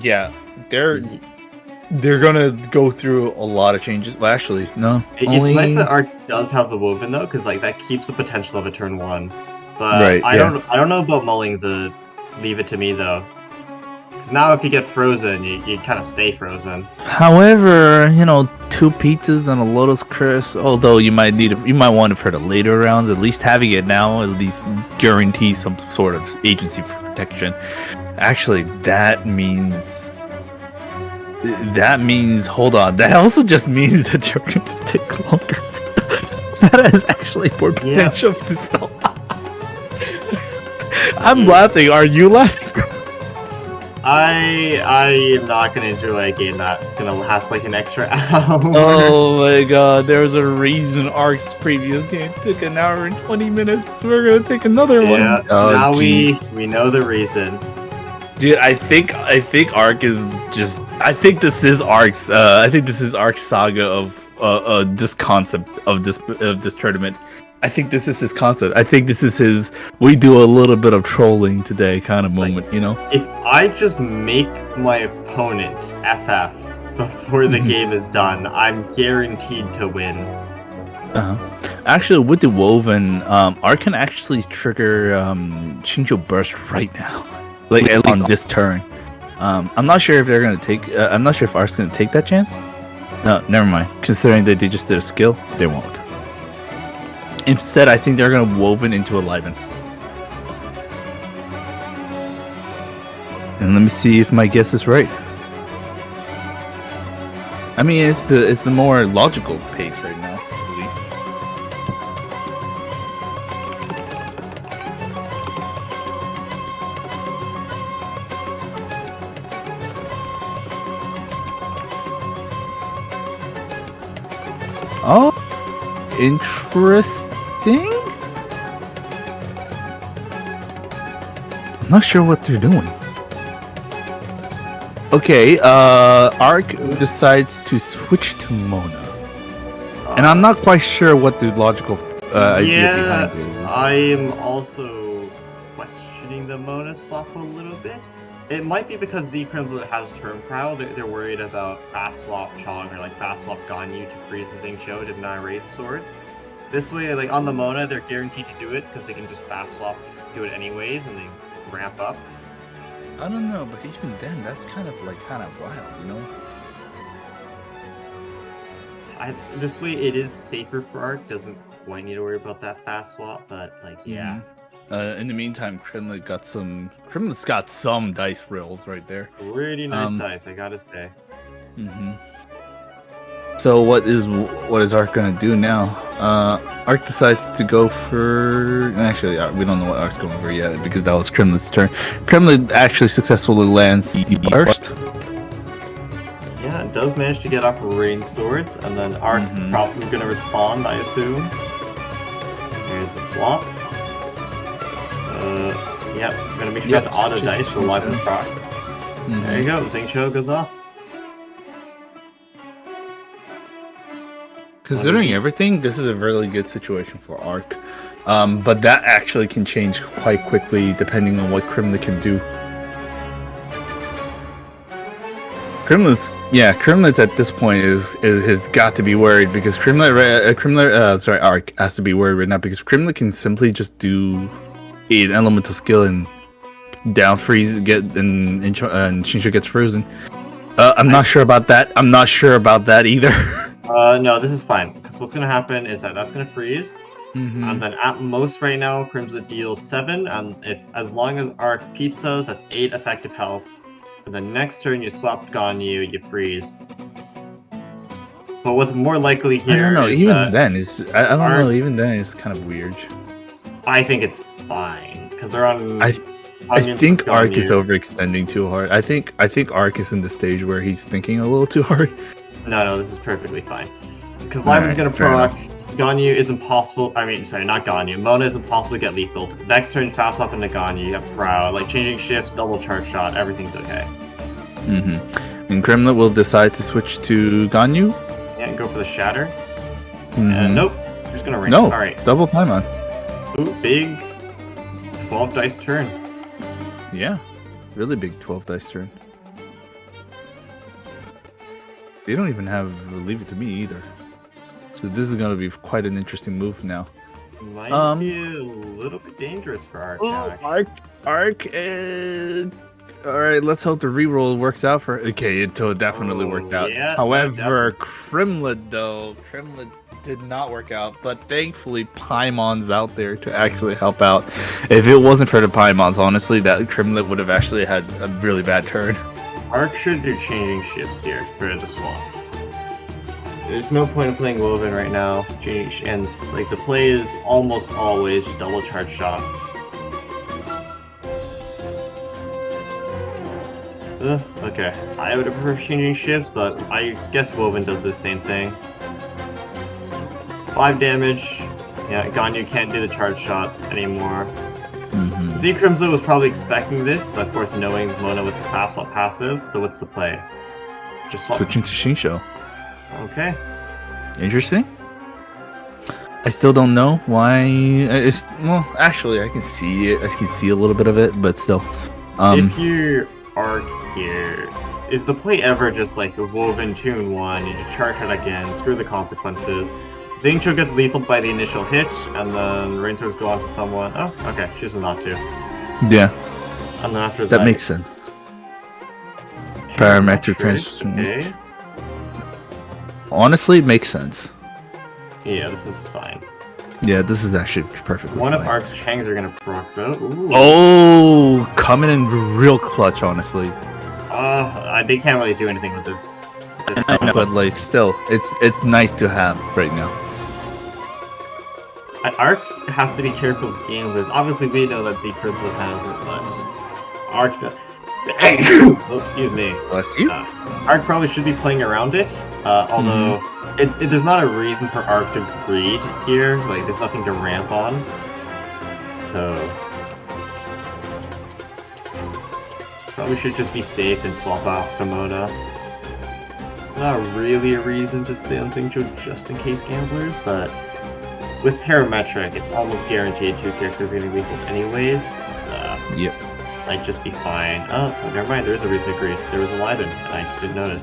S1: Yeah. They're gonna go through a lot of changes. Well, actually, no.
S2: It's nice that Arc does have the woven though, because like that keeps the potential of a turn 1. But right, I don't know about mulling the leave it to me though. Because now if you get frozen, you kind of stay frozen.
S1: However, 2 pizzas and a Lotus Crisp. Although you might want it for the later rounds. At least having it now at least guarantees some sort of agency for protection. Actually, that means. Hold on. That also just means that they're going to take longer. That has actually more potential to stop. I'm laughing. Are you laughing?
S2: I am not gonna enjoy a game that's gonna last like an extra hour.
S1: Oh my god, there's a reason Ark's previous game took an hour and 20 minutes. We're gonna take another one.
S2: Now we know the reason.
S1: Dude, I think Ark is just. I think this is Ark's saga of this concept of this tournament. I think this is his concept. I think this is his. We do a little bit of trolling today kind of moment,
S2: If I just make my opponent FF before the game is done, I'm guaranteed to win.
S1: Actually, with the woven, Ark can actually trigger Xingqiu Burst right now. Like at least on this turn. I'm not sure if they're gonna take. I'm not sure if Ark's gonna take that chance. No, never mind. Considering that they just did a skill, they won't. Instead, I think they're gonna woven into a Liven. And let me see if my guess is right. I mean, it's the more logical pace right now, at least. Oh, interesting. I'm not sure what they're doing. Okay, Ark decides to switch to Mona. And I'm not quite sure what the logical idea behind it is.
S2: I am also questioning the Mona swap a little bit. It might be because Z Crimson has Turn Prowl. They're worried about fast swap Chong or like fast swap Ganyu to freeze the Xingqiu to not raid the sword. This way, like on the Mona, they're guaranteed to do it because they can just fast swap, do it anyways, and they ramp up.
S1: I don't know, but even then, that's kind of wild,
S2: This way, it is safer for Ark. Doesn't quite need to worry about that fast swap, but yeah.
S1: In the meantime, Kremlet's got some dice rolls right there.
S2: Pretty nice dice, I gotta say.
S1: So what is Ark gonna do now? Ark decides to go for. Actually, we don't know what Ark's going for yet because that was Kremlet's turn. Kremlet actually successfully lands the burst.
S2: Yeah, it does manage to get off rain swords, and then Ark probably gonna respond, I assume. Here's the swap. I'm gonna make sure to auto dice to live and proc. There you go, Xingqiu goes off.
S1: Considering everything, this is a really good situation for Ark. But that actually can change quite quickly depending on what Kremlet can do. Kremlet's at this point has got to be worried because Ark has to be worried right now because Kremlet can simply just do eat an elemental skill and down freeze and Shinsho gets frozen. I'm not sure about that. I'm not sure about that either.
S2: No, this is fine. Because what's gonna happen is that's gonna freeze. And then at most right now, Crimson deals 7, and if as long as Arc pizzas, that's 8 effective health. And then next turn you swap Ganyu, you freeze. But what's more likely here
S1: I don't know.
S2: is
S1: Even
S2: that
S1: then is I don't know. Even then is kind of weird.
S2: I think it's fine because they're on.
S1: I think Arc is
S2: Ganyu.
S1: overextending too hard. I think Arc is in the stage where he's thinking a little too hard.
S2: No, this is perfectly fine. Because Liven's gonna proc. Ganyu is impossible. I mean, sorry, not Ganyu. Mona is impossible to get lethal. Next turn, fast off into Ganyu. You have Proud. Like changing shifts, double charge shot, everything's okay.
S1: And Kremlin will decide to switch to Ganyu.
S2: Yeah, and go for the Shatter. And nope, just gonna ring.
S1: No,
S2: alright.
S1: double Paimon.
S2: Ooh, big 12 dice turn.
S1: Yeah, really big 12 dice turn. They don't even have Leave It to Me either. So this is gonna be quite an interesting move now.
S2: Might be a little bit dangerous for Arc.
S1: Arc. All right, let's hope the reroll works out for. Okay, it definitely worked out.
S2: Yeah,
S1: however, Kremlin did not work out, but thankfully Paimon's out there to actually help out. If it wasn't for the Paimons, honestly, that Kremlin would have actually had a really bad turn.
S2: Arc should do changing shifts here for the swap. There's no point in playing Woven right now. And like the play is almost always just double charge shot. Okay. I would have preferred changing shifts, but I guess Woven does the same thing. 5 damage. Yeah, Ganyu can't do the charge shot anymore. Z Crimson was probably expecting this, of course knowing Mona with the fast swap passive, so what's the play? Just swap.
S1: Switching to Shinsho.
S2: Okay.
S1: Interesting. I still don't know why. Well, actually, I can see it. I can see a little bit of it, but still.
S2: If you Arc here, is the play ever just like a Woven tune 1, you just charge it again, screw the consequences. Xingqiu gets lethal by the initial hit, and then Rainswords go on to someone. Oh, okay, chooses not to.
S1: Yeah.
S2: And then after
S1: that makes sense. Parametric transfer.
S2: Okay.
S1: Honestly, it makes sense.
S2: Yeah, this is fine.
S1: Yeah, this is actually perfectly
S2: One
S1: fine.
S2: of Arc's Changs are gonna proc though. Ooh.
S1: Oh, coming in real clutch, honestly.
S2: They can't really do anything with this.
S1: I know, but like, still, it's nice to have right now.
S2: Arc has to be careful with game with. Obviously, we know that Z Crimson has it, but Arc. Oh, excuse me.
S1: Bless you.
S2: Arc probably should be playing around it. Although there's not a reason for Arc to greed here. Like, there's nothing to ramp on. So probably should just be safe and swap off to Mona. Not really a reason to stay on Xingqiu just in case gamblers, but with Parametric, it's almost guaranteed 2 characters are getting lethal anyways. So
S1: yep.
S2: Might just be fine. Oh, never mind, there is a reason to agree. There was a Liven, and I just didn't notice.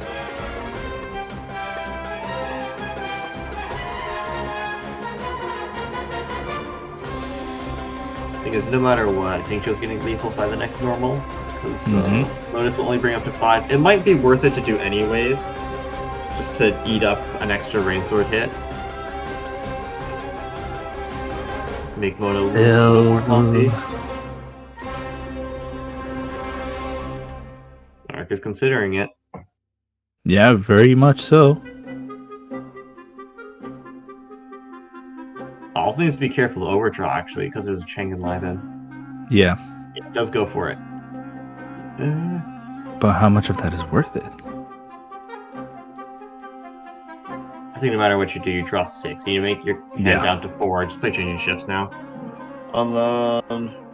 S2: Because no matter what, Xingqiu's getting lethal by the next normal. Because Lotus will only bring up to 5. It might be worth it to do anyways, just to eat up an extra Rainsword hit. Make Mona a little more healthy. Arc is considering it.
S1: Yeah, very much so.
S2: Also needs to be careful of overdraw actually, because there's a Chang and Liven.
S1: Yeah.
S2: It does go for it.
S1: But how much of that is worth it?
S2: I think no matter what you do, you draw 6. You make your hand down to 4. Just play changing shifts now.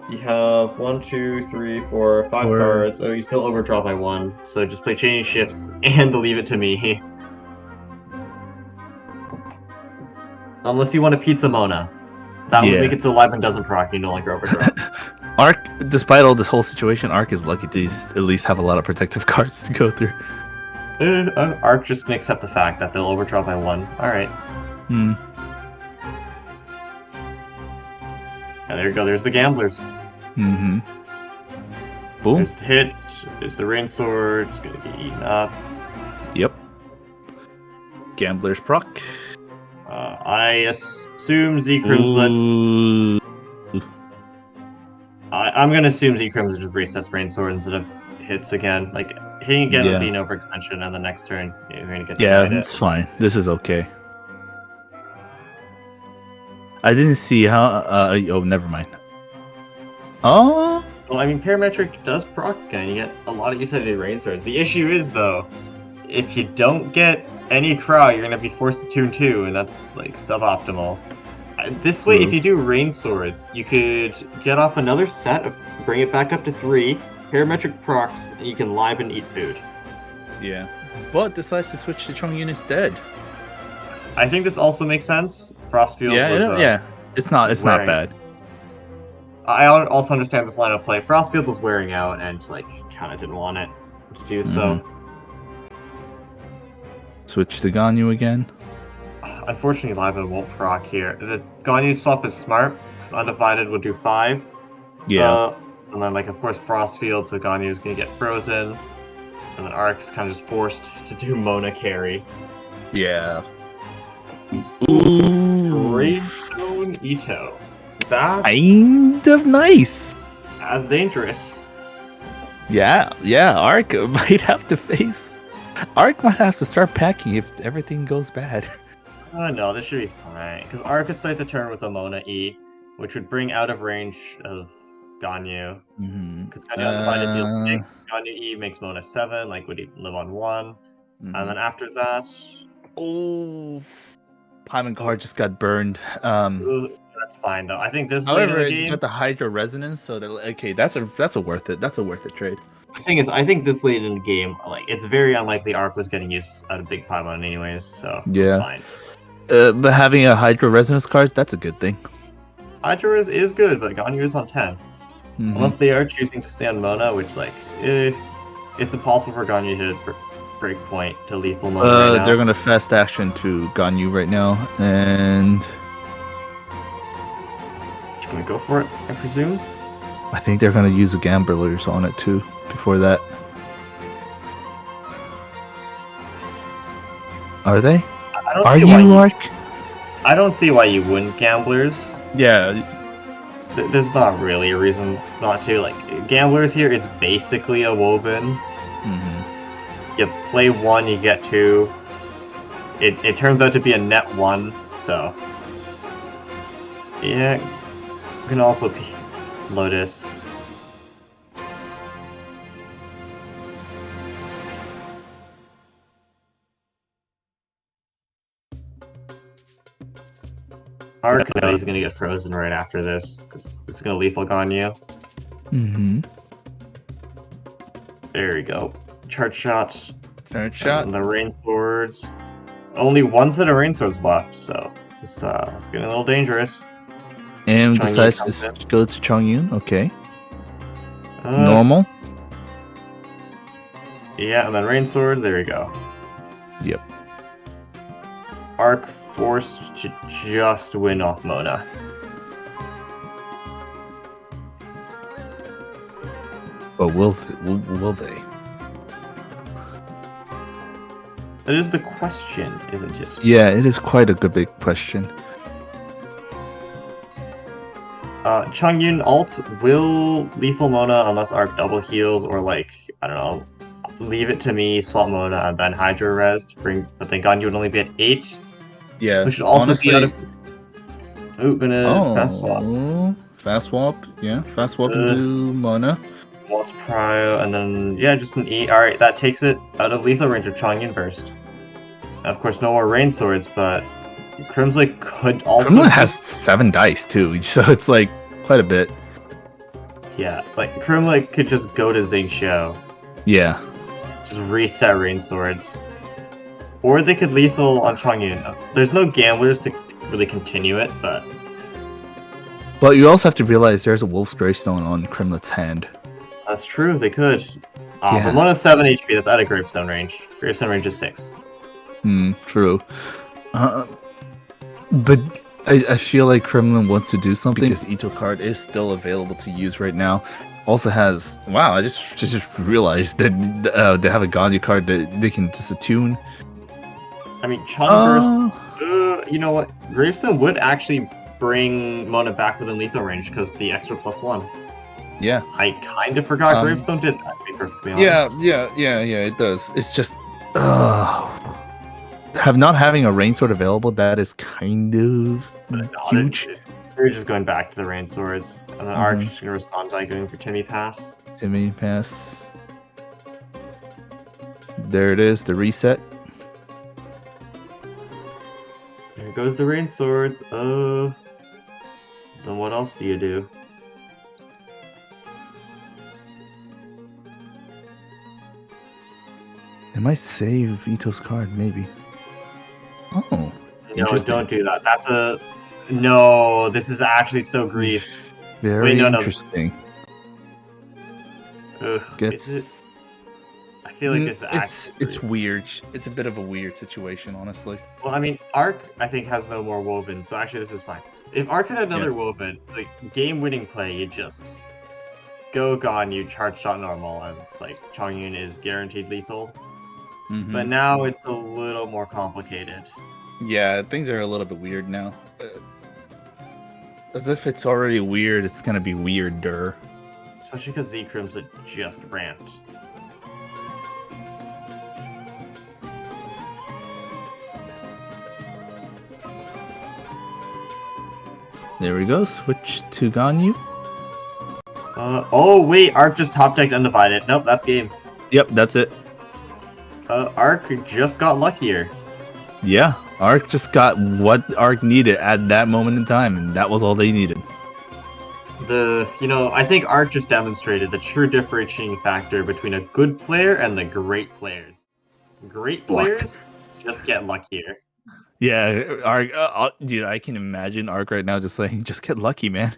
S2: You have 1, 2, 3, 4, 5 cards. Oh, you still overdraw by 1. So just play changing shifts and leave it to me. Unless you want a Pizza Mona. That would make it so Liven doesn't proc, you no longer overdraw.
S1: Arc, despite all this whole situation, Arc is lucky to at least have a lot of protective cards to go through.
S2: Arc just can accept the fact that they'll overdraw by 1. Alright. And there you go. There's the gamblers.
S1: Mm-hmm. Boom.
S2: There's the hit. There's the rain sword. It's gonna get eaten up.
S1: Yep. Gambler's proc.
S2: I assume Z Crimslet. I'm gonna assume Z Crimslet just resets rain sword instead of hits again. Like hitting again would be an overextension, and the next turn you're gonna get denied
S1: it's fine. This is okay. I didn't see how. Oh, never mind. Oh.
S2: Well, I mean, parametric does proc again. You get a lot of utility rain swords. The issue is though, if you don't get any Crow, you're gonna be forced to tune 2, and that's like suboptimal. This way, if you do rain swords, you could get off another set, bring it back up to 3, parametric procs, and you can live and eat food.
S1: Yeah, but decides to switch to Chongyun instead.
S2: I think this also makes sense. Frostfield was,
S1: it's not bad.
S2: I also understand this line of play. Frostfield was wearing out, and like kind of didn't want it to do so.
S1: Switch to Ganyu again.
S2: Unfortunately, Liva won't proc here. The Ganyu swap is smart, because Undivided will do 5.
S1: Yeah.
S2: And then, like, of course, Frostfield, so Ganyu is going to get frozen. And then Arc's kind of just forced to do Mona carry.
S1: Yeah. Ooh.
S2: Gravestone Ito. That's
S1: kind of nice.
S2: As dangerous.
S1: Yeah, Arc might have to face... Arc might have to start packing if everything goes bad.
S2: No, this should be fine. Because Arc could start the turn with a Mona E, which would bring out of range of Ganyu. Because Ganyu Undivided deals 6, Ganyu E makes Mona 7, like would he live on 1. And then after that...
S1: Oh... Paimon card just got burned.
S2: That's fine though. I think this
S1: however,
S2: late in the game,
S1: you got the Hydra Resonance, so that, okay, that's a worth it trade.
S2: The thing is, I think this late in the game, like it's very unlikely Arc was getting use out of Big Paimon anyways, so it's fine.
S1: But having a Hydra Resonance card, that's a good thing.
S2: Hydra is good, but Ganyu is on 10. Unless they are choosing to stay on Mona, which like, it's impossible for Ganyu to break point to lethal Mona right now.
S1: They're gonna fast action to Ganyu right now, and
S2: just gonna go for it, I presume.
S1: I think they're gonna use the Gamblers on it too. Before that, are they? Are you, Arc?
S2: I don't see why you wouldn't Gamblers.
S1: Yeah.
S2: There's not really a reason not to. Like, Gamblers here, it's basically a Woven. You play 1, you get 2. It turns out to be a net 1, so... Yeah, you can also be Lotus. Arc knows he's gonna get frozen right after this, because it's gonna lethal Ganyu. There we go. Charge shot. And the rain swords. Only one set of rain swords left, so it's getting a little dangerous.
S1: And decides to go to Chongyun, okay. Normal.
S2: Yeah, and then rain swords, there we go.
S1: Yep.
S2: Arc forced to just win off Mona.
S1: But will they?
S2: That is the question, isn't it?
S1: Yeah, it is quite a good big question.
S2: Chongyun ult will lethal Mona unless Arc double heals or like, I don't know, leave it to me, swap Mona, and then Hydra res to bring, but then Ganyu would only be at 8.
S1: Yeah,
S2: we should also
S1: honestly...
S2: be out of... fast swap.
S1: Fast swap, yeah, fast swap into Mona.
S2: Wants Prio, and then, yeah, just an E. Alright, that takes it out of lethal range of Chongyun Burst. Now, of course, no more rain swords, but Crimsley could also...
S1: Crimsley has 7 dice, too, so it's, like, quite a bit.
S2: Yeah, like, Crimsley could just go to Xingqiu.
S1: Yeah.
S2: Just reset rain swords. Or they could lethal on Chongyun. There's no gamblers to really continue it, but...
S1: But you also have to realize there's a Wolf's Gravestone on Crimlet's hand.
S2: That's true, they could. But one is 7 HP, that's out of Gravestone range. Gravestone range is 6.
S1: True. But I feel like Kremlin wants to do something because Ito card is still available to use right now. Also has wow, I just realized that they have a Ganyu card that they can just attune.
S2: I mean, Chun Burst. You know what? Gravestone would actually bring Mona back within lethal range because the extra +1.
S1: Yeah.
S2: I kind of forgot Gravestone did that, to be perfectly
S1: Yeah,
S2: honest.
S1: yeah, it does. It's just not having a rain sword available, that is kind of huge.
S2: We're just going back to the rain swords, and then Arch is gonna respond by going for Timmy Pass.
S1: Timmy Pass. There it is, the reset.
S2: There goes the rain swords. Then what else do you do?
S1: It might save Ito's card, maybe. Oh,
S2: no, don't do that. That's a no. This is actually so grief.
S1: Very interesting.
S2: Ugh, I feel like
S1: it's weird. It's a bit of a weird situation, honestly.
S2: Well, I mean, Arc I think has no more woven, so actually this is fine. If Arc had another woven, like game-winning play, you just go Ganyu, charge shot normal, and it's like Chongyun is guaranteed lethal. But now it's a little more complicated.
S1: Yeah, things are a little bit weird now. As if it's already weird, it's gonna be weirder.
S2: Especially because Z Crimson just ramped.
S1: There we go, switch to Ganyu.
S2: Oh wait, Arc just top decked Undivided. Nope, that's game.
S1: Yep, that's it.
S2: Arc just got luckier.
S1: Yeah, Arc just got what Arc needed at that moment in time, and that was all they needed.
S2: I think Arc just demonstrated the true differentiating factor between a good player and the great players. Great players just get luckier.
S1: Yeah, Arc, dude, I can imagine Arc right now just saying, just get lucky, man.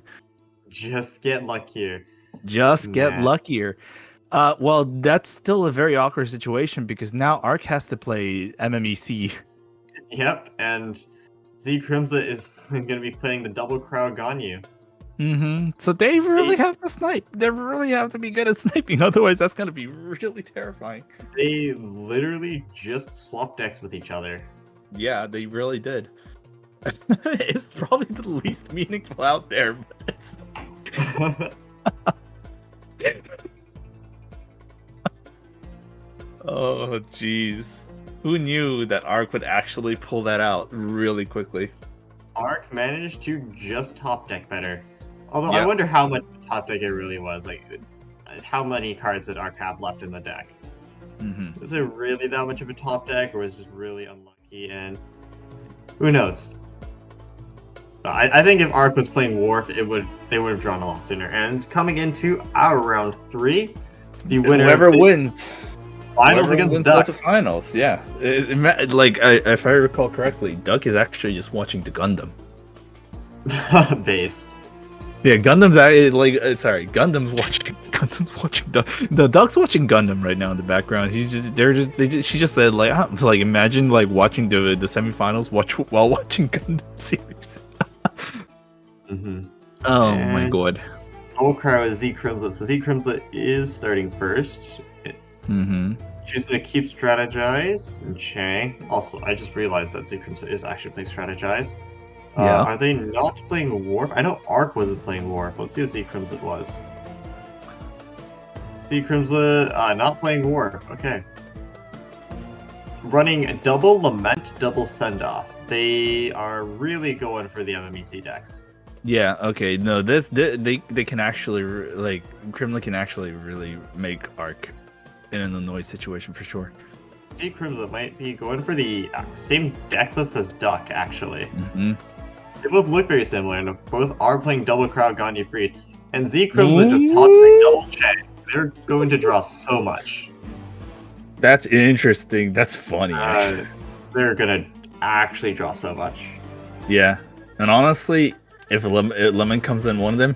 S2: Just get luckier.
S1: Just get luckier. Well, that's still a very awkward situation because now Arc has to play MMEC.
S2: Yep, and Z Crimson is going to be playing the double crowd Ganyu.
S1: So they really have to snipe. They really have to be good at sniping. Otherwise, that's going to be really terrifying.
S2: They literally just swapped decks with each other.
S1: Yeah, they really did. It's probably the least meaningful out there. But oh, jeez. Who knew that Arc would actually pull that out really quickly?
S2: Arc managed to just top deck better. Although I wonder how much top deck it really was. Like, how many cards did Arc have left in the deck? Was it really that much of a top deck, or was it just really unlucky? And who knows? I think if Arc was playing Wharf, they would have drawn a lot sooner. And coming into our round 3, the winner
S1: whoever wins
S2: finals against Duck.
S1: The finals, yeah. If I recall correctly, Duck is actually just watching the Gundam.
S2: Based.
S1: Yeah, Gundam's Gundam's watching the Duck's watching Gundam right now in the background. She just said imagine watching the semifinals while watching Gundam series. Oh my god.
S2: Okra is Z Crimson. So Z Crimson is starting first. She's gonna keep Strategize and Chang. Also, I just realized that Z Crimson is actually playing Strategize. Are they not playing Warp? I know Arc wasn't playing Warp. Let's see what Z Crimson was. Z Crimson not playing Warp. Okay. Running double Lament, double Send Off. They are really going for the MMEC decks.
S1: Yeah, okay. No, they can actually Kremlin can actually really make Arc in an annoyed situation for sure.
S2: Z Crimson might be going for the same deck list as Duck, actually. They both look very similar, and both are playing double Crowd Ganyu Freeze. And Z Crimson just taught playing double Chang. They're going to draw so much.
S1: That's interesting. That's funny.
S2: They're gonna actually draw so much.
S1: Yeah, and honestly, if Lemon comes in one of them,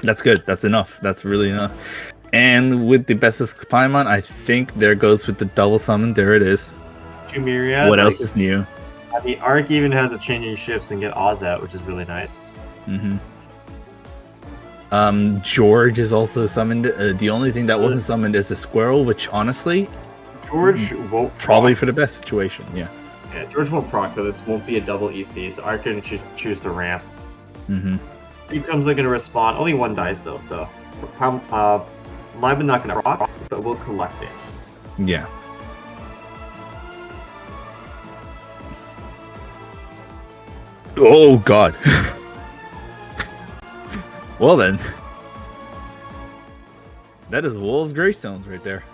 S1: that's good. That's enough. That's really enough. And with the Bestest Paimon, I think there goes with the double summon. There it is.
S2: Myriad,
S1: what else is new?
S2: I mean, Arc even has a changing shifts and get Oz out, which is really nice.
S1: Mm-hmm. George is also summoned. The only thing that wasn't summoned is the squirrel, which honestly,
S2: George won't
S1: probably
S2: proc.
S1: for the best situation. Yeah.
S2: Yeah, George won't proc, so this won't be a double EC, so Arc can choose to ramp.
S1: Mm-hmm.
S2: He comes like gonna respond. Only one dies though, so Live not gonna proc, but we'll collect it.
S1: Yeah. Oh God. Well then, that is Wolves Greystones right there.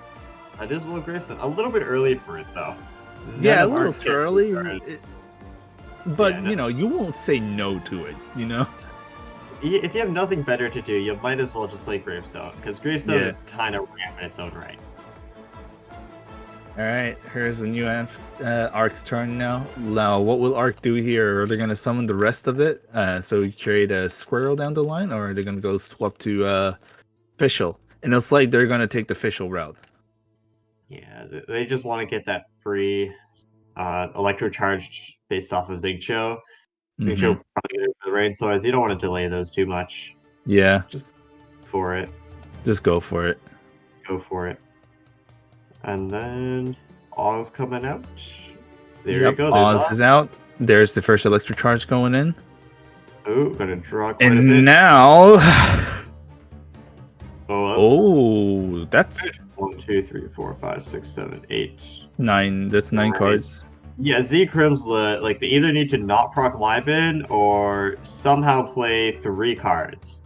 S2: That is Will Grayson. A little bit early for it though.
S1: Yeah, a little too early. But
S2: Yeah,
S1: you know, you won't say no to it. You know.
S2: if you have nothing better to do, you might as well just play Gravestone, because Gravestone is kind of ramp in its own right.
S1: All right, here's the new Ark's turn now. Now, what will Ark do here? Are they going to summon the rest of it? So we create a squirrel down the line, or are they going to go swap to Fischl? And it's like they're going to take the Fischl route.
S2: Yeah, they just want to get that free electrocharged based off of Xingqiu. Xingqiu probably going to the rain swords. You don't want to delay those too much.
S1: Yeah.
S2: Just for it.
S1: Just go for it.
S2: Go for it. And then Oz coming out. There you go. There's
S1: Oz is out. There's the first electric charge going in.
S2: Oh, gonna draw quite a bit.
S1: And now.
S2: That's 1, 2, 3, 4, 5, 6, 7, 8.
S1: 9. That's 9 cards.
S2: Yeah, Z Crim's like they either need to not proc Libin or somehow play 3 cards.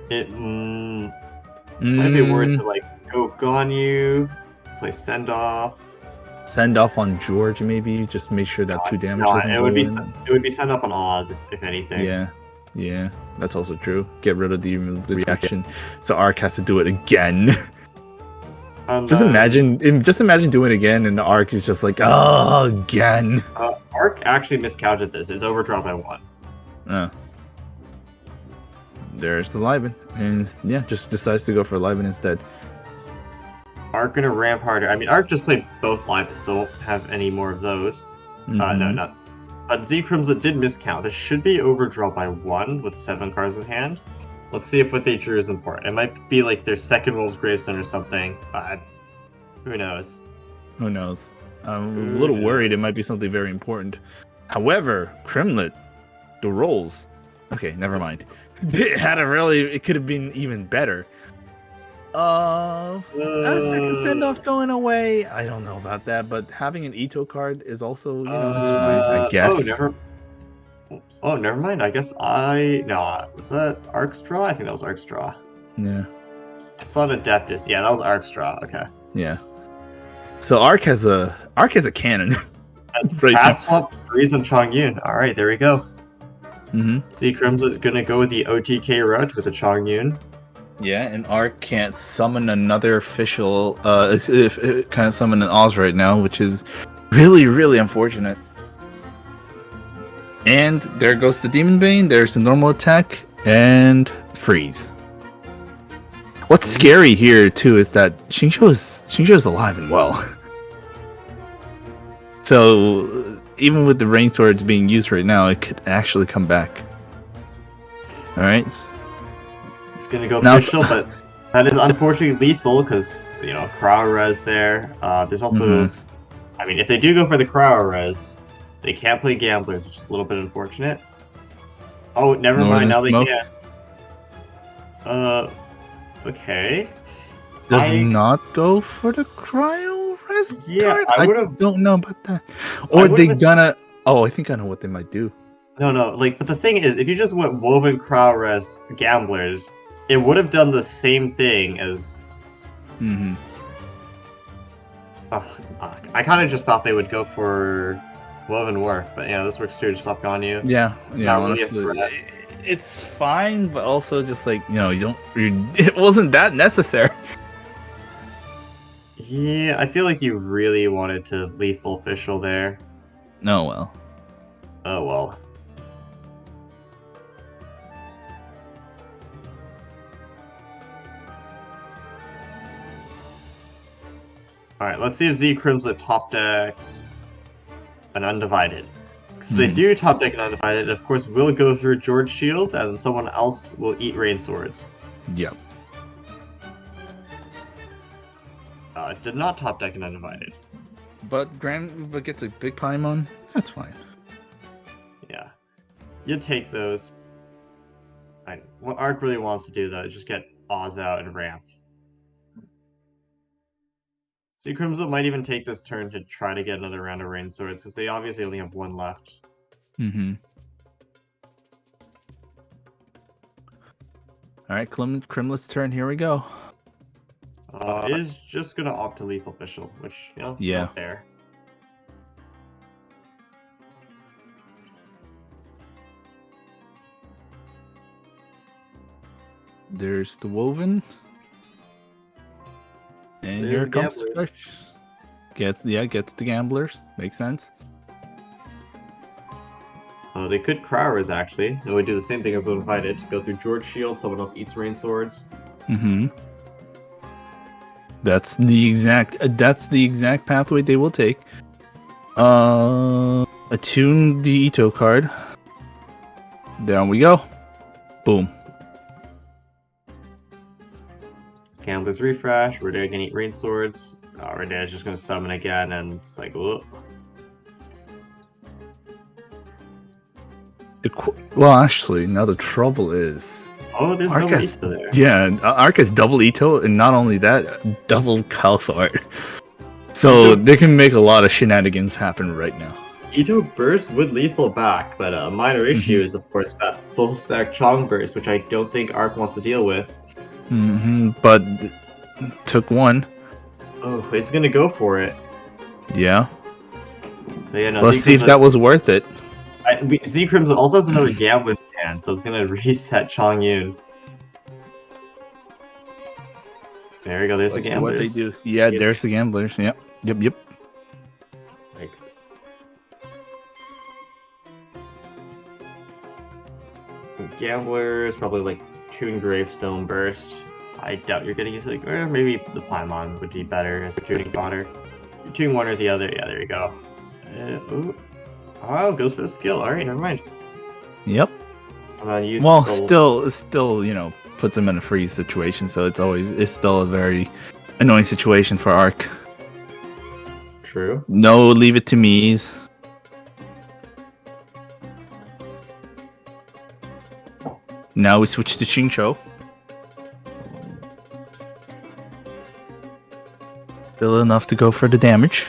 S2: It might be worth to like go Ganyu, play Send Off.
S1: Send off on George, maybe. Just make sure that 2 damage doesn't
S2: it would be Send Off on Oz if anything.
S1: Yeah, that's also true. Get rid of the reaction, so Arc has to do it again. Just imagine doing it again, and the Arc is just like, oh, again.
S2: Arc actually miscounted this. It's overdrawn by 1.
S1: Oh. There's the Libin, and yeah, just decides to go for Libin instead.
S2: Arc gonna ramp harder. I mean, Arc just played both Libin, so won't have any more of those. No, not. But Z Crimson did miscount. This should be overdraw by 1 with 7 cards in hand. Let's see if what they drew is important. It might be like their second Wolves Gravestone or something, but who knows?
S1: Who knows? I'm a little worried it might be something very important. However, Crimlet, the rolls. Okay, never mind. It could have been even better. A second send off going away. I don't know about that, but having an Ito card is also, it's fine, I guess.
S2: Never mind. I guess was that Arc's draw? I think that was Arc's draw.
S1: Yeah.
S2: I saw an Adeptus. Yeah, that was Arc's draw. Okay.
S1: Yeah. So Arc has a cannon.
S2: Pass swap freeze on Chongyun. All right, there we go. Z Crim's gonna go with the OTK route with the Chongyun.
S1: Yeah, and Arc can't summon another official. It can't summon an Oz right now, which is really, really unfortunate. And there goes the Demon Bane. There's the normal attack and freeze. What's scary here too is that Xingqiu is alive and well. So even with the rain swords being used right now, it could actually come back. All right.
S2: He's gonna go official, but that is unfortunately lethal because Crowd Res there. There's also, I mean, if they do go for the Crowd Res, they can't play Gamblers, which is a little bit unfortunate. Oh, never mind. Now they can. Okay.
S1: Does not go for the Cryo Res card?
S2: I
S1: don't know about that. Or they gonna... Oh, I think I know what they might do.
S2: No, but the thing is, if you just went Woven Crowd Res Gamblers, it would have done the same thing as... I kind of just thought they would go for Woven Wharf, but yeah, this works too. Just stop Ganyu.
S1: Yeah, honestly. It's fine, but also just like, it wasn't that necessary.
S2: Yeah, I feel like you really wanted to lethal official there.
S1: Oh well.
S2: Oh well. Alright, let's see if Z Crimson top decks an Undivided. Because if they
S1: Mhm.
S2: do top deck an Undivided, of course, we'll go through George Shield, and someone else will eat Rain Swords.
S1: Yep.
S2: Did not top deck an Undivided.
S1: But gets a big Paimon. That's fine.
S2: Yeah. You'd take those. What Arc really wants to do, though, is just get Oz out and ramp. See, Crimson might even take this turn to try to get another round of Rain Swords, because they obviously only have one left.
S1: Mm-hmm. Alright, Crimlet's turn. Here we go.
S2: Is just gonna opt to Lethal Official, which, you know,
S1: Yeah.
S2: not fair.
S1: There's the Woven. And
S2: There's
S1: here
S2: the
S1: comes
S2: Gamblers.
S1: Fish. Gets the Gamblers. Makes sense.
S2: They could Crowers, actually. They would do the same thing as Undivided. Go through George Shield, someone else eats Rain Swords.
S1: Mm-hmm. That's the exact pathway they will take. Attune the Ito card. Down we go. Boom.
S2: Gamblers refresh. Redare can eat Rain Swords. Redare's just gonna summon again, and it's like, whoop.
S1: Well, actually, now the trouble is...
S2: Oh, there's no
S1: Arcus,
S2: Ito there.
S1: yeah, Arcus double Ito, and not only that, double Calthart. So they can make a lot of shenanigans happen right now.
S2: Ito Burst with Lethal back, but a minor issue is, of course, that full stack Chong Burst, which I don't think Arc wants to deal with.
S1: But took one.
S2: Oh, he's gonna go for it.
S1: Yeah.
S2: But yeah, no,
S1: Let's see if that was worth it.
S2: Z Crimson also has another Gambler's hand, so it's gonna reset Chong Yun. There we go, there's
S1: Let's
S2: the
S1: see
S2: Gamblers.
S1: what they do. Yeah, there's the Gamblers. Yep.
S2: Like, Gamblers, probably like Toon Gravestone Burst. I doubt you're gonna use it. Or maybe the Paimon would be better as a tuning fodder. You're tuning one or the other. Yeah, there you go. Ooh. Oh, goes for the skill. Alright, never mind.
S1: Yep.
S2: Use
S1: Well,
S2: Soul.
S1: still, you know, puts him in a freeze situation, so it's still a very annoying situation for Arc.
S2: True.
S1: No, leave it to me's. Now we switch to Xingqiu. Still enough to go for the damage.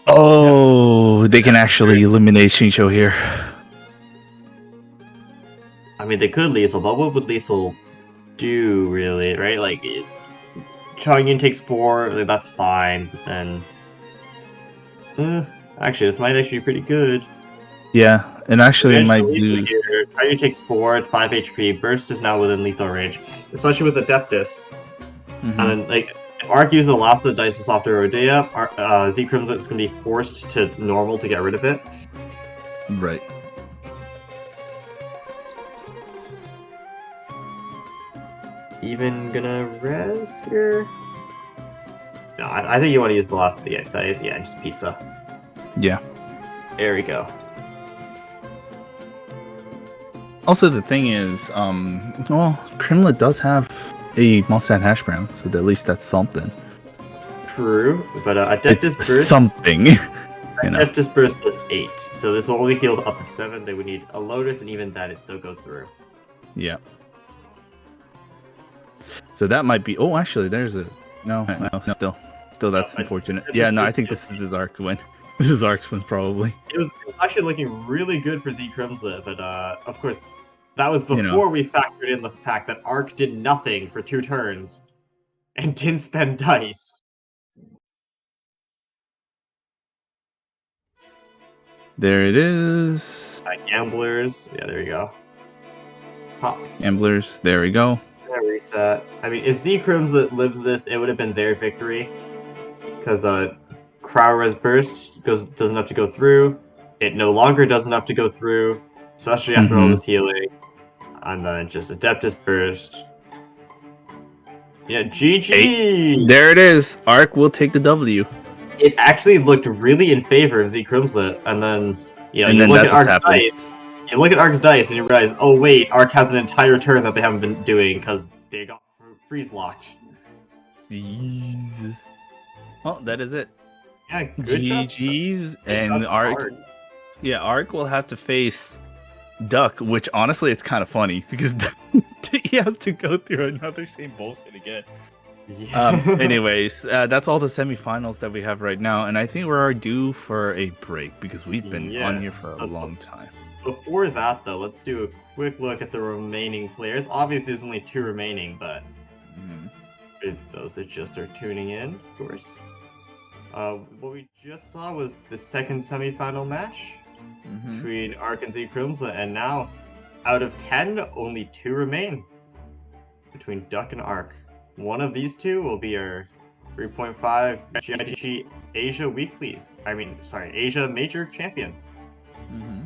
S1: Oh, they can actually eliminate Xingqiu here.
S2: I mean, they could lethal, but what would lethal do, really, right? Like, Chong Yun takes 4, like, that's fine, but then... actually, this might actually be pretty good.
S1: Yeah, and actually it might do...
S2: Here, Chong Yun takes 4 at 5 HP, Burst is now within lethal range, especially with Adeptus. And then, like, if Arc uses the last of the dice to softer Rodea, Z Crimson is going to be forced to normal to get rid of it.
S1: Right.
S2: Even gonna res here? No, I think you want to use the last of the dice. Yeah, just pizza.
S1: Yeah.
S2: There we go.
S1: Also, the thing is, well, Crimlet does have a Mustang hash brown, so at least that's something.
S2: True, but Adeptus
S1: It's
S2: Burst.
S1: something. You know.
S2: Adeptus Burst does 8, so this will only heal up to 7. They would need a Lotus, and even that, it still goes through.
S1: Yeah. So that might be. Oh, actually, there's a. No, still that's unfortunate. Yeah, no, I think this is his Arc win. This is Arc's win, probably.
S2: It was actually looking really good for Z Crimson, but of course, that was before we factored in the fact that Arc did nothing for 2 turns and didn't spend dice.
S1: There it is.
S2: Gamblers. Yeah, there you go. Pop.
S1: Gamblers. There we go.
S2: Reset. I mean, if Z Crimson lives this, it would have been their victory. Because Crowres Burst does enough to go through. It no longer does enough to go through, especially after all this healing. And then just Adeptus Burst. Yeah,
S1: Hey,
S2: GG.
S1: there it is. Arc will take the W.
S2: It actually looked really in favor of Z Crimslet, and then
S1: And
S2: you
S1: then
S2: look at
S1: that's what's
S2: Ark's
S1: happened.
S2: dice. You look at Ark's dice, and you realize, oh wait, Ark has an entire turn that they haven't been doing because they got freeze locked.
S1: Jesus. Well, that is it.
S2: Yeah, good job.
S1: GG's
S2: Good job,
S1: and Arc.
S2: Ark.
S1: Yeah, Arc will have to face Duck, which honestly it's kind of funny because he has to go through another same bullshit again.
S2: Yeah.
S1: Anyways, that's all the semifinals that we have right now, and I think we're due for a break because we've been on
S2: Yeah.
S1: here for a long time.
S2: Before that, though, let's do a quick look at the remaining players. Obviously, there's only 2 remaining, but for those that just are tuning in, of course. What we just saw was the second semifinal match between Ark and Z Crimsla, and now, out of 10, only 2 remain between Duck and Ark. One of these two will be our 3.5 GITCG Asia Weekly. Asia Major Champion. I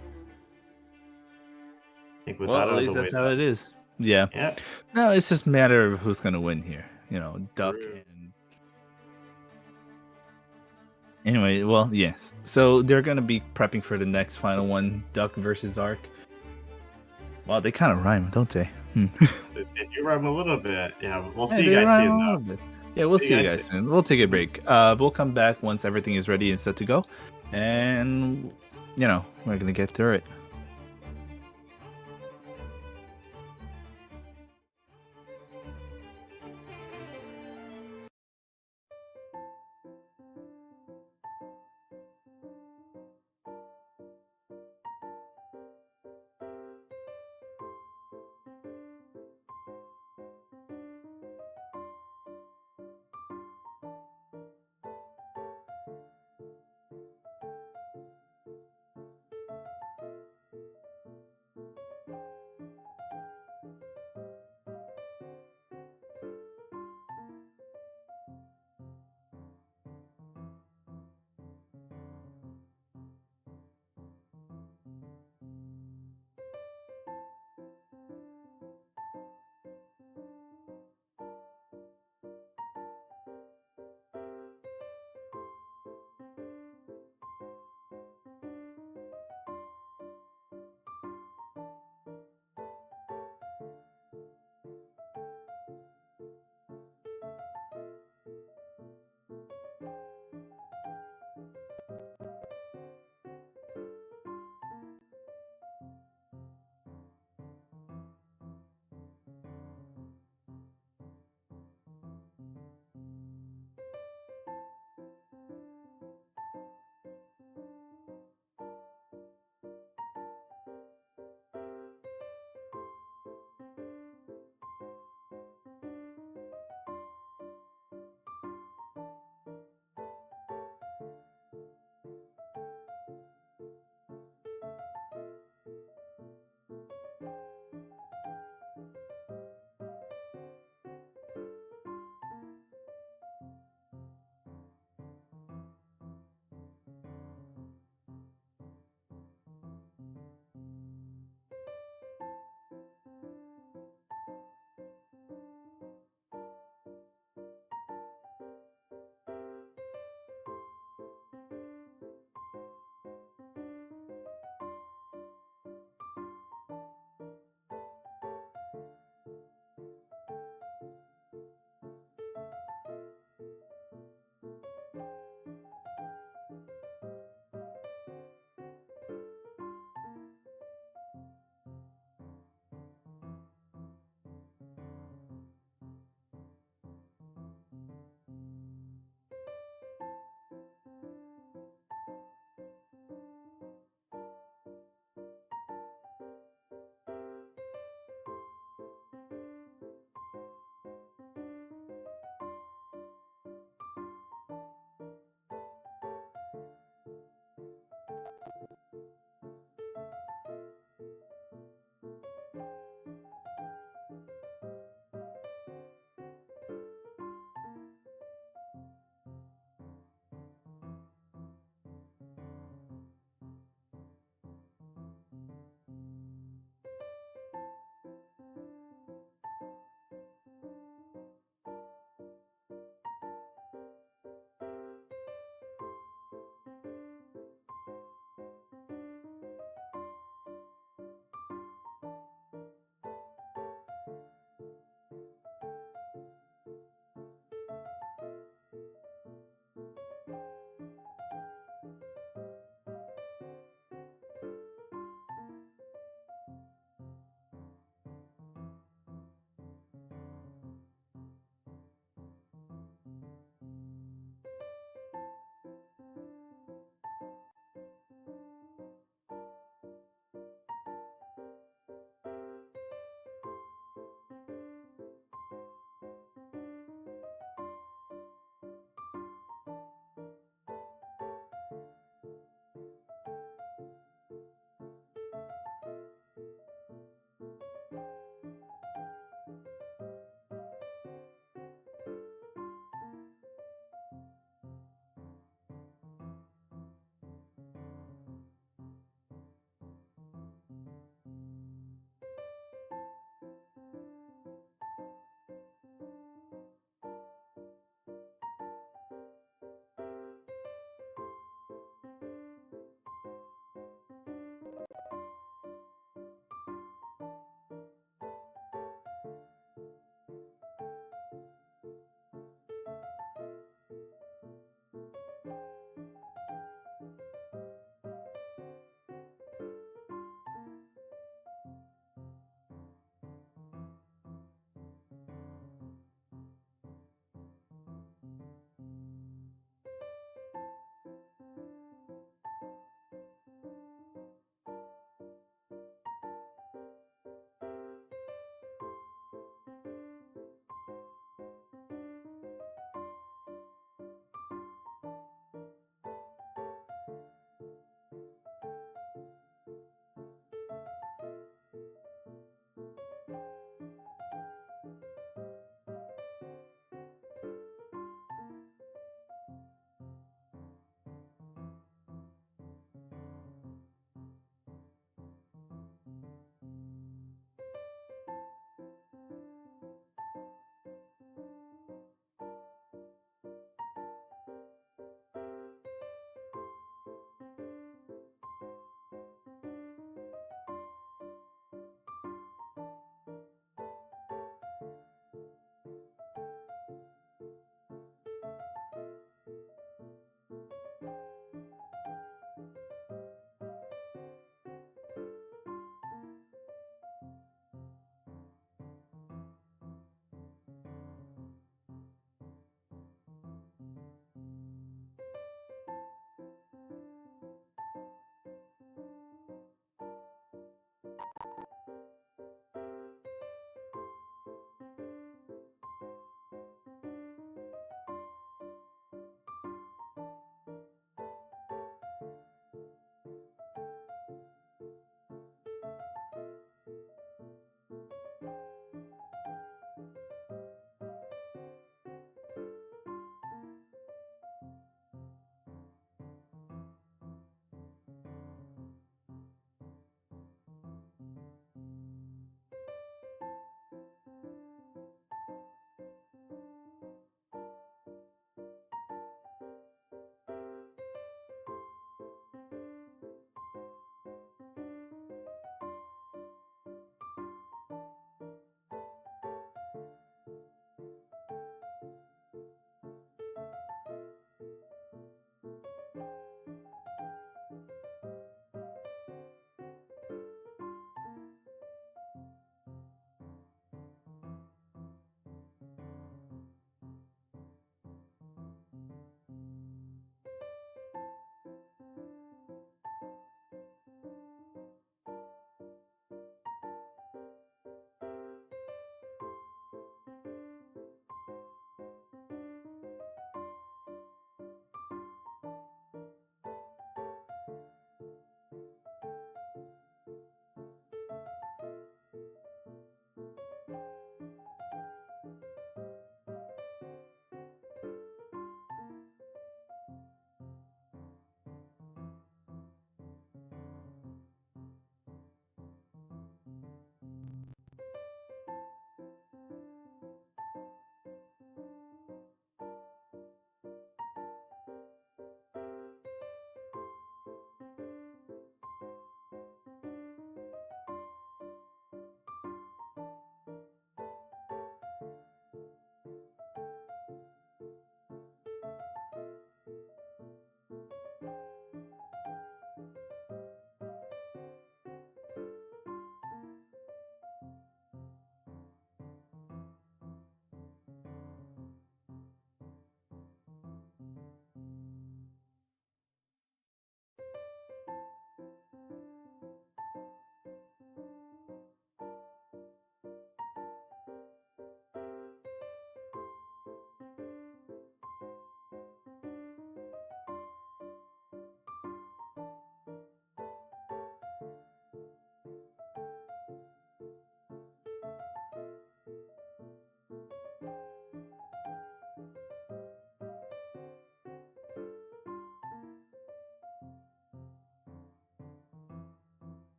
S2: think with
S1: Well,
S2: that
S1: at
S2: out of
S1: least
S2: the way,
S1: that's how it is. Yeah.
S2: yeah.
S1: No, it's just a matter of who's gonna win here. Duck
S2: True.
S1: and. Anyway, well, yes. So they're gonna be prepping for the next final one, Duck versus Ark. Wow, they kind of rhyme, don't they?
S2: They do rhyme a little bit. Yeah, we'll
S1: Yeah,
S2: see you
S1: they
S2: guys
S1: rhyme
S2: soon,
S1: a little
S2: though.
S1: bit. Yeah, we'll see you guys soon. We'll take a break. We'll come back once everything is ready and set to go, and we're gonna get through it.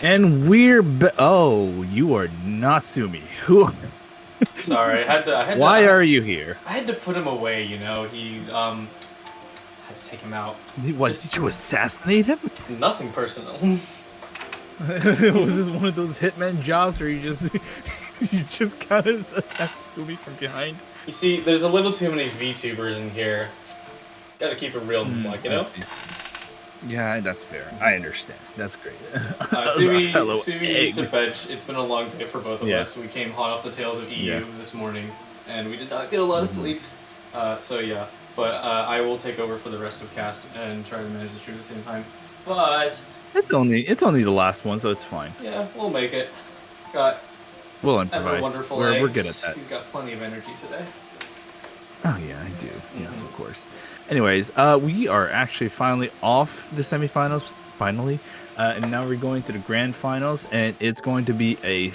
S1: And oh, you are not Sumi. Who?
S3: Sorry,
S1: Why are you here?
S3: I had to put him away. You know, he had to take him out.
S1: What,
S3: Just
S1: did you assassinate him?
S3: nothing personal.
S1: Was this one of those hitman jobs where you just you just kind of attack Sumi from behind?
S3: You see, there's a little too many VTubers in here. Gotta keep it real and like, you
S1: I
S3: know?
S1: see. Yeah, that's fair. I understand. That's great. As a
S3: Sumi,
S1: fellow
S3: Sumi need to
S1: egg.
S3: bench. It's been a long day for both of
S1: Yeah.
S3: us. We came hot off the tails of
S1: Yeah.
S3: EU this morning, and we did not get a lot of sleep. So yeah, but I will take over for the rest of cast and try to manage the stream at the same time. But
S1: It's only the last one, so it's fine.
S3: yeah, we'll make it. Got
S1: We'll
S3: ever
S1: improvise.
S3: wonderful
S1: We're good at
S3: eggs.
S1: that.
S3: He's got plenty of energy today.
S1: Oh yeah, I do. Yes, of course. Anyways, we are actually finally off the semifinals, finally, and now we're going to the grand finals, and it's going to be a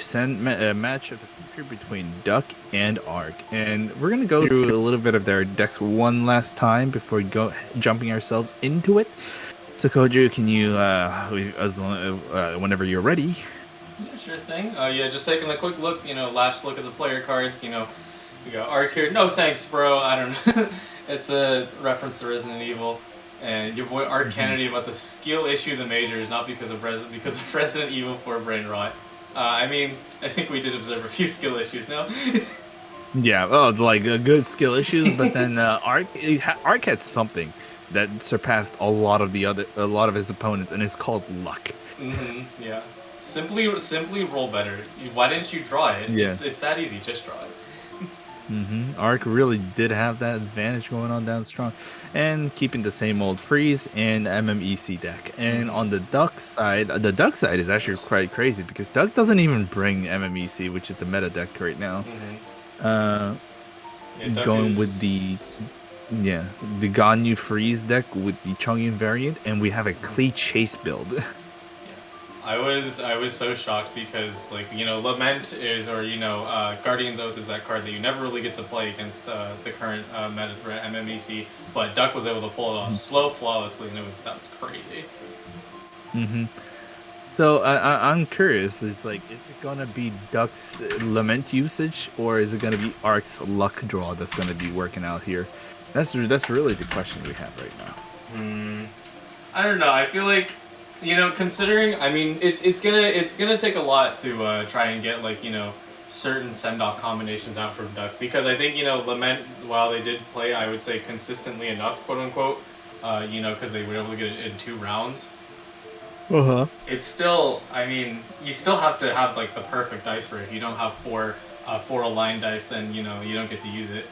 S1: match of the future between Duck and Ark, and we're gonna go through a little bit of their decks one last time before we go jumping ourselves into it. So Koju, can you, whenever you're ready?
S3: Yeah, sure thing. Yeah, just taking a quick look. You know, last look at the player cards. You know, we got Ark here. No thanks, bro. I don't know. It's a reference to Resident Evil, and your boy Art Kennedy about the skill issue the majors, not because of Resident Evil 4 brain rot. I mean, I think we did observe a few skill issues now.
S1: Yeah, oh, like good skill issues, but then Ark had something that surpassed a lot of his opponents, and it's called luck.
S3: Yeah. Simply roll better. Why didn't you draw it?
S1: Yeah.
S3: It's that easy. Just draw it.
S1: Ark really did have that advantage going on down strong, and keeping the same old freeze and MMEC deck. And on the Duck side is actually quite crazy because Duck doesn't even bring MMEC, which is the meta deck right now.
S3: Yeah,
S1: Going with the Ganyu freeze deck with the Chongyun variant, and we have a Klee Chase build.
S3: I was so shocked because, like, you know, Lament is, or you know, Guardian's Oath is that card that you never really get to play against the current meta threat MMEC, but Duck was able to pull it off flawlessly, and that was crazy.
S1: So I'm curious, is it gonna be Duck's Lament usage, or is it gonna be Ark's luck draw that's gonna be working out here? That's really the question we have right now.
S3: I don't know. I feel like, you know, considering, I mean, it's gonna take a lot to try and get, like, you know, certain send-off combinations out from Duck, because I think, you know, Lament, while they did play, I would say consistently enough, quote unquote, you know, because they were able to get it in 2 rounds. It's still, I mean, you still have to have, like, the perfect dice for it. If you don't have four aligned dice, then, you know, you don't get to use it.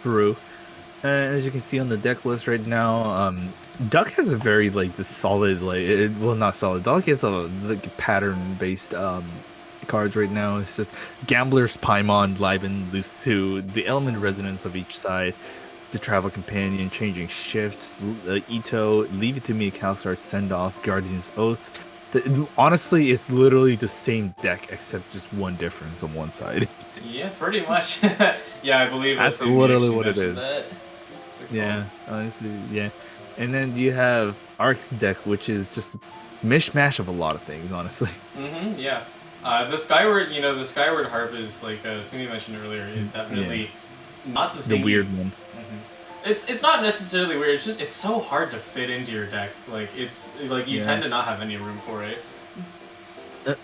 S1: True. As you can see on the deck list right now, Duck has a very just solid not solid. Duck has a pattern based cards right now. It's just Gambler's Paimon, Liven, Loose 2, the element resonance of each side, the Travel Companion, Changing Shifts, Ito, Leave It to Me, Calstart, Send Off, Guardian's Oath. Honestly, it's literally the same deck except just one difference on one side.
S3: Yeah, pretty much. Yeah, I believe
S1: that's literally what it is.
S3: That.
S1: Yeah, honestly, yeah. And then you have Ark's deck, which is just a mishmash of a lot of things, honestly.
S3: Yeah. The Skyward Harp is, like Sumi mentioned earlier, is definitely not the thing.
S1: The weird one.
S3: It's not necessarily weird. It's just it's so hard to fit into your deck. Like it's like you tend to not have any room for it.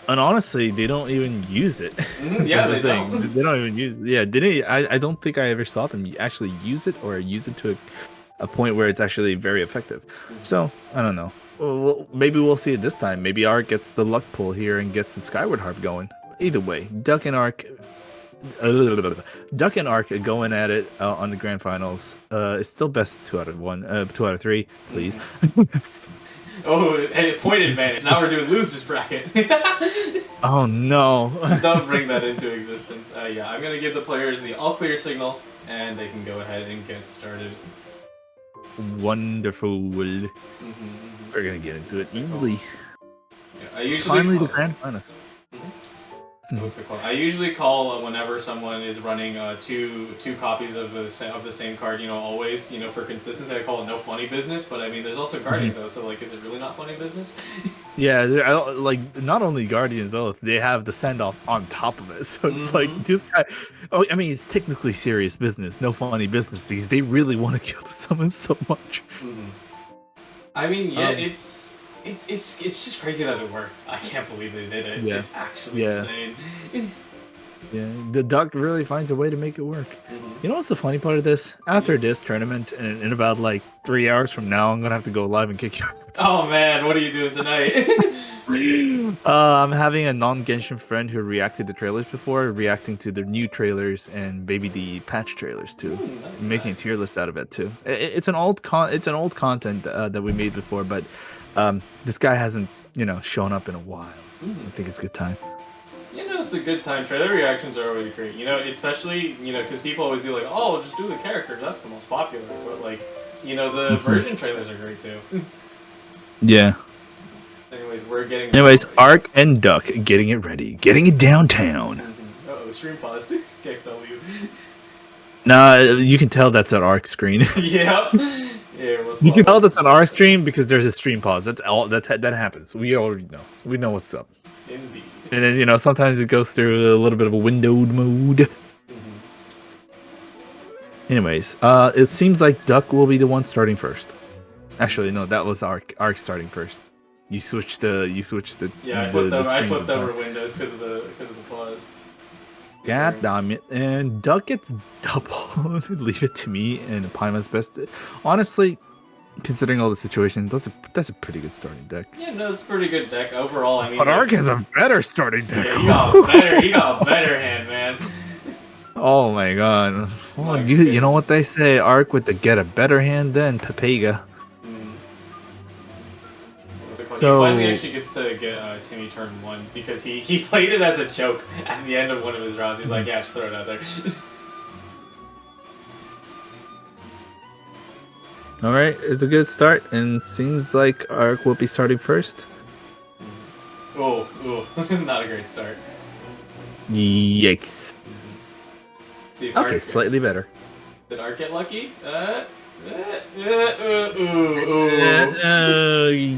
S1: And honestly, they don't even use it.
S3: Yeah, they don't.
S1: They don't even use it. Yeah, I don't think I ever saw them actually use it or use it to a point where it's actually very effective. So I don't know. Well, maybe we'll see it this time. Maybe Ark gets the luck pull here and gets the Skyward Harp going. Either way, Duck and Ark going at it on the grand finals. It's still best 2 out of 1, 2 out of 3, please.
S3: Oh, hey, point advantage. Now we're doing losers bracket.
S1: Oh no!
S3: Don't bring that into existence. Yeah, I'm gonna give the players the all clear signal, and they can go ahead and get started.
S1: Wonderful. We're gonna get into it easily.
S3: Yeah,
S1: it's finally the grand finals.
S3: What's it called? I usually call whenever someone is running two copies of the same card. Always for consistency. I call it no funny business. But I mean, there's also Guardians though. So like, is it really not funny business?
S1: Yeah, like not only Guardians Oath, they have the send off on top of it. So it's like this guy. Oh, I mean, it's technically serious business, no funny business, because they really want to kill the summons so much.
S3: I mean, yeah, it's just crazy that it worked. I can't believe they did it.
S1: Yeah.
S3: It's actually insane.
S1: Yeah, the duck really finds a way to make it work. You know what's the funny part of this? After this tournament, and in about like 3 hours from now, I'm gonna have to go live and kick you.
S3: Oh man, what are you doing tonight?
S1: I'm having a non-Genshin friend who reacted to trailers before, reacting to the new trailers and maybe the patch trailers too, making a tier list out of it too. It's an old content that we made before, but this guy hasn't shown up in a while. I think it's a good time.
S3: It's a good time. Trailer reactions are always great. Especially because people always do like, oh, just do the characters. That's the most popular. But like, the version trailers are great too.
S1: Yeah. Anyways, Arc and Duck getting it ready, getting it downtown.
S3: Uh-oh, stream paused. KW.
S1: Nah, you can tell that's an Arc screen.
S3: Yep. Yeah,
S1: you can tell that's an Arc stream because there's a stream pause. That's all that happens. We already know. We know what's up.
S3: Indeed.
S1: And then sometimes it goes through a little bit of a windowed mode. Anyways, it seems like Duck will be the one starting first. Actually, no, that was Arc starting first. You switched the.
S3: Yeah, I flipped over Windows because of the pause.
S1: God damn it! And Duck gets double. Leave it to me and Paima's best. Honestly, considering all the situation, that's a pretty good starting deck.
S3: Yeah, no, it's a pretty good deck overall. I mean,
S1: but Arc has a better starting deck.
S3: Yeah, you got a better hand, man.
S1: Oh my god! Well, you know what they say? Arc with the get a better hand than Pepega.
S3: So he finally actually gets to get Timmy turn 1 because he played it as a joke at the end of one of his rounds. He's like, yeah, just throw it out there.
S1: All right, it's a good start, and seems like Arc will be starting first.
S3: Oh, not a great start.
S1: Yikes.
S3: See,
S1: okay, slightly better.
S3: Did Arc get lucky?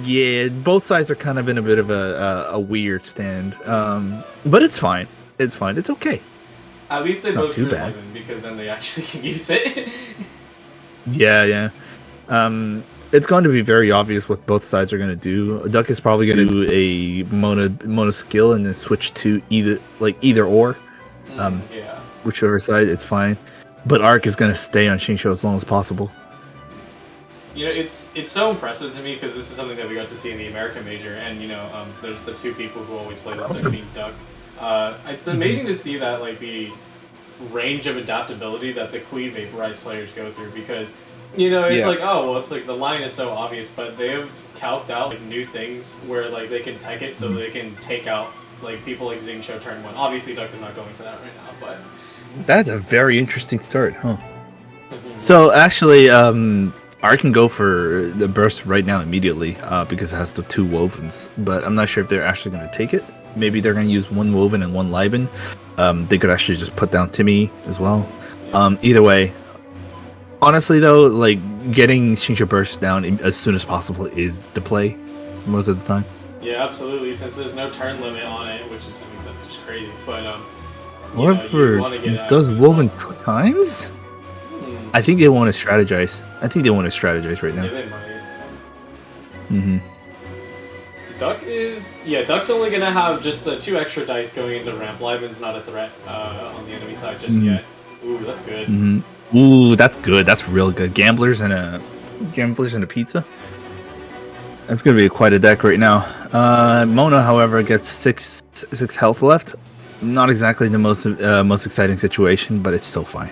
S1: Yeah, both sides are kind of in a bit of a weird stand, but it's fine. It's fine. It's okay.
S3: At least they both
S1: too bad
S3: because then they actually can use it.
S1: Yeah. It's going to be very obvious what both sides are going to do. Duck is probably going to do a mono skill and then switch to either or.
S3: Yeah.
S1: Whichever side, it's fine. But Arc is going to stay on Shinsho as long as possible.
S3: It's so impressive to me because this is something that we got to see in the American Major, and there's the two people who always play this deck being Duck. It's amazing to see that the range of adaptability that the Clee Vaporized players go through because it's the line is so obvious, but they have calced out new things where they can tank it so they can take out people like Xingqiu turn 1. Obviously, Duck is not going for that right now, but
S1: that's a very interesting start, huh? So actually, Arc can go for the burst right now immediately because it has the 2 wovens, but I'm not sure if they're actually going to take it. Maybe they're going to use 1 woven and 1 Liben. They could actually just put down Timmy as well. Either way, honestly though, getting Xingqiu burst down as soon as possible is the play most of the time.
S3: Yeah, absolutely. Since there's no turn limit on it, which is that's just crazy. But
S1: whatever does woven 2 times. I think they want to strategize. Right now.
S3: Yeah, they might. Duck's only gonna have just 2 extra dice going into ramp. Liben's not a threat on the enemy side just yet. Ooh, that's good.
S1: Ooh, that's good. That's real good. Gamblers and a pizza. That's gonna be quite a deck right now. Mona, however, gets 6 health left. Not exactly the most exciting situation, but it's still fine.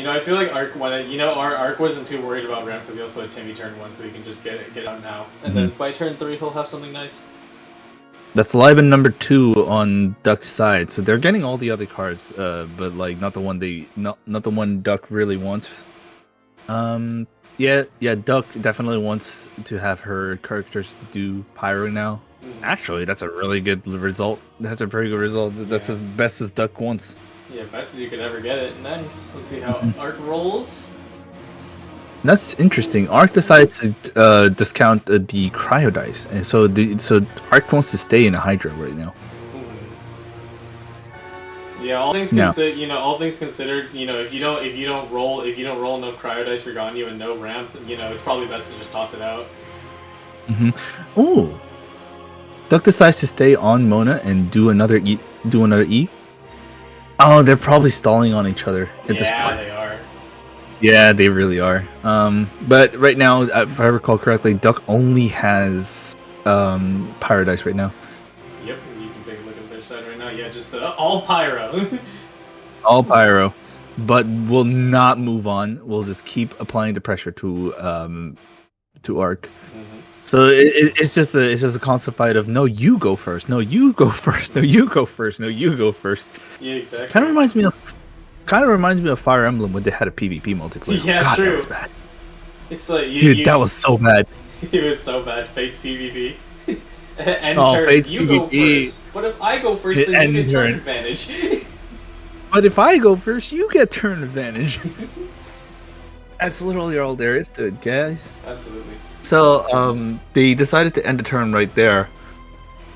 S3: I feel like Arc our Arc wasn't too worried about ramp because he also had Timmy turn 1, so he can just get out now. And then by turn 3, he'll have something nice.
S1: That's Liben number 2 on Duck's side, so they're getting all the other cards, but not the one not the one Duck really wants. Yeah, Duck definitely wants to have her characters do Pyro now, Actually, that's a really good result. That's a pretty good result. That's
S3: Yeah.
S1: as best as Duck wants.
S3: Yeah, best as you could ever get it. Nice. Let's see how
S1: Mhm.
S3: Arc rolls.
S1: That's interesting. Arc decides to discount the cryo dice, and so Arc wants to stay in a Hydra right now.
S3: Yeah, all things
S1: No.
S3: considered, all things considered, if you don't roll enough cryo dice for Ganyu and no ramp, it's probably best to just toss it out.
S1: Ooh. Duck decides to stay on Mona and do another E. Oh, they're probably stalling on each other at this
S3: Yeah,
S1: point.
S3: they are.
S1: Yeah, they really are. But right now, if I recall correctly, Duck only has Pyro dice right now.
S3: Yep, you can take a look at their side right now. Yeah, just all pyro.
S1: All Pyro, but will not move on. We'll just keep applying the pressure to Arc. So it's just a constant fight of no, you go first, no, you go first, no, you go first, no, you go first.
S3: Yeah, exactly.
S1: Kind of reminds me of Fire Emblem when they had a PvP multiplayer.
S3: Yeah,
S1: God,
S3: true.
S1: that was bad.
S3: It's like
S1: That was so bad.
S3: It was so bad. Fate's PvP.
S1: Fate's
S3: you go
S1: PvP.
S3: first. But if I go first, then you get turn advantage.
S1: But if I go first, you get turn advantage. That's literally all there is to it, guys.
S3: Absolutely.
S1: So, they decided to end the turn right there.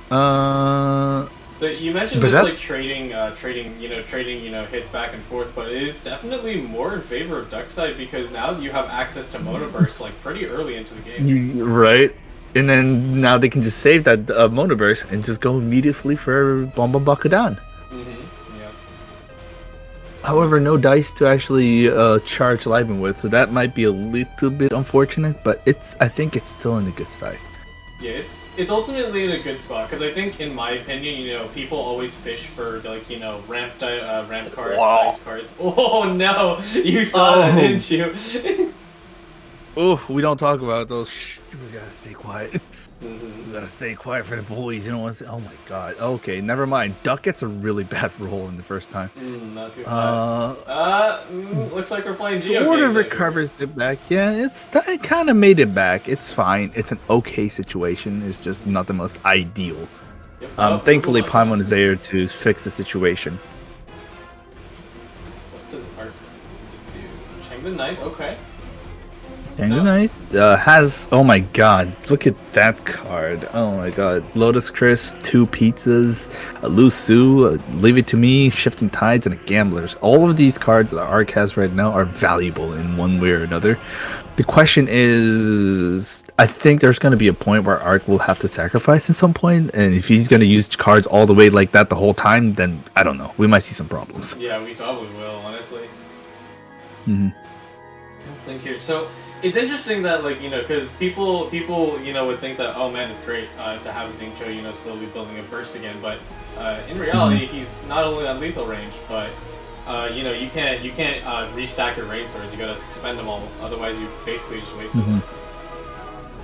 S3: So you mentioned
S1: But
S3: this
S1: that-
S3: like trading hits back and forth, but it is definitely more in favor of Duck side because now you have access to Mona Burst like pretty early into the game.
S1: Right. And then now they can just save that Monoverse and just go immediately for Bomba Bakudan.
S3: Yeah.
S1: However, no dice to actually charge Liben with, so that might be a little bit unfortunate, but I think it's still in a good side.
S3: Yeah, it's ultimately in a good spot because I think, in my opinion, people always fish for like ramp cards, size cards. Oh no, you saw that, didn't you?
S1: Oh, we don't talk about those. Shh, we gotta stay quiet. We gotta stay quiet for the boys. You don't want to say, oh my god. Okay, never mind. Duck gets a really bad roll in the first time.
S3: Not too bad. Looks like we're playing Geo
S1: Sort of
S3: games, I
S1: recovers it back. Yeah, it kind of made it back. It's fine. It's an okay situation. It's just not the most ideal.
S3: Yep.
S1: Thankfully, Paimon is there to fix the situation.
S3: What does Arc do? Chang the Knight, okay.
S1: And the Knight has, oh my god, look at that card. Oh my god. Lotus Chris, 2 pizzas, a Lusu, Leave It To Me, Shifting Tides, and a Gamblers. All of these cards that Arc has right now are valuable in one way or another. The question is, I think there's going to be a point where Arc will have to sacrifice at some point, and if he's going to use cards all the way like that the whole time, then I don't know. We might see some problems.
S3: Yeah, we probably will, honestly.
S1: Mm-hmm.
S3: Let's think here. So it's interesting that because people would think that, oh man, it's great to have Xingqiu slowly building a burst again, but in reality he's not only on lethal range, but you can't restack your rain swords. You gotta expend them all, otherwise you basically just wasted them.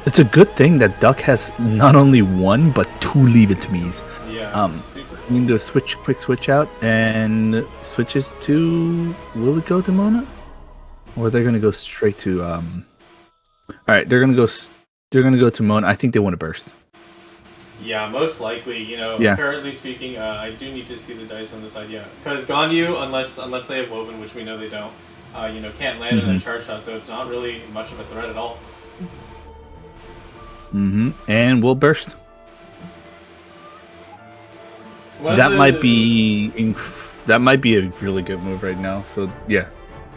S1: It's a good thing that Duck has not only 1 but 2 Leave It To Me's.
S3: Yeah, super.
S1: You can do a quick switch out and switches to. Will it go to Mona? Or they're gonna go straight to Alright, they're gonna go to Mona. I think they want to burst.
S3: Yeah, most likely.
S1: Yeah.
S3: Currently speaking, I do need to see the dice on the side. Yeah, because Ganyu, unless they have Woven, which we know they don't, can't land in a charge shot, so it's not really much of a threat at all.
S1: And we'll burst. That might be a really good move right now. So yeah,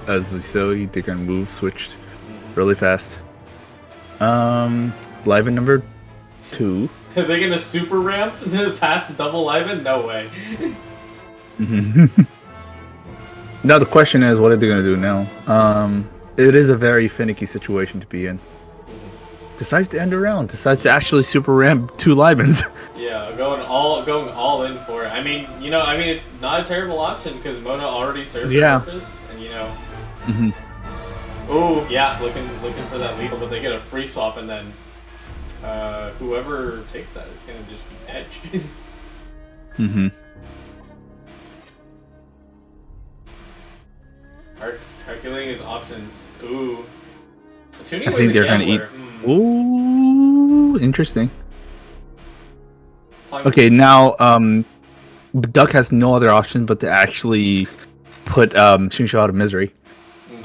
S1: as we saw, they're gonna move switched really fast. Live in number 2.
S3: Are they gonna super ramp past double Liven? No way.
S1: Now the question is, what are they gonna do now? It is a very finicky situation to be in. Decides to end around. Decides to actually super ramp 2 Libens.
S3: Yeah, going all in for it. I mean, it's not a terrible option because Mona already serves her purpose, and Oh yeah, looking for that lethal, but they get a free swap, and then whoever takes that is gonna just be dead. Calculating his options. Ooh. Tuning
S1: I think they're gonna eat. Ooh, interesting.
S3: fine.
S1: Okay, now Duck has no other option but to actually put Shunsho out of misery.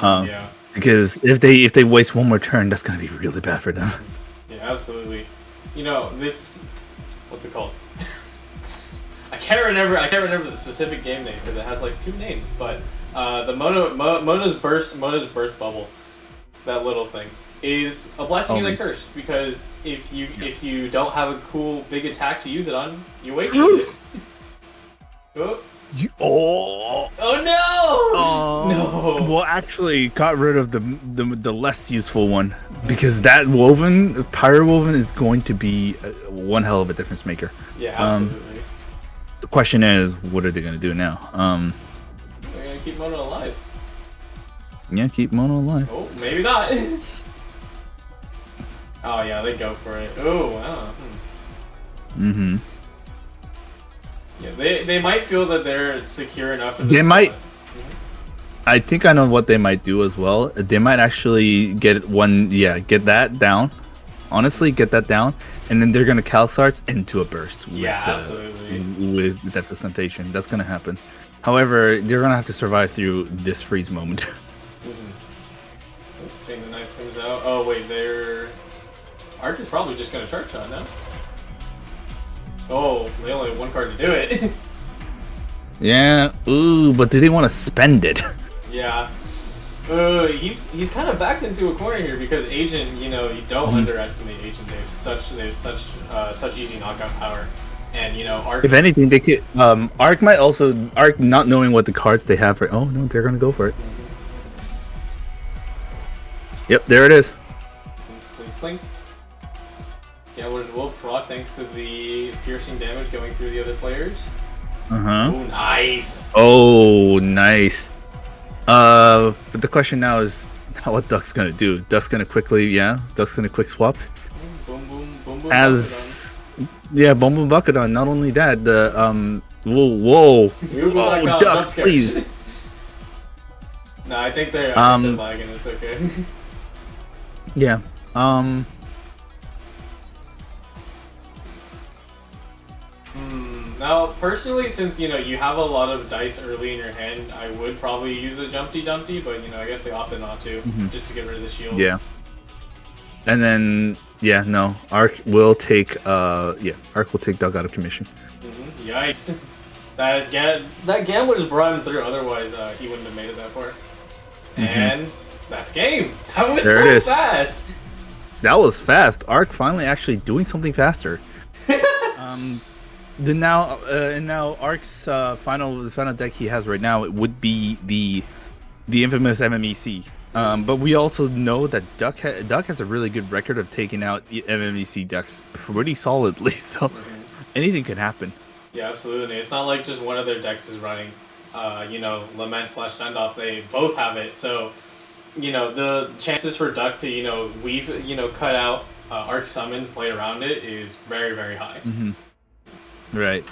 S3: Yeah.
S1: Because if they waste one more turn, that's gonna be really bad for them.
S3: Yeah, absolutely. You know, this, what's it called? I can't remember the specific game name because it has like 2 names, but the Mona's birth bubble, that little thing, is a blessing and a curse, because if you don't have a cool big attack to use it on, you wasted it. Oh no! No!
S1: Well, actually, got rid of the less useful one because that Pyro Woven is going to be one hell of a difference maker.
S3: Yeah, absolutely.
S1: The question is, what are they going to do now?
S3: They're gonna keep Mona alive.
S1: Yeah, keep Mona alive.
S3: Oh, maybe not. Oh yeah, they go for it. Oh, wow.
S1: Mm-hmm.
S3: Yeah, they might feel that they're secure enough in the
S1: They
S3: spot.
S1: might. I think I know what they might do as well. They might actually get that down. Honestly, get that down, and then they're gonna Calc Arts into a burst.
S3: Yeah, absolutely.
S1: With Depth's Temptation, that's gonna happen. However, they're gonna have to survive through this freeze moment.
S3: Chain the Knife comes out. Oh wait, their Arc is probably just gonna Shark Shot now. Oh, they only have 1 card to do it.
S1: Yeah. Ooh, but do they want to spend it?
S3: Yeah. He's kind of backed into a corner here because Agent, you don't underestimate Agent. They have such easy knockout power, and Arc.
S1: If anything, they could. Arc not knowing what the cards they have for. Oh no, they're gonna go for it. Yep, there it is.
S3: Clink, clink. Gamblers will proc thanks to the piercing damage going through the other players.
S1: Uh-huh.
S3: Oh, nice.
S1: Oh, nice. But the question now is what Duck's gonna do. Duck's gonna quick swap.
S3: Boom, boom, boom, boom.
S1: Boom boom Buckedon. Not only that, the whoa, Duck, please.
S3: No, I think they're lagging. It's okay.
S1: Yeah.
S3: Now, personally, since you have a lot of dice early in your hand, I would probably use a Jumpty Dumpty, but I guess they opted not to, just to get rid of the shield.
S1: Yeah. And then Arc will take Duck out of commission.
S3: Yikes. That Gambler's brought him through, otherwise he wouldn't have made it that far. And that's game. That was so fast.
S1: That was fast. Arc finally actually doing something faster. Now Arc's final deck he has right now, it would be the infamous MMEC. But we also know that Duck has a really good record of taking out MMEC decks pretty solidly, so anything can happen.
S3: Yeah, absolutely. It's not like just one of their decks is running, Lament / Sendoff. They both have it, so the chances for Duck to weave, cut out Arc summons, play around it is very, very high.
S1: Right.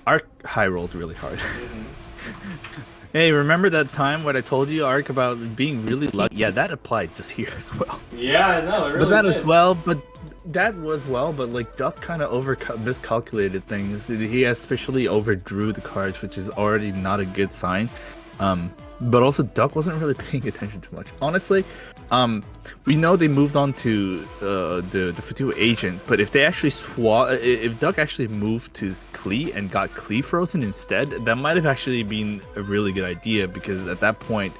S1: Arc high rolled really hard. Hey, remember that time when I told you, Arc, about being really lucky? Yeah, that applied just here as well.
S3: Yeah, no, it really
S1: That was but like Duck kind of miscalculated things. He especially overdrew the cards, which is already not a good sign. But also Duck wasn't really paying attention too much. Honestly, we know they moved on to the Fatu Agent, but if they actually if Duck actually moved to Klee and got Klee frozen instead, that might have actually been a really good idea, because at that point,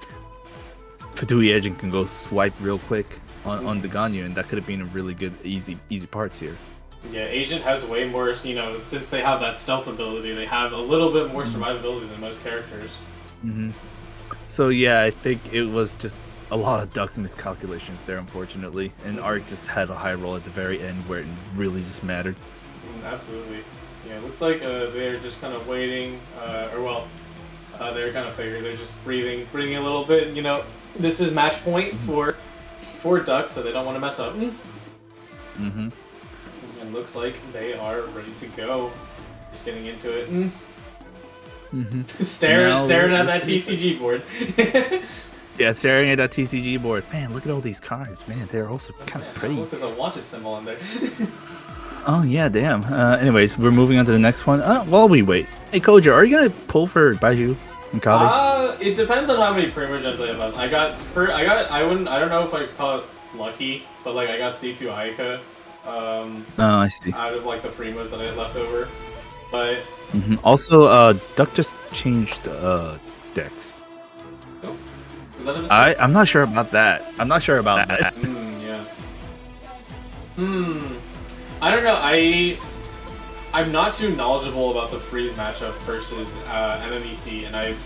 S1: Fatu Agent can go swipe real quick on the Ganyu, and that could have been a really good easy part here.
S3: Yeah, Agent has way more, since they have that stealth ability, they have a little bit more survivability than most characters.
S1: So yeah, I think it was just a lot of Duck's miscalculations there, unfortunately, and Arc just had a high roll at the very end where it really just mattered.
S3: Absolutely. Yeah, it looks like they're just kind of waiting, they're kind of figuring, they're just breathing a little bit. This is match point for Duck, so they don't want to mess up. And looks like they are ready to go. Just getting into it. Staring at that TCG board.
S1: Yeah, staring at that TCG board. Man, look at all these cards. Man, they're also kind of pretty.
S3: Look, there's a wanted symbol on there.
S1: Oh yeah, damn. Anyways, we're moving on to the next one. While we wait, hey Koja, are you gonna pull for Baiju and Kali?
S3: It depends on how many Primogens I have. I don't know if I call it lucky, but like I got C2 Ayaka,
S1: Oh, I see.
S3: out of like the Primos that I had left over. But
S1: Also, Duck just changed decks.
S3: oh, is that a mistake?
S1: I'm not sure about that. I'm not sure about that.
S3: Yeah. I don't know. I'm not too knowledgeable about the freeze matchup versus MMEC, and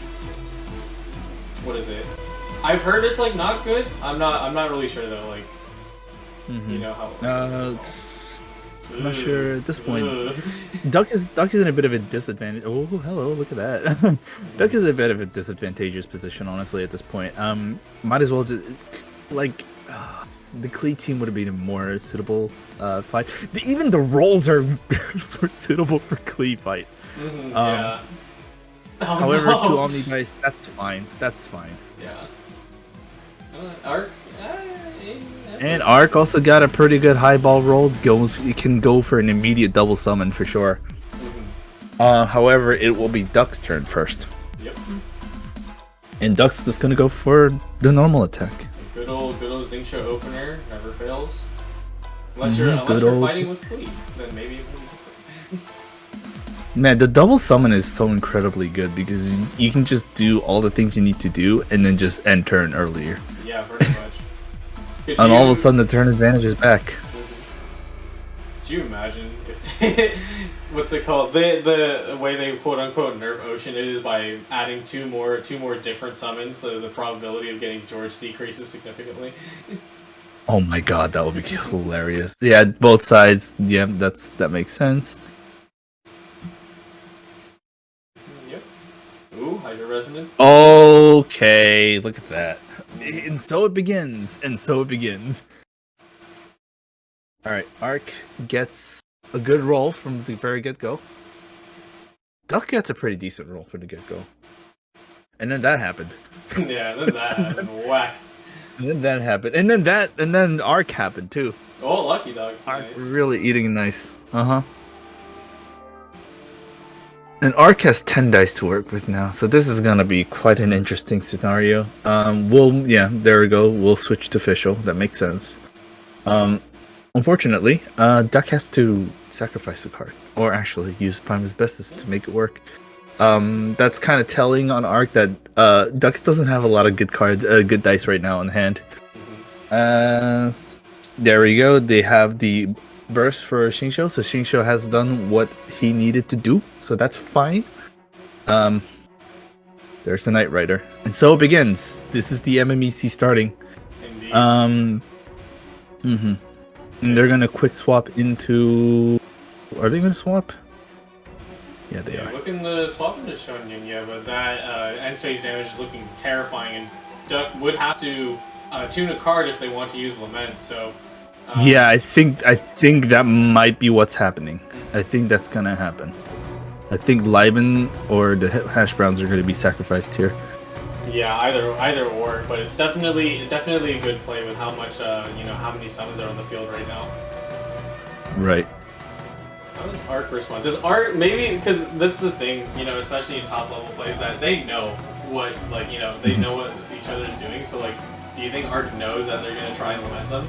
S3: what is it? I've heard it's like not good. I'm not really sure though. Like, you know how.
S1: I'm not sure at this point. Duck is in a bit of a disadvantage. Oh, hello! Look at that. Duck is a bit of a disadvantageous position, honestly, at this point. Might as well just like the Klee team would have been a more suitable fight. Even the roles are sort of suitable for Klee fight.
S3: Yeah. Oh,
S1: However,
S3: no.
S1: 2 Omni Dice, that's fine. That's fine.
S3: Yeah. Arc.
S1: And Arc also got a pretty good high ball roll. It can go for an immediate double summon for sure. However, it will be Duck's turn first.
S3: Yep.
S1: And Duck's just gonna go for the normal attack.
S3: Good old Xingqiu opener never fails. Unless you're fighting with Klee, then maybe it will be different.
S1: Man, the double summon is so incredibly good because you can just do all the things you need to do and then just end turn earlier.
S3: Yeah, pretty much.
S1: And all of a sudden the turn advantage is back.
S3: Could you imagine if they, what's it called? The way they quote unquote nerf Ocean is by adding two more different summons, so the probability of getting George decreases significantly.
S1: Oh my god, that would be hilarious. Yeah, both sides. Yeah, that makes sense.
S3: Yep. Ooh, Hydra Resonance.
S1: Okay, look at that. And so it begins. Alright, Arc gets a good roll from the very get-go. Duck gets a pretty decent roll from the get-go. And then that happened.
S3: Yeah, then that and whack.
S1: And then that happened. And then Arc happened too.
S3: Oh, lucky dogs.
S1: Arc
S3: Nice.
S1: really eating nice. And Arc has 10 dice to work with now, so this is gonna be quite an interesting scenario. There we go. We'll switch to official. That makes sense. Unfortunately, Duck has to sacrifice a card, or actually use Primus Bestis to make it work. That's kind of telling on Arc that Duck doesn't have a lot of good cards, good dice right now on hand. There we go. They have the burst for Xingqiu, so Xingqiu has done what he needed to do, so that's fine. There's the Knight Rider, and so it begins. This is the MMEC starting.
S3: Indeed.
S1: And they're gonna quick swap into. Are they gonna swap? Yeah, they are.
S3: Looking the swap into Shonen, yeah, but that end phase damage is looking terrifying, and Duck would have to tune a card if they want to use Lament. So.
S1: Yeah, I think that might be what's happening. I think that's gonna happen. I think Liben or the Hash Browns are gonna be sacrificed here.
S3: Yeah, either or, but it's definitely a good play with how much how many summons are on the field right now.
S1: Right.
S3: How does Arc respond? Does Arc maybe because that's the thing, especially in top level plays that they know what they know what each other's doing. So like, do you think Arc knows that they're gonna try and lament them?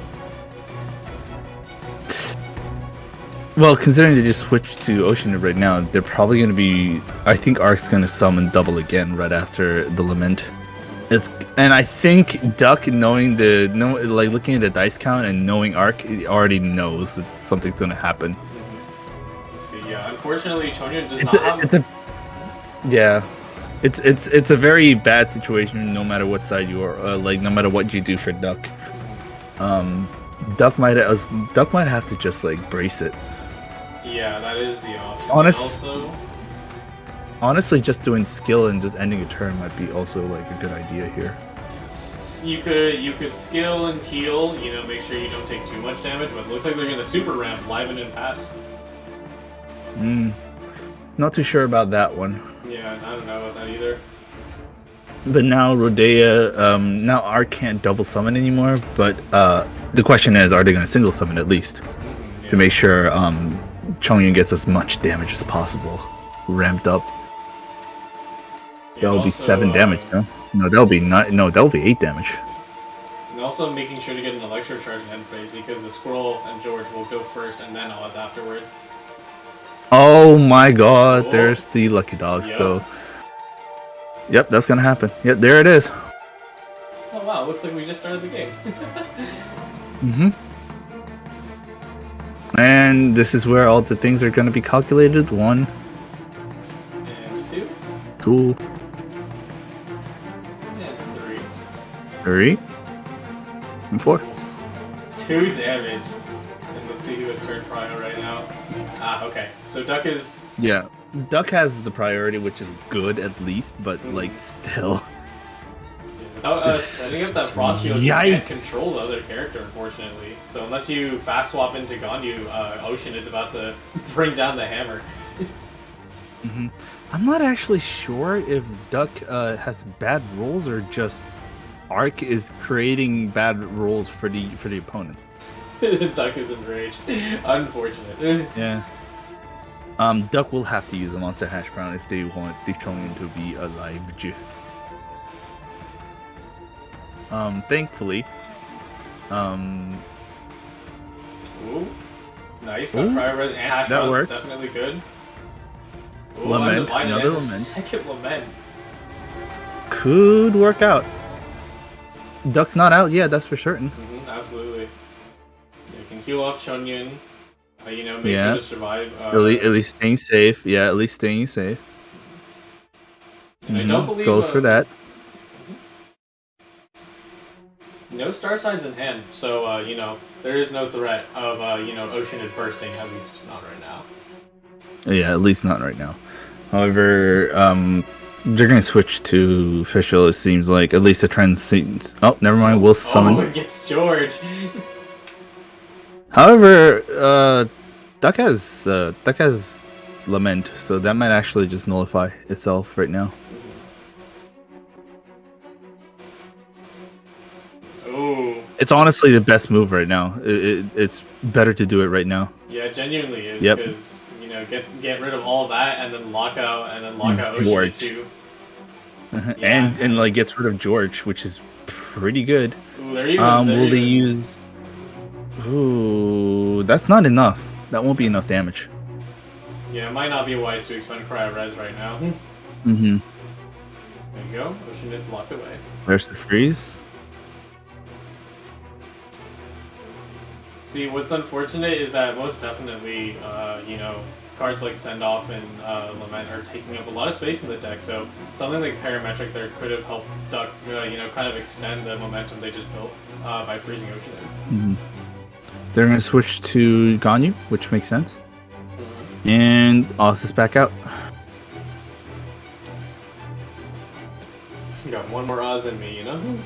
S1: Well, considering they just switched to Ocean right now, they're probably going to be. I think Arc's going to summon double again right after the Lament. And I think Duck, looking at the dice count and knowing Arc, he already knows that something's going to happen.
S3: Let's see. Yeah, unfortunately, Chonyo does not.
S1: It's a very bad situation. No matter what side you are, no matter what you do for Duck, Duck might have to just brace it.
S3: Yeah, that is the option.
S1: Honestly, just doing skill and just ending a turn might be also a good idea here.
S3: You could skill and heal, make sure you don't take too much damage, but it looks like they're gonna super ramp Liven and pass.
S1: Not too sure about that one.
S3: Yeah, I don't know about that either.
S1: But now Rodea, now Arc can't double summon anymore, but the question is, are they gonna single summon at least? to make sure Chongyun gets as much damage as possible ramped up. That'll be 7 damage, no? No, that'll be not. No, that'll be 8 damage.
S3: And also making sure to get an electro charge in end phase because the Squirrel and George will go first and then Oz afterwards.
S1: Oh my God!
S3: Oh.
S1: There's the lucky dogs.
S3: Yep.
S1: So, yep, that's gonna happen. Yep, there it is.
S3: Oh wow! Looks like we just started the game.
S1: And this is where all the things are gonna be calculated. 1,
S3: And 2.
S1: 2,
S3: And 3.
S1: 3, and 4.
S3: 2 damage. And let's see who has turned prio right now. Ah, okay. So Duck is...
S1: Yeah, Duck has the priority, which is good at least, but like still.
S3: Without setting up that frost field, you can't
S1: Yikes.
S3: control the other character, unfortunately. So unless you fast swap into Ganyu, Ocean is about to bring down the hammer.
S1: I'm not actually sure if Duck has bad rolls or just Arc is creating bad rolls for the opponents.
S3: Duck is enraged. Unfortunate.
S1: Yeah. Duck will have to use a monster hash brown if they want the Chongyun to be alive. Thankfully,
S3: Ooh. Nice. Got Cryo Res and Hash
S1: that
S3: Browns.
S1: works.
S3: Definitely good. Ooh,
S1: Lament,
S3: Undivided
S1: another
S3: and the
S1: Lament.
S3: second Lament.
S1: could work out. Duck's not out yet, that's for certain.
S3: Absolutely. You can heal off Chongyun. You know, make
S1: Yeah.
S3: sure to survive.
S1: At least staying safe. Yeah, at least staying safe.
S3: And I don't believe
S1: goes for that.
S3: No star signs in hand, so you know there is no threat of you know Ocean bursting. At least not right now.
S1: Yeah, at least not right now. However, they're gonna switch to official. It seems like at least the trend seems. Oh, never mind. We'll summon.
S3: Oh, it gets George.
S1: However, Duck has Lament, so that might actually just nullify itself right now.
S3: Ooh.
S1: It's honestly the best move right now. It's better to do it right now.
S3: Yeah, it genuinely is.
S1: Yep.
S3: Because you know, get rid of all that and then lock out Ocean
S1: George.
S3: too.
S1: Yeah. And like gets rid of George, which is pretty good.
S3: Ooh, they're even,
S1: Will they use? Ooh, that's not enough. That won't be enough damage.
S3: Yeah, it might not be wise to expend Cryo Res right now.
S1: Mm-hmm.
S3: There you go. Ocean is locked away.
S1: There's the freeze.
S3: See, what's unfortunate is that most definitely, you know, cards like Send Off and Lament are taking up a lot of space in the deck. So something like Parametric there could have helped Duck, you know, kind of extend the momentum they just built by freezing Ocean in.
S1: They're gonna switch to Ganyu, which makes sense. And Oz is back out.
S3: Got one more Oz in me, you know?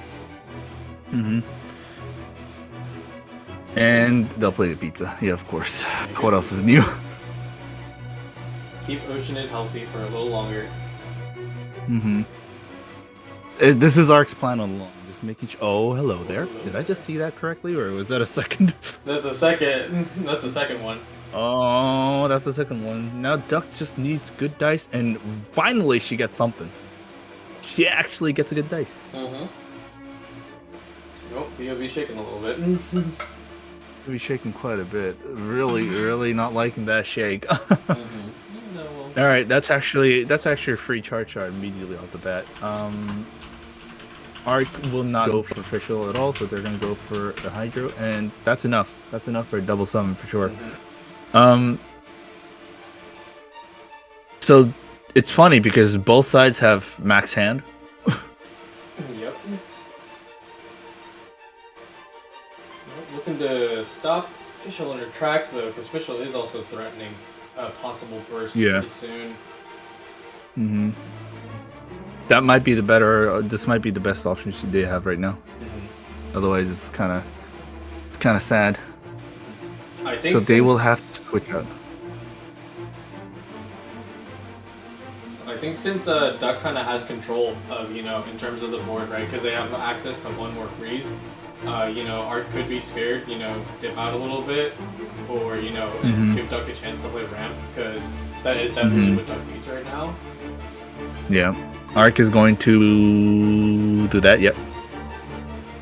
S1: And they'll play the pizza. Yeah, of course. What else is new?
S3: Keep Oceanid healthy for a little longer.
S1: This is Ark's plan all along. Just making sure. Oh, hello there. Did I just see that correctly, or was that a second?
S3: That's the second. That's the second one.
S1: Oh, that's the second one. Now Duck just needs good dice, and finally she gets something. She actually gets a good dice.
S3: Oh, POV shaking a little bit.
S1: Be shaking quite a bit. Really not liking that shake.
S3: No.
S1: All right, that's actually a free charge shot immediately off the bat. Arc will not go for official at all, so they're gonna go for the Hydro, and that's enough. That's enough for a double summon for sure. So it's funny because both sides have max hand.
S3: Yep. Looking to stop Fischl in her tracks though, because Fischl is also threatening a possible burst pretty soon.
S1: That might be the better. This might be the best option they have right now. Otherwise, it's kind of sad.
S3: I think
S1: so they will have to switch out.
S3: I think since Duck kind of has control of, you know, in terms of the board, right? Because they have access to one more freeze. Art could be scared, dip out a little bit, or,
S1: Mhm.
S3: give Duck a chance to play ramp, because that is definitely
S1: Mhm.
S3: what Duck needs right now.
S1: Yeah. Arc is going to do that. Yep.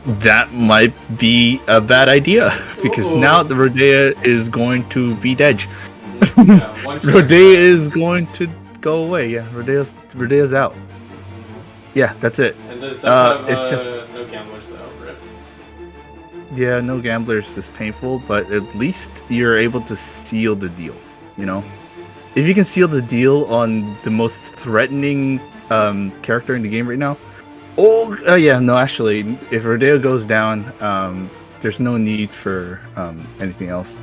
S1: That might be a bad idea because now
S3: Ooh.
S1: the Rodea is going to be dead.
S3: Yeah, one charge
S1: Rodea
S3: back.
S1: is going to go away. Yeah, Rodea's out. Yeah, that's it.
S3: And does Duck have
S1: It's just
S3: no gamblers though? Rip.
S1: yeah, no gamblers is painful, but at least you're able to seal the deal. You know, if you can seal the deal on the most threatening character in the game right now. Oh, yeah, no, actually, if Rodeo goes down, there's no need for anything else.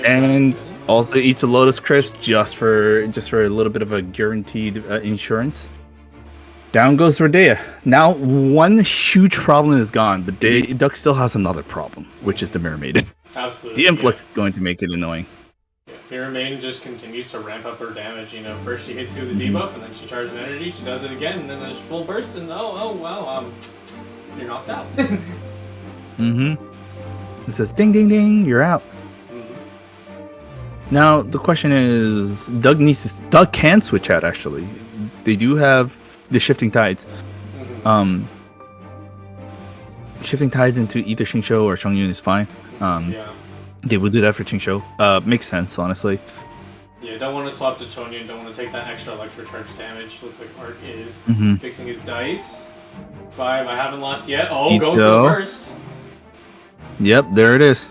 S1: And also eats a Lotus Crisp just for a little bit of a guaranteed insurance. Down goes Rodea. Now one huge problem is gone, but Duck still has another problem, which is the Mirror Maiden.
S3: Absolutely.
S1: The influx is going to make it annoying.
S3: Mirror Maiden just continues to ramp up her damage. First she hits you with a debuff, and then she charges an energy. She does it again, and then there's full burst, and wow, you're knocked out.
S1: It says ding ding ding, you're out. Now the question is, Doug can switch out. Actually, they do have the Shifting Tides. Shifting Tides into either Xingqiu or Chongyun is fine.
S3: Yeah.
S1: They will do that for Qingqiu. Makes sense, honestly.
S3: Yeah, don't want to swap to Chongyun, don't want to take that extra electro charge damage. Looks like Arc is fixing his dice. 5, I haven't lost yet. Oh, going for the burst.
S1: Yep, there it is.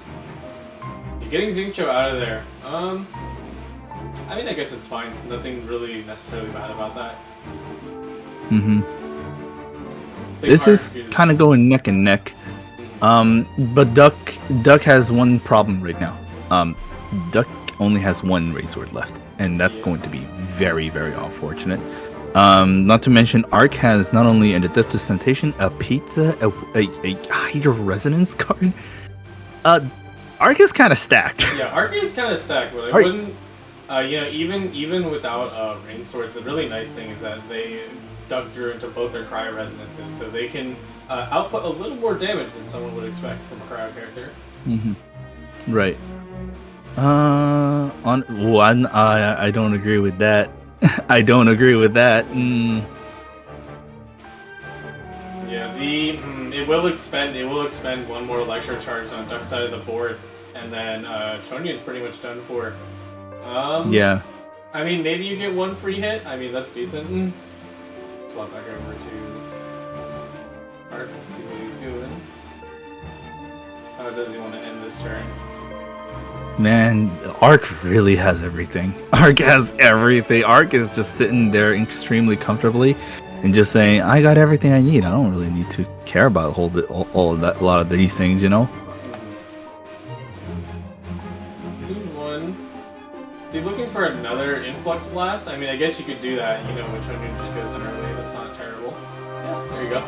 S3: You're getting Xingqiu out of there. I mean, I guess it's fine. Nothing really necessarily bad about that.
S1: This is kind of going neck and neck. But Duck has one problem right now. Duck only has one Razor left, and that's going to be very, very unfortunate. Not to mention, Arc has not only an Adeptus Temptation, a Pizza, a Hydra Resonance card. Arc is kind of stacked.
S3: Yeah, Arc is kind of stacked, but I wouldn't. Even without Rain Swords, the really nice thing is that they Duck drew into both their Cryo Resonances, so they can output a little more damage than someone would expect from a Cryo character.
S1: Right. On one, I don't agree with that. I don't agree with that.
S3: Yeah, it will expend one more Electro Charge on Duck's side of the board, and then Chonyun's pretty much done for.
S1: Yeah.
S3: I mean, maybe you get one free hit. I mean, that's decent. Swap back over to Arc and see what he's doing. How does he want to end this turn?
S1: Man, Arc really has everything. Arc has everything. Arc is just sitting there extremely comfortably and just saying, I got everything I need. I don't really need to care about all of that, a lot of these things, you know?
S3: 2-1. Is he looking for another Influx Blast? I mean, I guess you could do that, when Chongyun just goes down early. That's not terrible. Yeah, there you go.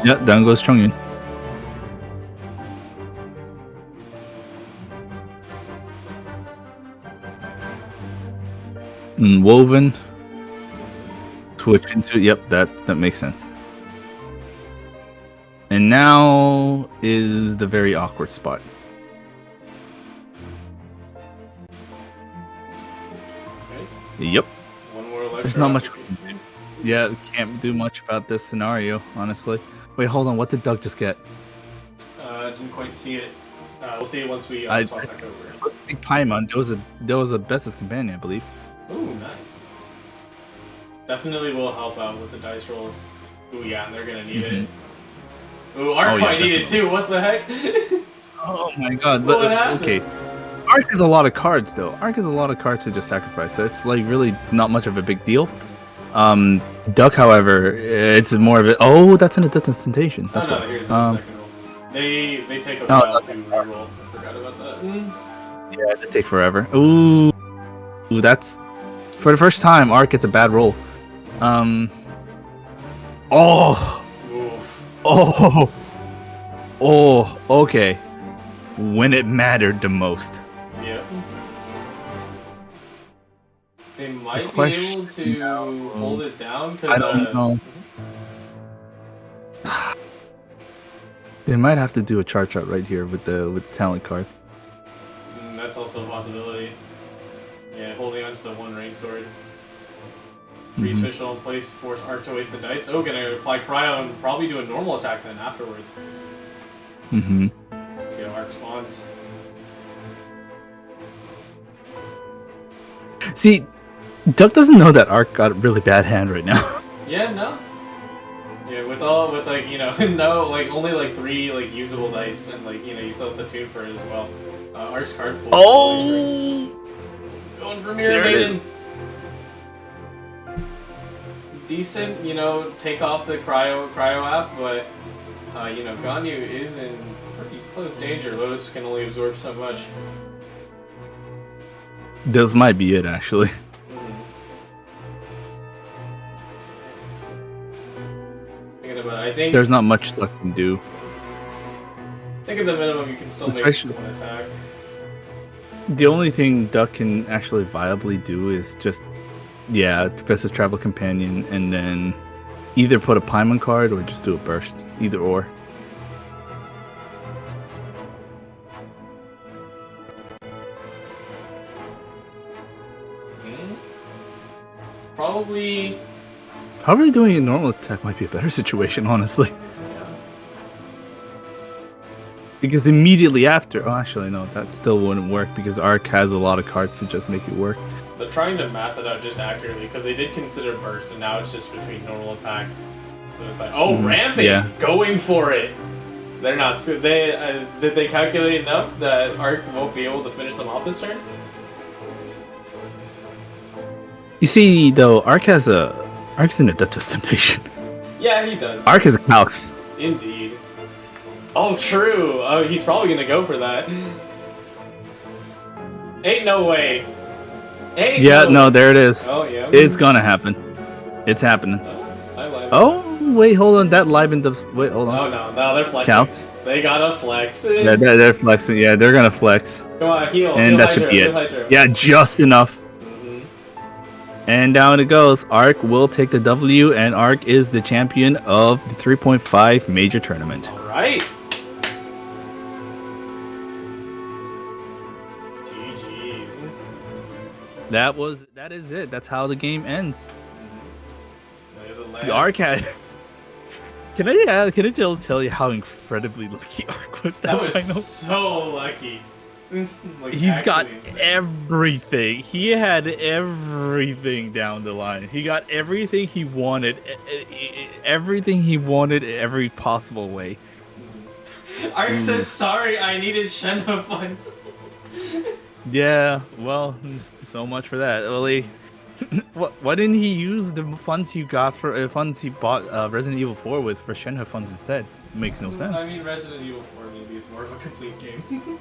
S1: Yeah, down goes Chongyun. Woven. Switch into that makes sense. And now is the very awkward spot.
S3: Okay.
S1: Yep.
S3: One more Electro.
S1: There's not much. Yeah, can't do much about this scenario, honestly. Wait, hold on. What did Doug just get?
S3: Didn't quite see it. We'll see it once we swap back over.
S1: It was a big Paimon. There was a Best's Companion, I believe.
S3: Ooh, nice. Definitely will help out with the dice rolls. Ooh, yeah, and they're gonna need it. Ooh, Arc might need it too. What the heck?
S1: Oh my god. But, okay. Arc is a lot of cards, though. Arc is a lot of cards to just sacrifice, so it's like really not much of a big deal. Duck, however, it's more of a. Oh, that's an Adeptus Temptation. That's
S3: no, here's the second roll. They take a while to reroll. I forgot about that.
S1: Yeah, they take forever. Ooh, that's for the first time. Arc gets a bad roll. Okay. When it mattered the most.
S3: Yep. They might be able to hold it down because
S1: I don't know. They might have to do a chart right here with the talent card.
S3: That's also a possibility. Yeah, holding onto the one rank sword. Freeze Fischl in place, force Arc to waste the dice. Oh, gonna apply Cryo and probably do a normal attack then afterwards.
S1: Mm-hmm.
S3: Let's go, Arc spawns.
S1: See, Duck doesn't know that Arc got a really bad hand right now.
S3: Yeah, no. Yeah, with like, you know, no, like only like 3 like usable dice and like, you know, you still have to tune for it as well. Arc's card pool.
S1: Oh!
S3: Going for Mirror
S1: There it is.
S3: Maiden. Decent, you know, take off the cryo app, but you know, Ganyu is in pretty close danger. Lotus can only absorb so much.
S1: This might be it, actually.
S3: Thinking about it, I think
S1: There's not much Duck can do.
S3: I think at the minimum you can still
S1: Especially-
S3: make one attack.
S1: The only thing Duck can actually viably do is just, yeah, Professor's Travel Companion, and then either put a Paimon card or just do a burst. Either or.
S3: Probably.
S1: Probably doing a normal attack might be a better situation, honestly.
S3: Yeah.
S1: Because immediately after, oh, actually, no, that still wouldn't work because Arc has a lot of cards to just make it work.
S3: They're trying to math it out just accurately because they did consider burst, and now it's just between normal attack. So it's like, oh, ramping,
S1: yeah.
S3: going for it. They're not. They did they calculate enough that Arc won't be able to finish them off this turn?
S1: You see, though, Arc's in a Duchess Temptation.
S3: Yeah, he does.
S1: Arc is a Calx.
S3: Indeed. Oh, true. Oh, he's probably gonna go for that. Ain't no way. Ain't
S1: Yeah, no,
S3: way.
S1: there it is.
S3: Oh yeah.
S1: It's gonna happen. It's happening.
S3: I lied.
S1: Oh, wait, hold on. That Liben does. Wait, hold on.
S3: Oh no, they're flexing.
S1: Calx.
S3: They gotta flex.
S1: Yeah, they're flexing. Yeah, they're gonna flex.
S3: Come on, heal.
S1: And
S3: heal
S1: that
S3: Hydra,
S1: should be
S3: heal
S1: it.
S3: Hydra.
S1: Yeah, just enough. And down it goes. Arc will take the W, and Arc is the champion of the 3.5 major tournament.
S3: All right. GG's.
S1: That is it. That's how the game ends.
S3: Lay of the land.
S1: The Arc had. Can I tell you how incredibly lucky Arc was
S3: That
S1: that
S3: was
S1: final?
S3: so lucky. Like,
S1: He's got
S3: actually insane.
S1: everything. He had everything down the line. He got everything he wanted. Everything he wanted in every possible way.
S3: Arc says, sorry, I needed Shenhe funds.
S1: Yeah, well, so much for that. Well, why didn't he use the funds he got for funds he bought Resident Evil 4 with for Shenhe funds instead? Makes no sense.
S3: I mean, Resident Evil 4 maybe is more of a complete game.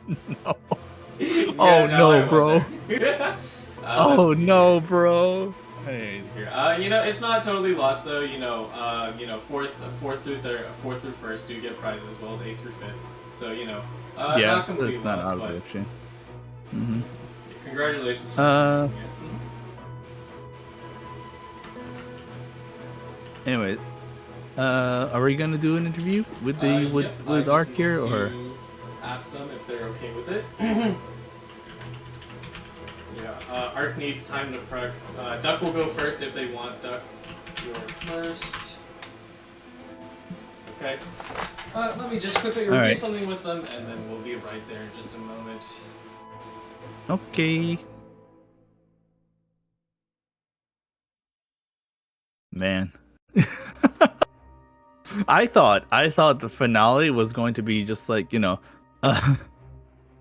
S1: No.
S3: Yeah,
S1: Oh no,
S3: I went
S1: bro.
S3: there.
S1: Oh
S3: let's see.
S1: no, bro.
S3: Hey, you know, it's not totally lost though. You know, fourth through first do get prizes as well as 8th through 5th. So you know,
S1: Yeah,
S3: not completely
S1: it's not
S3: lost,
S1: out of
S3: but
S1: the option. Mm-hmm.
S3: congratulations.
S1: Anyway, are we gonna do an interview with the with Arc here, or
S3: ask them if they're okay with it? Yeah, Arc needs time to prep. Duck will go first if they want. Duck, you're first. Okay. Let me just quickly review
S1: right.
S3: something with them, and then we'll be right there in just a moment.
S1: okay? Man, I thought the finale was going to be just like, you know,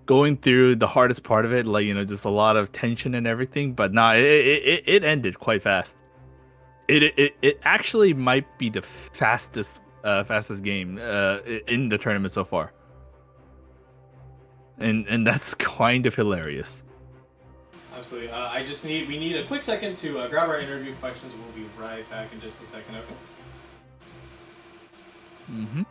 S1: going through the hardest part of it, like, you know, just a lot of tension and everything. But nah, it ended quite fast. It actually might be the fastest game in the tournament so far, and that's kind of hilarious.
S3: Absolutely. We need a quick second to grab our interview questions. We'll be right back in just a second. Okay.
S1: Mm-hmm.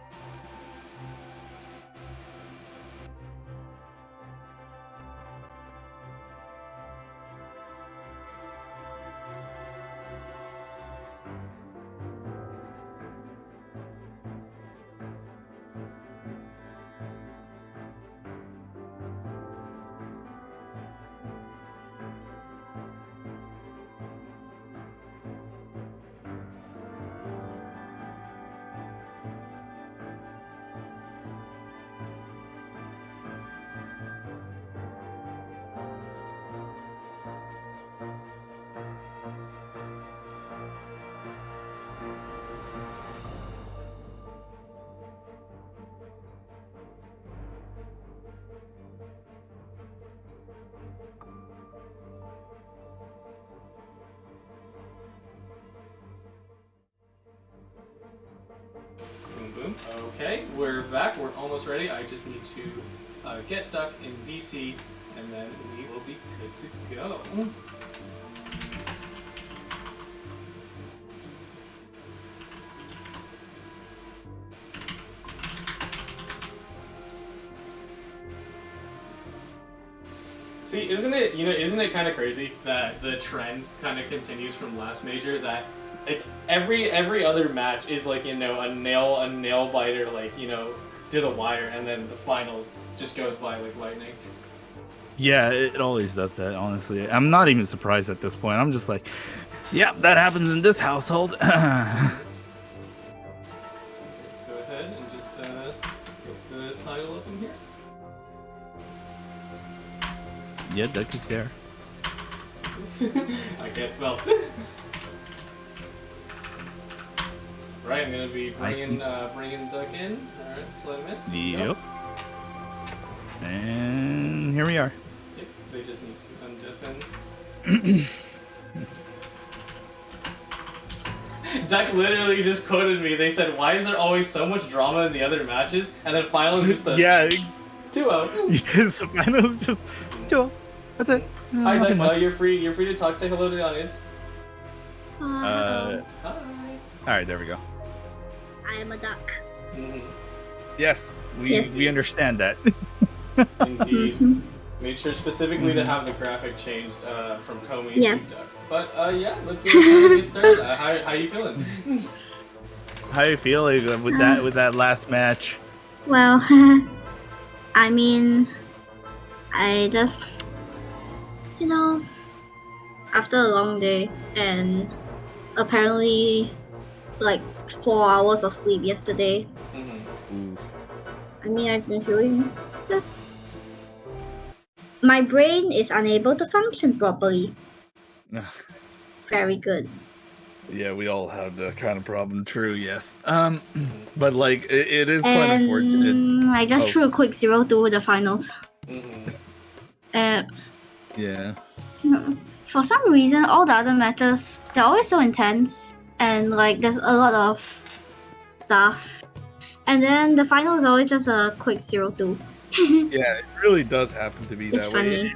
S3: Okay, we're back. We're almost ready. I just need to get Duck in VC, and then we will be good to go. See, isn't it kind of crazy that the trend kind of continues from last major, that it's every other match is like, a nail biter, like, did a wire, and then the finals just goes by like lightning.
S1: Yeah, it always does that, honestly. I'm not even surprised at this point. I'm just like, yeah, that happens in this household.
S3: So let's go ahead and just get the title up in here.
S1: Yeah, Duck is there.
S3: Oops. I can't spell. Right, I'm gonna be bringing Duck in. All right, slide him in.
S1: Yep. And here we are.
S3: Yep, they just need to undeafen. Duck literally just quoted me. They said, "Why is there always so much drama in the other matches?" And then finals just a 2-0.
S1: Yes, the finals just 2-0. That's it.
S3: Hi, Duck. You're free to talk. Say hello to the audience.
S1: Hi.
S3: Hi.
S1: All right, there we go.
S4: I am a duck.
S3: Mm-hmm.
S1: Yes, we
S4: Yes.
S1: we understand that.
S3: Indeed. Made sure specifically to have the graphic changed from Comey
S4: Yeah.
S3: to Duck. But yeah, let's get started. How you feeling?
S1: How are you feeling with that last match?
S4: Well, I mean, I just, after a long day and apparently like 4 hours of sleep yesterday,
S3: Mm-hmm.
S4: I mean, I've been feeling just. My brain is unable to function properly. Very good.
S1: Yeah, we all have that kind of problem. True, yes. But like it is quite unfortunate.
S4: And I just
S1: Oh.
S4: threw a quick 0-2 the finals.
S3: Mm-hmm.
S1: Yeah.
S4: For some reason, all the other matches, they're always so intense, and like there's a lot of stuff. And then the final is always just a quick 0-2.
S1: Yeah, it really does happen to be
S4: It's
S1: that
S4: funny.
S1: way.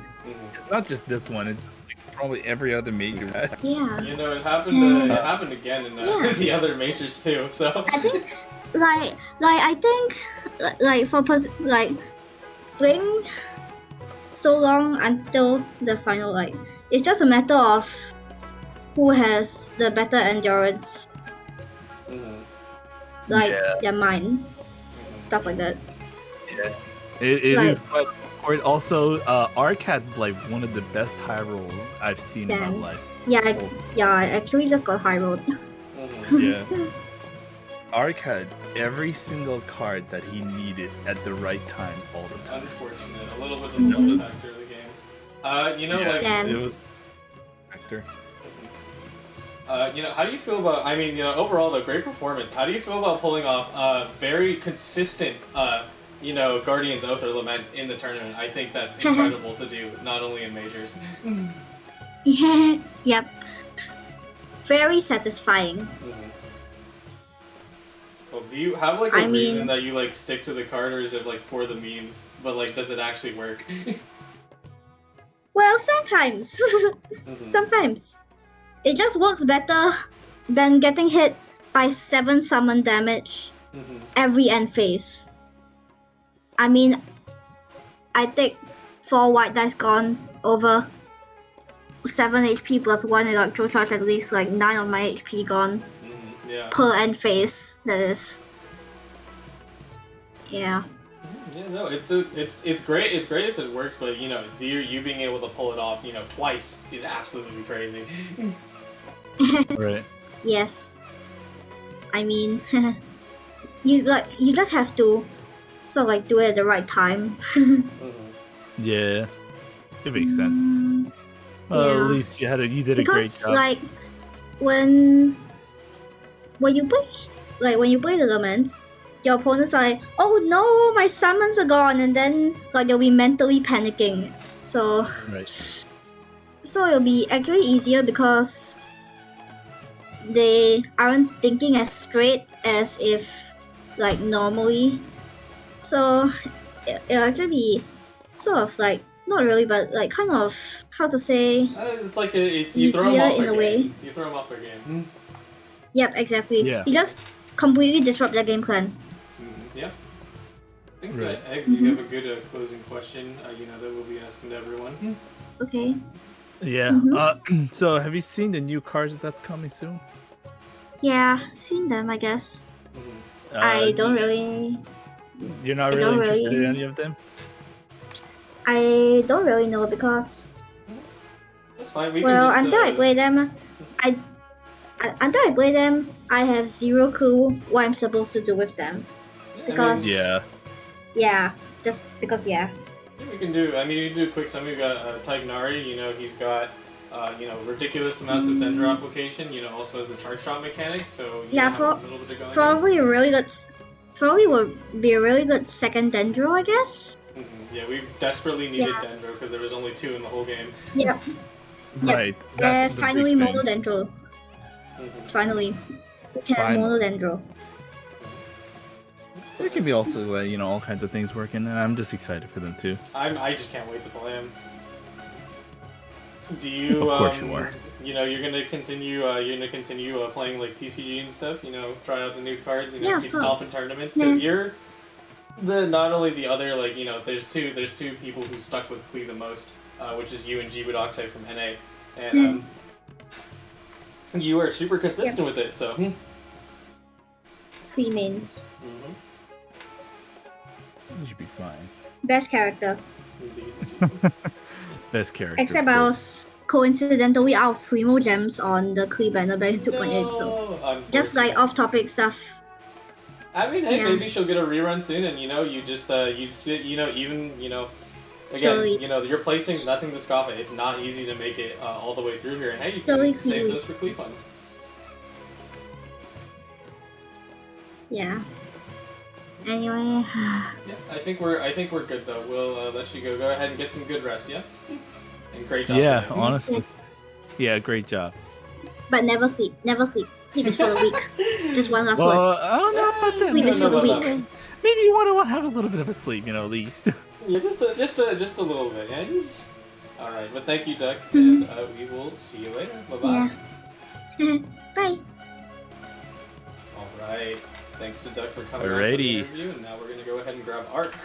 S1: It's not just this one. It's like probably every other major.
S4: Yeah.
S3: It happened again in
S4: Yeah.
S3: the other majors too. So
S4: I think, playing so long until the final, like, it's just a matter of who has the better endurance,
S3: Mhm.
S4: like
S1: Yeah.
S4: their mind, stuff like that.
S1: It
S4: Like-
S1: is quite. Or also, Ark had like one of the best high rolls I've seen in my
S4: Damn.
S1: life.
S4: I actually just got high rolled.
S3: Mhm.
S1: Yeah. Ark had every single card that he needed at the right time all the time.
S3: Unfortunate. A little bit of the luck factor of the game. Like.
S4: Yeah.
S1: It was actor.
S3: How do you feel about? I mean, overall, though, great performance. How do you feel about pulling off very consistent, Guardian's Oath or Laments in the tournament? I think that's incredible to do, not only in majors.
S4: Yeah, yep. Very satisfying.
S3: Well, do you have like a
S4: I mean-
S3: reason that you like stick to the card, or is it like for the memes? But like, does it actually work?
S4: Well, sometimes.
S3: Mhm.
S4: Sometimes. It just works better than getting hit by 7 summon damage
S3: Mhm.
S4: every end phase. I mean, I take 4 white dice gone over 7 HP plus 1 electro charge, at least like 9 of my HP gone
S3: Mhm. Yeah.
S4: per end phase, that is. Yeah.
S3: Yeah, no, it's great. It's great if it works, but you being able to pull it off, twice is absolutely crazy.
S1: Right.
S4: Yes. I mean, you just have to sort of like do it at the right time.
S3: Mhm.
S1: Yeah. It makes sense. Well,
S4: Yeah.
S1: at least you did a great
S4: Because
S1: job.
S4: like when you play the laments, your opponents are like, oh no, my summons are gone, and then like they'll be mentally panicking. So
S1: Right.
S4: it'll be actually easier because they aren't thinking as straight as if like normally. So it'll actually be sort of like not really, but like kind of how to say
S3: It's like you throw them
S4: easier
S3: off
S4: in
S3: their
S4: a
S3: game.
S4: way.
S3: You throw them off their game.
S4: Yep, exactly.
S1: Yeah.
S4: You just completely disrupt their game plan.
S3: Yeah. I think
S1: Right.
S3: Eggs, you have a good closing question. That we'll be asking to everyone.
S4: Okay.
S1: Yeah. So have you seen the new cars that's coming soon?
S4: Yeah, seen them, I guess. I don't really.
S1: You're not
S4: I
S1: really
S4: don't
S1: interested in
S4: really-
S1: any of them?
S4: I don't really know because
S3: That's fine. We
S4: well,
S3: can just.
S4: until I play them, until I play them, I have zero clue what I'm supposed to do with them. Because
S1: Yeah.
S4: yeah, just because yeah.
S3: We can do. I mean, you can do a quick summary. You got Tignari. He's got ridiculous amounts of Dendro application. Also has the charge shot mechanic. So
S4: Yeah,
S3: have a little bit of going.
S4: Probably a really good. Probably would be a really good second Dendro, I guess.
S3: Yeah, we desperately needed
S4: Yeah.
S3: Dendro because there was only 2 in the whole game.
S4: Yep.
S1: Right. That's the
S4: Finally,
S1: big thing.
S4: Mono Dendro. Finally, we can have
S1: Finally.
S4: Mono Dendro.
S1: There can be also all kinds of things working, and I'm just excited for them too.
S3: I just can't wait to play him. Do you?
S1: Of course you are.
S3: You're gonna continue. You're gonna continue playing like TCG and stuff. Try out the new cards.
S4: Yeah, of
S3: keep
S4: course.
S3: stomping tournaments because you're not only the other there's two people who stuck with Klee the most, which is you and Jibudoxai from NA, and you are super consistent with it. So.
S4: Keqing Mains.
S1: You should be fine.
S4: Best character.
S3: Indeed.
S1: Best character.
S4: Except I was coincidentally out of Primo Gems on the Klee banner back in 2.8, so just like
S3: unfortunate.
S4: off-topic stuff.
S3: I mean, hey,
S4: Yeah.
S3: maybe she'll get a rerun soon, and you just you sit, again,
S4: Totally.
S3: you're placing nothing to scoff at. It's not easy to make it all the way through here, and hey, you can
S4: Totally
S3: save
S4: cool.
S3: those for Klee funds.
S4: Yeah. Anyway,
S3: Yeah, I think we're good though. We'll let you go. Go ahead and get some good rest. Yeah. And great job.
S1: Yeah,
S3: today.
S1: honestly. Yeah, great job.
S4: but never sleep. Never sleep. Sleep is for the weak. Just one last
S1: Well,
S4: word.
S1: I don't know about that.
S4: Sleep is for the
S3: No.
S4: weak.
S1: Maybe you want to have a little bit of a sleep, at least.
S3: Yeah, just a little bit. Yeah. All right, but thank you, Duck, and we will see you later. Bye bye.
S4: Yeah. Bye.
S3: All right. Thanks to Doug for coming on for the
S1: Alrighty.
S3: interview, and now we're going to go ahead and grab Ark.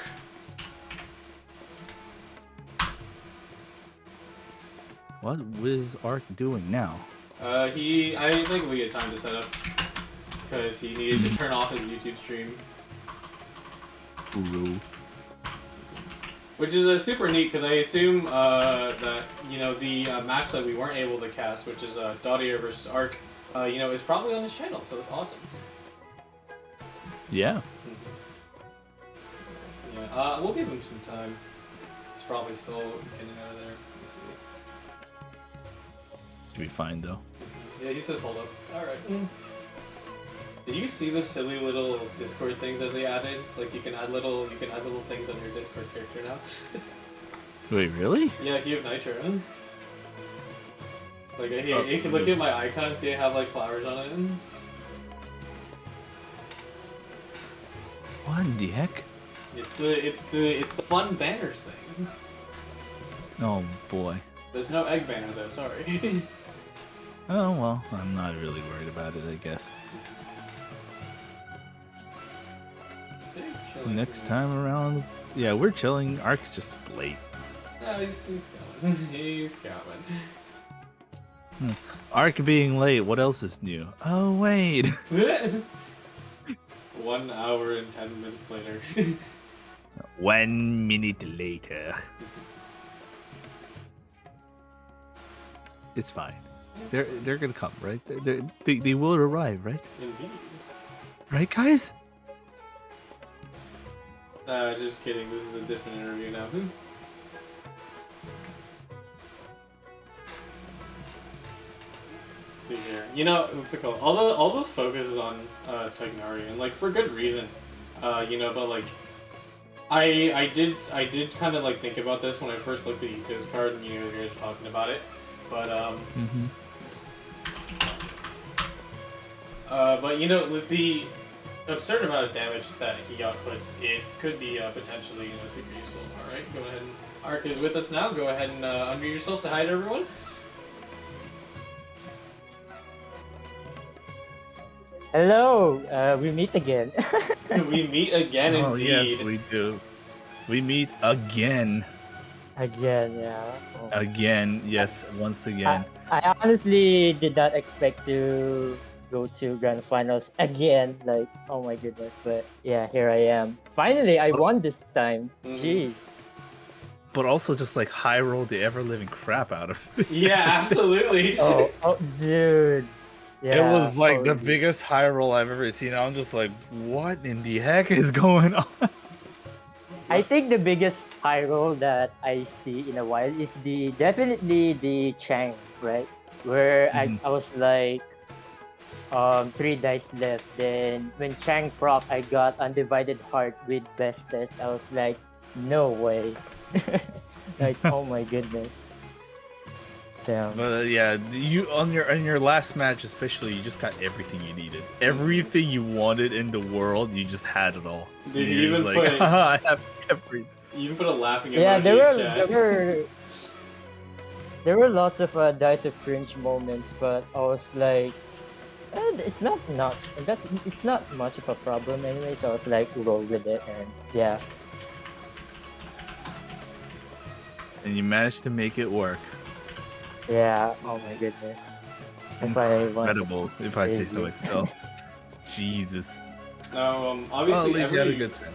S1: What is Ark doing now?
S3: I think we get time to set up, because he needed to turn off his YouTube stream.
S1: Ooh.
S3: Which is super neat, because I assume that, the match that we weren't able to cast, which is Dottier versus Ark, is probably on his channel, so that's awesome.
S1: Yeah.
S3: Yeah, we'll give him some time. He's probably still getting out of there. Let me see.
S1: Should be fine though.
S3: Yeah, he says hold up. Alright. Did you see the silly little Discord things that they added? Like you can add little things on your Discord character now.
S1: Wait, really?
S3: Yeah, you have Nitro. Like if you look at my icon, see I have like flowers on it.
S1: What in the heck?
S3: It's the fun banners thing.
S1: Oh boy.
S3: There's no egg banner though, sorry.
S1: Oh well, I'm not really worried about it, I guess. Next time around, yeah, we're chilling. Ark's just late.
S3: No, he's coming. He's coming.
S1: Ark being late, what else is new? Oh wait.
S3: 1 hour and 10 minutes later.
S1: 1 minute later. It's fine. They're gonna come, right? They will arrive, right?
S3: Indeed.
S1: Right, guys?
S3: Just kidding. This is a different interview now. See here. What's it called? All the focus is on Tignari, and like for good reason. But like I did kind of like think about this when I first looked at Ito's card, and you guys were talking about it. But but absurd amount of damage that he outputs, it could be potentially super useful. All right, go ahead. And Ark is with us now. Go ahead and unmute yourself. Say hi to everyone.
S5: Hello, we meet again.
S3: We meet again,
S1: Oh
S3: indeed.
S1: yes, we do. We meet again.
S5: Again, yeah. Oh.
S1: Again, yes, once again.
S5: I honestly did not expect to go to grand finals again. Like, oh my goodness, but yeah, here I am. Finally, I won this time. Jeez.
S1: But also just like high roll the ever living crap out of it.
S3: Yeah, absolutely.
S5: Oh, dude.
S1: It
S5: Yeah.
S1: was like the biggest high roll I've ever seen. I'm just like, what in the heck is going on?
S5: I think the biggest high roll that I see in a while is definitely the Chang, right? Where I was like 3 dice left. Then when Chang proc, I got undivided heart with best test. I was like, no way. Like, oh my goodness. Damn.
S1: But yeah, you on your last match especially, you just got everything you needed. Everything you wanted in the world, you just had it all.
S3: Did
S1: You're
S3: you even
S1: just
S3: put?
S1: I have everything.
S3: You even put a laughing emoji
S5: Yeah,
S3: in chat.
S5: there were lots of dice of cringe moments, but I was like, it's not it's not much of a problem anyway. So I was like, roll with it, and yeah.
S1: And you managed to make it work.
S5: Yeah, oh my goodness.
S1: Incredible, if I say so myself. Jesus.
S3: No,
S1: Well,
S3: obviously
S1: at least you had a good turn.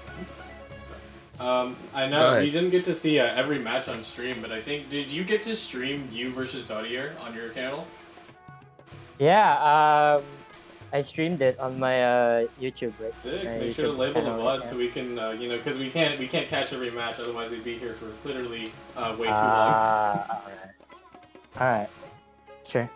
S3: I know we didn't get to see every match on stream, but I think did you get to stream you versus Dottier on your channel?
S5: Yeah, I streamed it on my YouTube. Right?
S3: Sick.
S5: My
S3: Make sure to
S5: YouTube
S3: label the
S5: channel,
S3: VOD
S5: yeah.
S3: so we can, because we can't catch every match, otherwise we'd be here for literally way too long.
S5: Alright. Sure.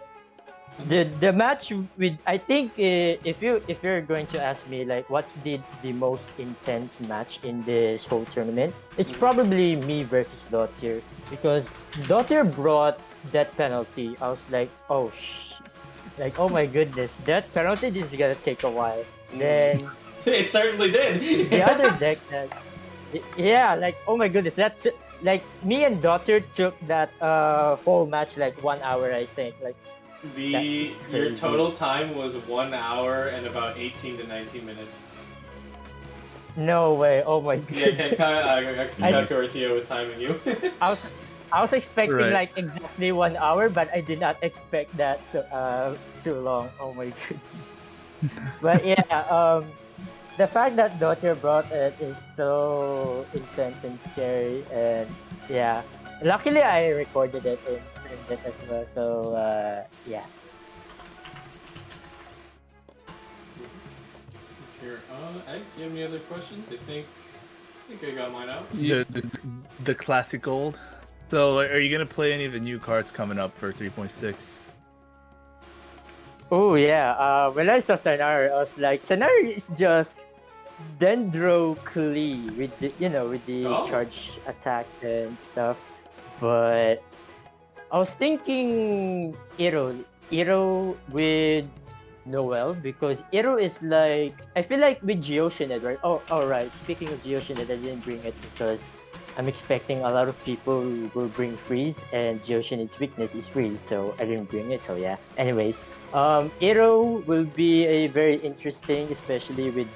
S5: The match with I think if you're going to ask me like what's the most intense match in this whole tournament, it's probably me versus Dottier, because Dottier brought that penalty. I was like, oh like, oh my goodness, that penalty is gonna take a while. Then
S3: It certainly did.
S5: the other deck that, yeah, like, oh my goodness, like me and Dottier took that whole match like 1 hour, I think. Like,
S3: your total time was 1 hour and about 18 to 19 minutes.
S5: no way! Oh my goodness.
S3: Yeah, Kakuratio was timing you.
S5: I was expecting
S1: Right.
S5: like exactly 1 hour, but I did not expect that so too long. Oh my goodness. But yeah, the fact that Dottier brought it is so intense and scary, and yeah. Luckily, I recorded it and streamed it as well. So yeah.
S3: Here, Eggs, do you have any other questions? I think I got mine out.
S1: The classic gold. So, are you gonna play any of the new cards coming up for 3.6?
S5: Oh yeah. When I saw Tanari, I was like, Tanari is just Dendro Klee with the charge attack and stuff. But I was thinking Iro with Noel, because Iro is like, I feel like with Geoshined, right? Oh, right. Speaking of Geoshined, I didn't bring it because I'm expecting a lot of people will bring freeze, and Geoshined's weakness is freeze, so I didn't bring it. So yeah. Anyways, Iro will be a very interesting, especially with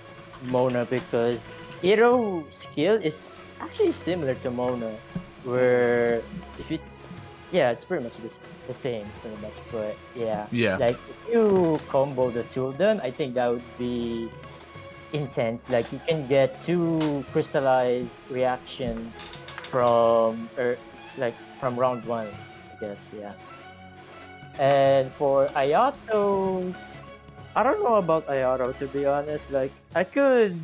S5: Mona, because Iro skill is actually similar to Mona, where it's pretty much the same pretty much, but yeah. Like if you combo the two of them, I think that would be intense. Like you can get 2 crystallized reactions from from round 1, I guess, yeah. And for Ayato, I don't know about Ayato, to be honest. Like I could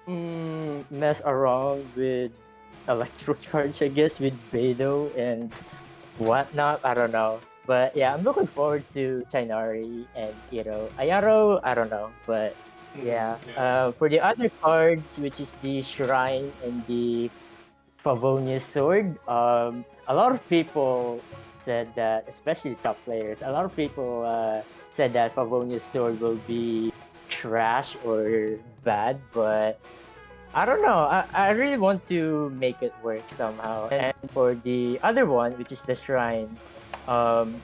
S5: mess around with Electrocharge, I guess, with bellow and whatnot. I don't know. But yeah, I'm looking forward to Tainari and Ayaro, I don't know. But yeah. For the other cards, which is the Shrine and the Favonius Sword, a lot of people said that, especially top players, a lot of people said that Favonius Sword will be trash or bad, but I don't know. I really want to make it work somehow. And for the other one, which is the shrine,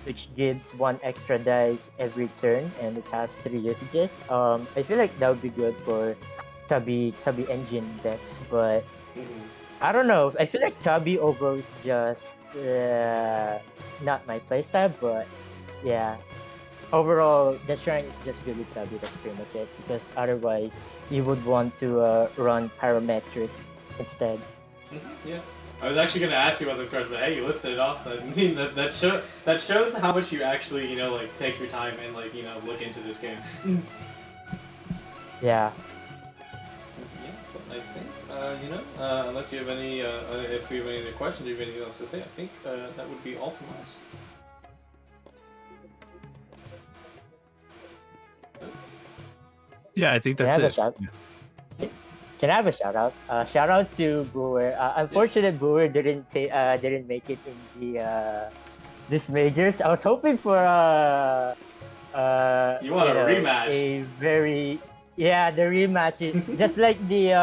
S5: which gives one extra dice every turn and it has 3 usages. I feel like that would be good for Tubby engine decks, but
S3: Mhm.
S5: I don't know. I feel like Tubby Ovo is just not my playstyle, but yeah. Overall, the shrine is just good with Tubby. That's pretty much it. Because otherwise, you would want to run Parametric instead.
S3: Yeah. I was actually gonna ask you about this card, but hey, you listed it off. I mean, that shows how much you actually, like take your time and like, look into this game.
S5: Yeah.
S3: Yeah, but I think, unless you have any, if you have any other questions or you have anything else to say, I think that would be all from us.
S1: Yeah, I think
S5: Can I
S1: that's
S5: have a
S1: it.
S5: shout? Can I have a shout out? Shout out to Brewer. Unfortunate Brewer didn't make it in the this majors. I was hoping for
S3: You want a rematch?
S5: a very the rematch just like the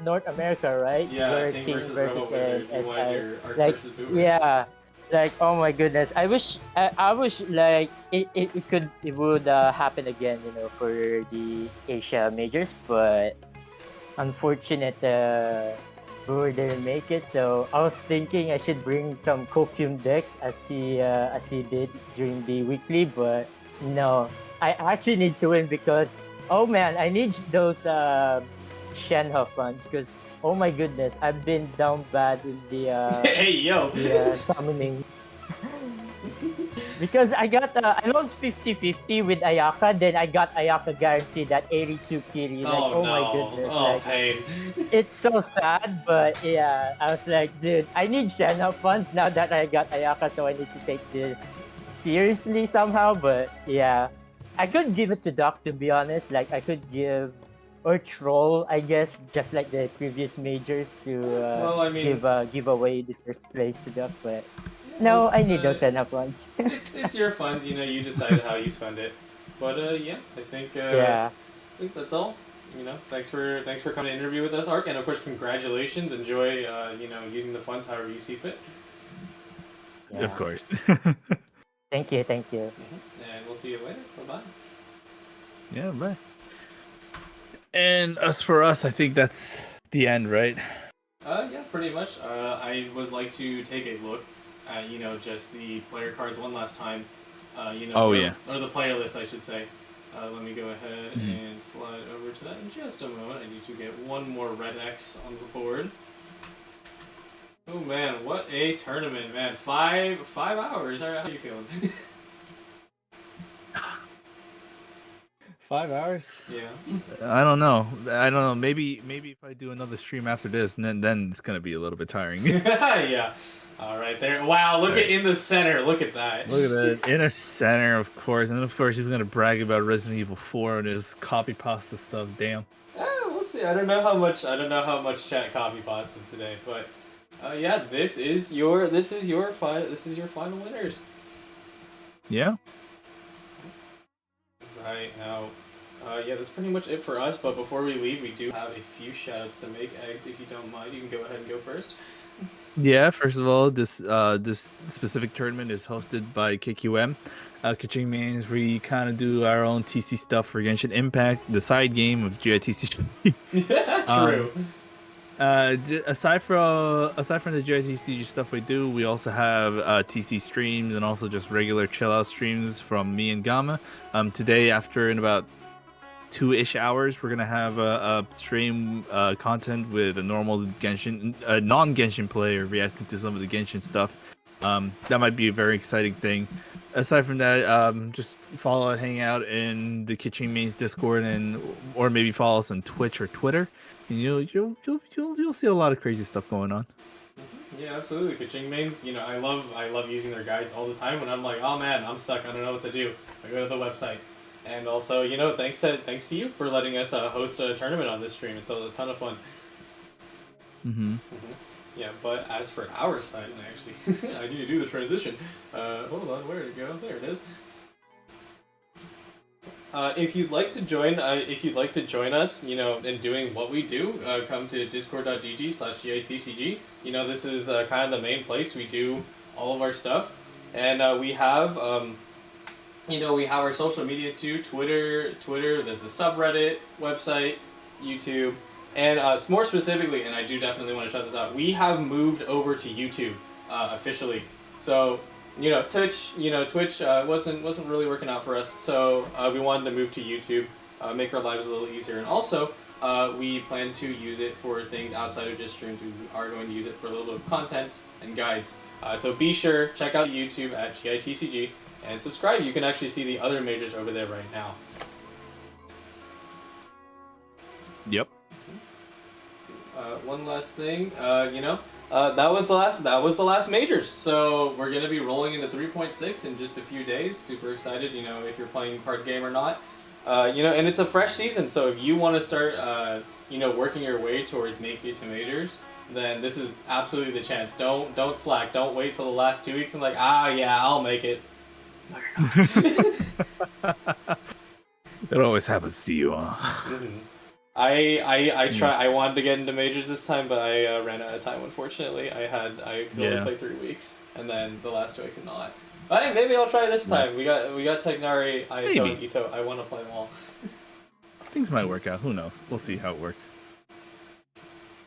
S5: North America, right?
S3: Yeah,
S5: Where
S3: Ting
S5: Ting
S3: versus
S5: versus
S3: Robo Wizard. You wanted
S5: SI.
S3: your Arc
S5: Like
S3: versus Boomer.
S5: yeah, like oh my goodness. I wish like it would happen again, for the Asia majors, but unfortunate Brewer didn't make it. So I was thinking I should bring some Copium decks as he did during the weekly, but no. I actually need to win because oh man, I need those Shenhe funds because oh my goodness, I've been down bad
S3: Hey, yo!
S5: in the summoning. Because I lost 50-50 with Ayaka, then I got Ayaka guaranteed at 82 Kiri. Like,
S3: Oh
S5: oh my
S3: no!
S5: goodness,
S3: Oh,
S5: like
S3: pain.
S5: it's so sad, but yeah, I was like, dude, I need Shenhe funds now that I got Ayaka, so I need to take this seriously somehow. But yeah, I could give it to Doc to be honest. Like, I could give or troll, I guess, just like the previous majors to
S3: Well, I mean,
S5: give away the first place to Doc. But
S3: well,
S5: no, I need those Shenhe funds.
S3: it's your funds. You decide how you spend it. But yeah, I
S5: Yeah,
S3: think that's all. Thanks for coming to interview with us, Ark, and of course, congratulations. Enjoy, using the funds however you see fit.
S1: Of
S5: yeah.
S1: course.
S5: Thank you, thank you.
S3: And we'll see you later. Bye bye.
S1: Yeah, right. And as for us, I think that's the end, right?
S3: Yeah, pretty much. I would like to take a look at, just the player cards one last time.
S1: Oh, yeah.
S3: Or the player list, I should say. Let me go ahead
S1: Mhm.
S3: and slide over to that in just a moment. I need to get one more red X on the board. Oh man, what a tournament, man! 5 hours. All right, how are you feeling?
S1: 5 hours?
S3: Yeah.
S1: I don't know. Maybe if I do another stream after this, and then it's gonna be a little bit tiring.
S3: Yeah. All right, there. Wow, look at in the center. Look at that.
S1: Look at that inner center, of course, and of course he's gonna brag about Resident Evil 4 and his copy pasta stuff. Damn.
S3: We'll see. I don't know how much chat copy pasta today, but yeah, this is your final winners.
S1: Yeah.
S3: Right now, yeah, that's pretty much it for us. But before we leave, we do have a few shoutouts to make. Eggs, if you don't mind, you can go ahead and go first.
S1: Yeah. First of all, this specific tournament is hosted by KQM. Keqing Mains, we kind of do our own TC stuff for Genshin Impact, the side game of GITCG.
S3: True.
S1: Aside from the GITCG stuff we do, we also have TC streams and also just regular chill out streams from me and Gamma. Today, after in about 2-ish hours, we're gonna have a stream content with a normal Genshin, non-Genshin player reacting to some of the Genshin stuff. That might be a very exciting thing. Aside from that, just follow and hang out in the Keqing Mains Discord or maybe follow us on Twitch or Twitter. And you'll see a lot of crazy stuff going on.
S3: Yeah, absolutely. Keqing Mains, I love using their guides all the time when I'm like, oh man, I'm stuck, I don't know what to do. I go to the website. And also, thanks to you for letting us host a tournament on this stream. It's a ton of fun. Yeah, but as for our side, and actually, I need to do the transition. Hold on, where did it go? There it is. if you'd like to join us, you know, in doing what we do, come to discord.gg/GITCG. You know, this is kind of the main place we do all of our stuff, and we have you know, we have our social medias too. Twitter. There's the subreddit, website, YouTube, and more specifically, and I do definitely want to shout this out. We have moved over to YouTube officially. So, you know, Twitch wasn't really working out for us. So we wanted to move to YouTube, make our lives a little easier, and also we plan to use it for things outside of just streams. We are going to use it for a little bit of content and guides. So be sure check out YouTube at GITCG. And subscribe. You can actually see the other majors over there right now.
S1: Yep.
S3: One last thing. You know, that was the last majors. So we're gonna be rolling into 3.6 in just a few days. Super excited. You know, if you're playing card game or not. You know, and it's a fresh season. So if you want to start, you know, working your way towards making it to majors, then this is absolutely the chance. Don't slack. Don't wait till the last 2 weeks and like, yeah, I'll make it. No, you're not.
S1: It always happens to you, huh?
S3: Mm-hmm. I wanted to get into majors this time, but I ran out of time. Unfortunately, I could only play 3 weeks, and then the last 2 I could not. But hey, maybe I'll try this time. We got Tegnari, Ayato, and Ito. I want to play them all.
S1: Things might work out. Who knows? We'll see how it works.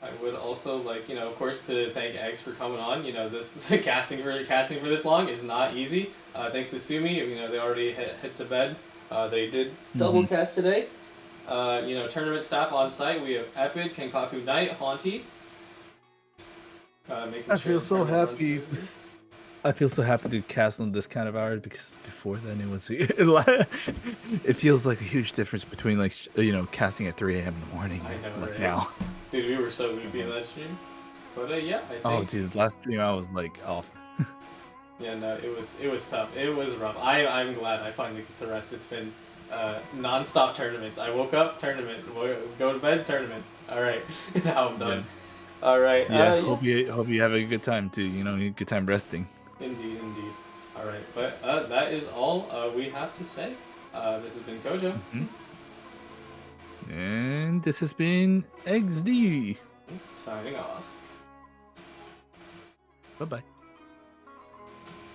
S3: I would also like, you know, of course, to thank Eggs for coming on. You know, this casting for this long is not easy. Thanks to Sumi, you know, they already hit to bed. They did double cast today. You know, tournament staff on site. We have Epid, Kenkaku Knight, Haunty.
S1: I feel so happy. I feel so happy to cast on this kind of hours because before then it was it feels like a huge difference between like, you know, casting at 3 a.m. in the morning
S3: I know,
S1: like
S3: right?
S1: now.
S3: Dude, we were so loopy in that stream. But yeah, I think.
S1: Oh, dude, last stream I was like off.
S3: Yeah, no, it was tough. It was rough. I'm glad I finally get to rest. It's been non-stop tournaments. I woke up, tournament. Go to bed, tournament. All right, now I'm done. Yeah. All right.
S1: Yeah, hope you have a good time too. You know, good time resting.
S3: Indeed. All right, but that is all we have to say. This has been Kojo.
S1: Mm-hmm. And this has been XD.
S3: Signing off.
S1: Bye-bye.